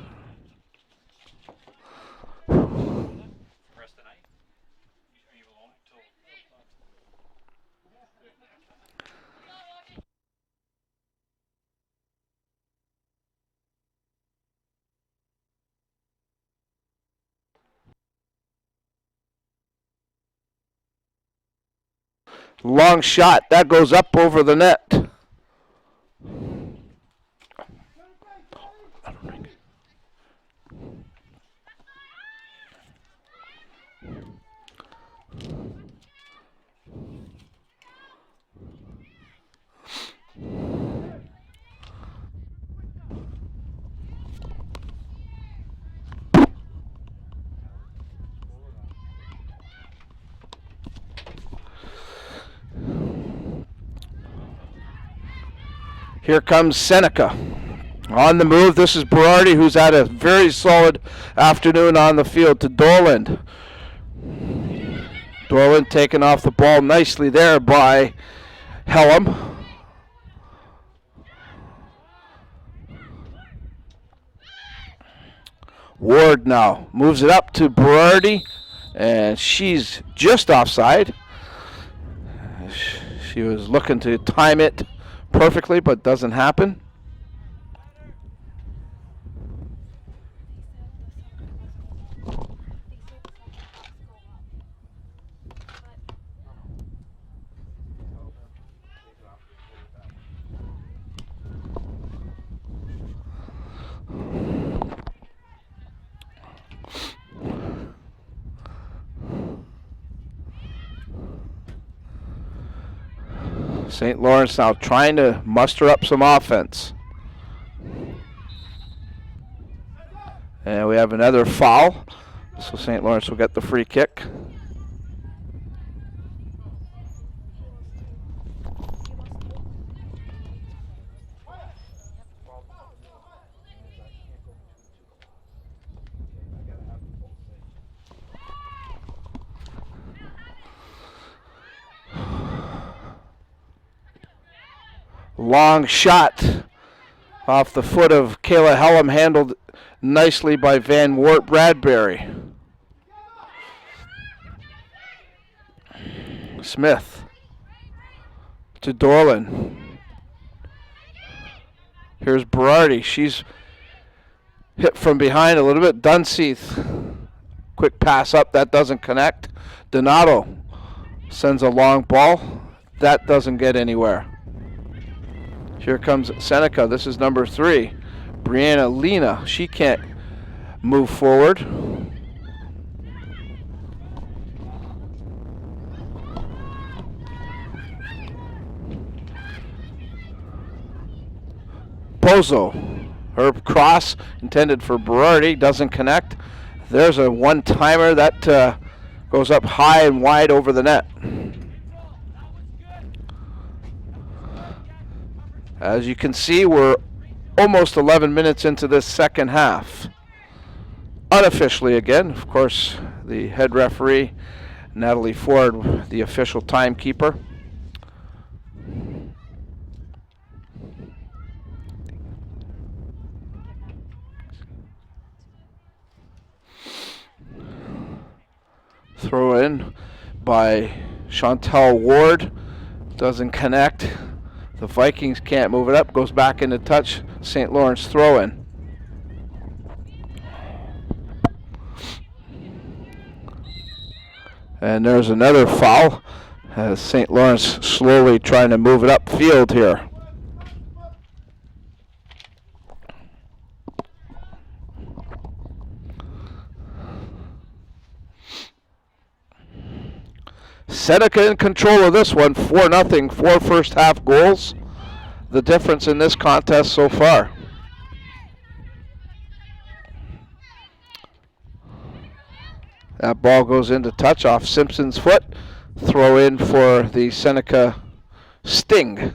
Long shot. That goes up over the net. Here comes Seneca. On the move, this is Berardi, who's had a very solid afternoon on the field, to Dorland. Dorland taking off the ball nicely there by Helm. Ward now moves it up to Berardi, and she's just offside. She was looking to time it perfectly, but doesn't happen. St. Lawrence now trying to muster up some offense. And we have another foul, so St. Lawrence will get the free kick. Long shot off the foot of Kayla Helm, handled nicely by Van Wart Bradbury. Smith to Dorland. Here's Berardi. She's hit from behind a little bit. Dunseith, quick pass up, that doesn't connect. Donato sends a long ball. That doesn't get anywhere. Here comes Seneca. This is number 3. Brianna Lena. She can't move forward. Bozo. Her cross intended for Berardi doesn't connect. There's a one-timer that goes up high and wide over the net. As you can see, we're almost 11 minutes into this second half. Unofficially again, of course, the head referee, Natalie Ford, the official timekeeper. Throw in by Chantel Ward, doesn't connect. The Vikings can't move it up, goes back into touch. St. Lawrence throw in. And there's another foul as St. Lawrence slowly trying to move it upfield here. Seneca in control of this one, 4-0, 4 first half goals. The difference in this contest so far. That ball goes into touch off Simpson's foot. Throw in for the Seneca Sting.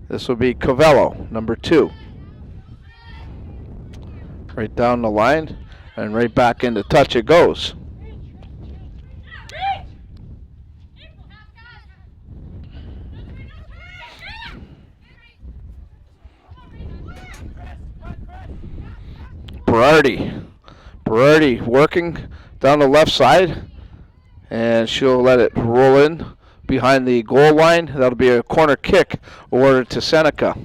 This will be Covello, number 2. Right down the line, and right back into touch it goes. Berardi working down the left side, and she'll let it roll in behind the goal line. That'll be a corner kick awarded to Seneca.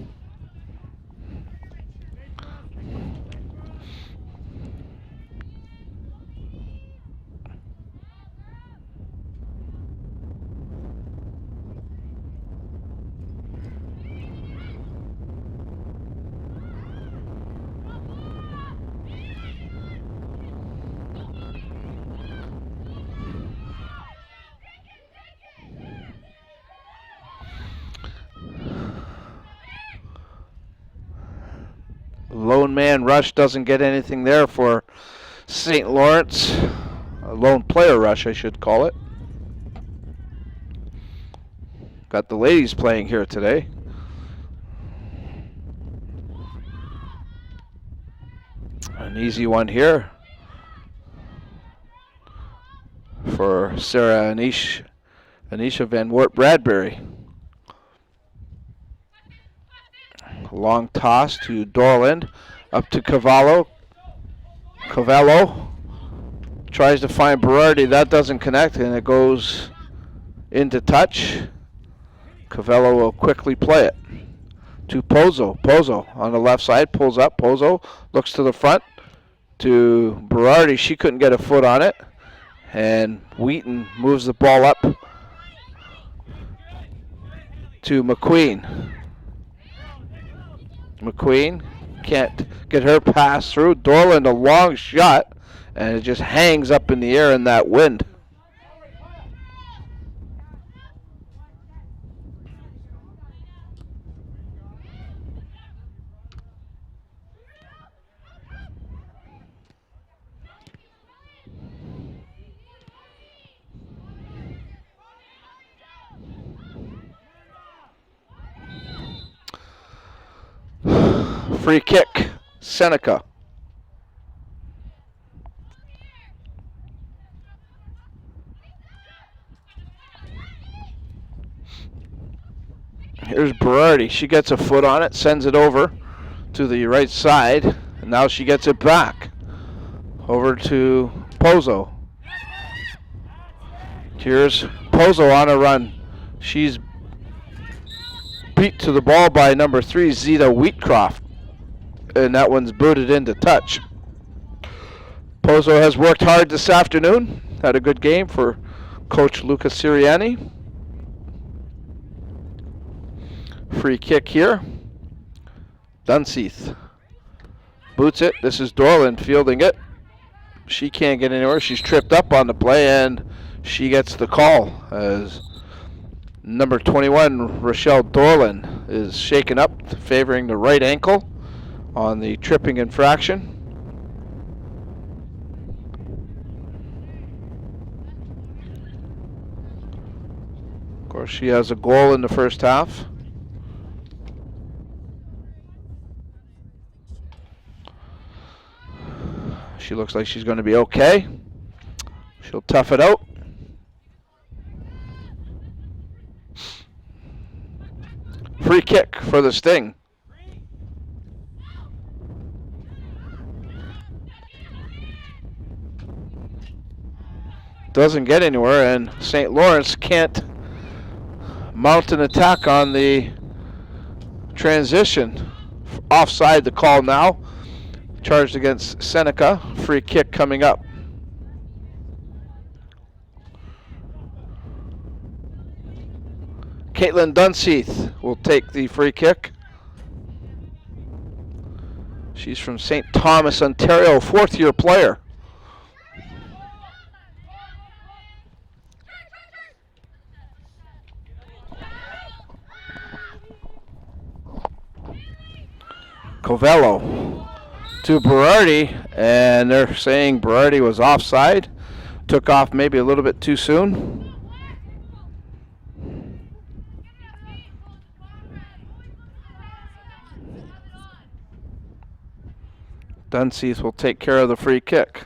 Lone man rush doesn't get anything there for St. Lawrence. A lone player rush, I should call it. Got the ladies playing here today. An easy one here for Sarah Anisha Van Wart Bradbury. Long toss to Dorland, up to Cavallo. Cavallo tries to find Berardi. That doesn't connect, and it goes into touch. Cavallo will quickly play it to Pozo. Pozo on the left side, pulls up. Pozo looks to the front to Berardi. She couldn't get a foot on it, and Wheaton moves the ball up to McQueen. McQueen can't get her pass through. Dorland, a long shot, and it just hangs up in the air in that wind. Free kick, Seneca. Here's Berardi. She gets a foot on it, sends it over to the right side, and now she gets it back over to Pozo. Here's Pozo on a run. She's beat to the ball by number 3, Zeta Wheatcroft, and that one's booted into touch. Pozo has worked hard this afternoon. Had a good game for Coach Luca Siriani. Free kick here. Dunseith boots it. This is Dorland fielding it. She can't get anywhere. She's tripped up on the play, and she gets the call as number 21, Rochelle Dorland, is shaken up, favoring the right ankle on the tripping infraction. Of course, she has a goal in the first half. She looks like she's going to be okay. She'll tough it out. Free kick for the Sting. Doesn't get anywhere, and St. Lawrence can't mount an attack on the transition. Offside the call now. Charged against Seneca. Free kick coming up. Caitlin Dunseith will take the free kick. She's from St. Thomas, Ontario, fourth-year player. Covello to Berardi, and they're saying Berardi was offside. Took off maybe a little bit too soon. Dunseith will take care of the free kick.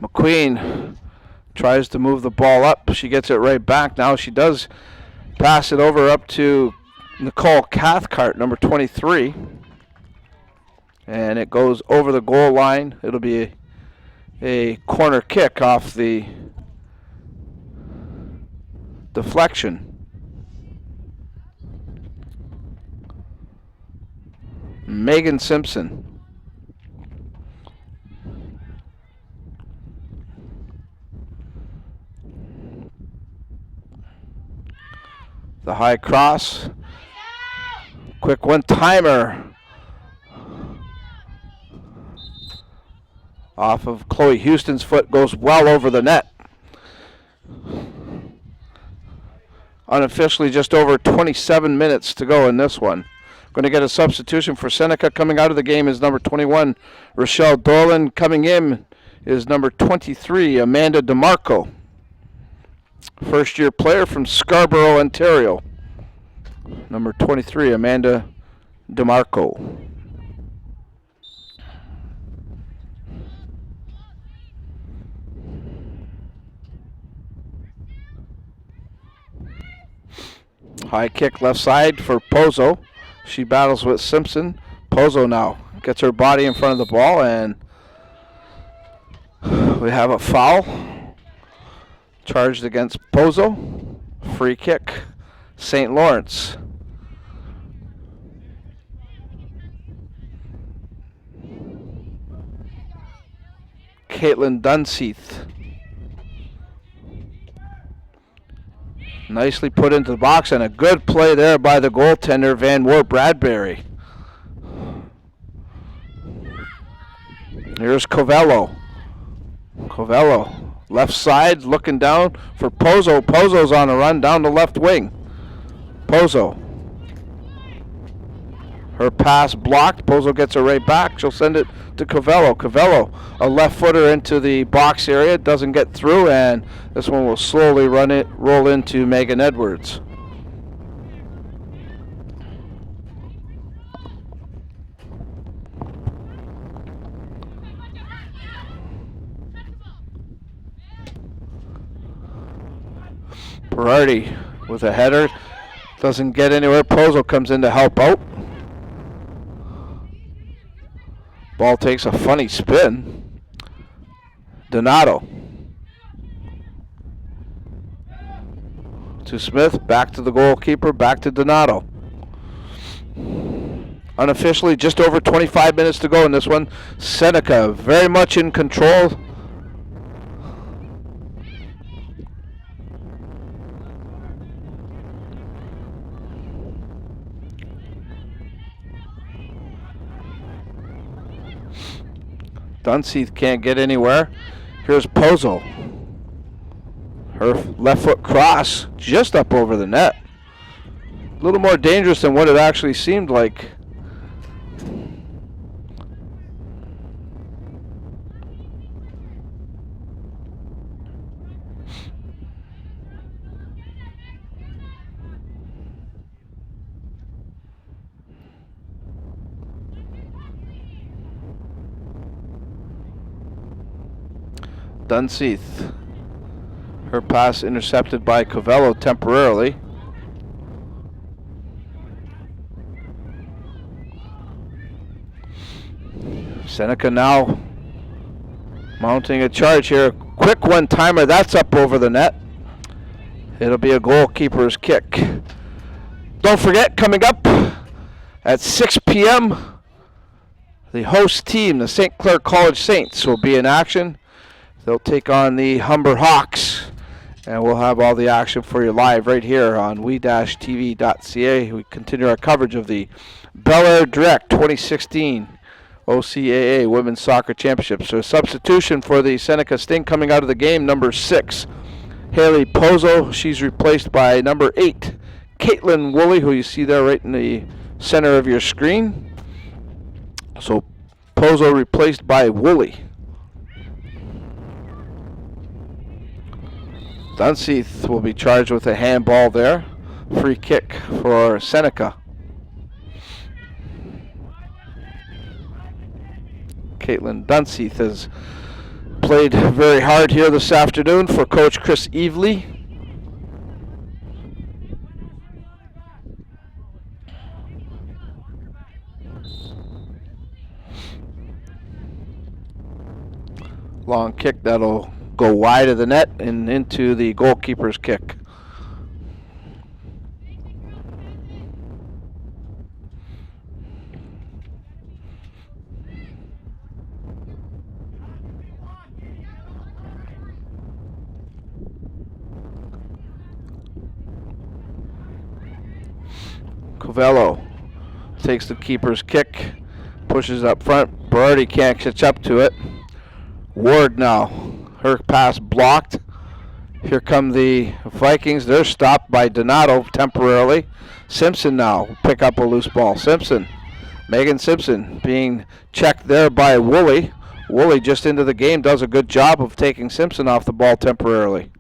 McQueen tries to move the ball up. She gets it right back. Now she does pass it over up to Nicole Cathcart, number 23. And it goes over the goal line. It'll be a corner kick off the deflection. Megan Simpson. The high cross. Quick one-timer. Off of Chloe Houston's foot, goes well over the net. Unofficially just over 27 minutes to go in this one. Going to get a substitution for Seneca. Coming out of the game is number 21, Rochelle Dolan. Coming in is number 23, Amanda DeMarco. First-year player from Scarborough, Ontario. Number 23, Amanda DeMarco. High kick left side for Pozo. She battles with Simpson. Pozo now gets her body in front of the ball, and we have a foul charged against Pozo. Free kick, St. Lawrence. Caitlin Dunseith. Nicely put into the box, and a good play there by the goaltender, Van Wart Bradbury. Here's Covello. Covello, left side, looking down for Pozo. Pozo's on a run down the left wing. Pozo. Her pass blocked. Pozo gets her right back. She'll send it to Covello. Covello, a left footer into the box area, doesn't get through, and this one will slowly roll into Megan Edwards. Berardi with a header, doesn't get anywhere. Pozo comes in to help out. Ball takes a funny spin. Donato. To Smith, back to the goalkeeper, back to Donato. Unofficially, just over 25 minutes to go in this one. Seneca very much in control. Dunseith can't get anywhere. Here's Pozo. Her left foot cross just up over the net. A little more dangerous than what it actually seemed like. Dunseith. Her pass intercepted by Covello temporarily. Seneca now mounting a charge here. Quick one-timer, that's up over the net. It'll be a goalkeeper's kick. Don't forget, coming up at 6 p.m., the host team, the St. Clair College Saints, will be in action. They'll take on the Humber Hawks, and we'll have all the action for you live right here on we-tv.ca. We continue our coverage of the belairdirect 2016 OCAA Women's Soccer Championship. So a substitution for the Seneca Sting coming out of the game, number 6, Haley Pozo. She's replaced by number 8, Caitlin Woolley, who you see there right in the center of your screen. So Pozo replaced by Woolley. Dunseith will be charged with a handball there. Free kick for Seneca. Caitlin Dunseith has played very hard here this afternoon for Coach Chris Evely. Long kick that'll go wide of the net and into the goalkeeper's kick. Covello takes the keeper's kick, pushes up front. Berardi can't catch up to it. Ward now, her pass blocked. Here come the Vikings. They're stopped by Donato temporarily. Simpson now pick up a loose ball. Megan Simpson being checked there by Woolley. Woolley just into the game does a good job of taking Simpson off the ball temporarily.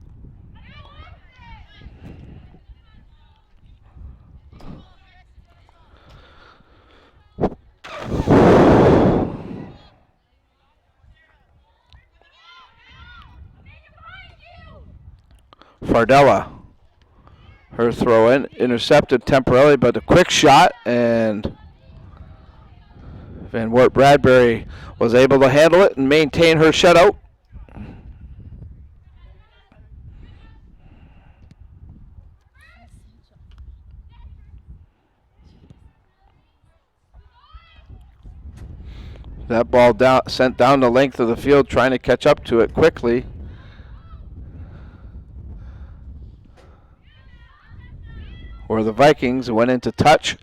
Fardella, her throw in, intercepted temporarily, but a quick shot, and Van Wert Bradbury was able to handle it and maintain her shutout. That ball sent down the length of the field, trying to catch up to it quickly. Where the Vikings went into touch.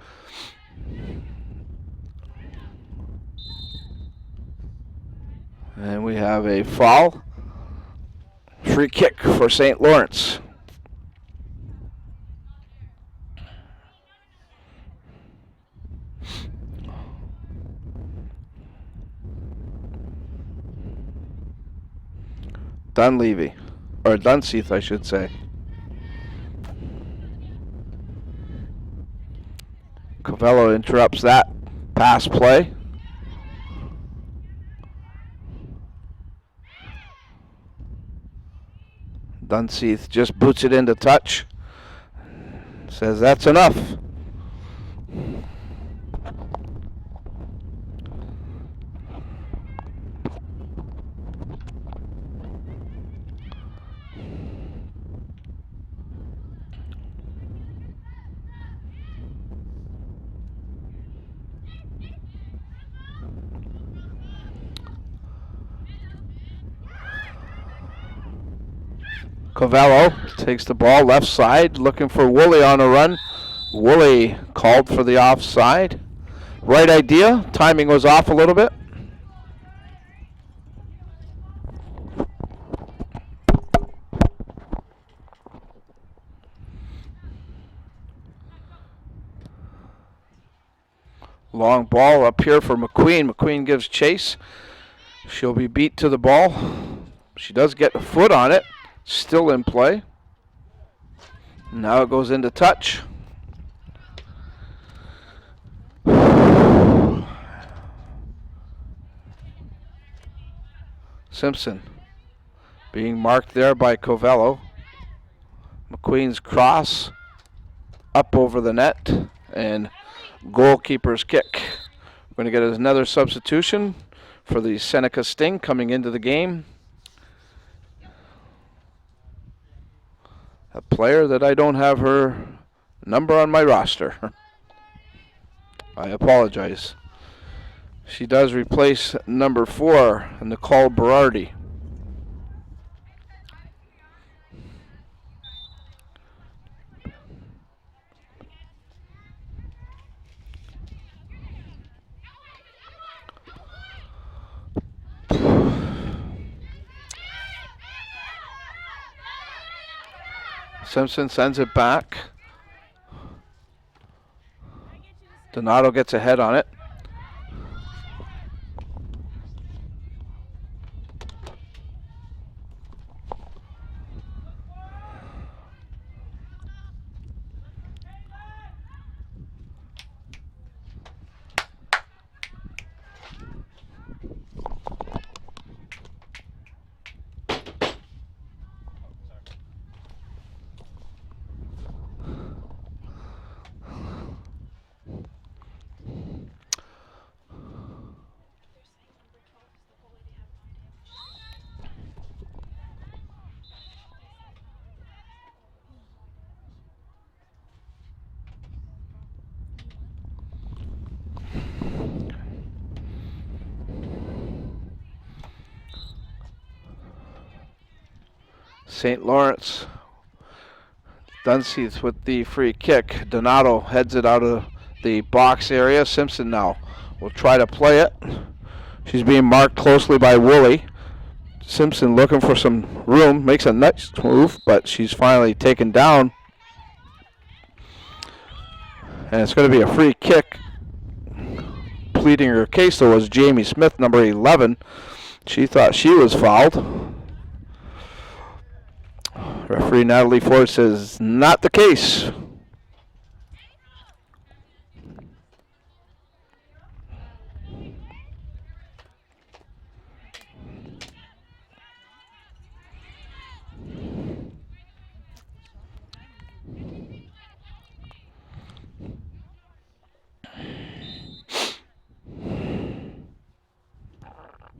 And we have a foul. Free kick for St. Lawrence. Dunleavy, or Dunseith, I should say. Covello interrupts that pass play. Dunseith just boots it into touch. Says that's enough. Covello takes the ball left side, looking for Woolley on a run. Woolley called for the offside. Right idea. Timing was off a little bit. Long ball up here for McQueen. McQueen gives chase. She'll be beat to the ball. She does get a foot on it. Still in play. Now it goes into touch. Simpson being marked there by Covello. McQueen's cross up over the net and goalkeeper's kick. We're going to get another substitution for the Seneca Sting coming into the game. A player that I don't have her number on my roster. I apologize. She does replace number 4, Nicole Berardi. Simpson sends it back. Donato gets ahead on it. St. Lawrence. Dunseith with the free kick. Donato heads it out of the box area. Simpson now will try to play it. She's being marked closely by Woolley. Simpson looking for some room. Makes a nice move, but she's finally taken down. And it's going to be a free kick. Pleading her case, though, was Jamie Smith, number 11. She thought she was fouled. Referee Natalie Ford says not the case.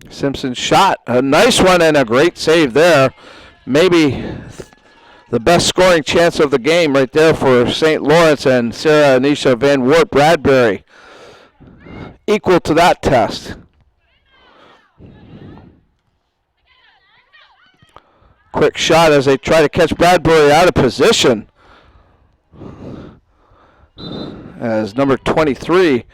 Simpson shot, a nice one and a great save there. Maybe the best scoring chance of the game right there for St. Lawrence, and Sarah Anisha Van Wert Bradbury equal to that test. Quick shot as they try to catch Bradbury out of position. As number 23,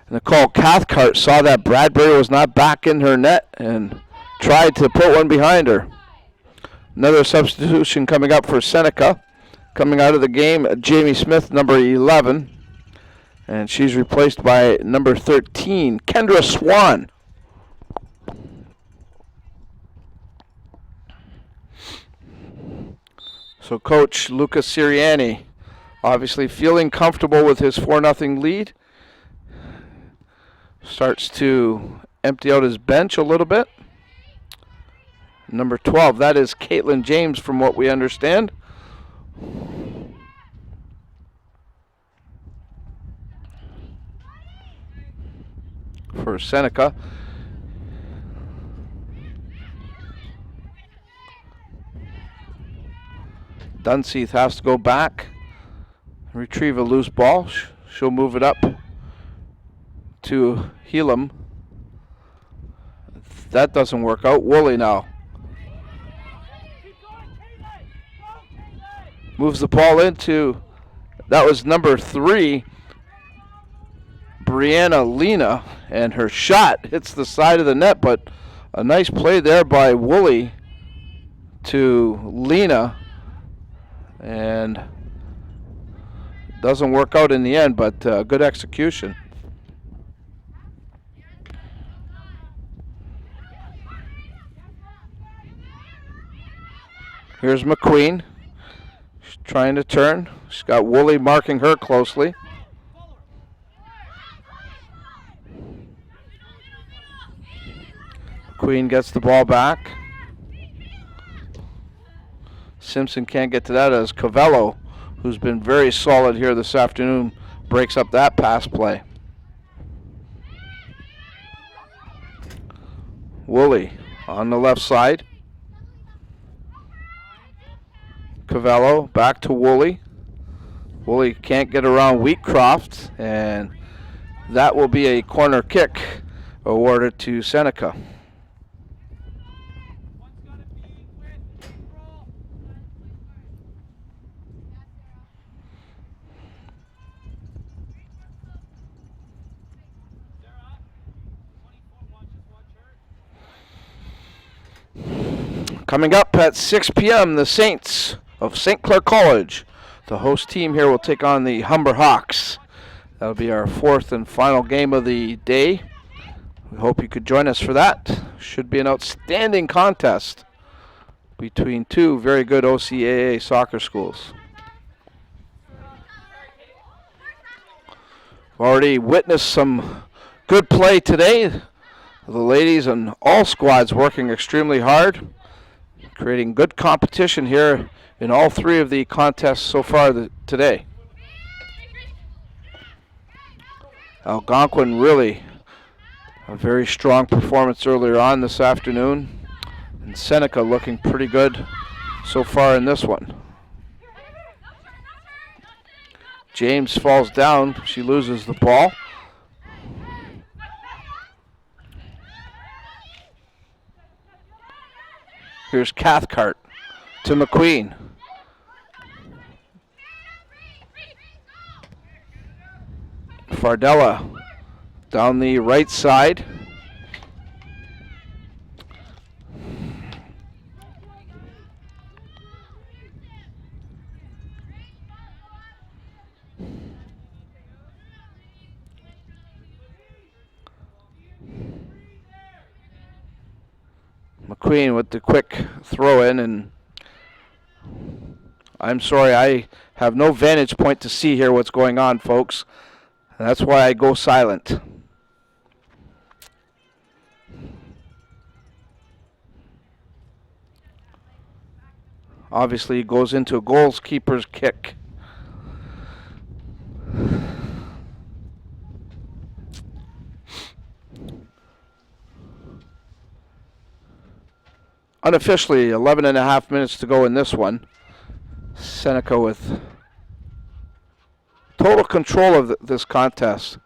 Nicole Cathcart, saw that Bradbury was not back in her net and tried to put one behind her. Another substitution coming up for Seneca. Coming out of the game, Jamie Smith, number 11. And she's replaced by number 13, Kendra Swan. So Coach Lucas Sirianni obviously feeling comfortable with his 4-0 lead. Starts to empty out his bench a little bit. Number 12, that is Caitlin James from what we understand. For Seneca. Dunseith has to go back, retrieve a loose ball. She'll move it up to Helam. That doesn't work out. Woolley now. Moves the ball into, that was number 3, Brianna Lena, and her shot hits the side of the net, but a nice play there by Woolley to Lena, and doesn't work out in the end, but good execution. Here's McQueen. She's trying to turn. She's got Woolley marking her closely. McQueen gets the ball back. Simpson can't get to that as Covello, who's been very solid here this afternoon, breaks up that pass play. Woolley on the left side. Covello back to Woolley. Woolley can't get around Wheatcroft, and that will be a corner kick awarded to Seneca. Coming up at 6 p.m., the Saints of St. Clair College. The host team here will take on the Humber Hawks. That'll be our 4th and final game of the day. We hope you could join us for that. Should be an outstanding contest between two very good OCAA soccer schools. We've already witnessed some good play today. The ladies and all squads working extremely hard, creating good competition here in all 3 of the contests so far today. Algonquin really a very strong performance earlier on this afternoon, and Seneca looking pretty good so far in this one. James falls down. She loses the ball. Here's Cathcart to McQueen. Fardella down the right side. McQueen with the quick throw in, and I'm sorry, I have no vantage point to see here what's going on, folks. That's why I go silent. Obviously, it goes into a goalkeeper's kick. Unofficially, 11 and a half minutes to go in this one. Seneca with total control of this contest.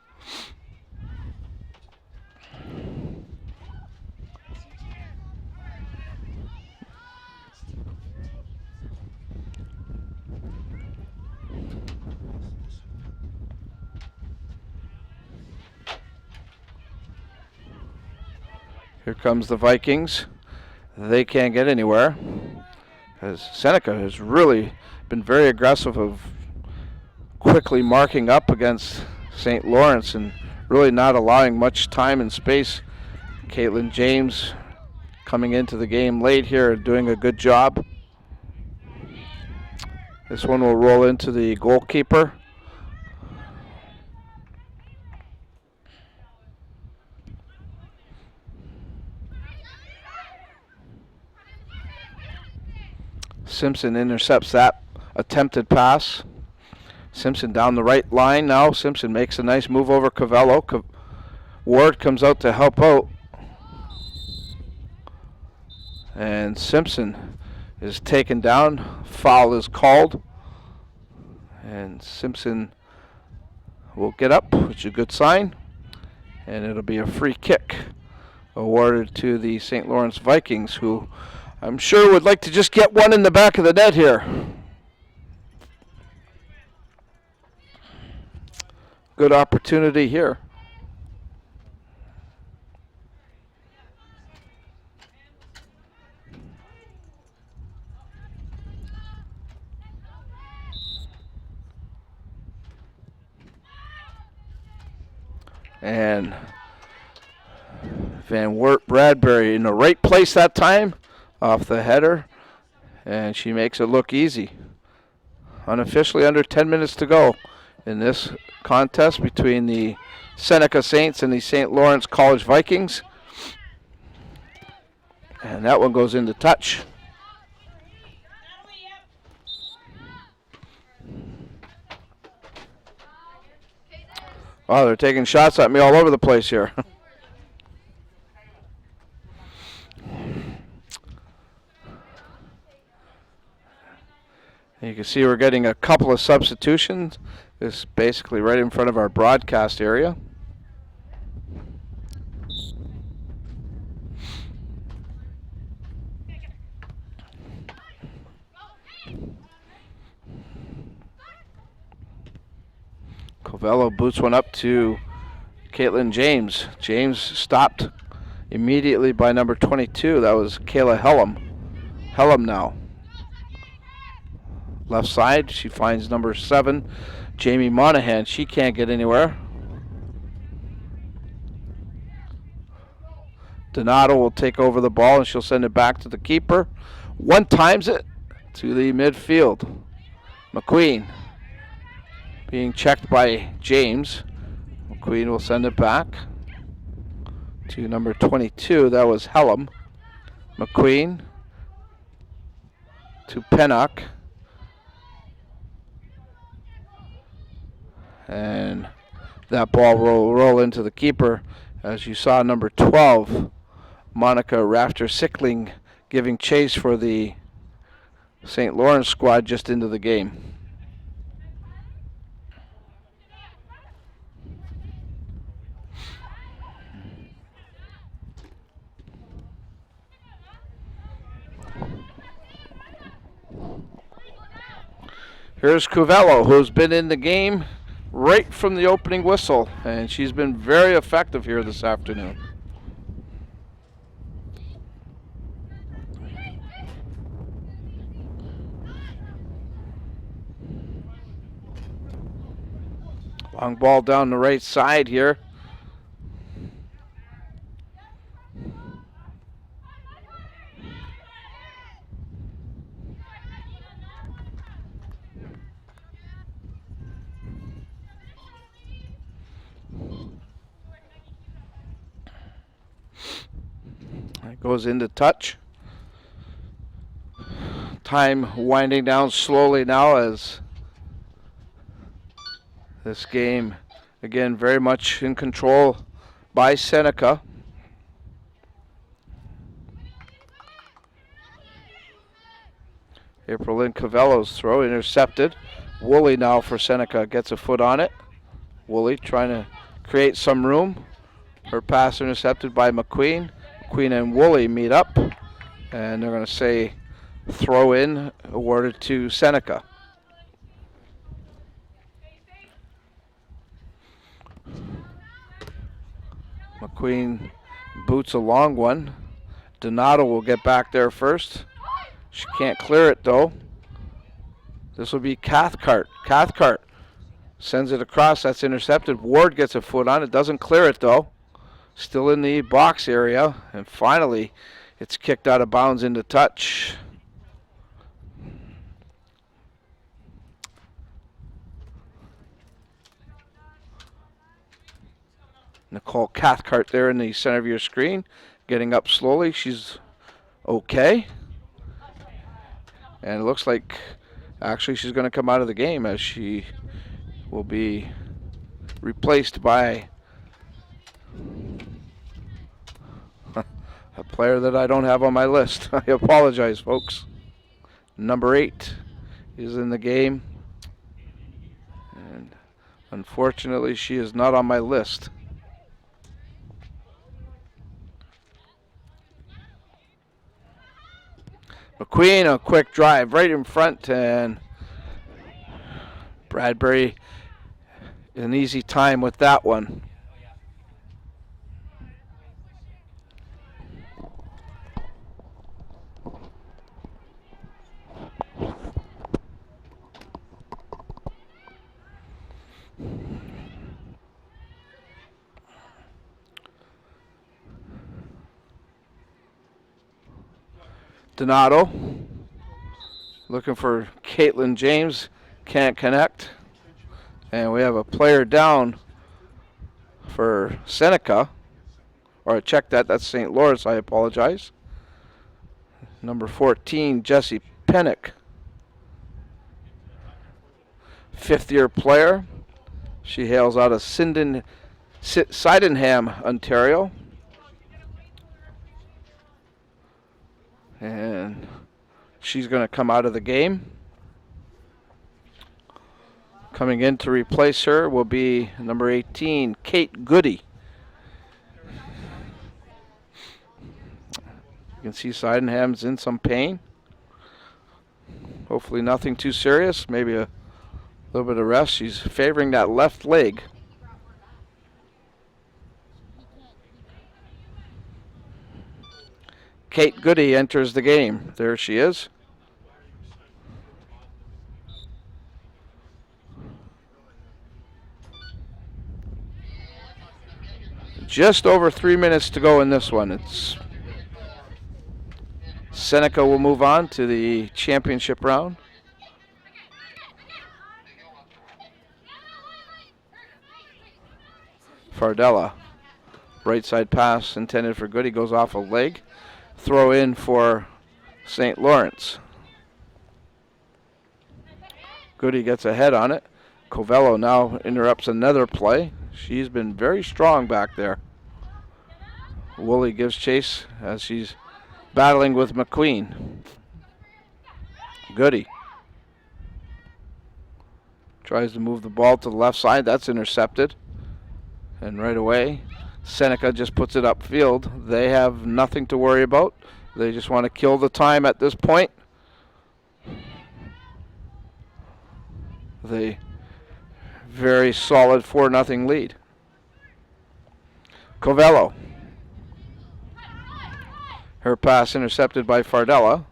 Here comes the Vikings. They can't get anywhere, as Seneca has really been very aggressive of quickly marking up against St. Lawrence and really not allowing much time and space. Caitlin James coming into the game late here, doing a good job. This one will roll into the goalkeeper. Simpson intercepts that attempted pass. Simpson down the right line now. Simpson makes a nice move over Cavello. Ward comes out to help out. And Simpson is taken down. Foul is called. And Simpson will get up, which is a good sign. And it'll be a free kick awarded to the St. Lawrence Vikings, who I'm sure would like to just get one in the back of the net here. Good opportunity here. And Van Wert Bradbury in the right place that time off the header, and she makes it look easy. Unofficially under 10 minutes to go in this contest between the Seneca Saints and the St. Lawrence College Vikings. And that one goes into touch. Oh, they're taking shots at me all over the place here. You can see we're getting a couple of substitutions. This is basically right in front of our broadcast area. Covello boots one up to Caitlin James. James stopped immediately by number 22. That was Kayla Hellam. Hellam now. Left side, she finds number 7, Jamie Monahan. She can't get anywhere. Donato will take over the ball and she'll send it back to the keeper. One times it to the midfield. McQueen being checked by James. McQueen will send it back to number 22. That was Hellam. McQueen to Pennock. And that ball will roll into the keeper. As you saw, number 12, Monica Rafter-Sickling, giving chase for the St. Lawrence squad just into the game. Here's Cuvello, who's been in the game right from the opening whistle, and she's been very effective here this afternoon. Long ball down the right side here. It goes into touch. Time winding down slowly now as this game, again, very much in control by Seneca. April Lynn Cavello's throw intercepted. Woolley now for Seneca gets a foot on it. Woolley trying to create some room. Her pass intercepted by McQueen. McQueen and Woolley meet up, and they're going to say throw in awarded to Seneca. McQueen boots a long one. Donato will get back there first. She can't clear it though. This will be Cathcart. Cathcart sends it across. That's intercepted. Ward gets a foot on it. Doesn't clear it though. Still in the box area. And finally, it's kicked out of bounds into touch. Nicole Cathcart there in the center of your screen, getting up slowly. She's okay. And it looks like actually she's going to come out of the game as she will be replaced by a player that I don't have on my list. I apologize, folks. Number 8 is in the game. And unfortunately, she is not on my list. McQueen, a quick drive right in front, and Bradbury an easy time with that one. Donato looking for Caitlin James, can't connect. And we have a player down for Seneca. Or I checked that, that's St. Lawrence, I apologize. Number 14, Jessie Pennick. 5th-year player. She hails out of Sydenham, Ontario. And she's going to come out of the game. Coming in to replace her will be number 18, Kate Goody. You can see Sydenham's in some pain. Hopefully nothing too serious. Maybe a little bit of rest. She's favoring that left leg. Kate Goody enters the game. There she is. Just over 3 minutes to go in this one. It's Seneca will move on to the championship round. Fardella, right side pass intended for Goody, goes off a leg. Throw in for St. Lawrence. Goody gets a head on it. Covello now interrupts another play. She's been very strong back there. Woolley gives chase as she's battling with McQueen. Goody tries to move the ball to the left side. That's intercepted. And right away, Seneca just puts it upfield. They have nothing to worry about. They just want to kill the time at this point. with a very solid 4-0 lead. Covello. Her pass intercepted by Fardella.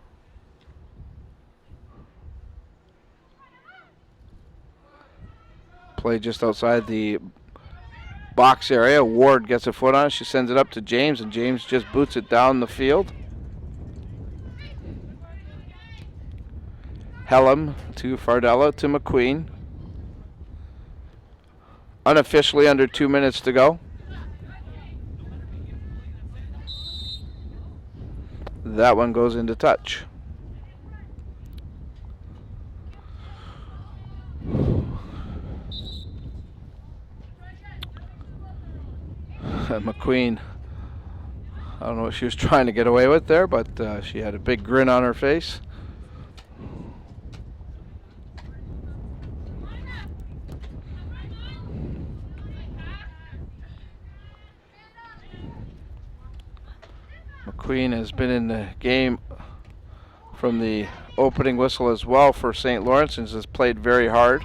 Play just outside the box area. Ward gets a foot on it. She sends it up to James, and James just boots it down the field. Hellam to Fardella to McQueen. Unofficially under 2 minutes to go. That one goes into touch. McQueen, I don't know what she was trying to get away with there, but she had a big grin on her face. McQueen has been in the game from the opening whistle as well for St. Lawrence and has played very hard.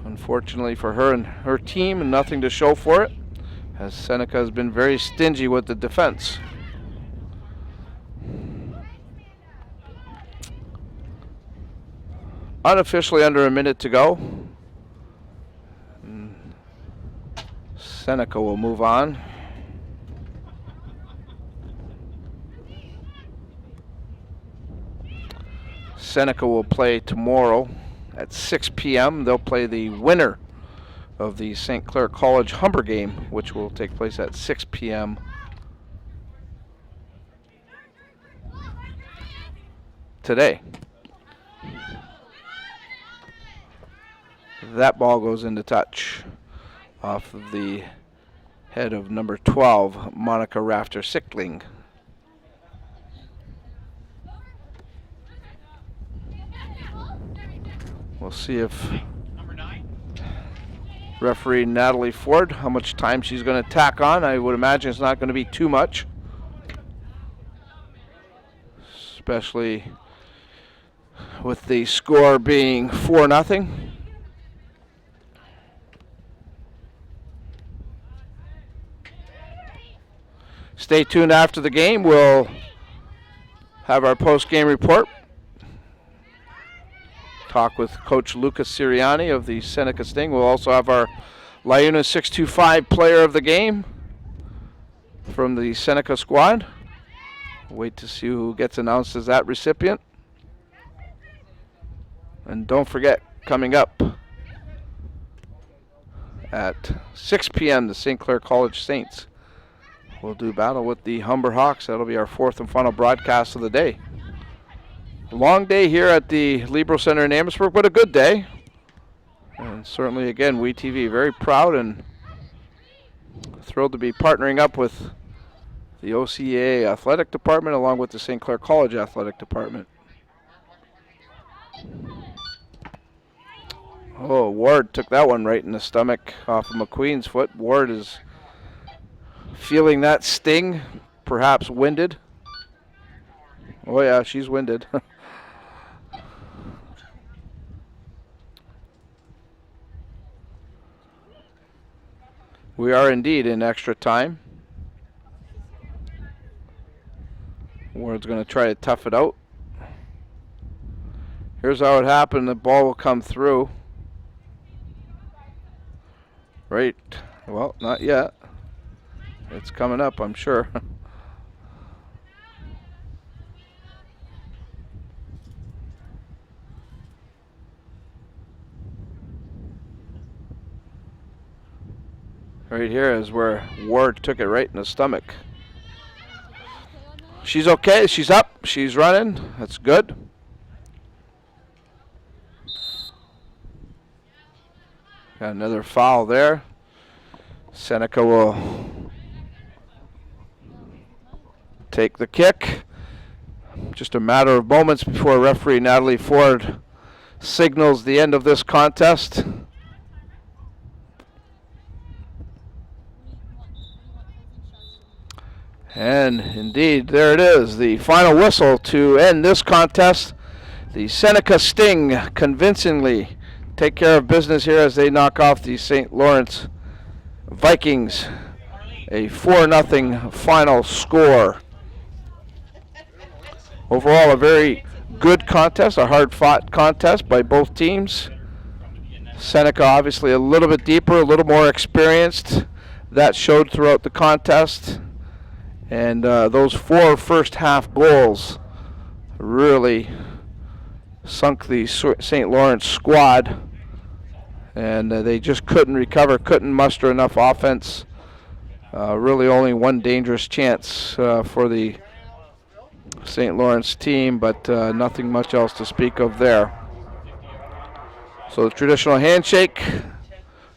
Unfortunately for her and her team, nothing to show for it, as Seneca has been very stingy with the defense. Unofficially under a minute to go. Seneca will move on. Seneca will play tomorrow at 6 p.m. They'll play the winner of the St. Clair College Humber game, which will take place at 6 p.m. today. That ball goes into touch off of the head of number 12, Monica Rafter-Sickling. We'll see if referee Natalie Ford, how much time she's going to tack on. I would imagine it's not going to be too much, especially with the score being 4-0. Stay tuned after the game. We'll have our post-game report. Talk with Coach Lucas Sirianni of the Seneca Sting. We'll also have our Liuna 625 player of the game from the Seneca squad. Wait to see who gets announced as that recipient. And don't forget, coming up at 6 p.m., the St. Clair College Saints will do battle with the Humber Hawks. That'll be our fourth and final broadcast of the day. A long day here at the Libero Center in Amherstburg, but a good day. And certainly, again, WeTV very proud and thrilled to be partnering up with the OCAA Athletic Department along with the St. Clair College Athletic Department. Oh, Ward took that one right in the stomach off of McQueen's foot. Ward is feeling that sting, perhaps winded. Oh yeah, she's winded. We are indeed in extra time. Ward's going to try to tough it out. Here's how it happened. The ball will come through. Right. Well, not yet. It's coming up, I'm sure. Right here is where Ward took it right in the stomach. She's okay. She's up. She's running. That's good. Got another foul there. Seneca will take the kick. Just a matter of moments before referee Natalie Ford signals the end of this contest. And indeed, there it is, the final whistle to end this contest. The Seneca Sting convincingly take care of business here as they knock off the St. Lawrence Vikings. A 4-0 final score. Overall, a very good contest, a hard-fought contest by both teams. Seneca obviously a little bit deeper, a little more experienced. That showed throughout the contest. And those 4 first-half goals really sunk the St. Lawrence squad. And they just couldn't recover, couldn't muster enough offense. Really only one dangerous chance for the St. Lawrence team, but nothing much else to speak of there. So the traditional handshake,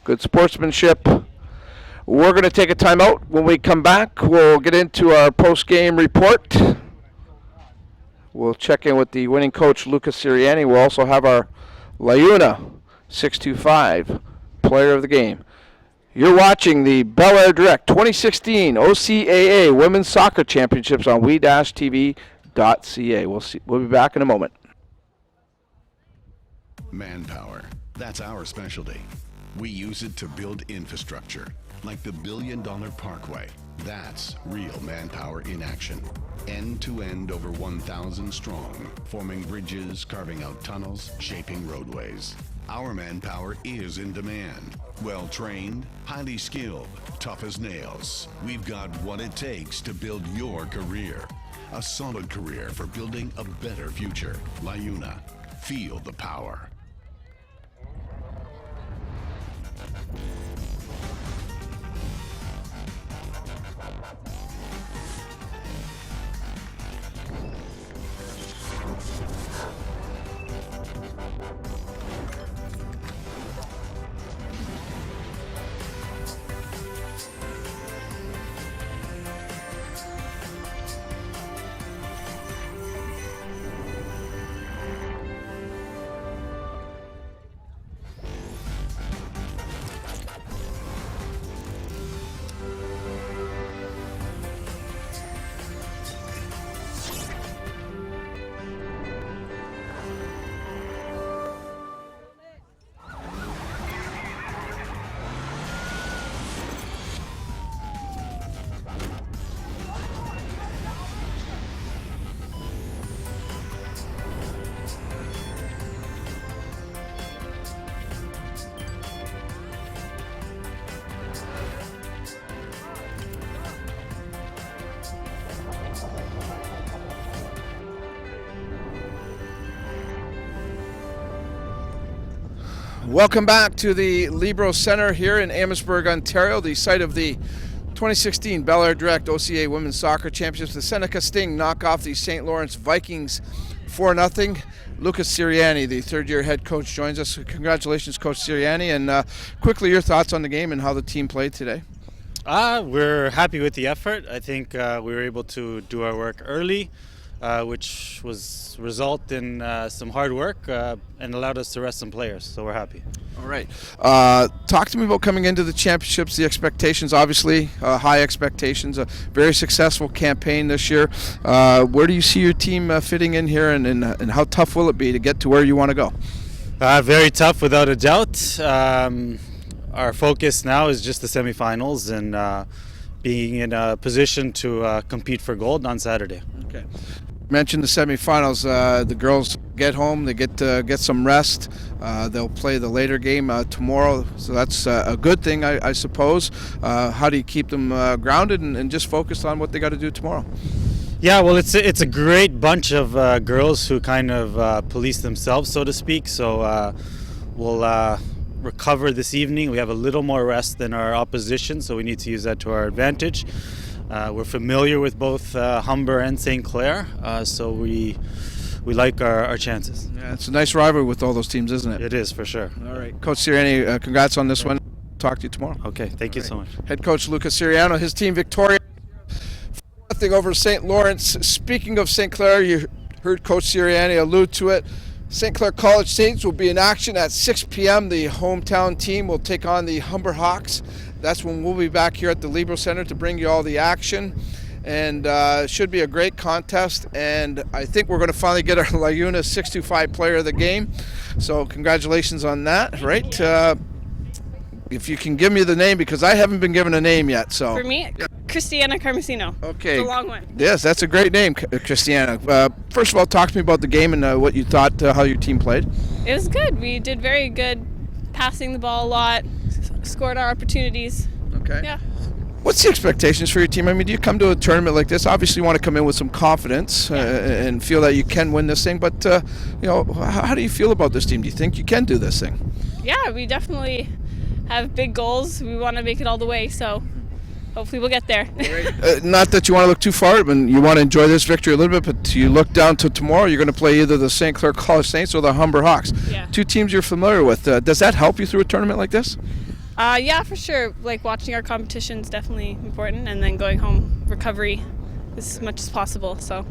good sportsmanship. We're going to take a timeout. When we come back, we'll get into our post-game report. We'll check in with the winning coach, Lucas Sirianni. We'll also have our Liuna 625 player of the game. You're watching the belairdirect 2016 OCAA Women's Soccer Championships on we-tv.ca. We'll be back in a moment. Manpower. That's our specialty. We use it to build infrastructure, like the $1 billion Parkway. That's real manpower in action. End to end, over 1,000 strong, forming bridges, carving out tunnels, shaping roadways. Our manpower is in demand. Well-trained, highly skilled, tough as nails. We've got what it takes to build your career. A solid career for building a better future. Liuna. Feel the power. Welcome back to the Libro Center here in Amherstburg, Ontario, the site of the 2016 belairdirect OCAA Women's Soccer Championships. The Seneca Sting knock off the St. Lawrence Vikings 4-0. Lucas Sirianni, the third-year head coach, joins us. Congratulations, Coach Sirianni. And quickly, your thoughts on the game and how the team played today? We're happy with the effort. I think we were able to do our work early, which was result in some hard work and allowed us to rest some players. So we're happy. All right. Talk to me about coming into the championships, the expectations, obviously, high expectations, a very successful campaign this year. Where do you see your team fitting in here, and how tough will it be to get to where you want to go? Very tough, without a doubt. Our focus now is just the semifinals and being in a position to compete for gold on Saturday. Okay. Mentioned the semifinals. The girls get home, they get some rest. They'll play the later game tomorrow, so that's a good thing, I suppose. How do you keep them grounded and just focused on what they got to do tomorrow? Yeah, well, it's a great bunch of girls who kind of police themselves, so to speak. So we'll recover this evening. We have a little more rest than our opposition, so we need to use that to our advantage. We're familiar with both Humber and St. Clair, so we like our chances. Yeah, it's a nice rivalry with all those teams, isn't it? It is, for sure. All right. Coach Sirianni, congrats on this one. Talk to you tomorrow. Okay, thank you so much. Head coach Lucas Sirianni, his team victorious. Nothing over St. Lawrence. Speaking of St. Clair, you heard Coach Sirianni allude to it. St. Clair College Saints will be in action at 6 p.m. The hometown team will take on the Humber Hawks. That's when we'll be back here at the Libro Center to bring you all the action. and it should be a great contest. And I think we're going to finally get our Laguna 625 player of the game. So congratulations on that, right? If you can give me the name, because I haven't been given a name yet. So For me, Christiana Carmesino. Okay. It's a long one. Yes, that's a great name, Christiana. First of all, talk to me about the game and what you thought, how your team played. It was good. We did very good, passing the ball a lot, scored our opportunities. Okay. Yeah. What's the expectations for your team? I mean, do you come to a tournament like this? Obviously, you want to come in with some confidence and feel that you can win this thing. But how do you feel about this team? Do you think you can do this thing? Yeah, we definitely have big goals. We want to make it all the way, so hopefully we'll get there. Not that you want to look too far, but you want to enjoy this victory a little bit, but you look down to tomorrow, you're going to play either the St. Clair College Saints or the Humber Hawks. Yeah. Two teams you're familiar with. Does that help you through a tournament like this? Yeah, for sure. Like, watching our competition is definitely important, and then going home, recovery as much as possible, so.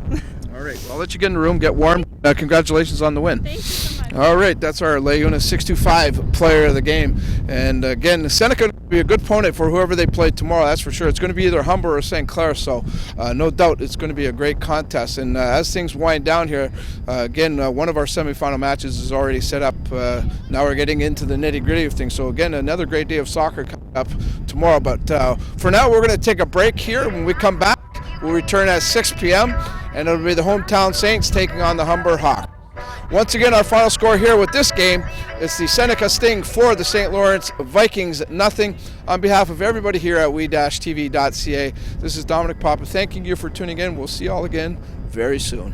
All right, well, I'll let you get in the room, get warm. Congratulations on the win. Thank you so much. All right, that's our Laguna 625 player of the game. And again, Seneca will be a good opponent for whoever they play tomorrow, that's for sure. It's going to be either Humber or St. Clair, so no doubt it's going to be a great contest. And as things wind down here, again, one of our semifinal matches is already set up. Now we're getting into the nitty-gritty of things. So again, another great day of soccer coming up tomorrow. But for now, we're going to take a break here. When we come back, we'll return at 6 p.m., and it'll be the hometown Saints taking on the Humber Hawks. Once again, our final score here with this game is the Seneca Sting 4, the St. Lawrence Vikings 0. On behalf of everybody here at we-tv.ca, this is Dominic Papa thanking you for tuning in. We'll see you all again very soon.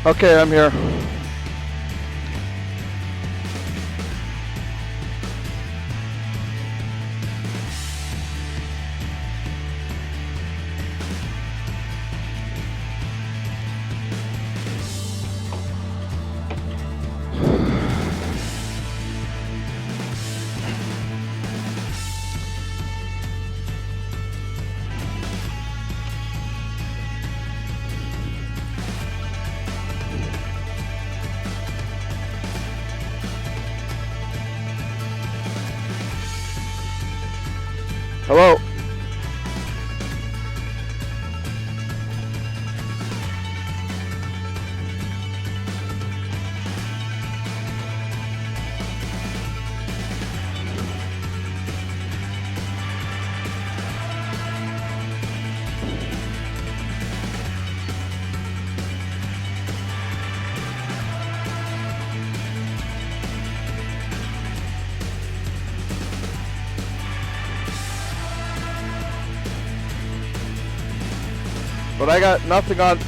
Okay, I'm here. Hello. But I got nothing on.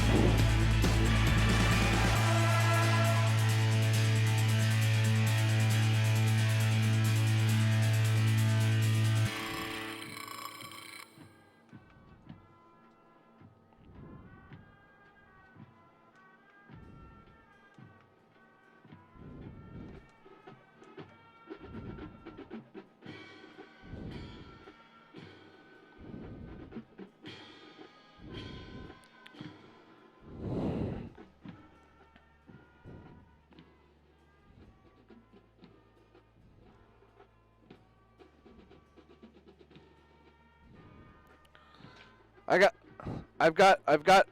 I've got.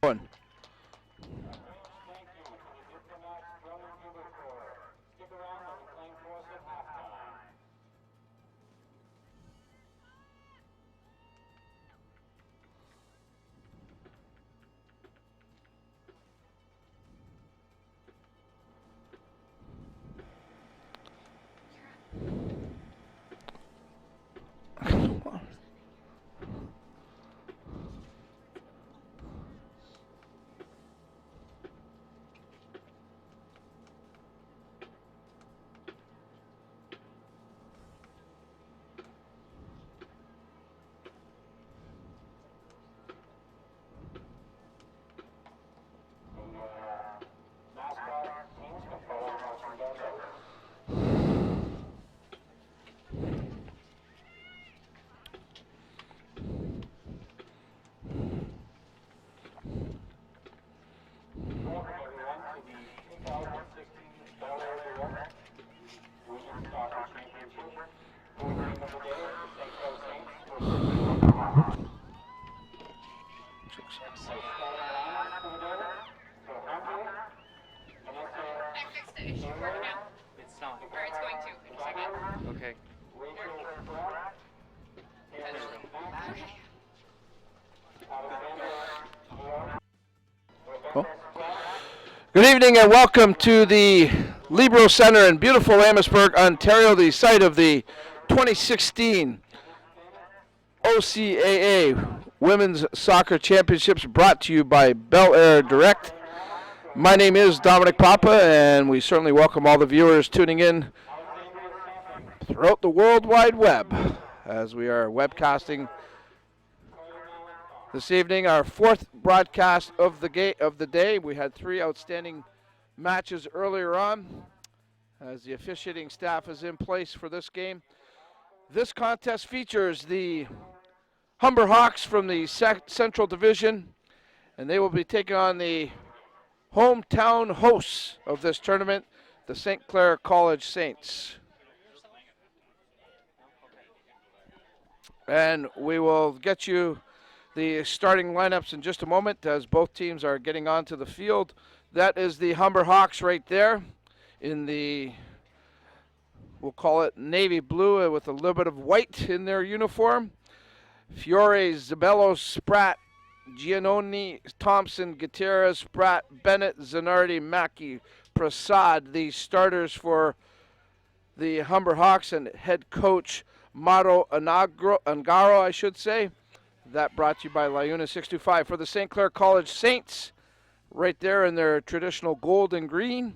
One. It's not. Or it's going to in a second. Okay. Oh. Good evening and welcome to the Libero Center in beautiful Amherstburg, Ontario, the site of the 2016 OCAA Women's Soccer Championships, brought to you by belairdirect. My name is Dominic Papa, and we certainly welcome all the viewers tuning in throughout the World Wide Web as we are webcasting this evening, our fourth broadcast of the day. We had three outstanding matches earlier on as the officiating staff is in place for this game. This contest features the Humber Hawks from the Central Division, and they will be taking on the hometown hosts of this tournament, the St. Clair College Saints. And we will get you the starting lineups in just a moment as both teams are getting onto the field. That is the Humber Hawks right there in the, we'll call it navy blue with a little bit of white in their uniform. Fiore, Zabello, Spratt, Giannoni, Thompson, Gutierrez, Spratt, Bennett, Zanardi, Mackey, Prasad, the starters for the Humber Hawks, and head coach Mauro Angaro, I should say. That brought to you by Liuna 625 for the St. Clair College Saints. Right there in their traditional gold and green.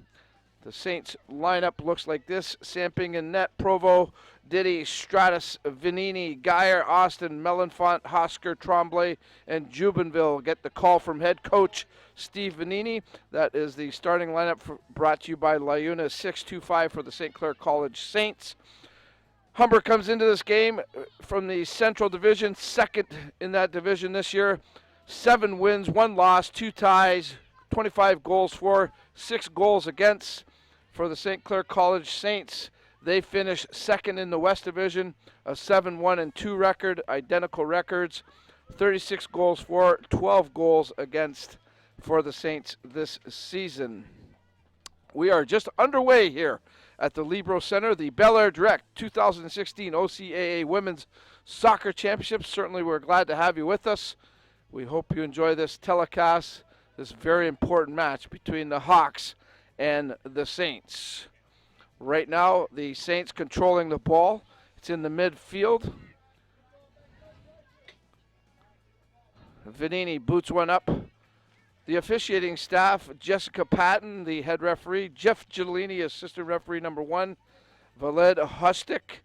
The Saints lineup looks like this. Samping in net, Provo, Diddy, Stratus, Vanini, Geyer, Austin, Melanfont, Hosker, Tremblay, and Jubenville get the call from head coach Steve Vanini. That is the starting lineup brought to you by Liuna 625 for the St. Clair College Saints. Humber comes into this game from the Central Division, second in that division this year. 7 wins, 1 loss, 2 ties, 25 goals for, 6 goals against for the St. Clair College Saints. They finished second in the West Division, a 7-1-2 record, identical records, 36 goals for, 12 goals against for the Saints this season. We are just underway here at the Libro Center, the belairdirect 2016 OCAA Women's Soccer Championships. Certainly we're glad to have you with us. We hope you enjoy this telecast, this very important match between the Hawks and the Saints. Right now, the Saints controlling the ball. It's in the midfield. Vanini boots one up. The officiating staff, Jessica Patton, the head referee, Jeff Giulini, assistant referee number 1, Valed Hustic,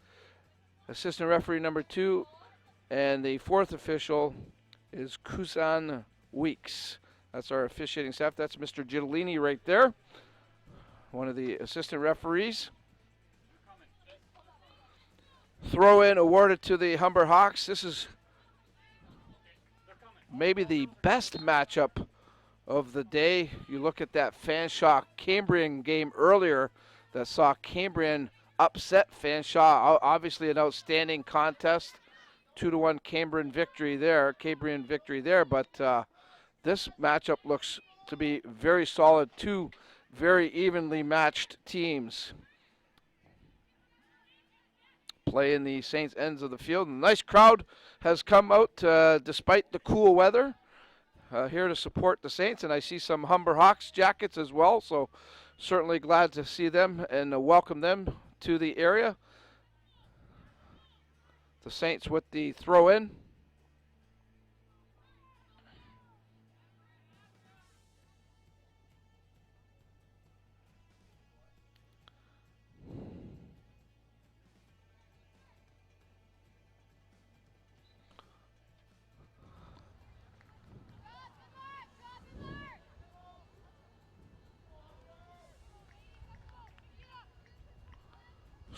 assistant referee number 2, and the 4th official is Kusan Weeks. That's our officiating staff. That's Mr. Giulini right there, one of the assistant referees. Throw in awarded to the Humber Hawks. This is maybe the best matchup of the day. You look at that Fanshawe Cambrian game earlier that saw Cambrian upset Fanshawe. Obviously an outstanding contest, 2-1 Cambrian victory there. But this matchup looks to be very solid. 2 very evenly matched teams play in the Saints ends of the field. A nice crowd has come out despite the cool weather. Here to support the Saints, and I see some Humber Hawks jackets as well, so certainly glad to see them and welcome them to the area. The Saints with the throw-in.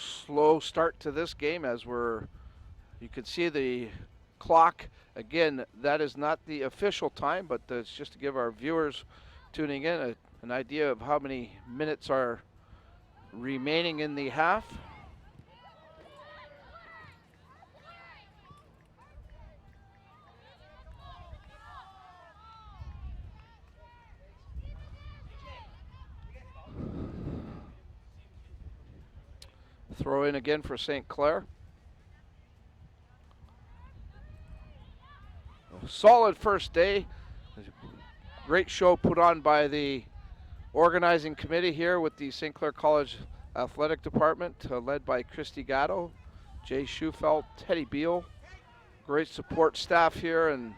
Slow start to this game as you can see the clock. Again, that is not the official time, but it's just to give our viewers tuning in an idea of how many minutes are remaining in the half. Throw in again for St. Clair. A solid first day. Great show put on by the organizing committee here with the St. Clair College Athletic Department, led by Christy Gatto, Jay Schufelt, Teddy Beal. Great support staff here, and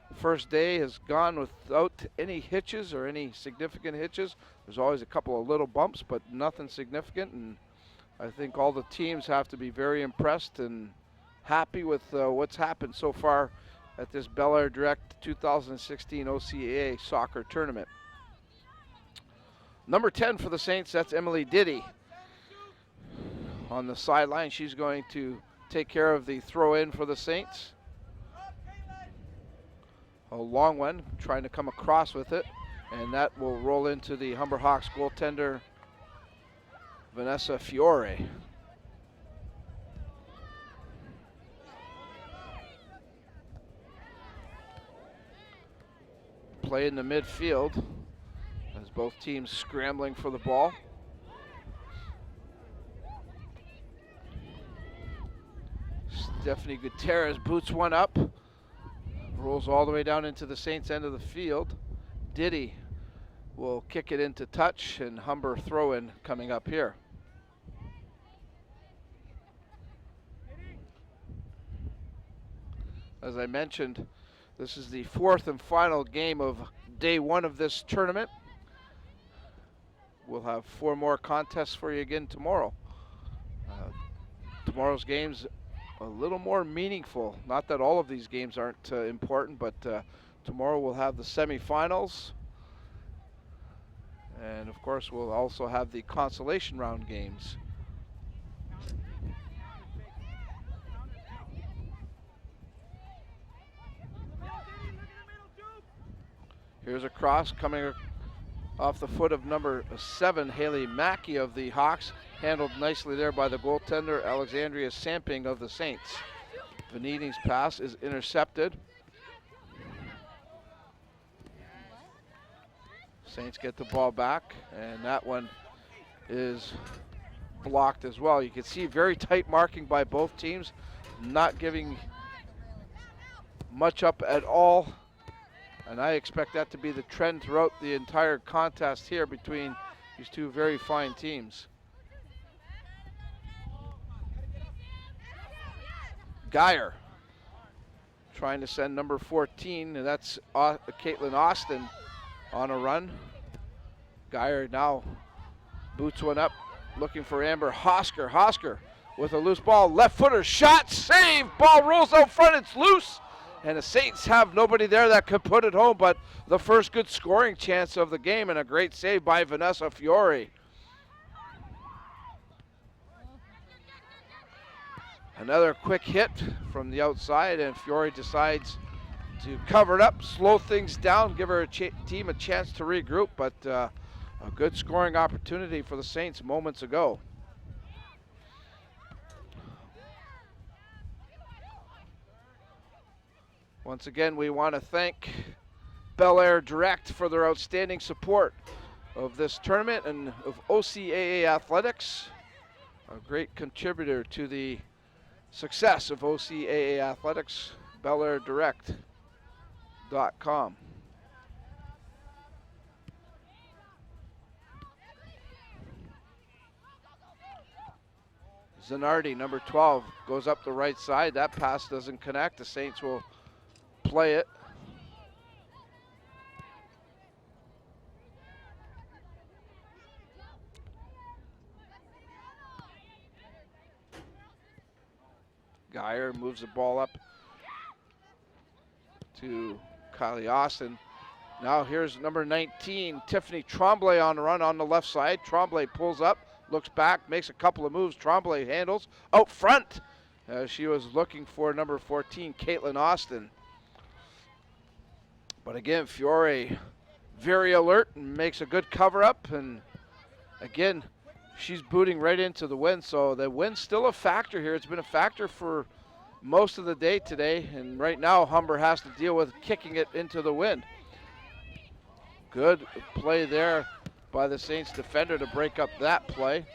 the first day has gone without any hitches or any significant hitches. There's always a couple of little bumps, but nothing significant, and I think all the teams have to be very impressed and happy with what's happened so far at this belairdirect 2016 OCAA soccer tournament. Number 10 for the Saints, that's Emily Diddy. On the sideline, she's going to take care of the throw-in for the Saints. A long one, trying to come across with it, and that will roll into the Humber Hawks goaltender, Vanessa Fiore. Play in the midfield as both teams scrambling for the ball. Stephanie Gutierrez boots one up, rolls all the way down into the Saints end of the field. Diddy will kick it into touch, and Humber throw-in coming up here. As I mentioned, this is the fourth and final game of day one of this tournament. We'll have 4 more contests for you again tomorrow. Tomorrow's game's a little more meaningful. Not that all of these games aren't important, but tomorrow we'll have the semifinals. And of course, we'll also have the consolation round games. Here's a cross coming off the foot of number 7, Haley Mackey of the Hawks. Handled nicely there by the goaltender, Alexandria Samping of the Saints. Veniti's pass is intercepted. Saints get the ball back, and that one is blocked as well. You can see very tight marking by both teams, not giving much up at all. And I expect that to be the trend throughout the entire contest here between these two very fine teams. Geyer trying to send number 14, and that's Caitlin Austin on a run. Geyer now boots one up, looking for Amber Hosker. Hosker with a loose ball, left footer, shot, save, ball rolls out front, it's loose. And the Saints have nobody there that could put it home, but the first good scoring chance of the game, and a great save by Vanessa Fiore. Another quick hit from the outside, and Fiore decides to cover it up, slow things down, give her team a chance to regroup, but a good scoring opportunity for the Saints moments ago. Once again, we want to thank belairdirect for their outstanding support of this tournament and of OCAA athletics, a great contributor to the success of OCAA athletics, belairdirect.com. Zanardi, number 12, goes up the right side. That pass doesn't connect. The Saints will play it. Geyer moves the ball up to Kylie Austin. Now here's number 19, Tiffany Tremblay on the run on the left side. Tremblay pulls up, looks back, makes a couple of moves. Tremblay handles out front as she was looking for number 14, Caitlin Austin. But again, Fiore very alert and makes a good cover up, and again, she's booting right into the wind, so the wind's still a factor here. It's been a factor for most of the day today, and right now Humber has to deal with kicking it into the wind. Good play there by the Saints defender to break up that play.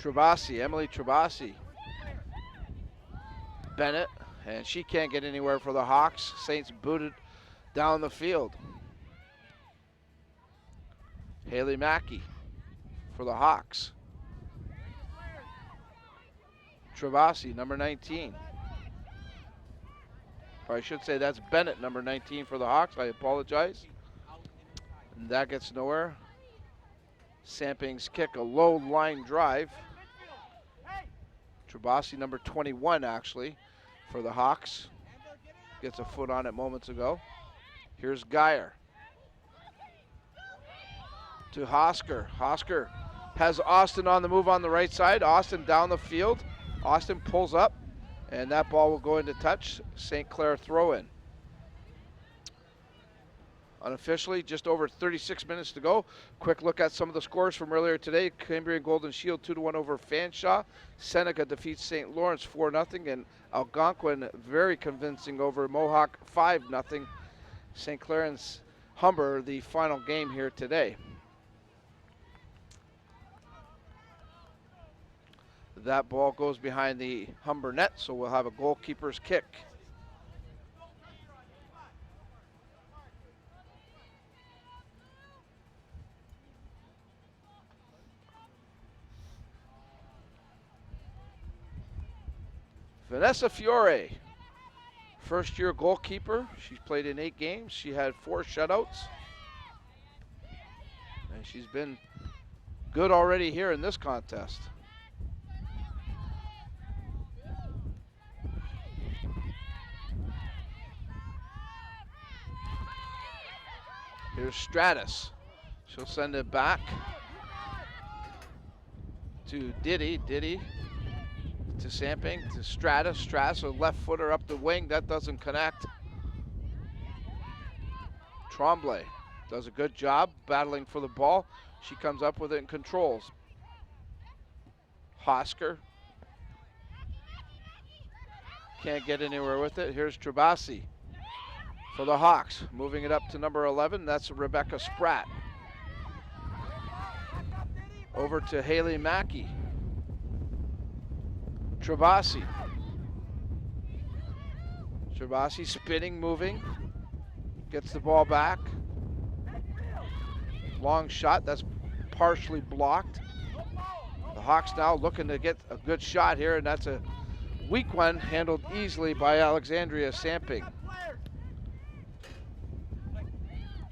Trabasi, Emily Trabasi. Bennett, and she can't get anywhere for the Hawks. Saints booted down the field. Haley Mackey for the Hawks. Travasi, number 19. Or I should say that's Bennett, number 19 for the Hawks. I apologize. And that gets nowhere. Samping's kick, a low line drive. Trabasi, number 21, actually, for the Hawks. Gets a foot on it moments ago. Here's Geyer. To Hosker. Hosker has Austin on the move on the right side. Austin down the field. Austin pulls up, and that ball will go into touch. St. Clair throw in. Unofficially, just over 36 minutes to go. Quick look at some of the scores from earlier today. Cambrian Golden Shield 2-1 over Fanshawe. Seneca defeats St. Lawrence 4-0, and Algonquin very convincing over Mohawk 5-0. St. Clair and Humber, the final game here today. That ball goes behind the Humber net, so we'll have a goalkeeper's kick. Vanessa Fiore, first-year goalkeeper. She's played in 8 games. She had 4 shutouts. And she's been good already here in this contest. Here's Stratus. She'll send it back to Diddy. Diddy to Samping, to Stratus. Stratus, a left footer up the wing. That doesn't connect. Tremblay does a good job battling for the ball. She comes up with it and controls. Hosker can't get anywhere with it. Here's Trabasi for the Hawks. Moving it up to number 11. That's Rebecca Spratt. Over to Haley Mackey. Trabasi. Trabasi spinning, moving. Gets the ball back. Long shot, that's partially blocked. The Hawks now looking to get a good shot here, and that's a weak one, handled easily by Alexandria Samping.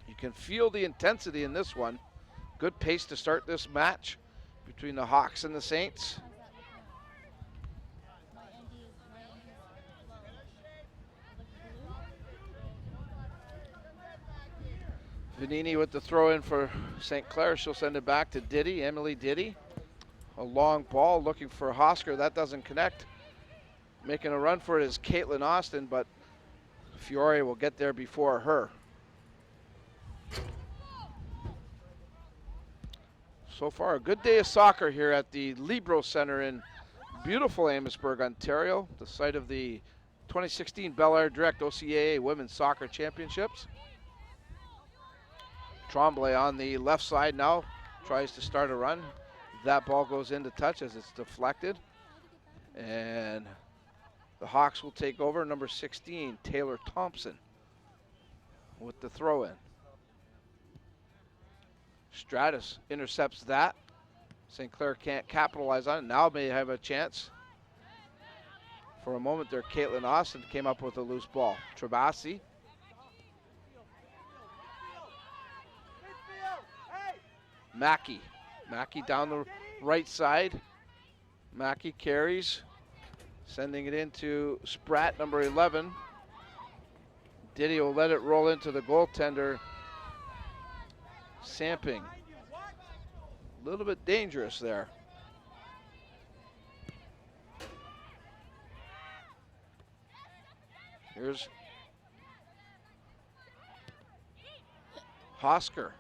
You can feel the intensity in this one. Good pace to start this match between the Hawks and the Saints. Vanini with the throw in for St. Clair. She'll send it back to Diddy, Emily Diddy. A long ball looking for Hosker. That doesn't connect. Making a run for it is Caitlin Austin, but Fiore will get there before her. So far, a good day of soccer here at the Libro Center in beautiful Amherstburg, Ontario, the site of the 2016 belairdirect OCAA Women's Soccer Championships. Tremblay on the left side now, tries to start a run. That ball goes into touch as it's deflected. And the Hawks will take over. Number 16, Taylor Thompson, with the throw in. Stratus intercepts that. St. Clair can't capitalize on it. Now may have a chance. For a moment there, Caitlin Austin came up with a loose ball. Trabasi. Mackey. Mackey down the right side. Mackey carries, sending it into Spratt, number 11. Diddy will let it roll into the goaltender, Samping. A little bit dangerous there. Here's Hosker.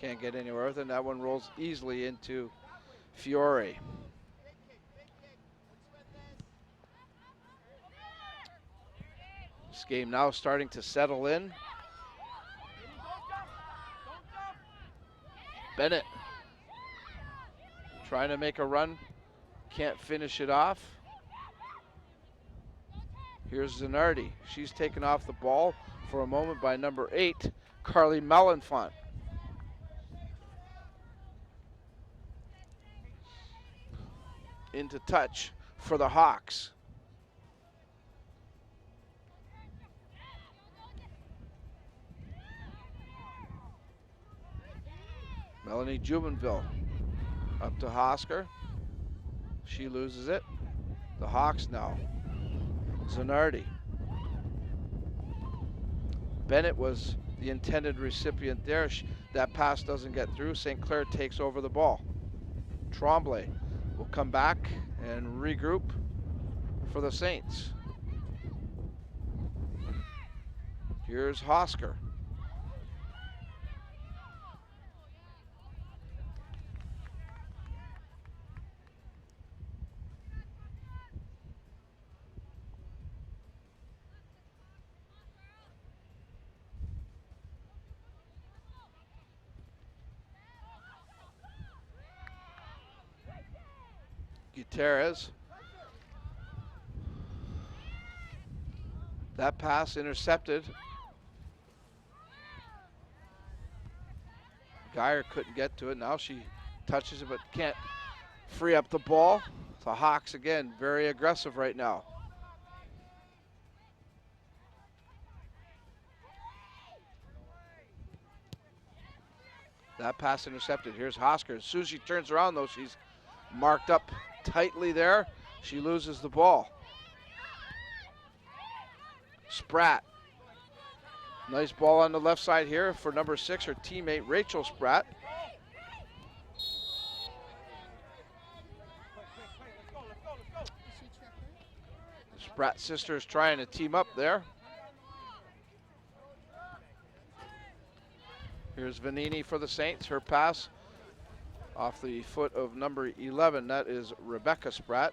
Can't get anywhere with it, and that one rolls easily into Fiore. This game now starting to settle in. Bennett trying to make a run, can't finish it off. Here's Zanardi. She's taken off the ball for a moment by number 8, Carly Melanfont. Into touch for the Hawks. Melanie Jubenville up to Hosker. She loses it. The Hawks now. Zanardi. Bennett was the intended recipient there. That pass doesn't get through. St. Clair takes over the ball. Tremblay will come back and regroup for the Saints. Here's Hosker. Gutierrez. That pass intercepted. Geyer couldn't get to it. Now she touches it but can't free up the ball. The Hawks again very aggressive right now. That pass intercepted. Here's Hosker. As soon as she turns around, though, she's marked up tightly there. She loses the ball. Spratt. Nice ball on the left side here for number 6, her teammate Rachel Spratt. The Spratt sisters trying to team up there. Here's Vanini for the Saints. Her pass off the foot of number 11. That is Rebecca Spratt.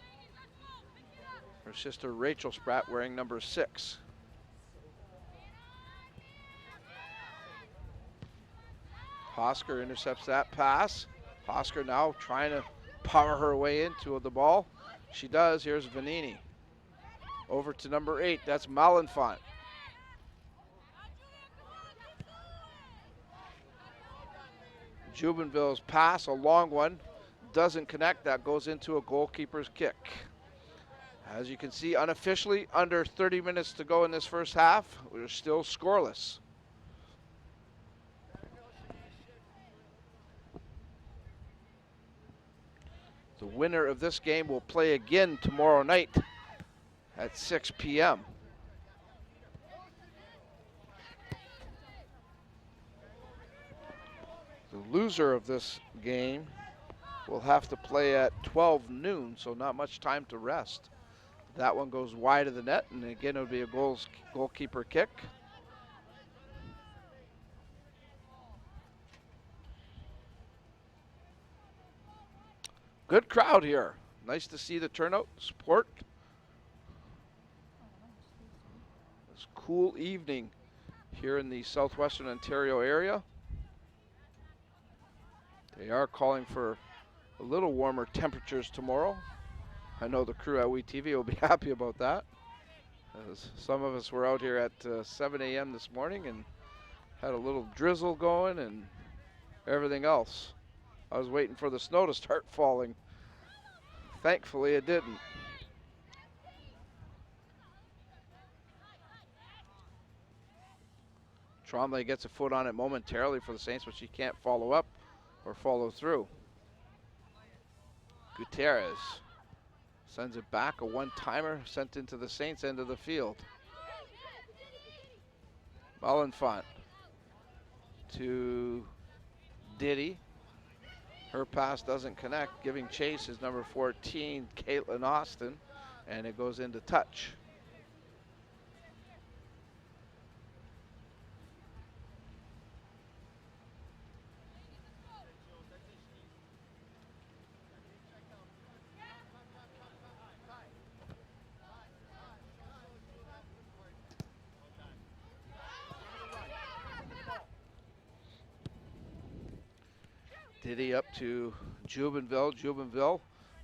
Her sister Rachel Spratt wearing number 6. Hosker intercepts that pass. Hosker now trying to power her way into the ball. She does. Here's Vanini. Over to number 8. That's Malenfant. Jubenville's pass, a long one, doesn't connect. That goes into a goalkeeper's kick. As you can see, unofficially, under 30 minutes to go in this first half, we're still scoreless. The winner of this game will play again tomorrow night at 6 p.m. The loser of this game will have to play at 12 noon, so not much time to rest. That one goes wide of the net, and again it'll be a goalkeeper kick. Good crowd here. Nice to see the turnout, support. This cool evening here in the southwestern Ontario area. They are calling for a little warmer temperatures tomorrow. I know the crew at WeTV will be happy about that, as some of us were out here at 7 a.m. this morning and had a little drizzle going and everything else. I was waiting for the snow to start falling. Thankfully, it didn't. Trombley gets a foot on it momentarily for the Saints, but she can't follow up or follow through. Gutierrez sends it back, a one-timer sent into the Saints end of the field. Malenfant to Diddy. Her pass doesn't connect. Giving chase is number 14, Caitlin Austin, and it goes into touch. Diddy up to Jubenville. Jubenville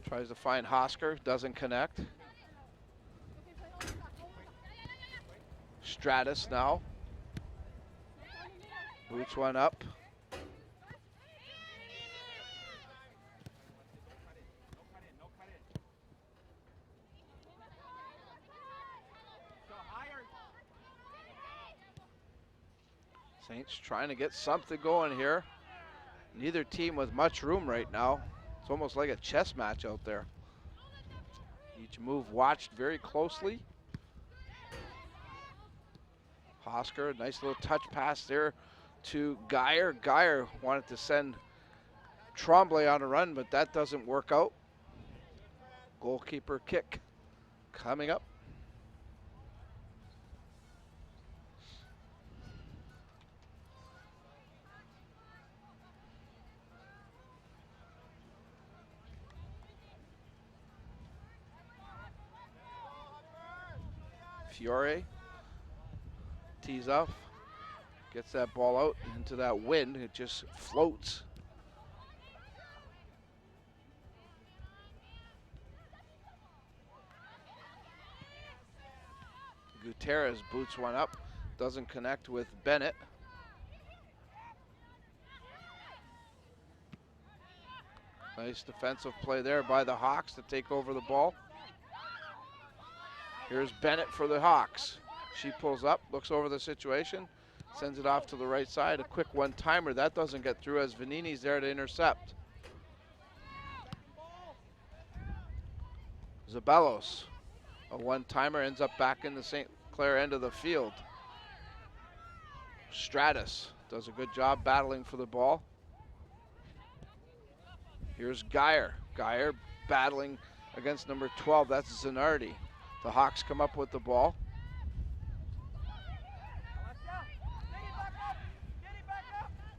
tries to find Hosker, doesn't connect. Stratus now. Boots one up. Saints trying to get something going here. Neither team with much room right now. It's almost like a chess match out there. Each move watched very closely. Hosker, nice little touch pass there to Geyer. Geyer wanted to send Trombley on a run, but that doesn't work out. Goalkeeper kick coming up. Fiore tees off, gets that ball out into that wind. It just floats. Gutierrez boots one up, doesn't connect with Bennett. Nice defensive play there by the Hawks to take over the ball. Here's Bennett for the Hawks. She pulls up, looks over the situation, Sends it off to the right side. A quick one-timer. That doesn't get through as Vanini's there to intercept. Zabellos. A one-timer ends up back in the St. Clair end of the field. Stratus does a good job battling for the ball. Here's Geyer. Geyer battling against number 12. That's Zanardi. The Hawks come up with the ball.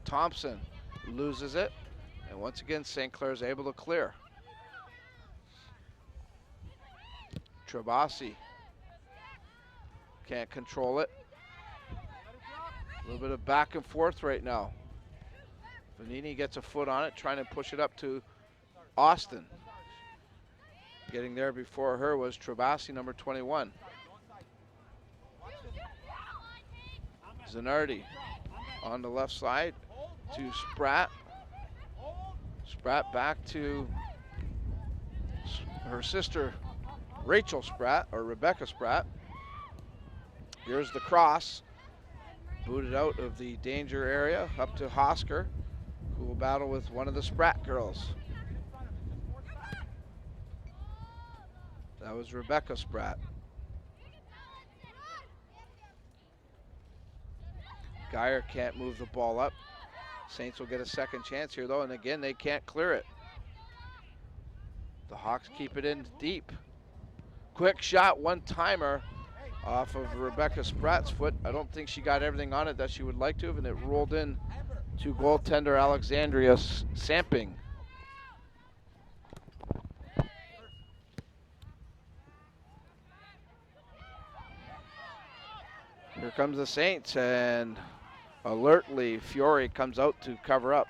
Thompson loses it. And once again, St. Clair is able to clear. Trabasi can't control it. A little bit of back and forth right now. Vanini gets a foot on it, trying to push it up to Austin. Getting there before her was Trabasi, number 21. Zanardi on the left side to Spratt. Spratt back to her sister, Rachel Spratt, or Rebecca Spratt. Here's the cross. Booted out of the danger area up to Hosker, who will battle with one of the Spratt girls. That was Rebecca Spratt. Geyer can't move the ball up. Saints will get a second chance here though, and again they can't clear it. The Hawks keep it in deep. Quick shot, one-timer off of Rebecca Spratt's foot. I don't think she got everything on it that she would like to have, and it rolled in to goaltender Alexandria Samping. Here comes the Saints, and alertly Fiore comes out to cover up.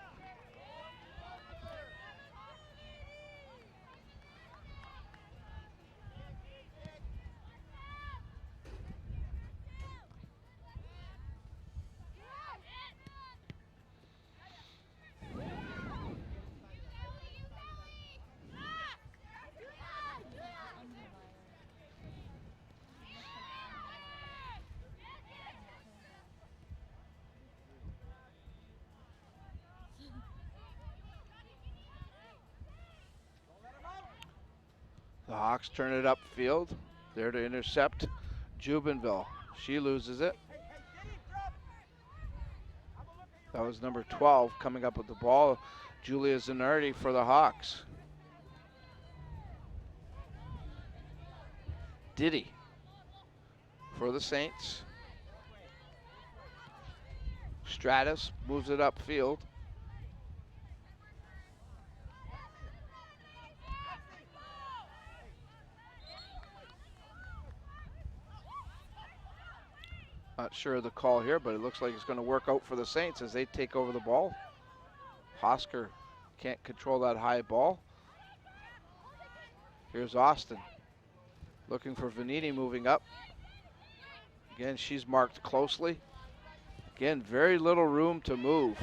The Hawks turn it upfield. There to intercept Jubenville. She loses it. That was number 12 coming up with the ball. Julia Zanardi for the Hawks. Diddy for the Saints. Stratus moves it upfield. Not sure of the call here, but it looks like it's going to work out for the Saints as they take over the ball. Hosker can't control that high ball. Here's Austin looking for Vanini moving up. Again, she's marked closely. Again, very little room to move.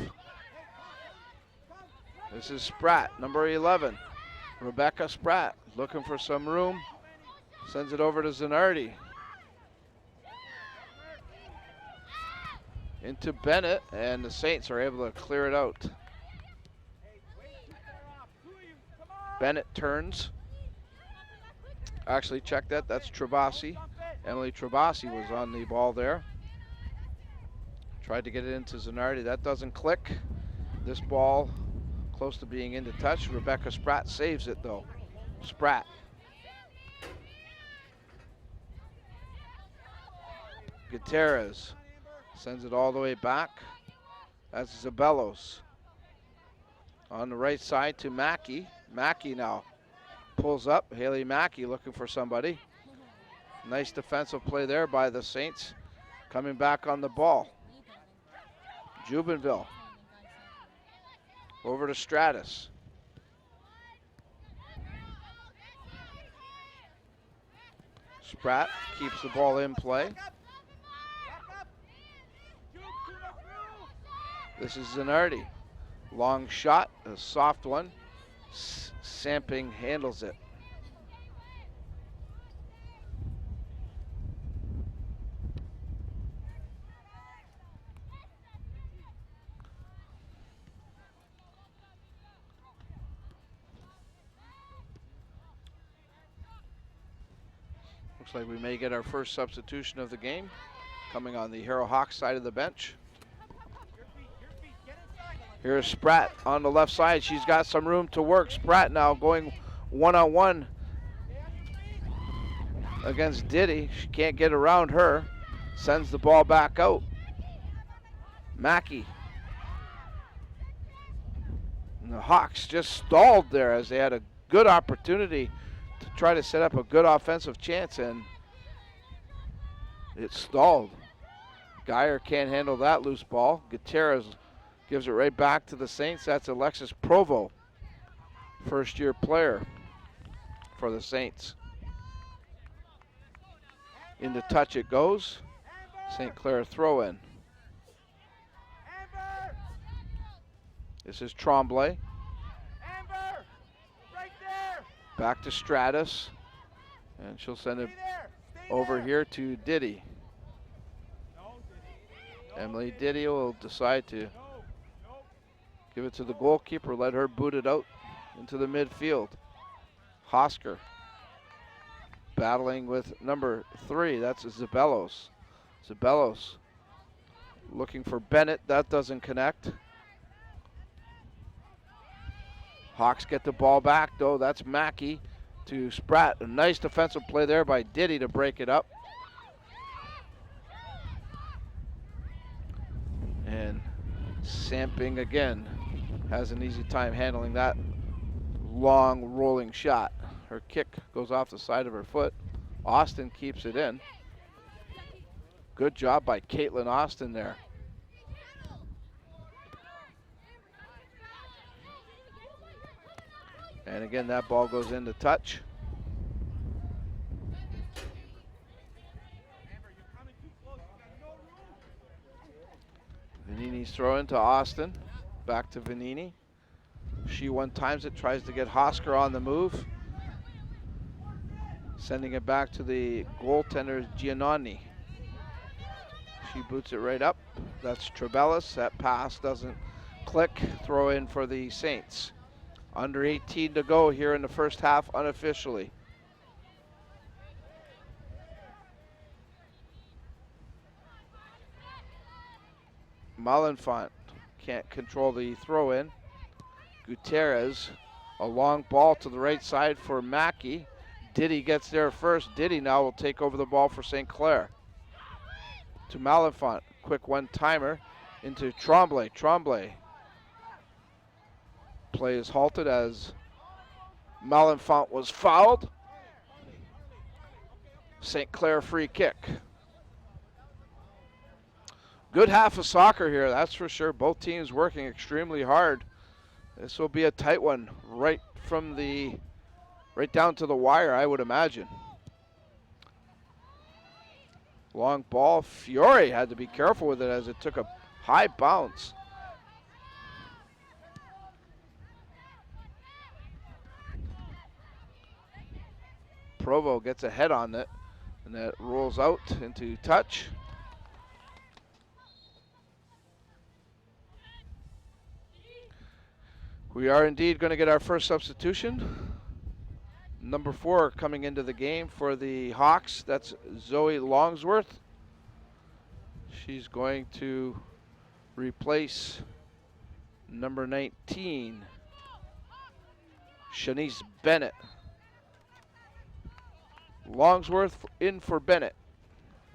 This is Spratt, number 11. Rebecca Spratt looking for some room. Sends it over to Zanardi. Into Bennett, and the Saints are able to clear it out. Bennett turns. Actually, check that. That's Trabasi. Emily Trabasi was on the ball there. Tried to get it into Zanardi. That doesn't click. This ball close to being into touch. Rebecca Spratt saves it, though. Spratt. Gutierrez sends it all the way back. That's Zabellos. On the right side to Mackey. Mackey now pulls up. Haley Mackey looking for somebody. Nice defensive play there by the Saints. Coming back on the ball. Jubenville. Over to Stratus. Spratt keeps the ball in play. This is Zanardi. Long shot, a soft one. Samping handles it. Looks like we may get our first substitution of the game coming on the Harrow Hawks side of the bench. Here's Spratt on the left side. She's got some room to work. Spratt now going one-on-one against Diddy. She can't get around her. Sends the ball back out. Mackey. And the Hawks just stalled there as they had a good opportunity to try to set up a good offensive chance, and it stalled. Geyer can't handle that loose ball. Gutierrez gives it right back to the Saints. That's Alexis Provo, first-year player for the Saints. Into touch it goes. St. Clair throw-in. This is Tremblay. Back to Stratus. And she'll send it over here to Diddy. Emily Diddy will decide to give it to the goalkeeper, let her boot it out into the midfield. Hosker battling with number 3, that's Zabellos. Zabellos looking for Bennett, that doesn't connect. Hawks get the ball back though, that's Mackey to Spratt. A nice defensive play there by Diddy to break it up. And Samping again has an easy time handling that long rolling shot. Her kick goes off the side of her foot. Austin keeps it in. Good job by Caitlin Austin there. And again, that ball goes into touch. Vanini's throw into Austin. Back to Vanini. She one-times it, tries to get Hosker on the move. Sending it back to the goaltender, Giannoni. She boots it right up. That's Trebellis. That pass doesn't click. Throw in for the Saints. Under 18 to go here in the first half unofficially. Malenfant can't control the throw in. Gutierrez, a long ball to the right side for Mackey. Diddy gets there first. Diddy now will take over the ball for St. Clair. To Malenfant, quick one-timer into Tremblay. Tremblay. Play is halted as Malenfant was fouled. St. Clair free kick. Good half of soccer here, that's for sure. Both teams working extremely hard. This will be a tight one right down to the wire, I would imagine. Long ball. Fiore had to be careful with it as it took a high bounce. Provo gets a head on it, and that rolls out into touch. We are indeed going to get our first substitution. Number 4 coming into the game for the Hawks, that's Zoe Longsworth. She's going to replace number 19, Shanice Bennett. Longsworth in for Bennett.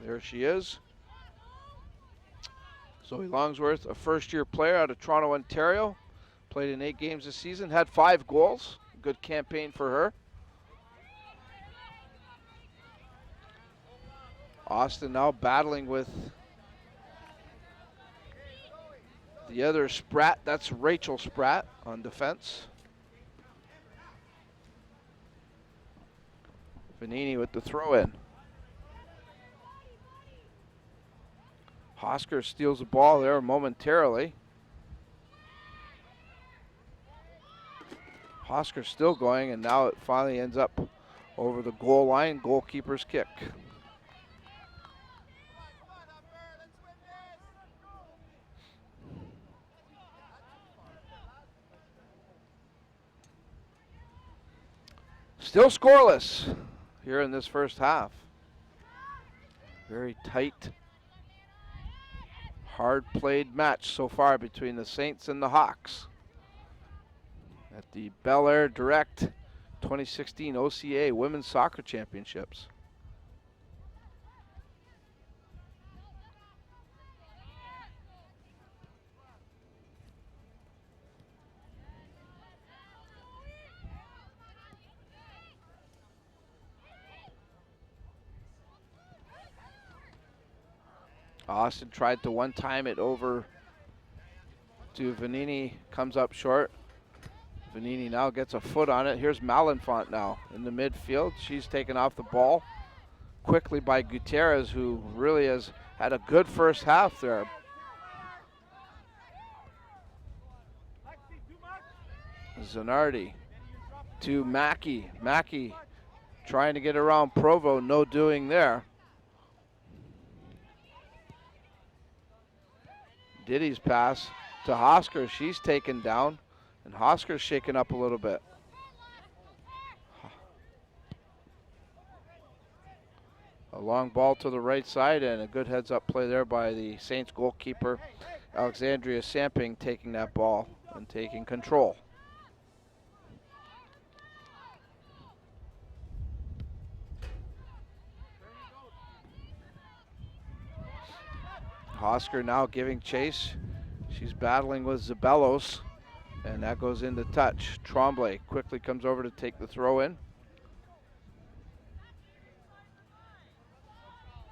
There she is. Zoe Longsworth, a first-year player out of Toronto, Ontario. Played in 8 games this season, had 5 goals. Good campaign for her. Austin now battling with the other Spratt. That's Rachel Spratt on defense. Vanini with the throw-in. Hosker steals the ball there momentarily. Hosker still going, and now it finally ends up over the goal line. Goalkeeper's kick. Still scoreless here in this first half. Very tight, hard-played match so far between the Saints and the Hawks at the belairdirect 2016 OCAA Women's Soccer Championships. Austin tried to one-time it over to Vanini, comes up short. Vanini now gets a foot on it. Here's Malenfant now in the midfield. She's taken off the ball quickly by Gutierrez, who really has had a good first half there. Zanardi to Mackey. Mackey trying to get around Provo, no doing there. Diddy's pass to Hosker. She's taken down, and Hosker's shaken up a little bit. A long ball to the right side, and a good heads-up play there by the Saints goalkeeper, Alexandria Samping, taking that ball and taking control. Hosker now giving chase. She's battling with Zabelos, and that goes into touch. Tremblay quickly comes over to take the throw in.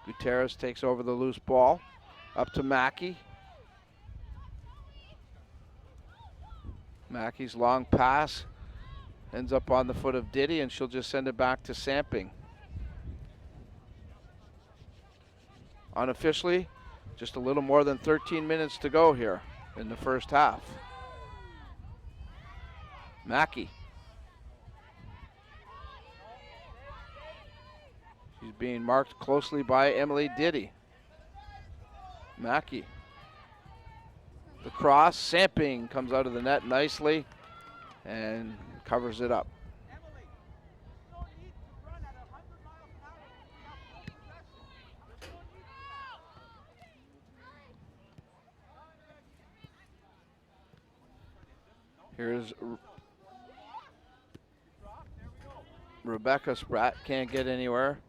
Gutierrez takes over the loose ball. Up to Mackey. Mackey's long pass ends up on the foot of Diddy, and she'll just send it back to Samping. Unofficially, just a little more than 13 minutes to go here in the first half. Mackey. She's being marked closely by Emily Diddy. Mackey. The cross, Samping comes out of the net nicely and covers it up. Here's Rebecca Spratt, can't get anywhere,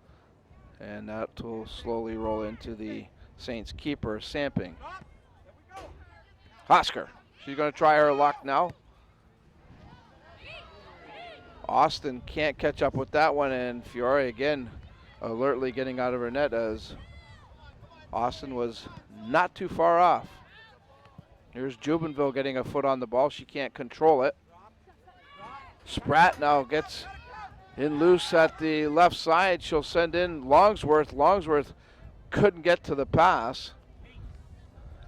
and that will slowly roll into the Saints keeper, Samping. Hosker, she's going to try her luck now. Austin can't catch up with that one, and Fiore again alertly getting out of her net as Austin was not too far off. Here's Jubenville getting a foot on the ball. She can't control it. Spratt now gets in loose at the left side. She'll send in Longsworth. Longsworth couldn't get to the pass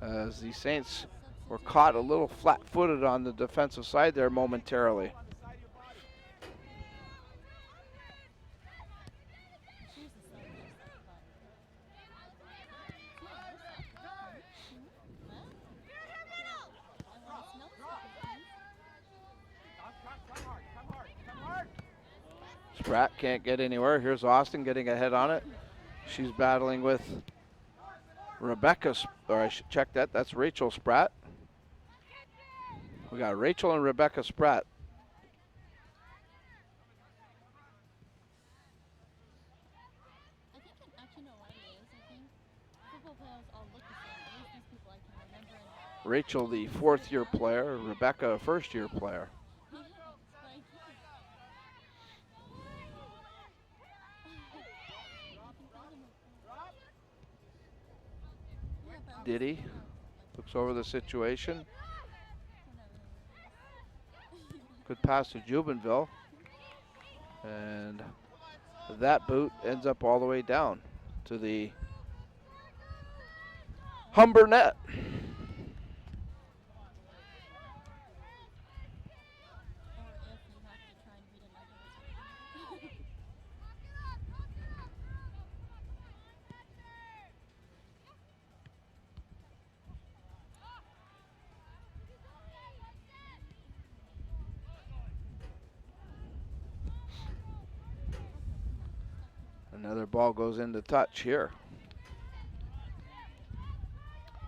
as the Saints were caught a little flat-footed on the defensive side there momentarily. Spratt can't get anywhere. Here's Austin getting a head on it. She's battling with Rebecca, or I should check that. That's Rachel Spratt. We got Rachel and Rebecca Spratt. Rachel, the fourth-year player. Rebecca, a first-year player. Diddy looks over the situation. Good pass to Jubenville. And that boot ends up all the way down to the Humber net. Another ball goes into touch here.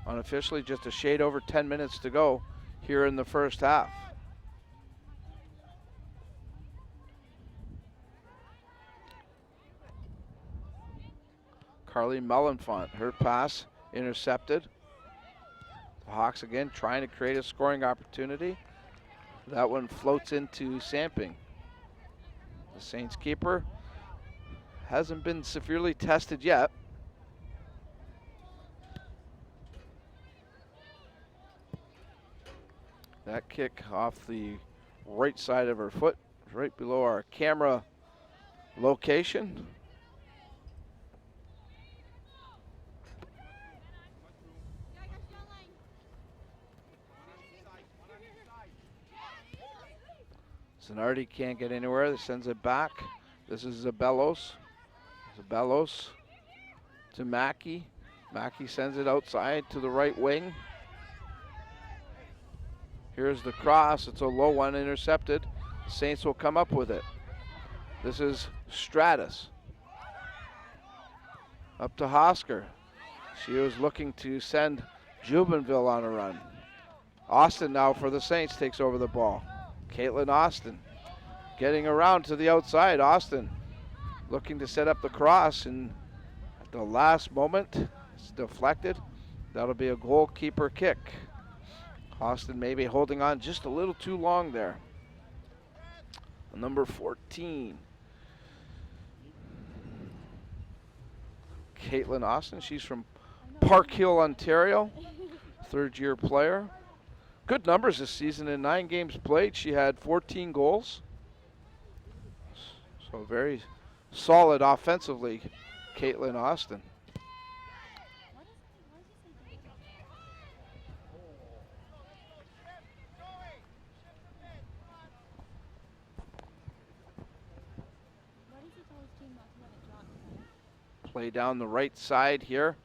Unofficially, just a shade over 10 minutes to go here in the first half. Carly Mellenfont, her pass intercepted. The Hawks again trying to create a scoring opportunity. That one floats into Samping. The Saints keeper hasn't been severely tested yet. That kick off the right side of her foot, right below our camera location. Zanardi can't get anywhere. That sends it back. This is Zabelos. Zabelos to Mackey. Mackey sends it outside to the right wing. Here's the cross. It's a low one, intercepted. The Saints will come up with it. This is Stratus. Up to Hosker. She was looking to send Jubenville on a run. Austin now for the Saints takes over the ball. Caitlin Austin getting around to the outside. Austin looking to set up the cross, and at the last moment, it's deflected. That'll be a goalkeeper kick. Austin maybe holding on just a little too long there. Number 14. Caitlin Austin, she's from Park Hill, Ontario. Third-year player. Good numbers this season. In 9 games played, she had 14 goals. So very solid offensively, Caitlin Austin. Play down the right side here.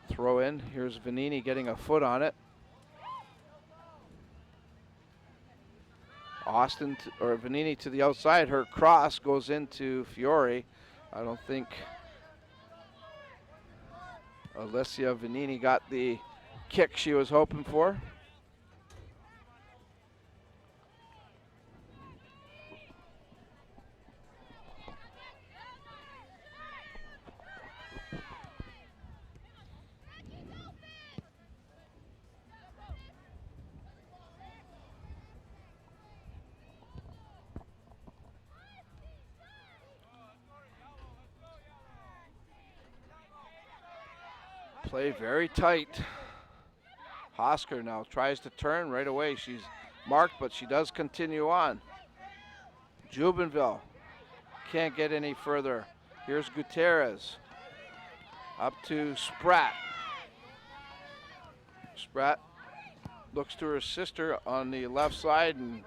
Throw in. Here's Vanini getting a foot on it. Austin or Vanini to the outside. Her cross goes into Fiore. I don't think Alessia Vanini got the kick she was hoping for. Play very tight. Hosker now tries to turn right away. She's marked, but she does continue on. Jubenville can't get any further. Here's Gutierrez. Up to Spratt. Spratt looks to her sister on the left side and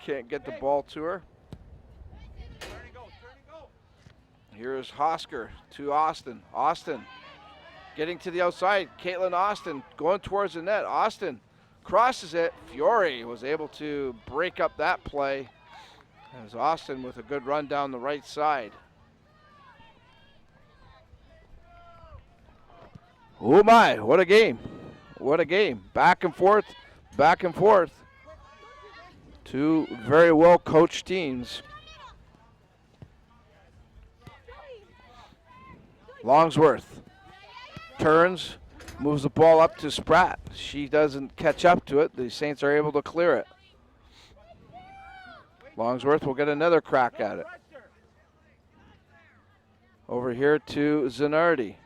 can't get the ball to her. Here's Hosker to Austin. Austin getting to the outside. Caitlin Austin going towards the net. Austin crosses it. Fiore was able to break up that play as Austin with a good run down the right side. Oh my, what a game. What a game. Back and forth, back and forth. Two very well coached teams. Longsworth turns, moves the ball up to Spratt. She doesn't catch up to it. The Saints are able to clear it. Longsworth will get another crack at it. Over here to Zanardi.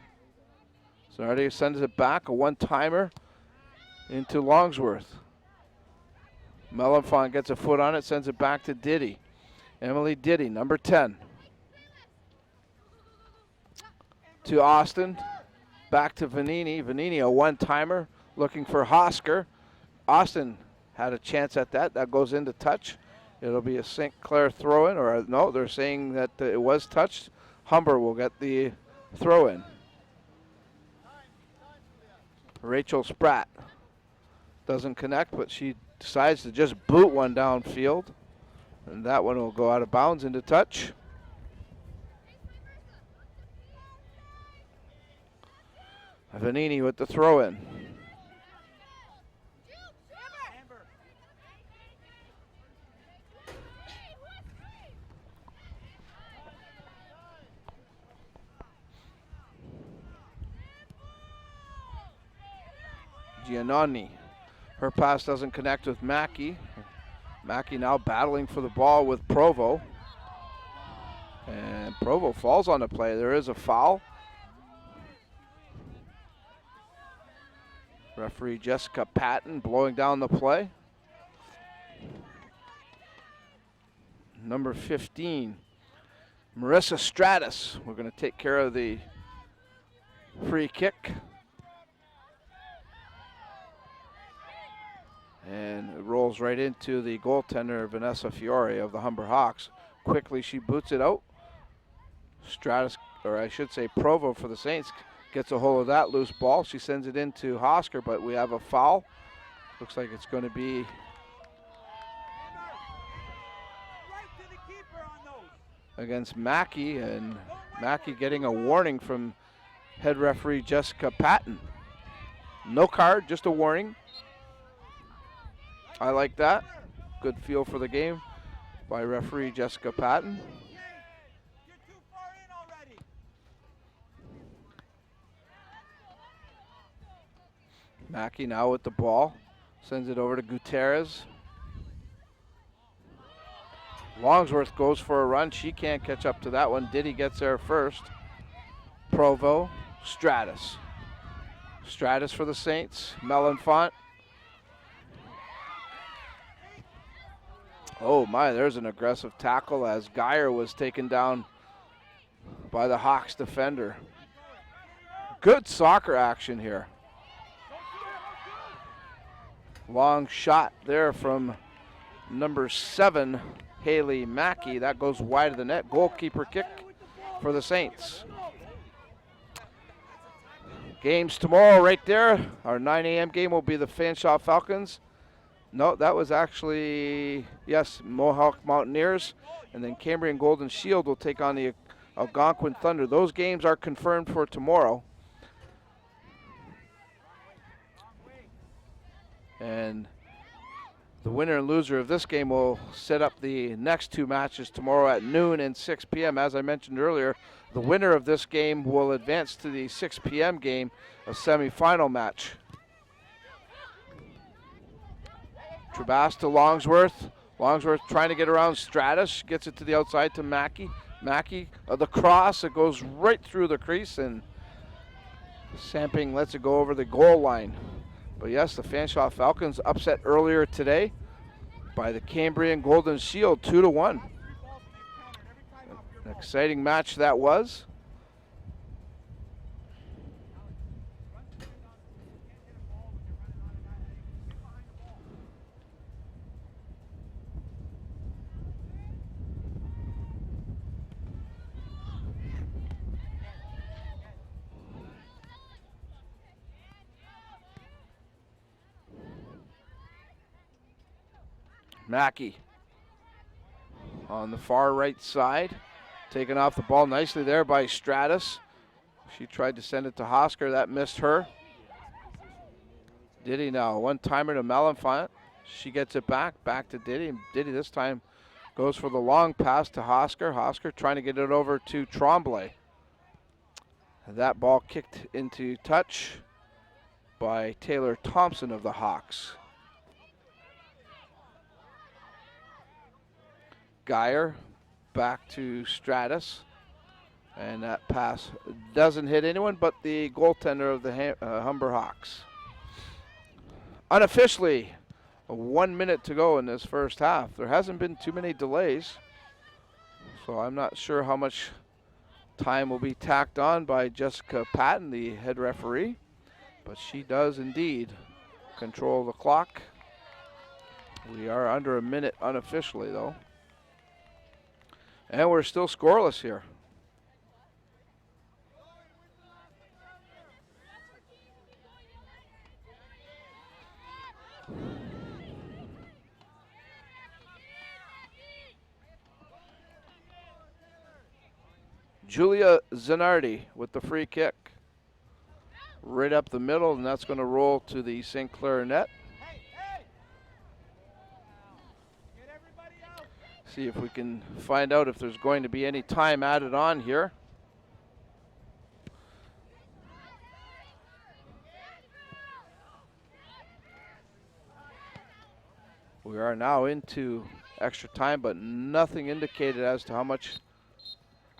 Zanardi sends it back, a one-timer into Longsworth. Mellenfont gets a foot on it, sends it back to Diddy. Emily Diddy, number 10. To Austin. Back to Vanini. Vanini, a one-timer, looking for Hosker. Austin had a chance at that. That goes into touch. It'll be a St. Clair throw-in, or no, they're saying that it was touched. Humber will get the throw-in. Rachel Spratt doesn't connect, but she decides to just boot one downfield. And that one will go out of bounds into touch. Vanini with the throw in. Giannoni. Her pass doesn't connect with Mackey. Mackey now battling for the ball with Provo. And Provo falls on the play. There is a foul. Referee Jessica Patton blowing down the play. Number 15, Marissa Stratus. We're going to take care of the free kick. And it rolls right into the goaltender, Vanessa Fiore of the Humber Hawks. Quickly she boots it out. Stratus, or I should say Provo for the Saints, gets a hold of that loose ball. She sends it into Hosker, but we have a foul. Looks like it's going to be against Mackey, and Mackey getting a warning from head referee Jessica Patton. No card, just a warning. I like that. Good feel for the game by referee Jessica Patton. Mackey now with the ball, sends it over to Gutierrez. Longsworth goes for a run. She can't catch up to that one. Diddy gets there first. Provo, Stratus. Stratus for the Saints. Melanfont. Oh my, there's an aggressive tackle as Geyer was taken down by the Hawks defender. Good soccer action here. Long shot there from number 7, Haley Mackey. That goes wide of the net. Goalkeeper kick for the Saints. Games tomorrow right there. Our 9 a.m. game will be the Fanshawe Falcons. No, that was actually, yes, Mohawk Mountaineers. And then Cambrian Golden Shield will take on the Algonquin Thunder. Those games are confirmed for tomorrow. And the winner and loser of this game will set up the next 2 matches tomorrow at noon and 6 p.m. As I mentioned earlier, the winner of this game will advance to the 6 p.m. game, a semifinal match. Trabas to Longsworth. Longsworth trying to get around Stratus. Gets it to the outside to Mackey. Mackey, the cross. It goes right through the crease, and Samping lets it go over the goal line. But yes, the Fanshawe Falcons upset earlier today by the Cambrian Golden Shield, 2-1. An exciting match that was. Mackey on the far right side, taken off the ball nicely there by Stratus. She tried to send it to Hosker, that missed her. Diddy now, one-timer to Melanfont. She gets it back to Diddy, and Diddy this time goes for the long pass to Hosker. Hosker trying to get it over to Tremblay. That ball kicked into touch by Taylor Thompson of the Hawks. Geyer back to Stratus, and that pass doesn't hit anyone but the goaltender of the Humber Hawks. Unofficially, 1 minute to go in this first half. There hasn't been too many delays, so I'm not sure how much time will be tacked on by Jessica Patton, the head referee, but she does indeed control the clock. We are under a minute unofficially, though. And we're still scoreless here. Julia Zanardi with the free kick. right up the middle, and that's going to roll to the St. Clair net. See if we can find out if there's going to be any time added on here. We are now into extra time, but nothing indicated as to how much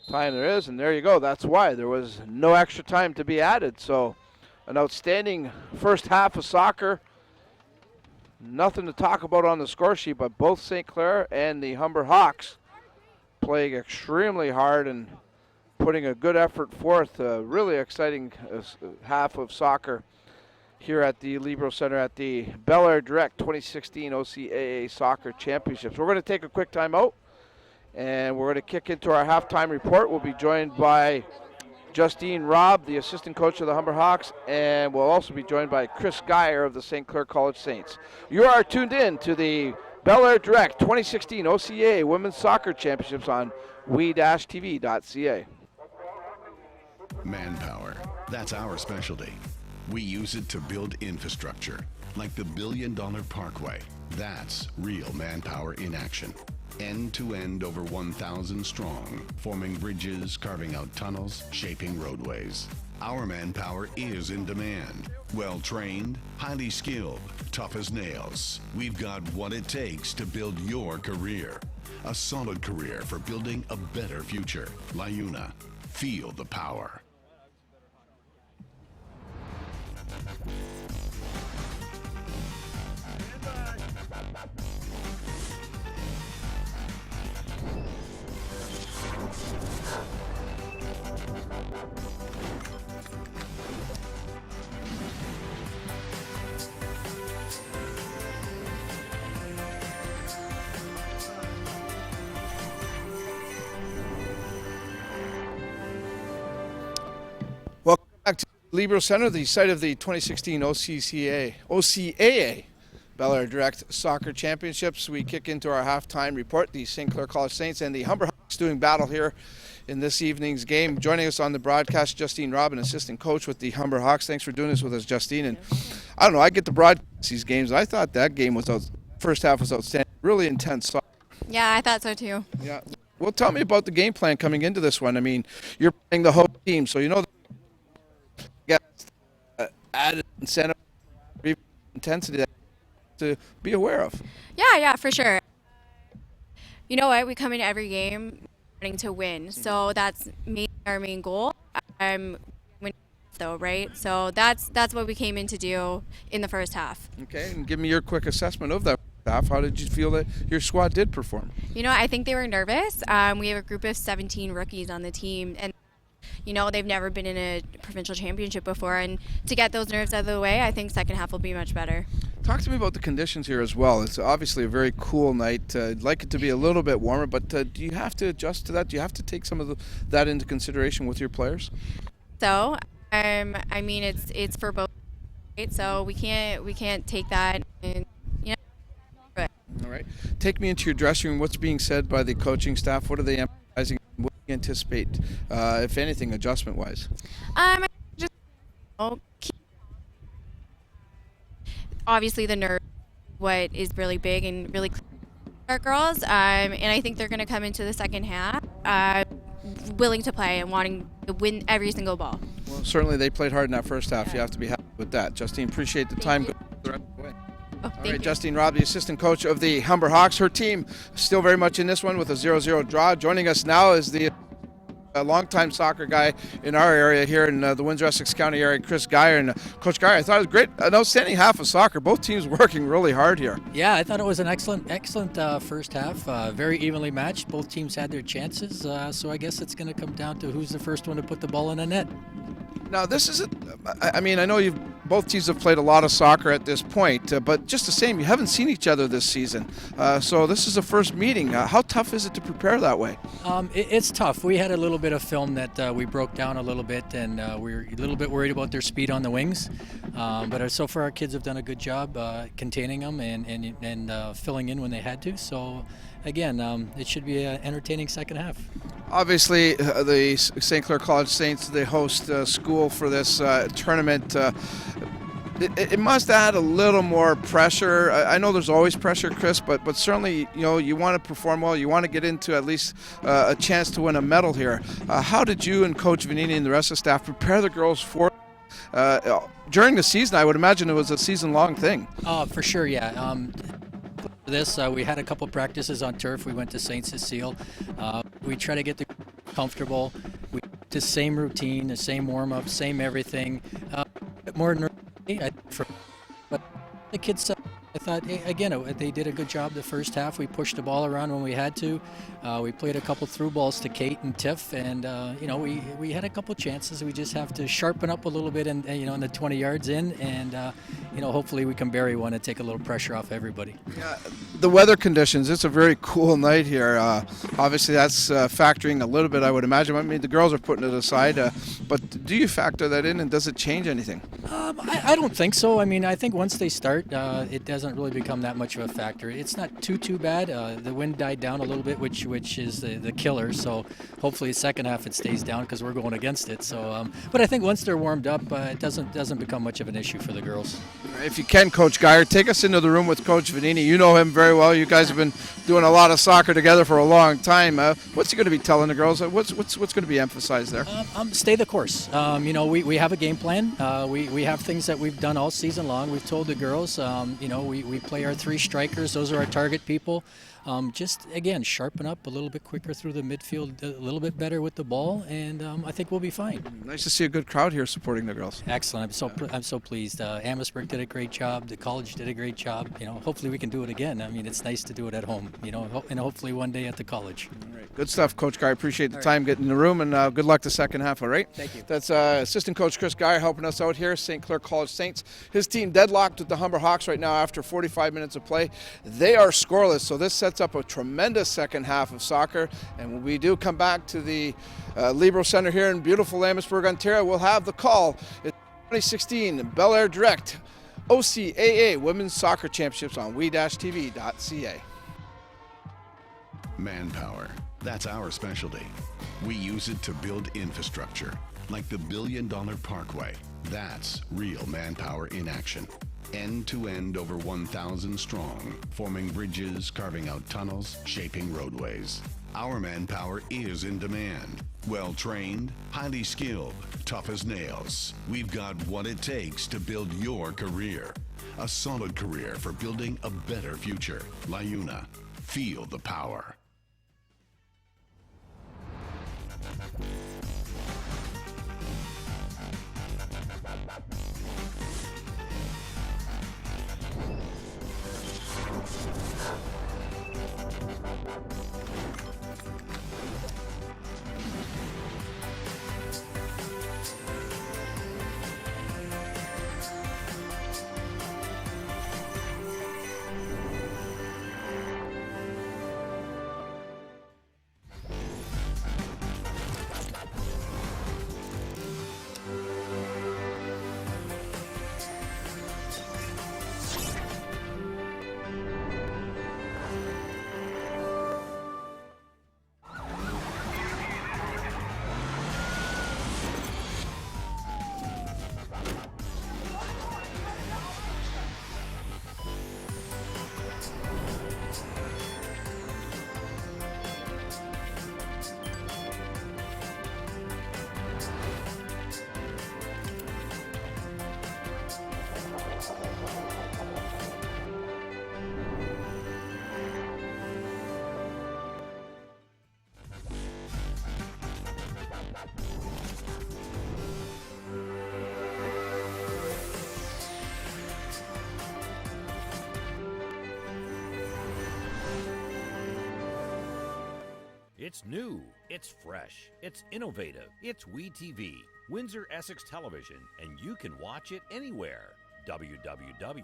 time there is, and there you go. That's why there was no extra time to be added. So an outstanding first half of soccer. Nothing to talk about on the score sheet, but both St. Clair and the Humber Hawks playing extremely hard and putting a good effort forth. A really exciting half of soccer here at the Libero Center at the belairdirect 2016 OCAA Soccer Championships. We're going to take a quick timeout, and we're going to kick into our halftime report. We'll be joined by Justine Robb, the assistant coach of the Humber Hawks, and we'll also be joined by Chris Geyer of the St. Clair College Saints. You are tuned in to the belairdirect 2016 OCAA Women's Soccer Championships on we-tv.ca. Manpower, that's our specialty. We use it to build infrastructure, like the $1 billion Parkway. That's real manpower in action. End to end, over 1,000 strong, forming bridges, carving out tunnels, shaping roadways. Our manpower is in demand. Well-trained, highly skilled, tough as nails. We've got what it takes to build your career. A solid career for building a better future. LiUNA. Feel the power. Welcome back to Libero Center, the site of the 2016 OCAA belairdirect Soccer Championships. We kick into our halftime report. The St. Clair College Saints and the Humber Hawks doing battle here in this evening's game. Joining us on the broadcast, Justine Robb, assistant coach with the Humber Hawks. Thanks for doing this with us, Justine. And I don't know, I get to broadcast these games, and I thought that game was first half was outstanding. Really intense soccer. Yeah, I thought so too. Yeah. Well, tell me about the game plan coming into this one. I mean, you're playing the home team, so you know added incentive, intensity that to be aware of. Yeah, for sure. You know what? We come into every game wanting to win, so that's our main goal. I'm winning though, right? So that's what we came in to do in the first half. Okay, and give me your quick assessment of that half. How did you feel that your squad did perform? You know, I think they were nervous. We have a group of 17 rookies on the team, and you know, they've never been in a provincial championship before, and to get those nerves out of the way, I think second half will be much better. Talk to me about the conditions here as well. It's obviously a very cool night. I'd like it to be a little bit warmer, but do you have to adjust to that? Do you have to take some of that into consideration with your players? So, I mean, it's for both, right? So we can't take that and, you know. All right. Take me into your dressing room. What's being said by the coaching staff? What are they emphasizing? What do you anticipate, if anything, adjustment-wise? Just obviously the nerve, what is really big and really clear for our girls, and I think they're going to come into the second half willing to play and wanting to win every single ball. Well, certainly they played hard in that first half. You have to be happy with that. Justine, appreciate the time. Go the rest of the way. All right, Justine Robb, the assistant coach of the Humber Hawks. Her team still very much in this one with a 0-0 draw. Joining us now is the longtime soccer guy in our area here in the Windsor-Essex County area, Chris Geyer. And Coach Geyer, I thought it was great, an outstanding half of soccer. Both teams working really hard here. Yeah, I thought it was an excellent first half. Very evenly matched. Both teams had their chances. So I guess it's going to come down to who's the first one to put the ball in the net. Now, this isn't, I mean, I know both teams have played a lot of soccer at this point, but just the same, you haven't seen each other this season. So this is a first meeting. How tough is it to prepare that way? It's tough. We had a little bit of film that we broke down a little bit, and we were a little bit worried about their speed on the wings. But so far, our kids have done a good job containing them and filling in when they had to. So again, it should be an entertaining second half. Obviously, the St. Clair College Saints, they host school for this tournament. It must add a little more pressure. I know there's always pressure, Chris, but certainly, you want to perform well. You want to get into at least a chance to win a medal here. How did you and Coach Vanini and the rest of the staff prepare the girls for during the season? I would imagine it was a season-long thing. For sure, yeah. For this, we had a couple practices on turf. We went to St. Cecile. We try to get the comfortable. We the same routine, the same warm-up, same everything. More nervous. But the kids, I thought, hey, again, they did a good job the first half. We pushed the ball around when we had to. We played a couple through balls to Kate and Tiff, and we had a couple chances. We just have to sharpen up a little bit, in the 20 yards in, and hopefully we can bury one and take a little pressure off everybody. Yeah, the weather conditions. It's a very cool night here. Obviously, that's factoring a little bit, I would imagine. I mean, the girls are putting it aside, but do you factor that in, and does it change anything? I don't think so. I mean, I think once they start, it doesn't really become that much of a factor. It's not too bad. The wind died down a little bit, which is the killer. So hopefully, the second half it stays down because we're going against it. So, but I think once they're warmed up, it doesn't become much of an issue for the girls. If you can, Coach Geyer, take us into the room with Coach Vanini. You know him very well. You guys have been doing a lot of soccer together for a long time. What's he going to be telling the girls? What's going to be emphasized there? Stay the course. We have a game plan. We have things that we've done all season long. We've told the girls, we play our three strikers. Those are our target people. Just, again, sharpen up a little bit quicker through the midfield, a little bit better with the ball, and I think we'll be fine. Nice to see a good crowd here supporting the girls. Excellent. I'm so pleased. Amherstburg did a great job. The college did a great job. Hopefully we can do it again. I mean, it's nice to do it at home, and hopefully one day at the college. All right. Good stuff, Coach Geyer. Appreciate the time getting in the room, and good luck the second half, all right? Thank you. That's Assistant Coach Chris Geyer helping us out here, St. Clair College Saints. His team deadlocked with the Humber Hawks right now after 45 minutes of play. They are scoreless, so this sets up a tremendous second half of soccer. And when we do come back to the Libero Center here in beautiful Amherstburg, Ontario, we'll have the call. It's 2016 belairdirect OCAA Women's Soccer Championships on we-tv.ca. Manpower. That's our specialty. We use it to build infrastructure, like the $1 billion Parkway. That's real manpower in action. End to end, over 1,000 strong, forming bridges, carving out tunnels, shaping roadways. Our manpower is in demand. Well trained, highly skilled, tough as nails. We've got what it takes to build your career. A solid career for building a better future. LiUNA. Feel the power. It's new, it's fresh, it's innovative, it's WeTV, Windsor Essex Television, and you can watch it anywhere. www.we-tv.ca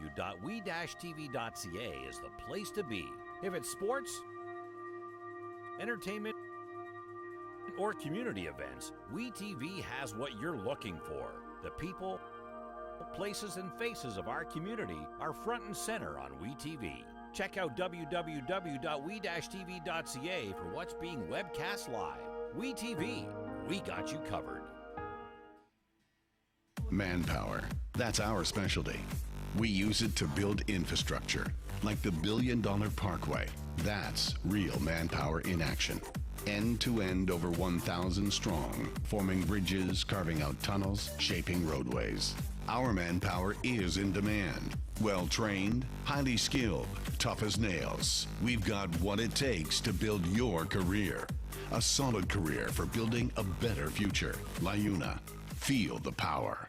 is the place to be. If it's sports, entertainment, or community events, WeTV has what you're looking for. The people, places, and faces of our community are front and center on WeTV. Check out www.we-tv.ca for what's being webcast live. WeTV, we got you covered. Manpower, that's our specialty. We use it to build infrastructure, like the $1 billion Parkway. That's real manpower in action. End to end, over 1,000 strong, forming bridges, carving out tunnels, shaping roadways. Our manpower is in demand. Well trained, highly skilled, tough as nails. We've got what it takes to build your career. A solid career for building a better future. LiUNA. Feel the power.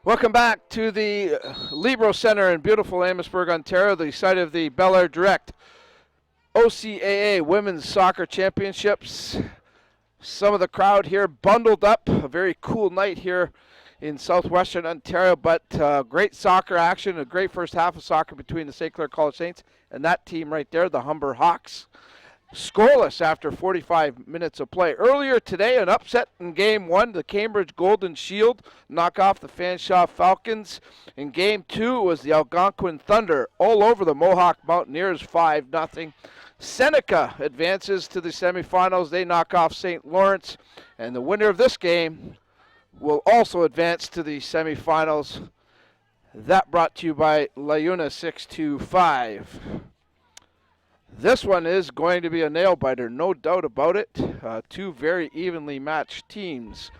Welcome back to the Libero Center in beautiful Amherstburg, Ontario, the site of the belairdirect OCAA Women's Soccer Championships. Some of the crowd here bundled up. A very cool night here in southwestern Ontario, but great soccer action, a great first half of soccer between the St. Clair College Saints and that team right there, the Humber Hawks. Scoreless after 45 minutes of play. Earlier today, an upset in Game 1. The Cambridge Golden Shield knock off the Fanshawe Falcons. In Game 2, it was the Algonquin Thunder all over the Mohawk Mountaineers, 5-0. Seneca advances to the semifinals. They knock off St. Lawrence. And the winner of this game will also advance to the semifinals. That brought to you by LaUna 625. This one is going to be a nail-biter, no doubt about it. Two very evenly matched teams.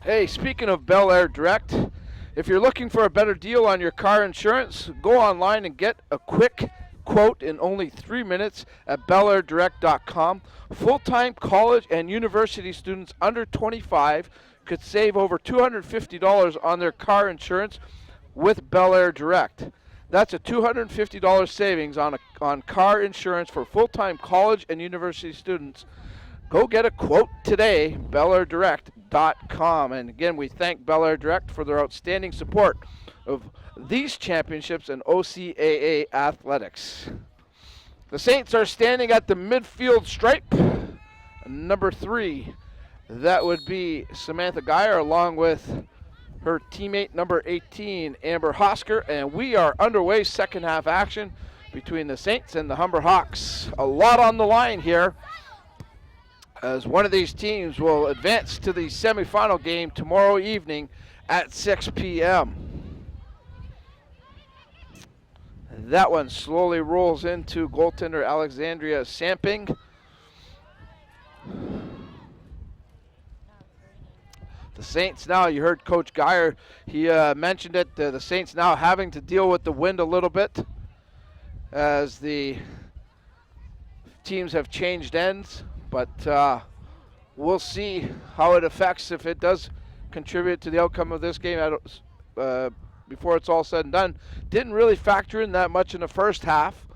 Hey, speaking of belairdirect, if you're looking for a better deal on your car insurance, go online and get a quick quote in only 3 minutes at belairdirect.com. Full-time college and university students under 25 could save over $250 on their car insurance with belairdirect. That's a $250 savings on car insurance for full-time college and university students. Go get a quote today, belairdirect.com. And again, we thank belairdirect for their outstanding support of these championships and OCAA athletics. The Saints are standing at the midfield stripe. Number 3, that would be Samantha Geyer, along with her teammate number 18, Amber Hosker, and we are underway, second half action between the Saints and the Humber Hawks. A lot on the line here, as one of these teams will advance to the semifinal game tomorrow evening at 6 p.m. That one slowly rolls into goaltender Alexandria Samping. The Saints now, you heard Coach Geyer, he mentioned it, the Saints now having to deal with the wind a little bit as the teams have changed ends, but we'll see how it affects, if it does contribute to the outcome of this game before it's all said and done. Didn't really factor in that much in the first half,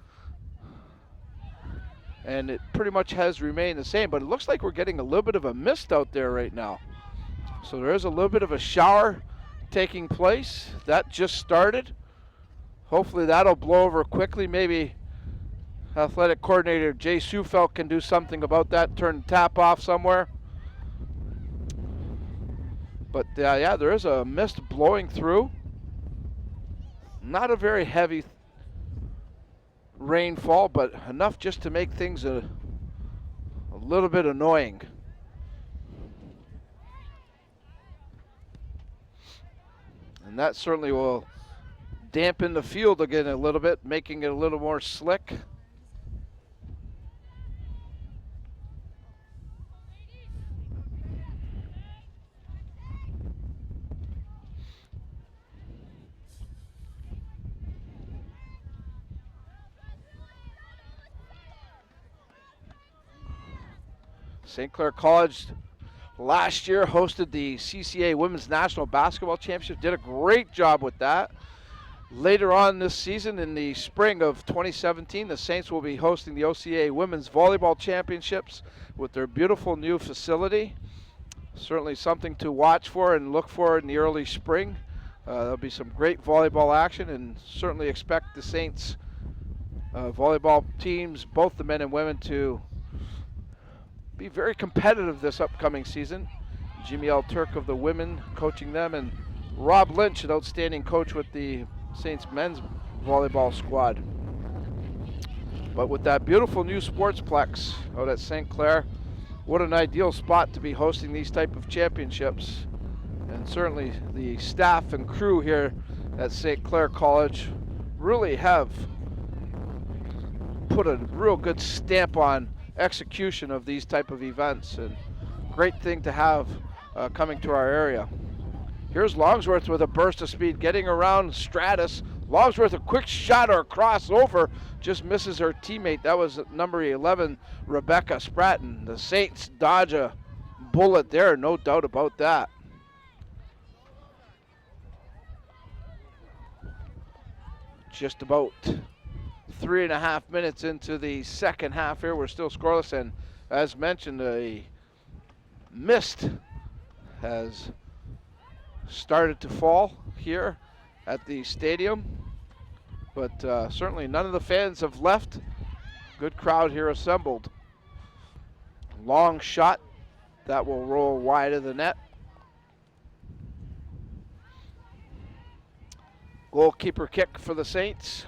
and it pretty much has remained the same, but it looks like we're getting a little bit of a mist out there right now. So there is a little bit of a shower taking place. That just started. Hopefully that'll blow over quickly. Maybe athletic coordinator Jay Sufelt can do something about that, turn the tap off somewhere. But yeah, there is a mist blowing through. Not a very heavy rainfall, but enough just to make things a little bit annoying. And that certainly will dampen the field again a little bit, making it a little more slick. St. Clair College last year hosted the CCA Women's National Basketball Championship, did a great job with that. Later on this season, in the spring of 2017, the Saints will be hosting the OCAA Women's Volleyball Championships with their beautiful new facility. Certainly something to watch for and look for in the early spring. There'll be some great volleyball action, and certainly expect the Saints volleyball teams, both the men and women, to be very competitive this upcoming season. Jimmy L. Turk of the women coaching them, and Rob Lynch, an outstanding coach with the Saints men's volleyball squad. But with that beautiful new sportsplex out at St. Clair, what an ideal spot to be hosting these type of championships. And certainly the staff and crew here at St. Clair College really have put a real good stamp on execution of these type of events, and great thing to have coming to our area. Here's Longsworth with a burst of speed getting around Stratus. Longsworth, a quick shot or a crossover, just misses her teammate. That was number 11, Rebecca Spratton. The Saints dodge a bullet there, no doubt about that. Just about 3.5 minutes into the second half here. We're still scoreless, and as mentioned, a mist has started to fall here at the stadium, but certainly none of the fans have left. Good crowd here assembled. Long shot that will roll wide of the net. Goalkeeper kick for the Saints.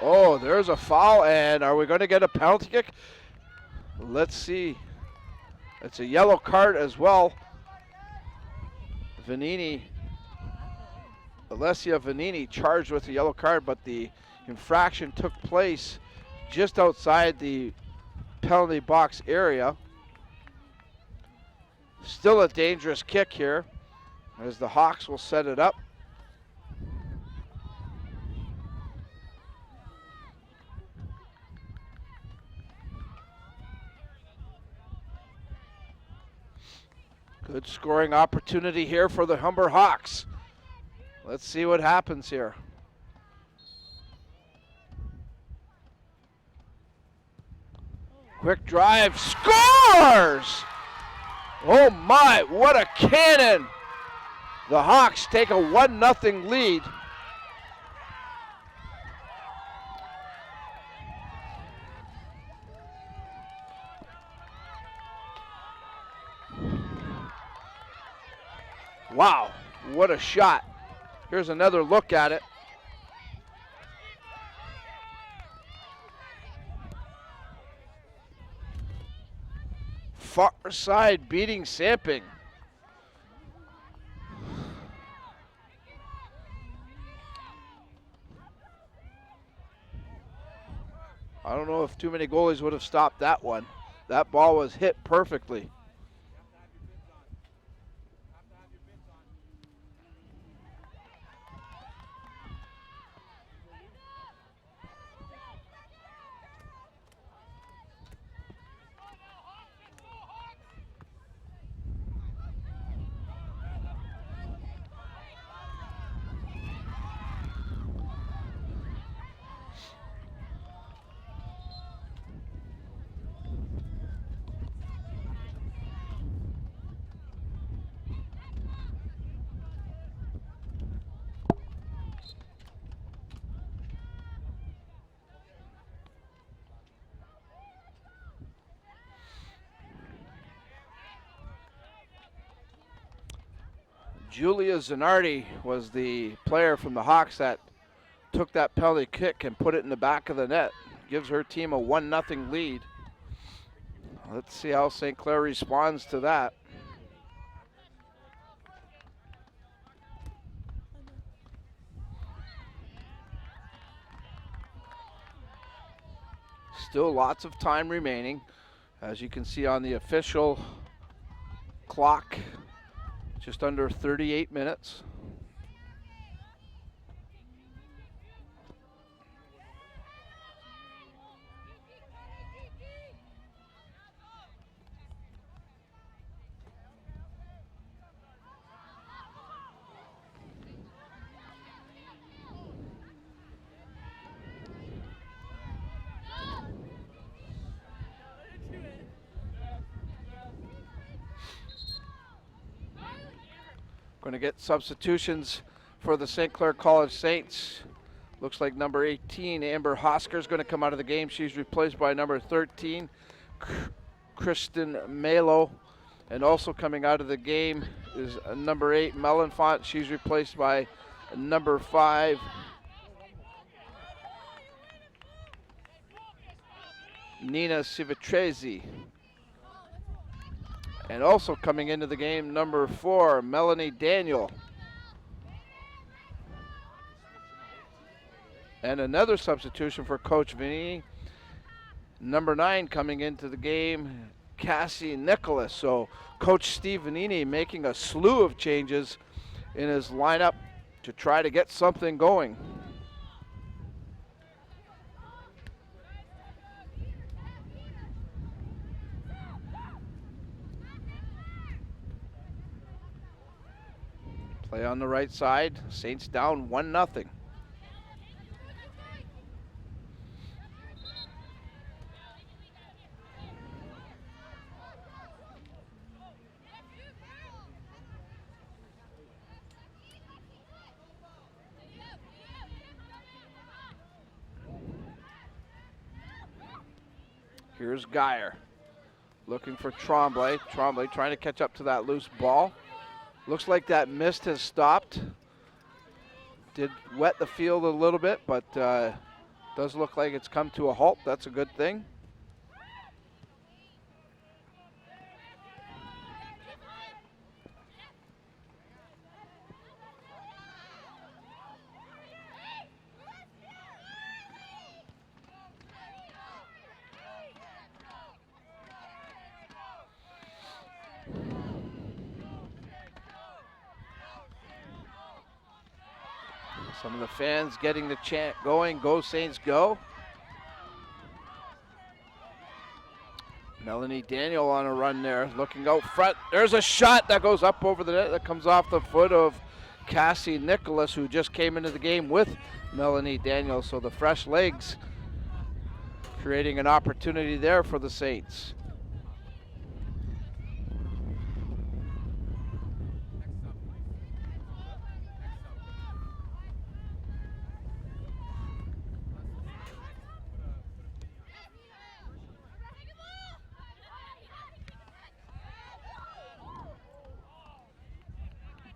Oh, there's a foul, and are we going to get a penalty kick? Let's see. It's a yellow card as well. Alessia Vanini charged with a yellow card, but the infraction took place just outside the penalty box area. Still a dangerous kick here as the Hawks will set it up. Good scoring opportunity here for the Humber Hawks. Let's see what happens here. Quick drive, scores! Oh my, what a cannon! The Hawks take a 1-0 lead. Wow, what a shot. Here's another look at it. Far side beating Samping. I don't know if too many goalies would have stopped that one. That ball was hit perfectly. Julia Zanardi was the player from the Hawks that took that penalty kick and put it in the back of the net. Gives her team a 1-0 lead. Let's see how St. Clair responds to that. Still lots of time remaining. As you can see on the official clock, just under 38 minutes. Going to get substitutions for the St. Clair College Saints. Looks like number 18, Amber Hosker, is going to come out of the game. She's replaced by number 13, Kristen Malo. And also coming out of the game is number 8, Melanfont. She's replaced by number 5, Nina Civitresi. And also coming into the game, number 4, Melanie Daniel. And another substitution for Coach Vanini Number 9 coming into the game, Cassie Nicholas. So Coach Steve Vanini making a slew of changes in his lineup to try to get something going. Play on the right side. Saints down 1-0. Here's Geyer looking for Tremblay. Tremblay trying to catch up to that loose ball. Looks like that mist has stopped. Did wet the field a little bit, but does look like it's come to a halt. That's a good thing. Some of the fans getting the chant going, "Go Saints, go." Melanie Daniel on a run there, looking out front. There's a shot that goes up over the net that comes off the foot of Cassie Nicholas, who just came into the game with Melanie Daniel. So the fresh legs creating an opportunity there for the Saints.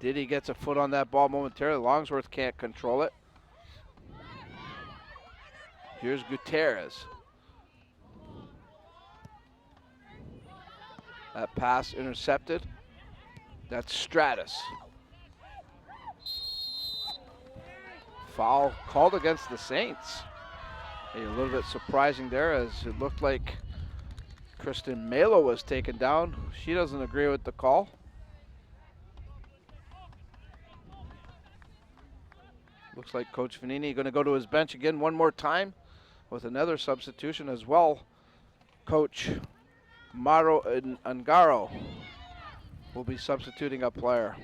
Diddy gets a foot on that ball momentarily. Longsworth can't control it. Here's Gutierrez. That pass intercepted. That's Stratus. Foul called against the Saints. A little bit surprising there, as it looked like Kristen Melo was taken down. She doesn't agree with the call. Looks like Coach Vanini going to go to his bench again one more time with another substitution as well. Coach Maro Angaro will be substituting a player.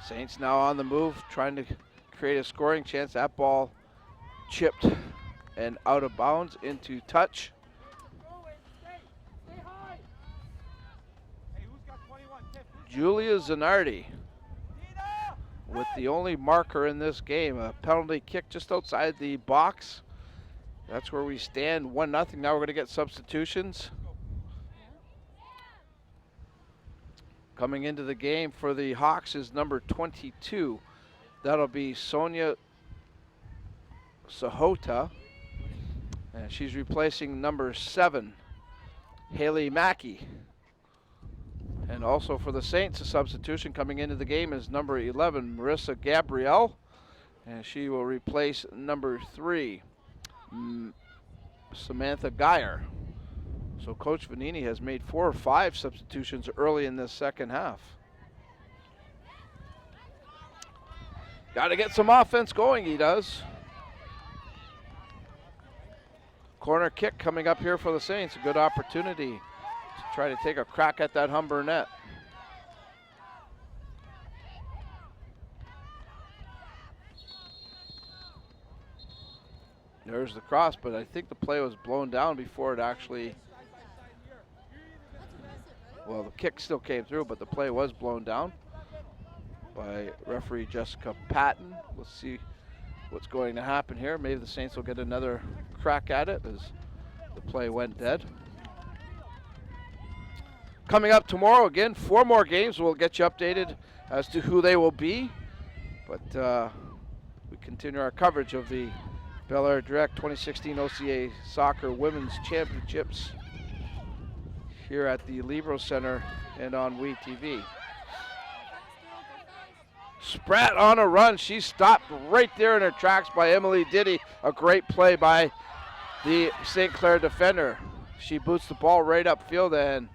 Saints now on the move, trying to create a scoring chance. That ball chipped and out of bounds into touch. Julia Zanardi with the only marker in this game, a penalty kick just outside the box. That's where we stand, 1-0. Now we're going to get substitutions. Coming into the game for the Hawks is number 22. That'll be Sonia Sahota. And she's replacing number 7, Haley Mackey. And also for the Saints, a substitution coming into the game is number 11, Marissa Gabrielle. And she will replace number 3, Samantha Geyer. So Coach Vanini has made 4 or 5 substitutions early in this second half. Got to get some offense going, he does. Corner kick coming up here for the Saints. A good opportunity to try to take a crack at that Humber net. There's the cross, but I think the play was blown down before it actually... Well, the kick still came through, but the play was blown down by referee Jessica Patton. Let's see what's going to happen here. Maybe the Saints will get another crack at it as the play went dead. Coming up tomorrow, again, 4 more games. We'll get you updated as to who they will be. But we continue our coverage of the Bel Air Direct 2016 OCAA Soccer Women's Championships here at the Libero Center and on WeTV. Spratt on a run. She stopped right there in her tracks by Emily Diddy. A great play by the St. Clair defender. She boots the ball right upfield and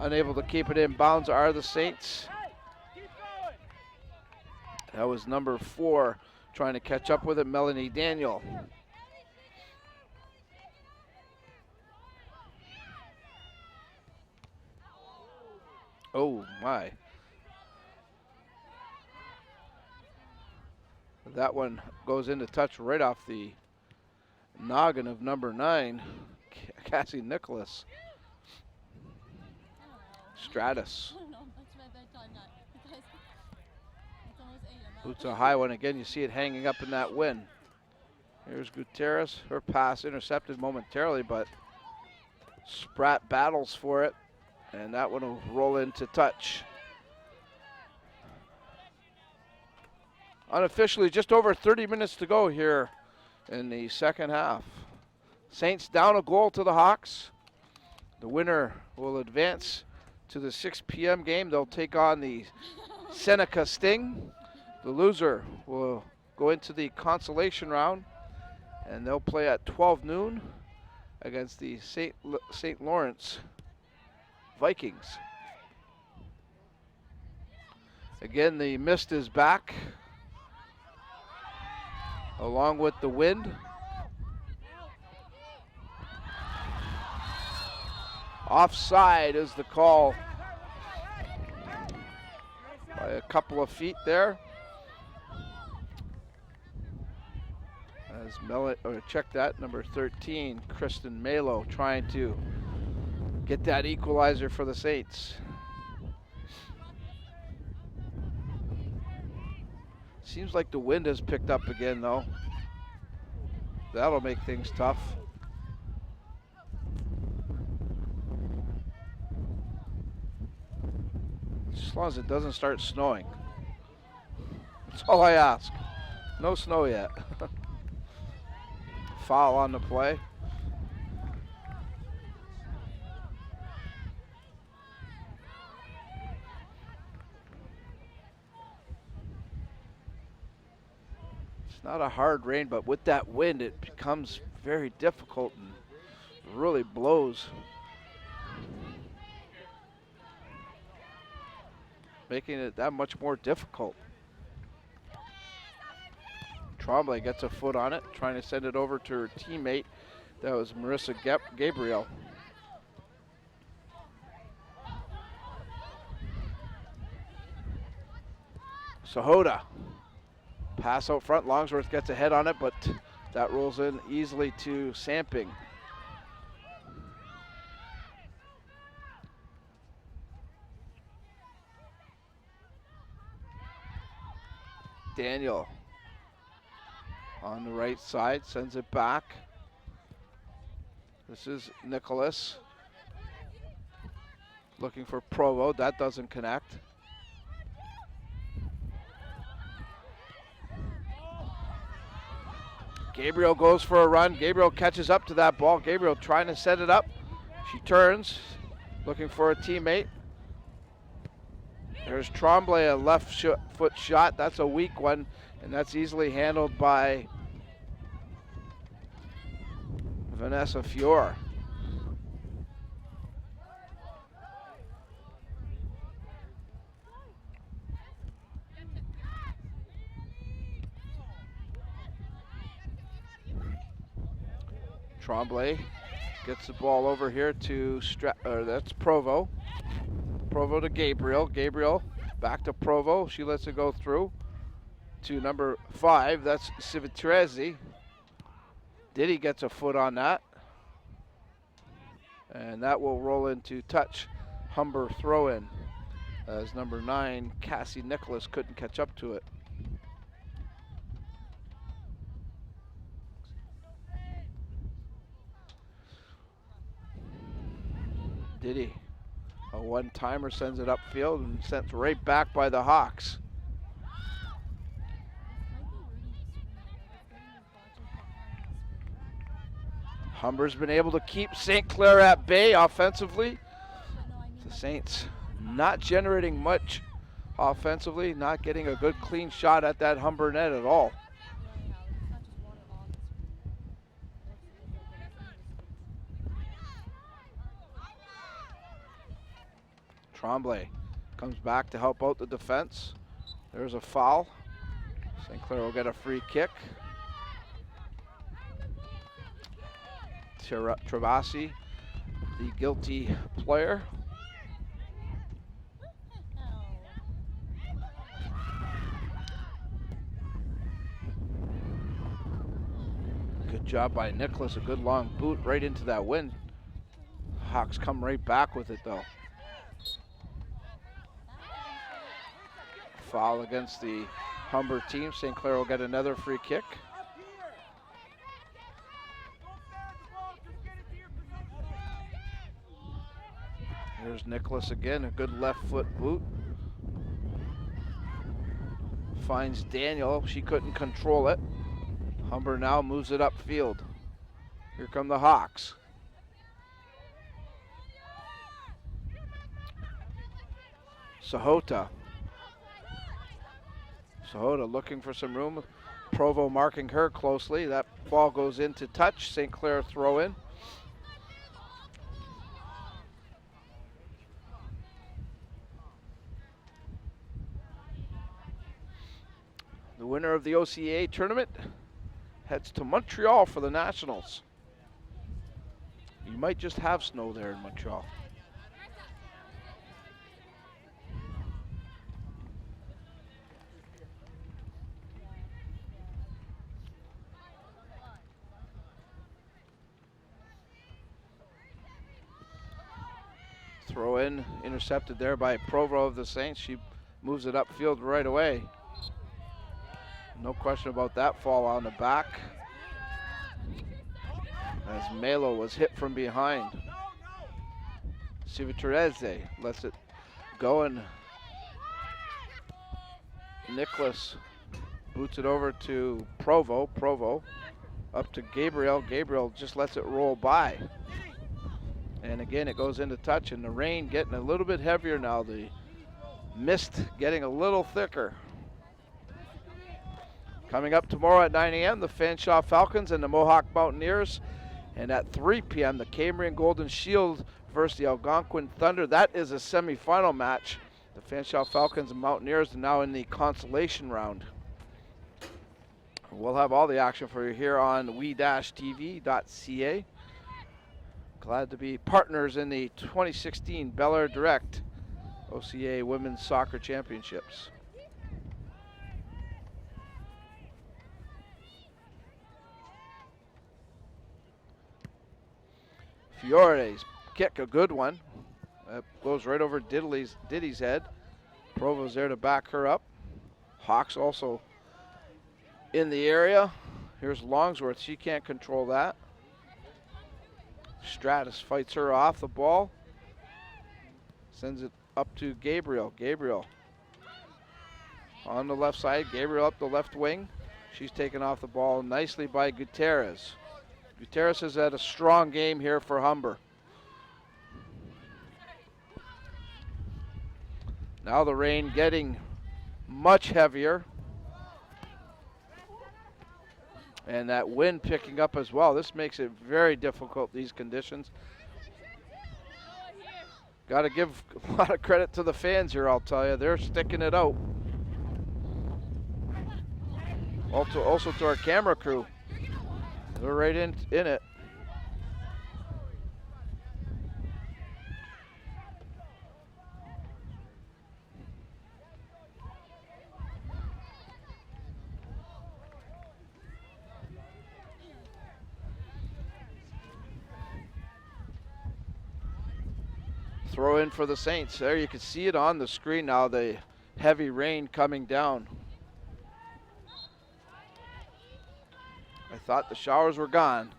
unable to keep it in bounds are the Saints. That was number 4 trying to catch up with it, Melanie Daniel. Oh my. That one goes into touch right off the noggin of number 9, Cassie Nicholas. Stratus. Boots a high one again. You see it hanging up in that wind. Here's Gutierrez. Her pass intercepted momentarily, but Spratt battles for it, and that one will roll into touch. Unofficially, just over 30 minutes to go here in the second half. Saints down a goal to the Hawks. The winner will advance to the 6 p.m. game. They'll take on the Seneca Sting. The loser will go into the consolation round, and they'll play at 12 noon against the St. Lawrence Vikings. Again, the mist is back, along with the wind. Offside is the call by a couple of feet there. As check that, number 13, Kristen Malo, trying to get that equalizer for the Saints. Seems like the wind has picked up again, though. That'll make things tough. As long as it doesn't start snowing. That's all I ask. No snow yet. Foul on the play. It's not a hard rain, but with that wind, it becomes very difficult and really blows, making it that much more difficult. Tremblay gets a foot on it, trying to send it over to her teammate. That was Marissa Gabriel. Sahota. Pass out front. Longsworth gets a head on it, but that rolls in easily to Samping. Daniel on the right side, sends it back. This is Nicholas looking for Provo. That doesn't connect. Gabriel goes for a run. Gabriel catches up to that ball. Gabriel trying to set it up. She turns, looking for a teammate. There's Tremblay, a left foot shot. That's a weak one, and that's easily handled by Vanessa Fior. Tremblay gets the ball over here to that's Provo. Provo to Gabriel. Gabriel back to Provo. She lets it go through to number 5. That's Civitrezzi. Diddy gets a foot on that. And that will roll into touch. Humber throw in as number 9, Cassie Nicholas, couldn't catch up to it. Diddy A one-timer sends it upfield and sent right back by the Hawks. Humber's been able to keep St. Clair at bay offensively. The Saints not generating much offensively, not getting a good clean shot at that Humber net at all. Tremblay comes back to help out the defense. There's a foul. St. Clair will get a free kick. Travasi, the guilty player. Good job by Nicholas, a good long boot right into that wind. Hawks come right back with it though. Foul against the Humber team. St. Clair will get another free kick. Here's Nicholas again, a good left foot boot. Finds Daniel, she couldn't control it. Humber now moves it upfield. Here come the Hawks. Sahota. Sahota looking for some room. Provo marking her closely. That ball goes into touch. St. Clair throw in. The winner of the OCAA tournament heads to Montreal for the Nationals. You might just have snow there in Montreal. Throw in, intercepted there by Provo of the Saints. She moves it upfield right away. No question about that fall on the back. As Melo was hit from behind. Civitarese lets it go, and Nicholas boots it over to Provo. Provo up to Gabriel. Gabriel just lets it roll by. And again, it goes into touch, and the rain getting a little bit heavier now. The mist getting a little thicker. Coming up tomorrow at 9 a.m., the Fanshawe Falcons and the Mohawk Mountaineers. And at 3 p.m., the Cambrian Golden Shield versus the Algonquin Thunder. That is a semifinal match. The Fanshawe Falcons and Mountaineers are now in the consolation round. We'll have all the action for you here on we-tv.ca. Glad to be partners in the 2016 belairdirect OCAA Women's Soccer Championships. Fiore's kick, a good one. That goes right over Diddy's head. Provo's there to back her up. Hawks also in the area. Here's Longsworth, she can't control that. Stratus fights her off the ball. Sends it up to Gabriel. Gabriel on the left side. Gabriel up the left wing. She's taken off the ball nicely by Gutierrez. Gutierrez has had a strong game here for Humber. Now the rain getting much heavier. And that wind picking up as well. This makes it very difficult, these conditions. Got to give a lot of credit to the fans here, I'll tell you. They're sticking it out. Also to our camera crew. They're right in it. Throw in for the Saints. There you can see it on the screen now, the heavy rain coming down. I thought the showers were gone.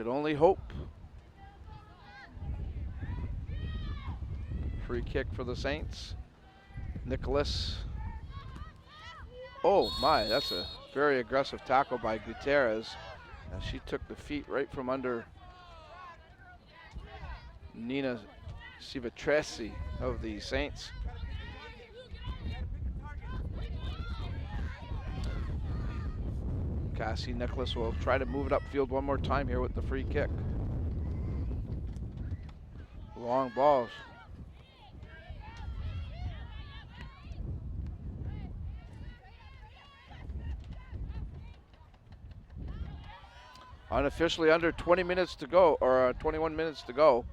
Could only hope. Free kick for the Saints. Nicholas. Oh my, that's a very aggressive tackle by Gutierrez. And she took the feet right from under Nina Civitresi of the Saints. Cassie Nicholas will try to move it upfield one more time here with the free kick. Long balls. Unofficially under 20 minutes to go, or 21 minutes to go.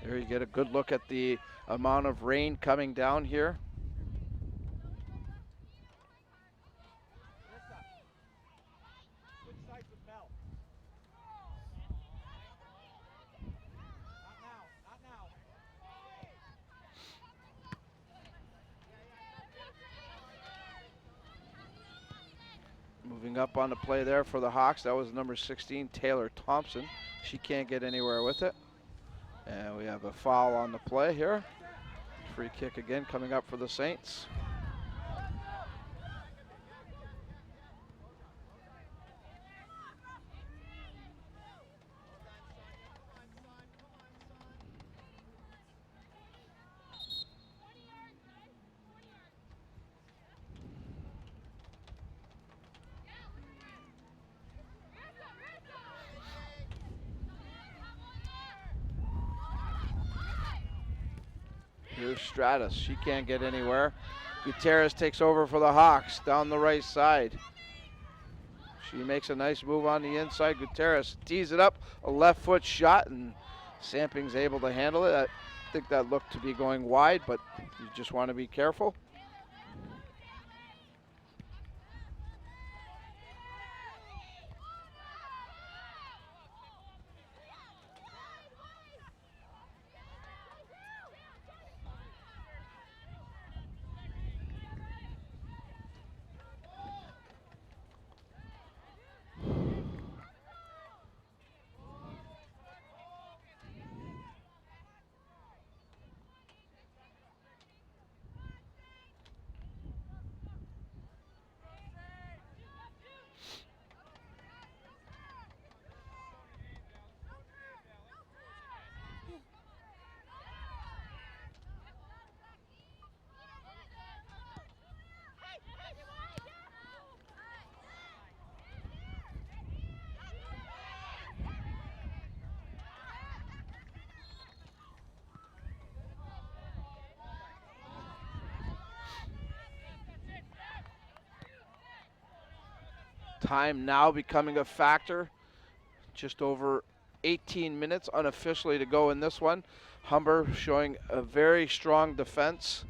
There you get a good look at the amount of rain coming down here. Moving up on the play there for the Hawks, that was number 16, Taylor Thompson. She can't get anywhere with it. And we have a foul on the play here. Free kick again coming up for the Saints. Here's Stratus, she can't get anywhere. Gutierrez takes over for the Hawks down the right side. She makes a nice move on the inside. Gutierrez tees it up, a left foot shot, and Samping's able to handle it. I think that looked to be going wide, but you just want to be careful. Time now becoming a factor. Just over 18 minutes unofficially to go in this one. Humber showing a very strong defense.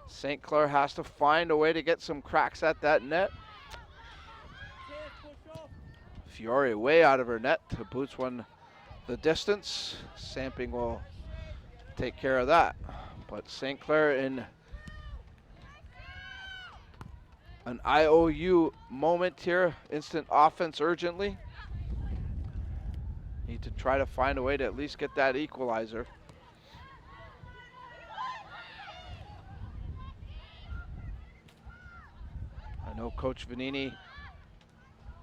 St. Clair has to find a way to get some cracks at that net. Fiore way out of her net. Boots one the distance. Samping will take care of that. But St. Clair in an IOU moment here. Instant offense urgently. Need to try to find a way to at least get that equalizer. I know Coach Vanini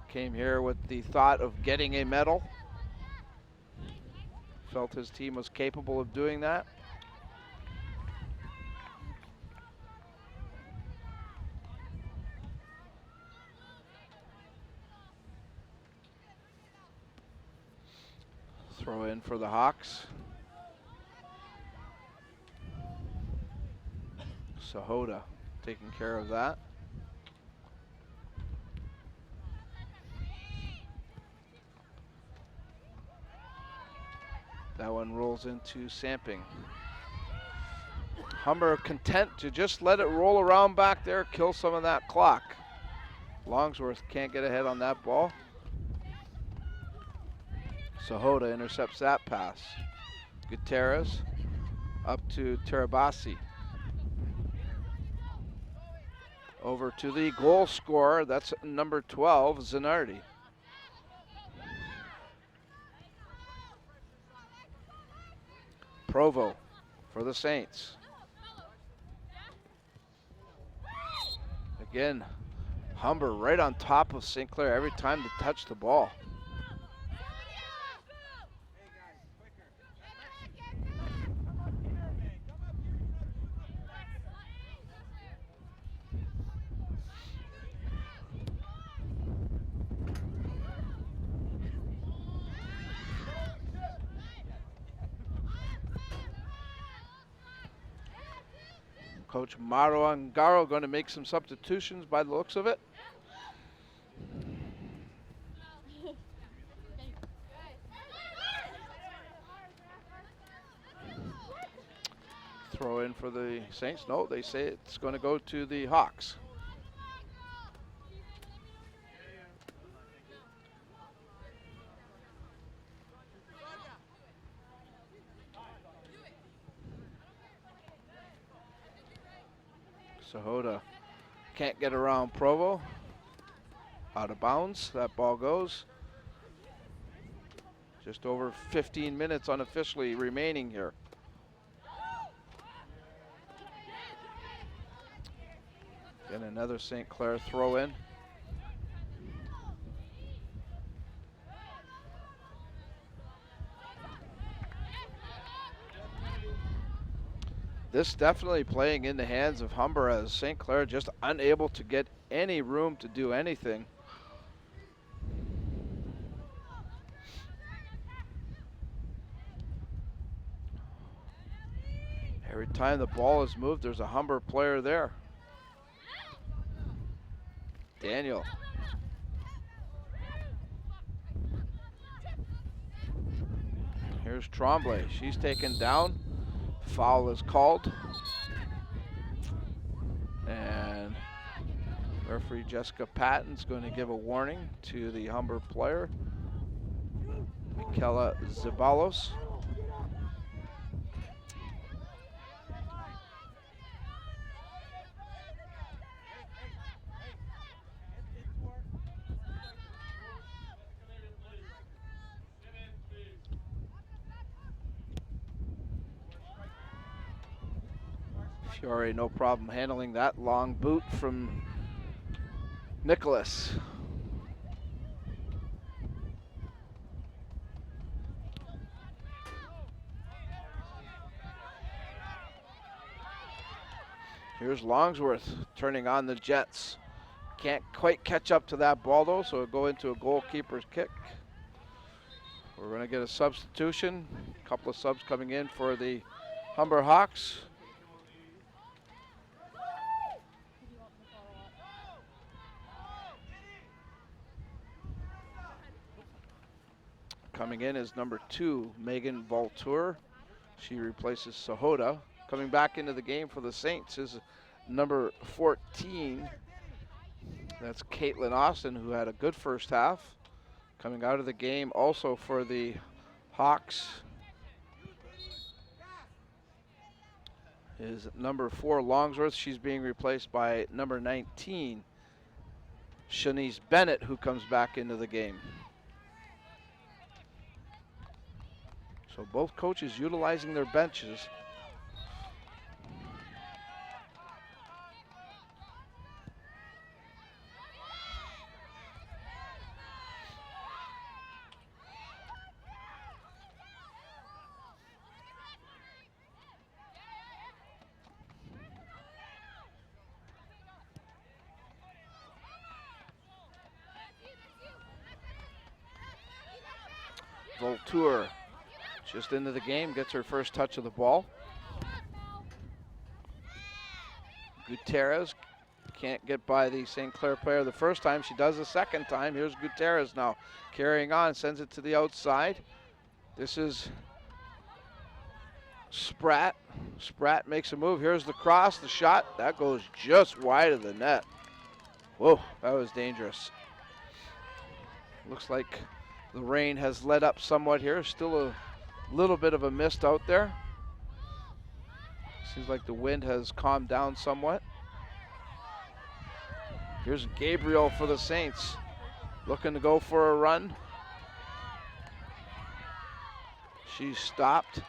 came here with the thought of getting a medal. Felt his team was capable of doing that. Throw in for the Hawks. Sahota taking care of that. That one rolls into Samping. Humber content to just let it roll around back there, kill some of that clock. Longsworth can't get ahead on that ball. Sahota intercepts that pass. Gutierrez up to Terabasi. Over to the goal scorer, that's number 12, Zanardi. Provo for the Saints. Again, Humber right on top of St. Clair every time they touch the ball. Coach Mauro Angaro going to make some substitutions by the looks of it. Throw in for the Saints. No, they say it's going to go to the Hawks. Sahota can't get around Provo. Out of bounds, that ball goes. Just over 15 minutes unofficially remaining here. And another St. Clair throw in. This definitely playing in the hands of Humber, as St. Clair just unable to get any room to do anything. Every time the ball is moved, there's a Humber player there. Daniel. Here's Tremblay. She's taken down. Foul is called. And referee Jessica Patton's going to give a warning to the Humber player, Michaela Zabalos. Fiore, no problem handling that long boot from Nicholas. Here's Longsworth turning on the Jets. Can't quite catch up to that ball though, so it'll go into a goalkeeper's kick. We're going to get a substitution. A couple of subs coming in for the Humber Hawks. Coming in is number 2, Megan Voltour. She replaces Sahota. Coming back into the game for the Saints is number 14. That's Caitlin Austin, who had a good first half. Coming out of the game also for the Hawks is number 4, Longsworth. She's being replaced by number 19, Shanice Bennett, who comes back into the game. So both coaches utilizing their benches. Voltour just into the game, gets her first touch of the ball. Gutierrez can't get by the St. Clair player the first time. She does the second time. Here's Gutierrez now carrying on, sends it to the outside. This is Spratt. Spratt makes a move. Here's the cross, the shot. That goes just wide of the net. Whoa, that was dangerous. Looks like the rain has let up somewhat here. Still a little bit of a mist out there. Seems like the wind has calmed down somewhat. Here's Gabriel for the Saints, looking to go for a run. She's stopped.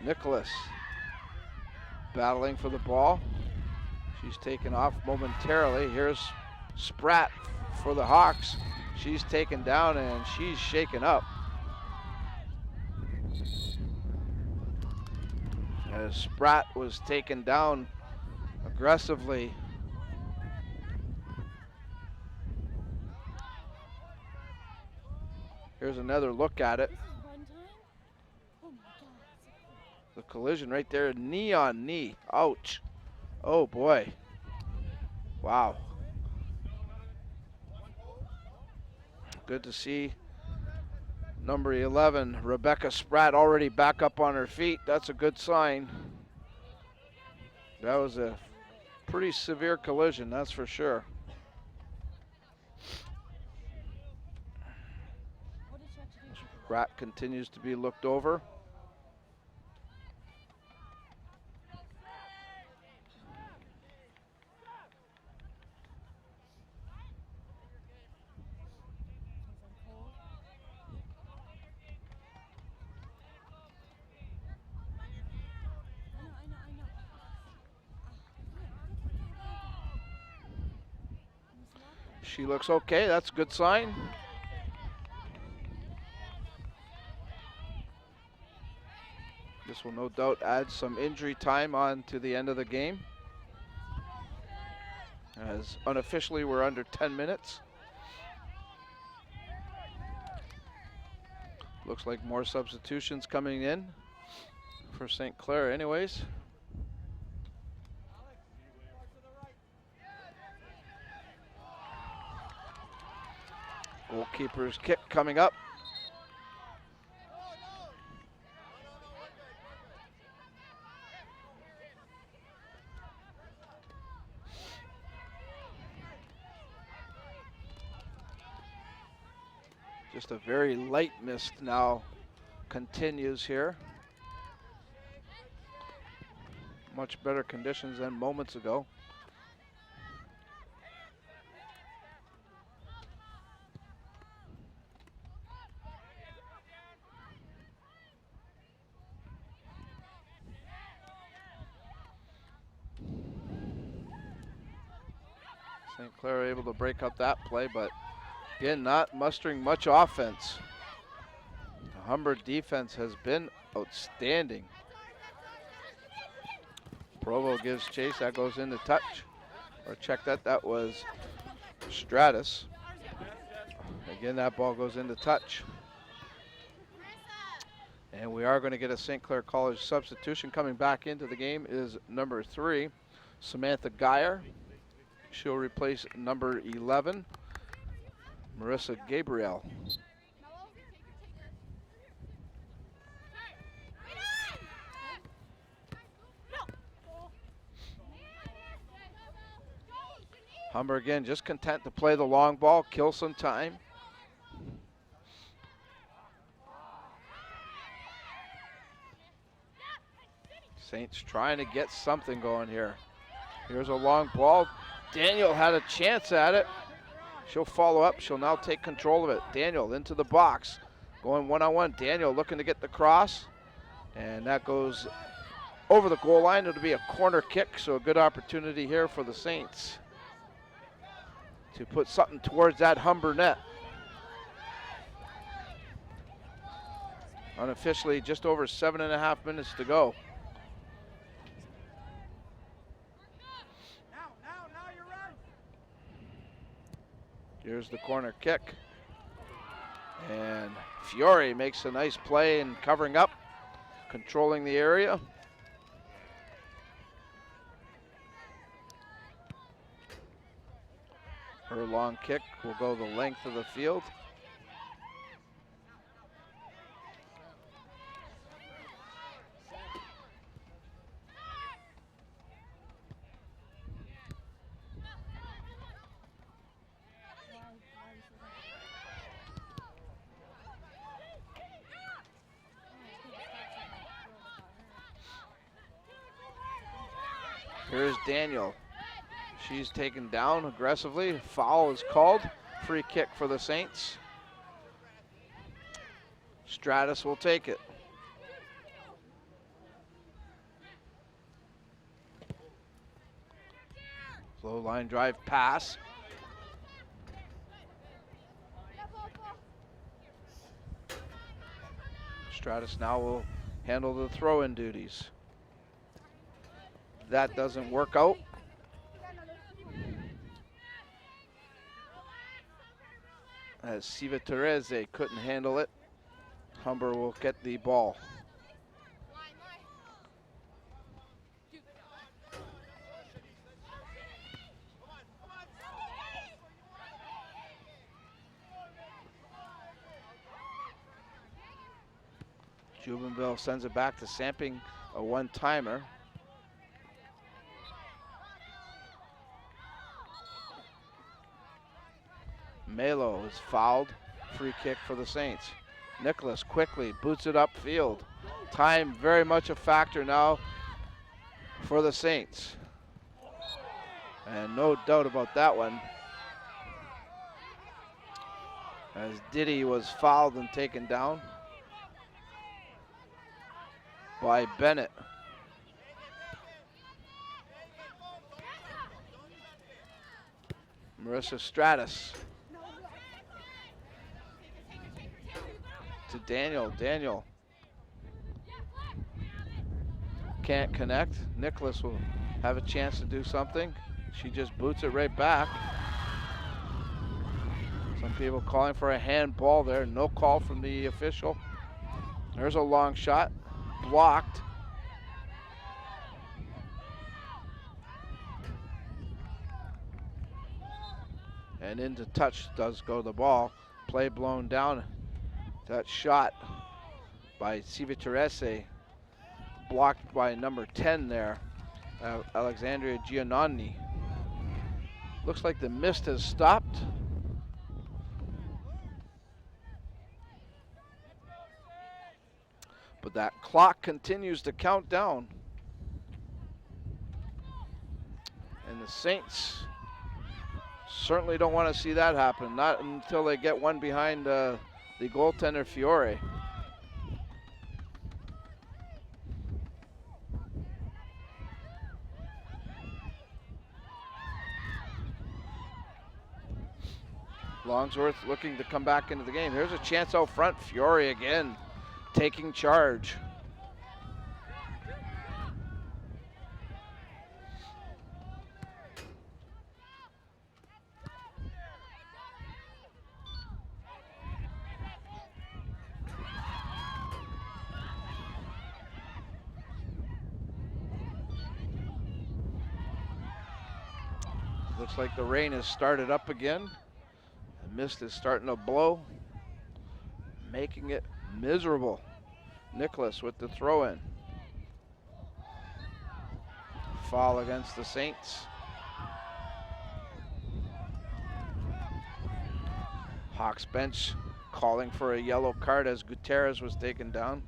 Nicholas battling for the ball. She's taken off momentarily. Here's Spratt for the Hawks. She's taken down and she's shaken up. As Spratt was taken down aggressively. Here's another look at it. The collision right there, knee on knee. Ouch. Oh boy. Wow. Good to see number 11, Rebecca Spratt, already back up on her feet. That's a good sign. That was a pretty severe collision, that's for sure. Spratt continues to be looked over. She looks okay, that's a good sign. This will no doubt add some injury time on to the end of the game, as unofficially we're under 10 minutes. Looks like more substitutions coming in for St. Clair anyways. Goalkeeper's kick coming up. Just a very light mist now continues here. Much better conditions than moments ago. St. Clair able to break up that play, but again, not mustering much offense. The Humber defense has been outstanding. Provo gives chase, that goes into touch. Or check that, that was Stratus. Again, that ball goes into touch. And we are going to get a St. Clair College substitution. Coming back into the game is number 3, Samantha Geyer. She'll replace number 11, Marissa Gabriel. Humber again just content to play the long ball, kill some time. Saints trying to get something going here. Here's a long ball. Daniel had a chance at it. She'll follow up. She'll now take control of it. Daniel into the box. Going one-on-one. Daniel looking to get the cross. And that goes over the goal line. It'll be a corner kick, so a good opportunity here for the Saints to put something towards that Humber net. Unofficially, just over 7.5 minutes to go. Here's the corner kick. And Fiore makes a nice play in covering up, controlling the area. Her long kick will go the length of the field. Here's Daniel. She's taken down aggressively. Foul is called. Free kick for the Saints. Stratus will take it. Low line drive pass. Stratus now will handle the throw-in duties. That doesn't work out. As Siva Terese couldn't handle it. Humber will get the ball. Jubenville sends it back to Samping, a one-timer. Melo is fouled. Free kick for the Saints. Nicholas quickly boots it upfield. Time very much a factor now for the Saints. And no doubt about that one. As Diddy was fouled and taken down by Bennett. Marissa Stratus to Daniel. Daniel can't connect. Nicholas will have a chance to do something. She just boots it right back. Some people calling for a handball there. No call from the official. There's a long shot. Blocked. And into touch does go the ball. Play blown down. That shot by Siva Terese, blocked by number 10 there, Alexandria Giannoni. Looks like the mist has stopped. But that clock continues to count down. And the Saints certainly don't want to see that happen, not until they get one behind the goaltender Fiore. Longsworth looking to come back into the game. Here's a chance out front. Fiore again taking charge. Looks like the rain has started up again. The mist is starting to blow, making it miserable. Nicholas with the throw-in. Foul against the Saints. Hawks bench calling for a yellow card as Gutierrez was taken down.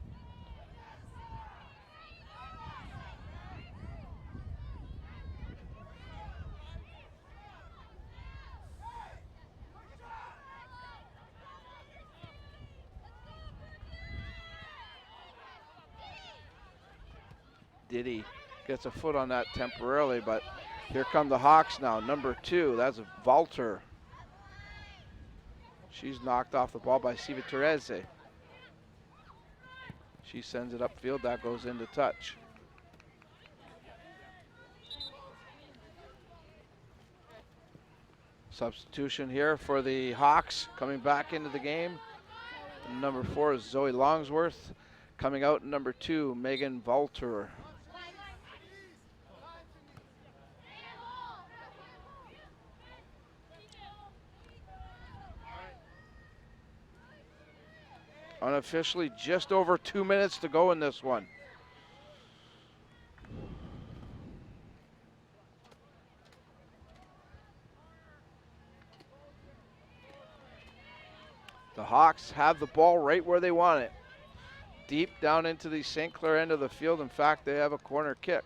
Diddy gets a foot on that temporarily, but here come the Hawks now. Number 2, that's Valter. She's knocked off the ball by Siva Terese. She sends it upfield, that goes into touch. Substitution here for the Hawks coming back into the game. Number 4 is Zoe Longsworth. Coming out, number 2, Megan Valter. Unofficially, just over 2 minutes to go in this one. The Hawks have the ball right where they want it. Deep down into the St. Clair end of the field. In fact, they have a corner kick.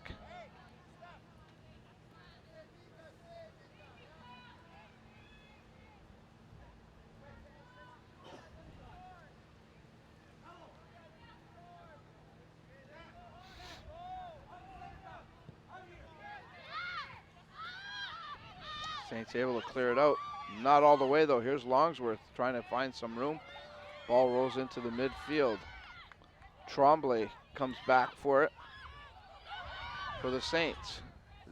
Saints able to clear it out. Not all the way though. Here's Longsworth trying to find some room. Ball rolls into the midfield. Tremblay comes back for it for the Saints.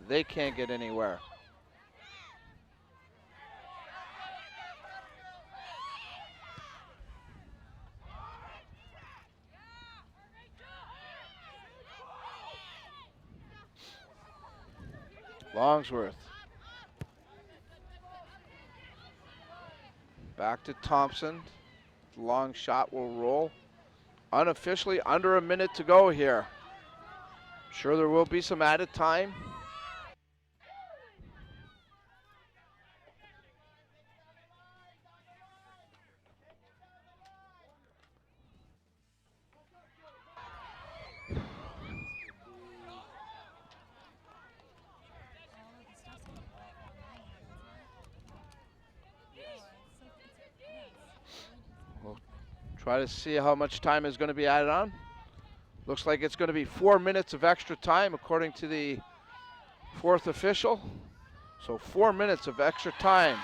They can't get anywhere. Longsworth. Back to Thompson. Long shot will roll. Unofficially under a minute to go here. Sure there will be some added time. We'll try to see how much time is going to be added on. Looks like it's going to be 4 minutes of extra time according to the fourth official. So 4 minutes of extra time.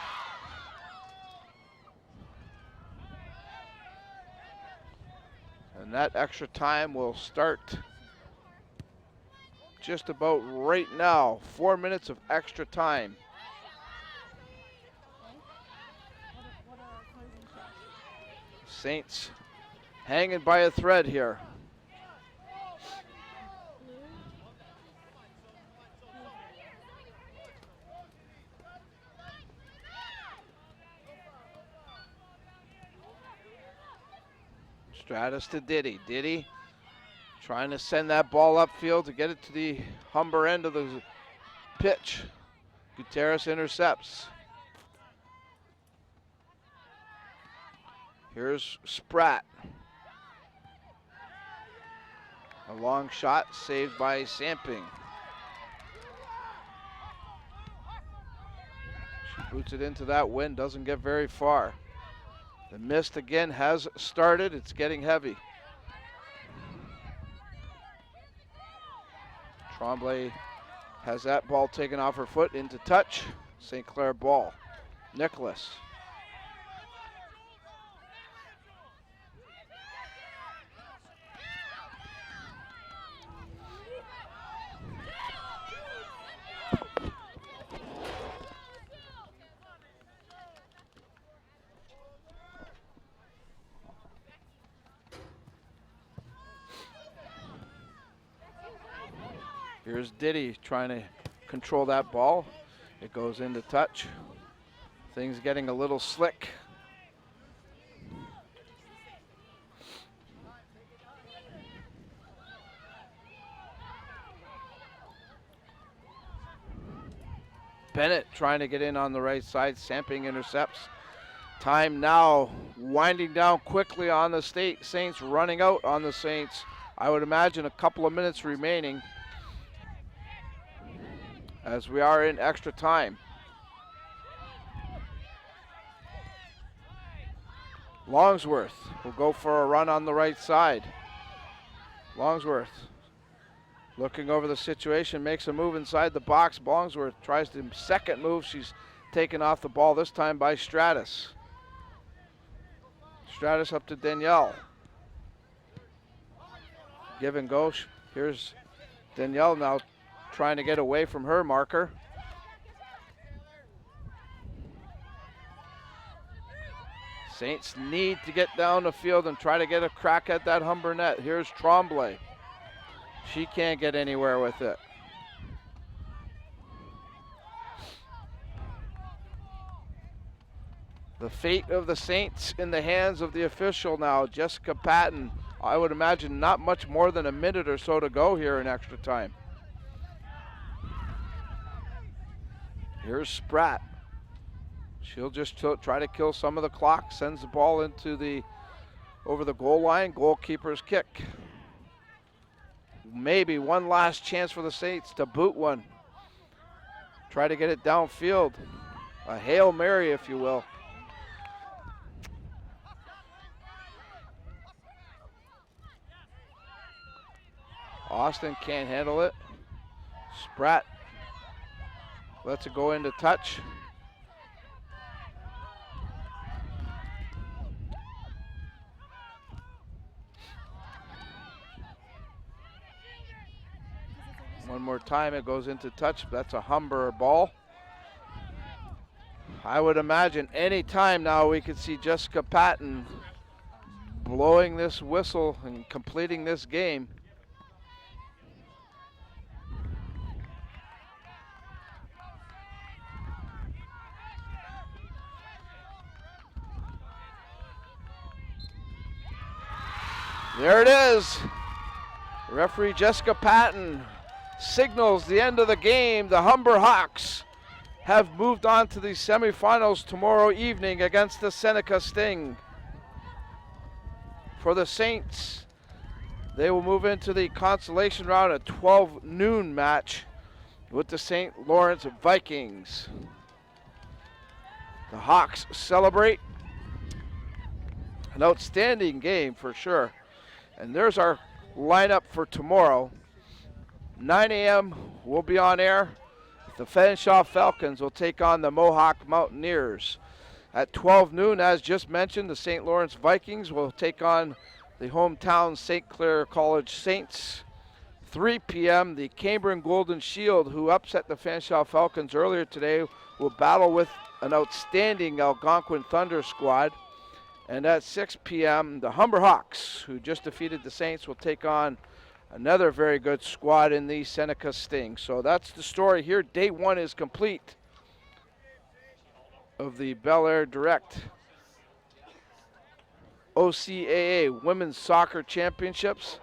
And that extra time will start just about right now. 4 minutes of extra time. Saints hanging by a thread here. Stratus to Diddy. Diddy trying to send that ball upfield to get it to the Humber end of the pitch. Gutierrez intercepts. Here's Spratt. A long shot saved by Samping. She boots it into that wind, doesn't get very far. The mist again has started, it's getting heavy. Tremblay has that ball taken off her foot into touch. St. Clair ball. Nicholas. Here's Diddy trying to control that ball. It goes into touch. Things getting a little slick. Bennett trying to get in on the right side. Samping intercepts. Time now winding down quickly on the Saints, running out on the Saints. I would imagine a couple of minutes remaining as we are in extra time. Longsworth will go for a run on the right side. Longsworth looking over the situation, makes a move inside the box. Longsworth tries the second move. She's taken off the ball, this time by Stratus. Stratus up to Danielle. Give and go. Here's Danielle now trying to get away from her marker. Saints need to get down the field and try to get a crack at that Humber net. Here's Tremblay. She can't get anywhere with it. The fate of the Saints in the hands of the official now, Jessica Patton. I would imagine not much more than a minute or so to go here in extra time. Here's Spratt. She'll just try to kill some of the clock, sends the ball into over the goal line, goalkeeper's kick. Maybe one last chance for the Saints to boot one. Try to get it downfield. A Hail Mary, if you will. Austin can't handle it. Spratt lets it go into touch. One more time, it goes into touch. That's a Humber ball. I would imagine any time now we could see Jessica Patton blowing this whistle and completing this game. There it is. Referee Jessica Patton signals the end of the game. The Humber Hawks have moved on to the semifinals tomorrow evening against the Seneca Sting. For the Saints, they will move into the consolation round, a 12 noon match with the St. Lawrence Vikings. The Hawks celebrate an outstanding game for sure. And there's our lineup for tomorrow. 9 a.m. we'll be on air. The Fanshawe Falcons will take on the Mohawk Mountaineers. At 12 noon, as just mentioned, the St. Lawrence Vikings will take on the hometown St. Clair College Saints. 3 p.m., the Cambrian Golden Shield, who upset the Fanshawe Falcons earlier today, will battle with an outstanding Algonquin Thunder squad. And at 6 p.m., the Humber Hawks, who just defeated the Saints, will take on another very good squad in the Seneca Sting. So that's the story here. Day one is complete of the belairdirect OCAA Women's Soccer Championships.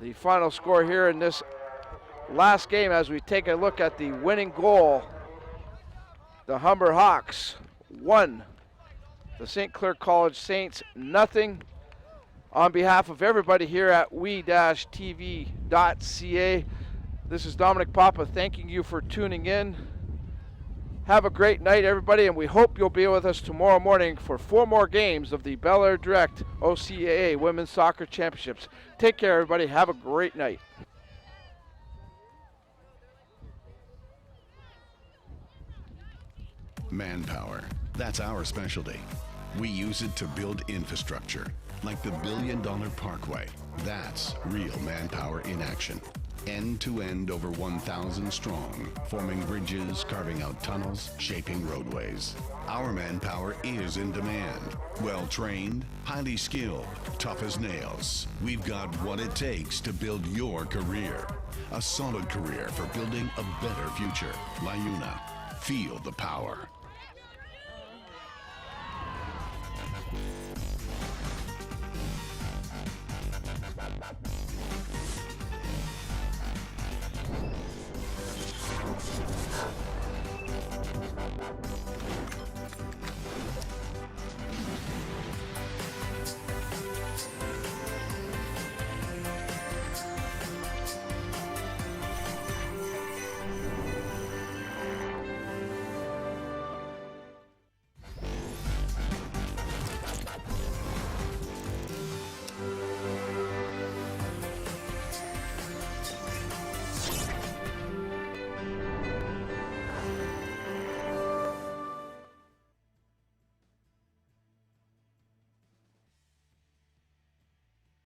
The final score here in this last game, as we take a look at the winning goal, the Humber Hawks 1. The St. Clair College Saints, nothing. On behalf of everybody here at we-tv.ca, this is Dominic Papa thanking you for tuning in. Have a great night, everybody, and we hope you'll be with us tomorrow morning for 4 more games of the belairdirect OCAA Women's Soccer Championships. Take care, everybody. Have a great night. Manpower. That's our specialty. We use it to build infrastructure, like the $1 billion Parkway. That's real manpower in action. End to end, over 1,000 strong, forming bridges, carving out tunnels, shaping roadways. Our manpower is in demand. Well-trained, highly skilled, tough as nails. We've got what it takes to build your career. A solid career for building a better future. LiUNA. Feel the power.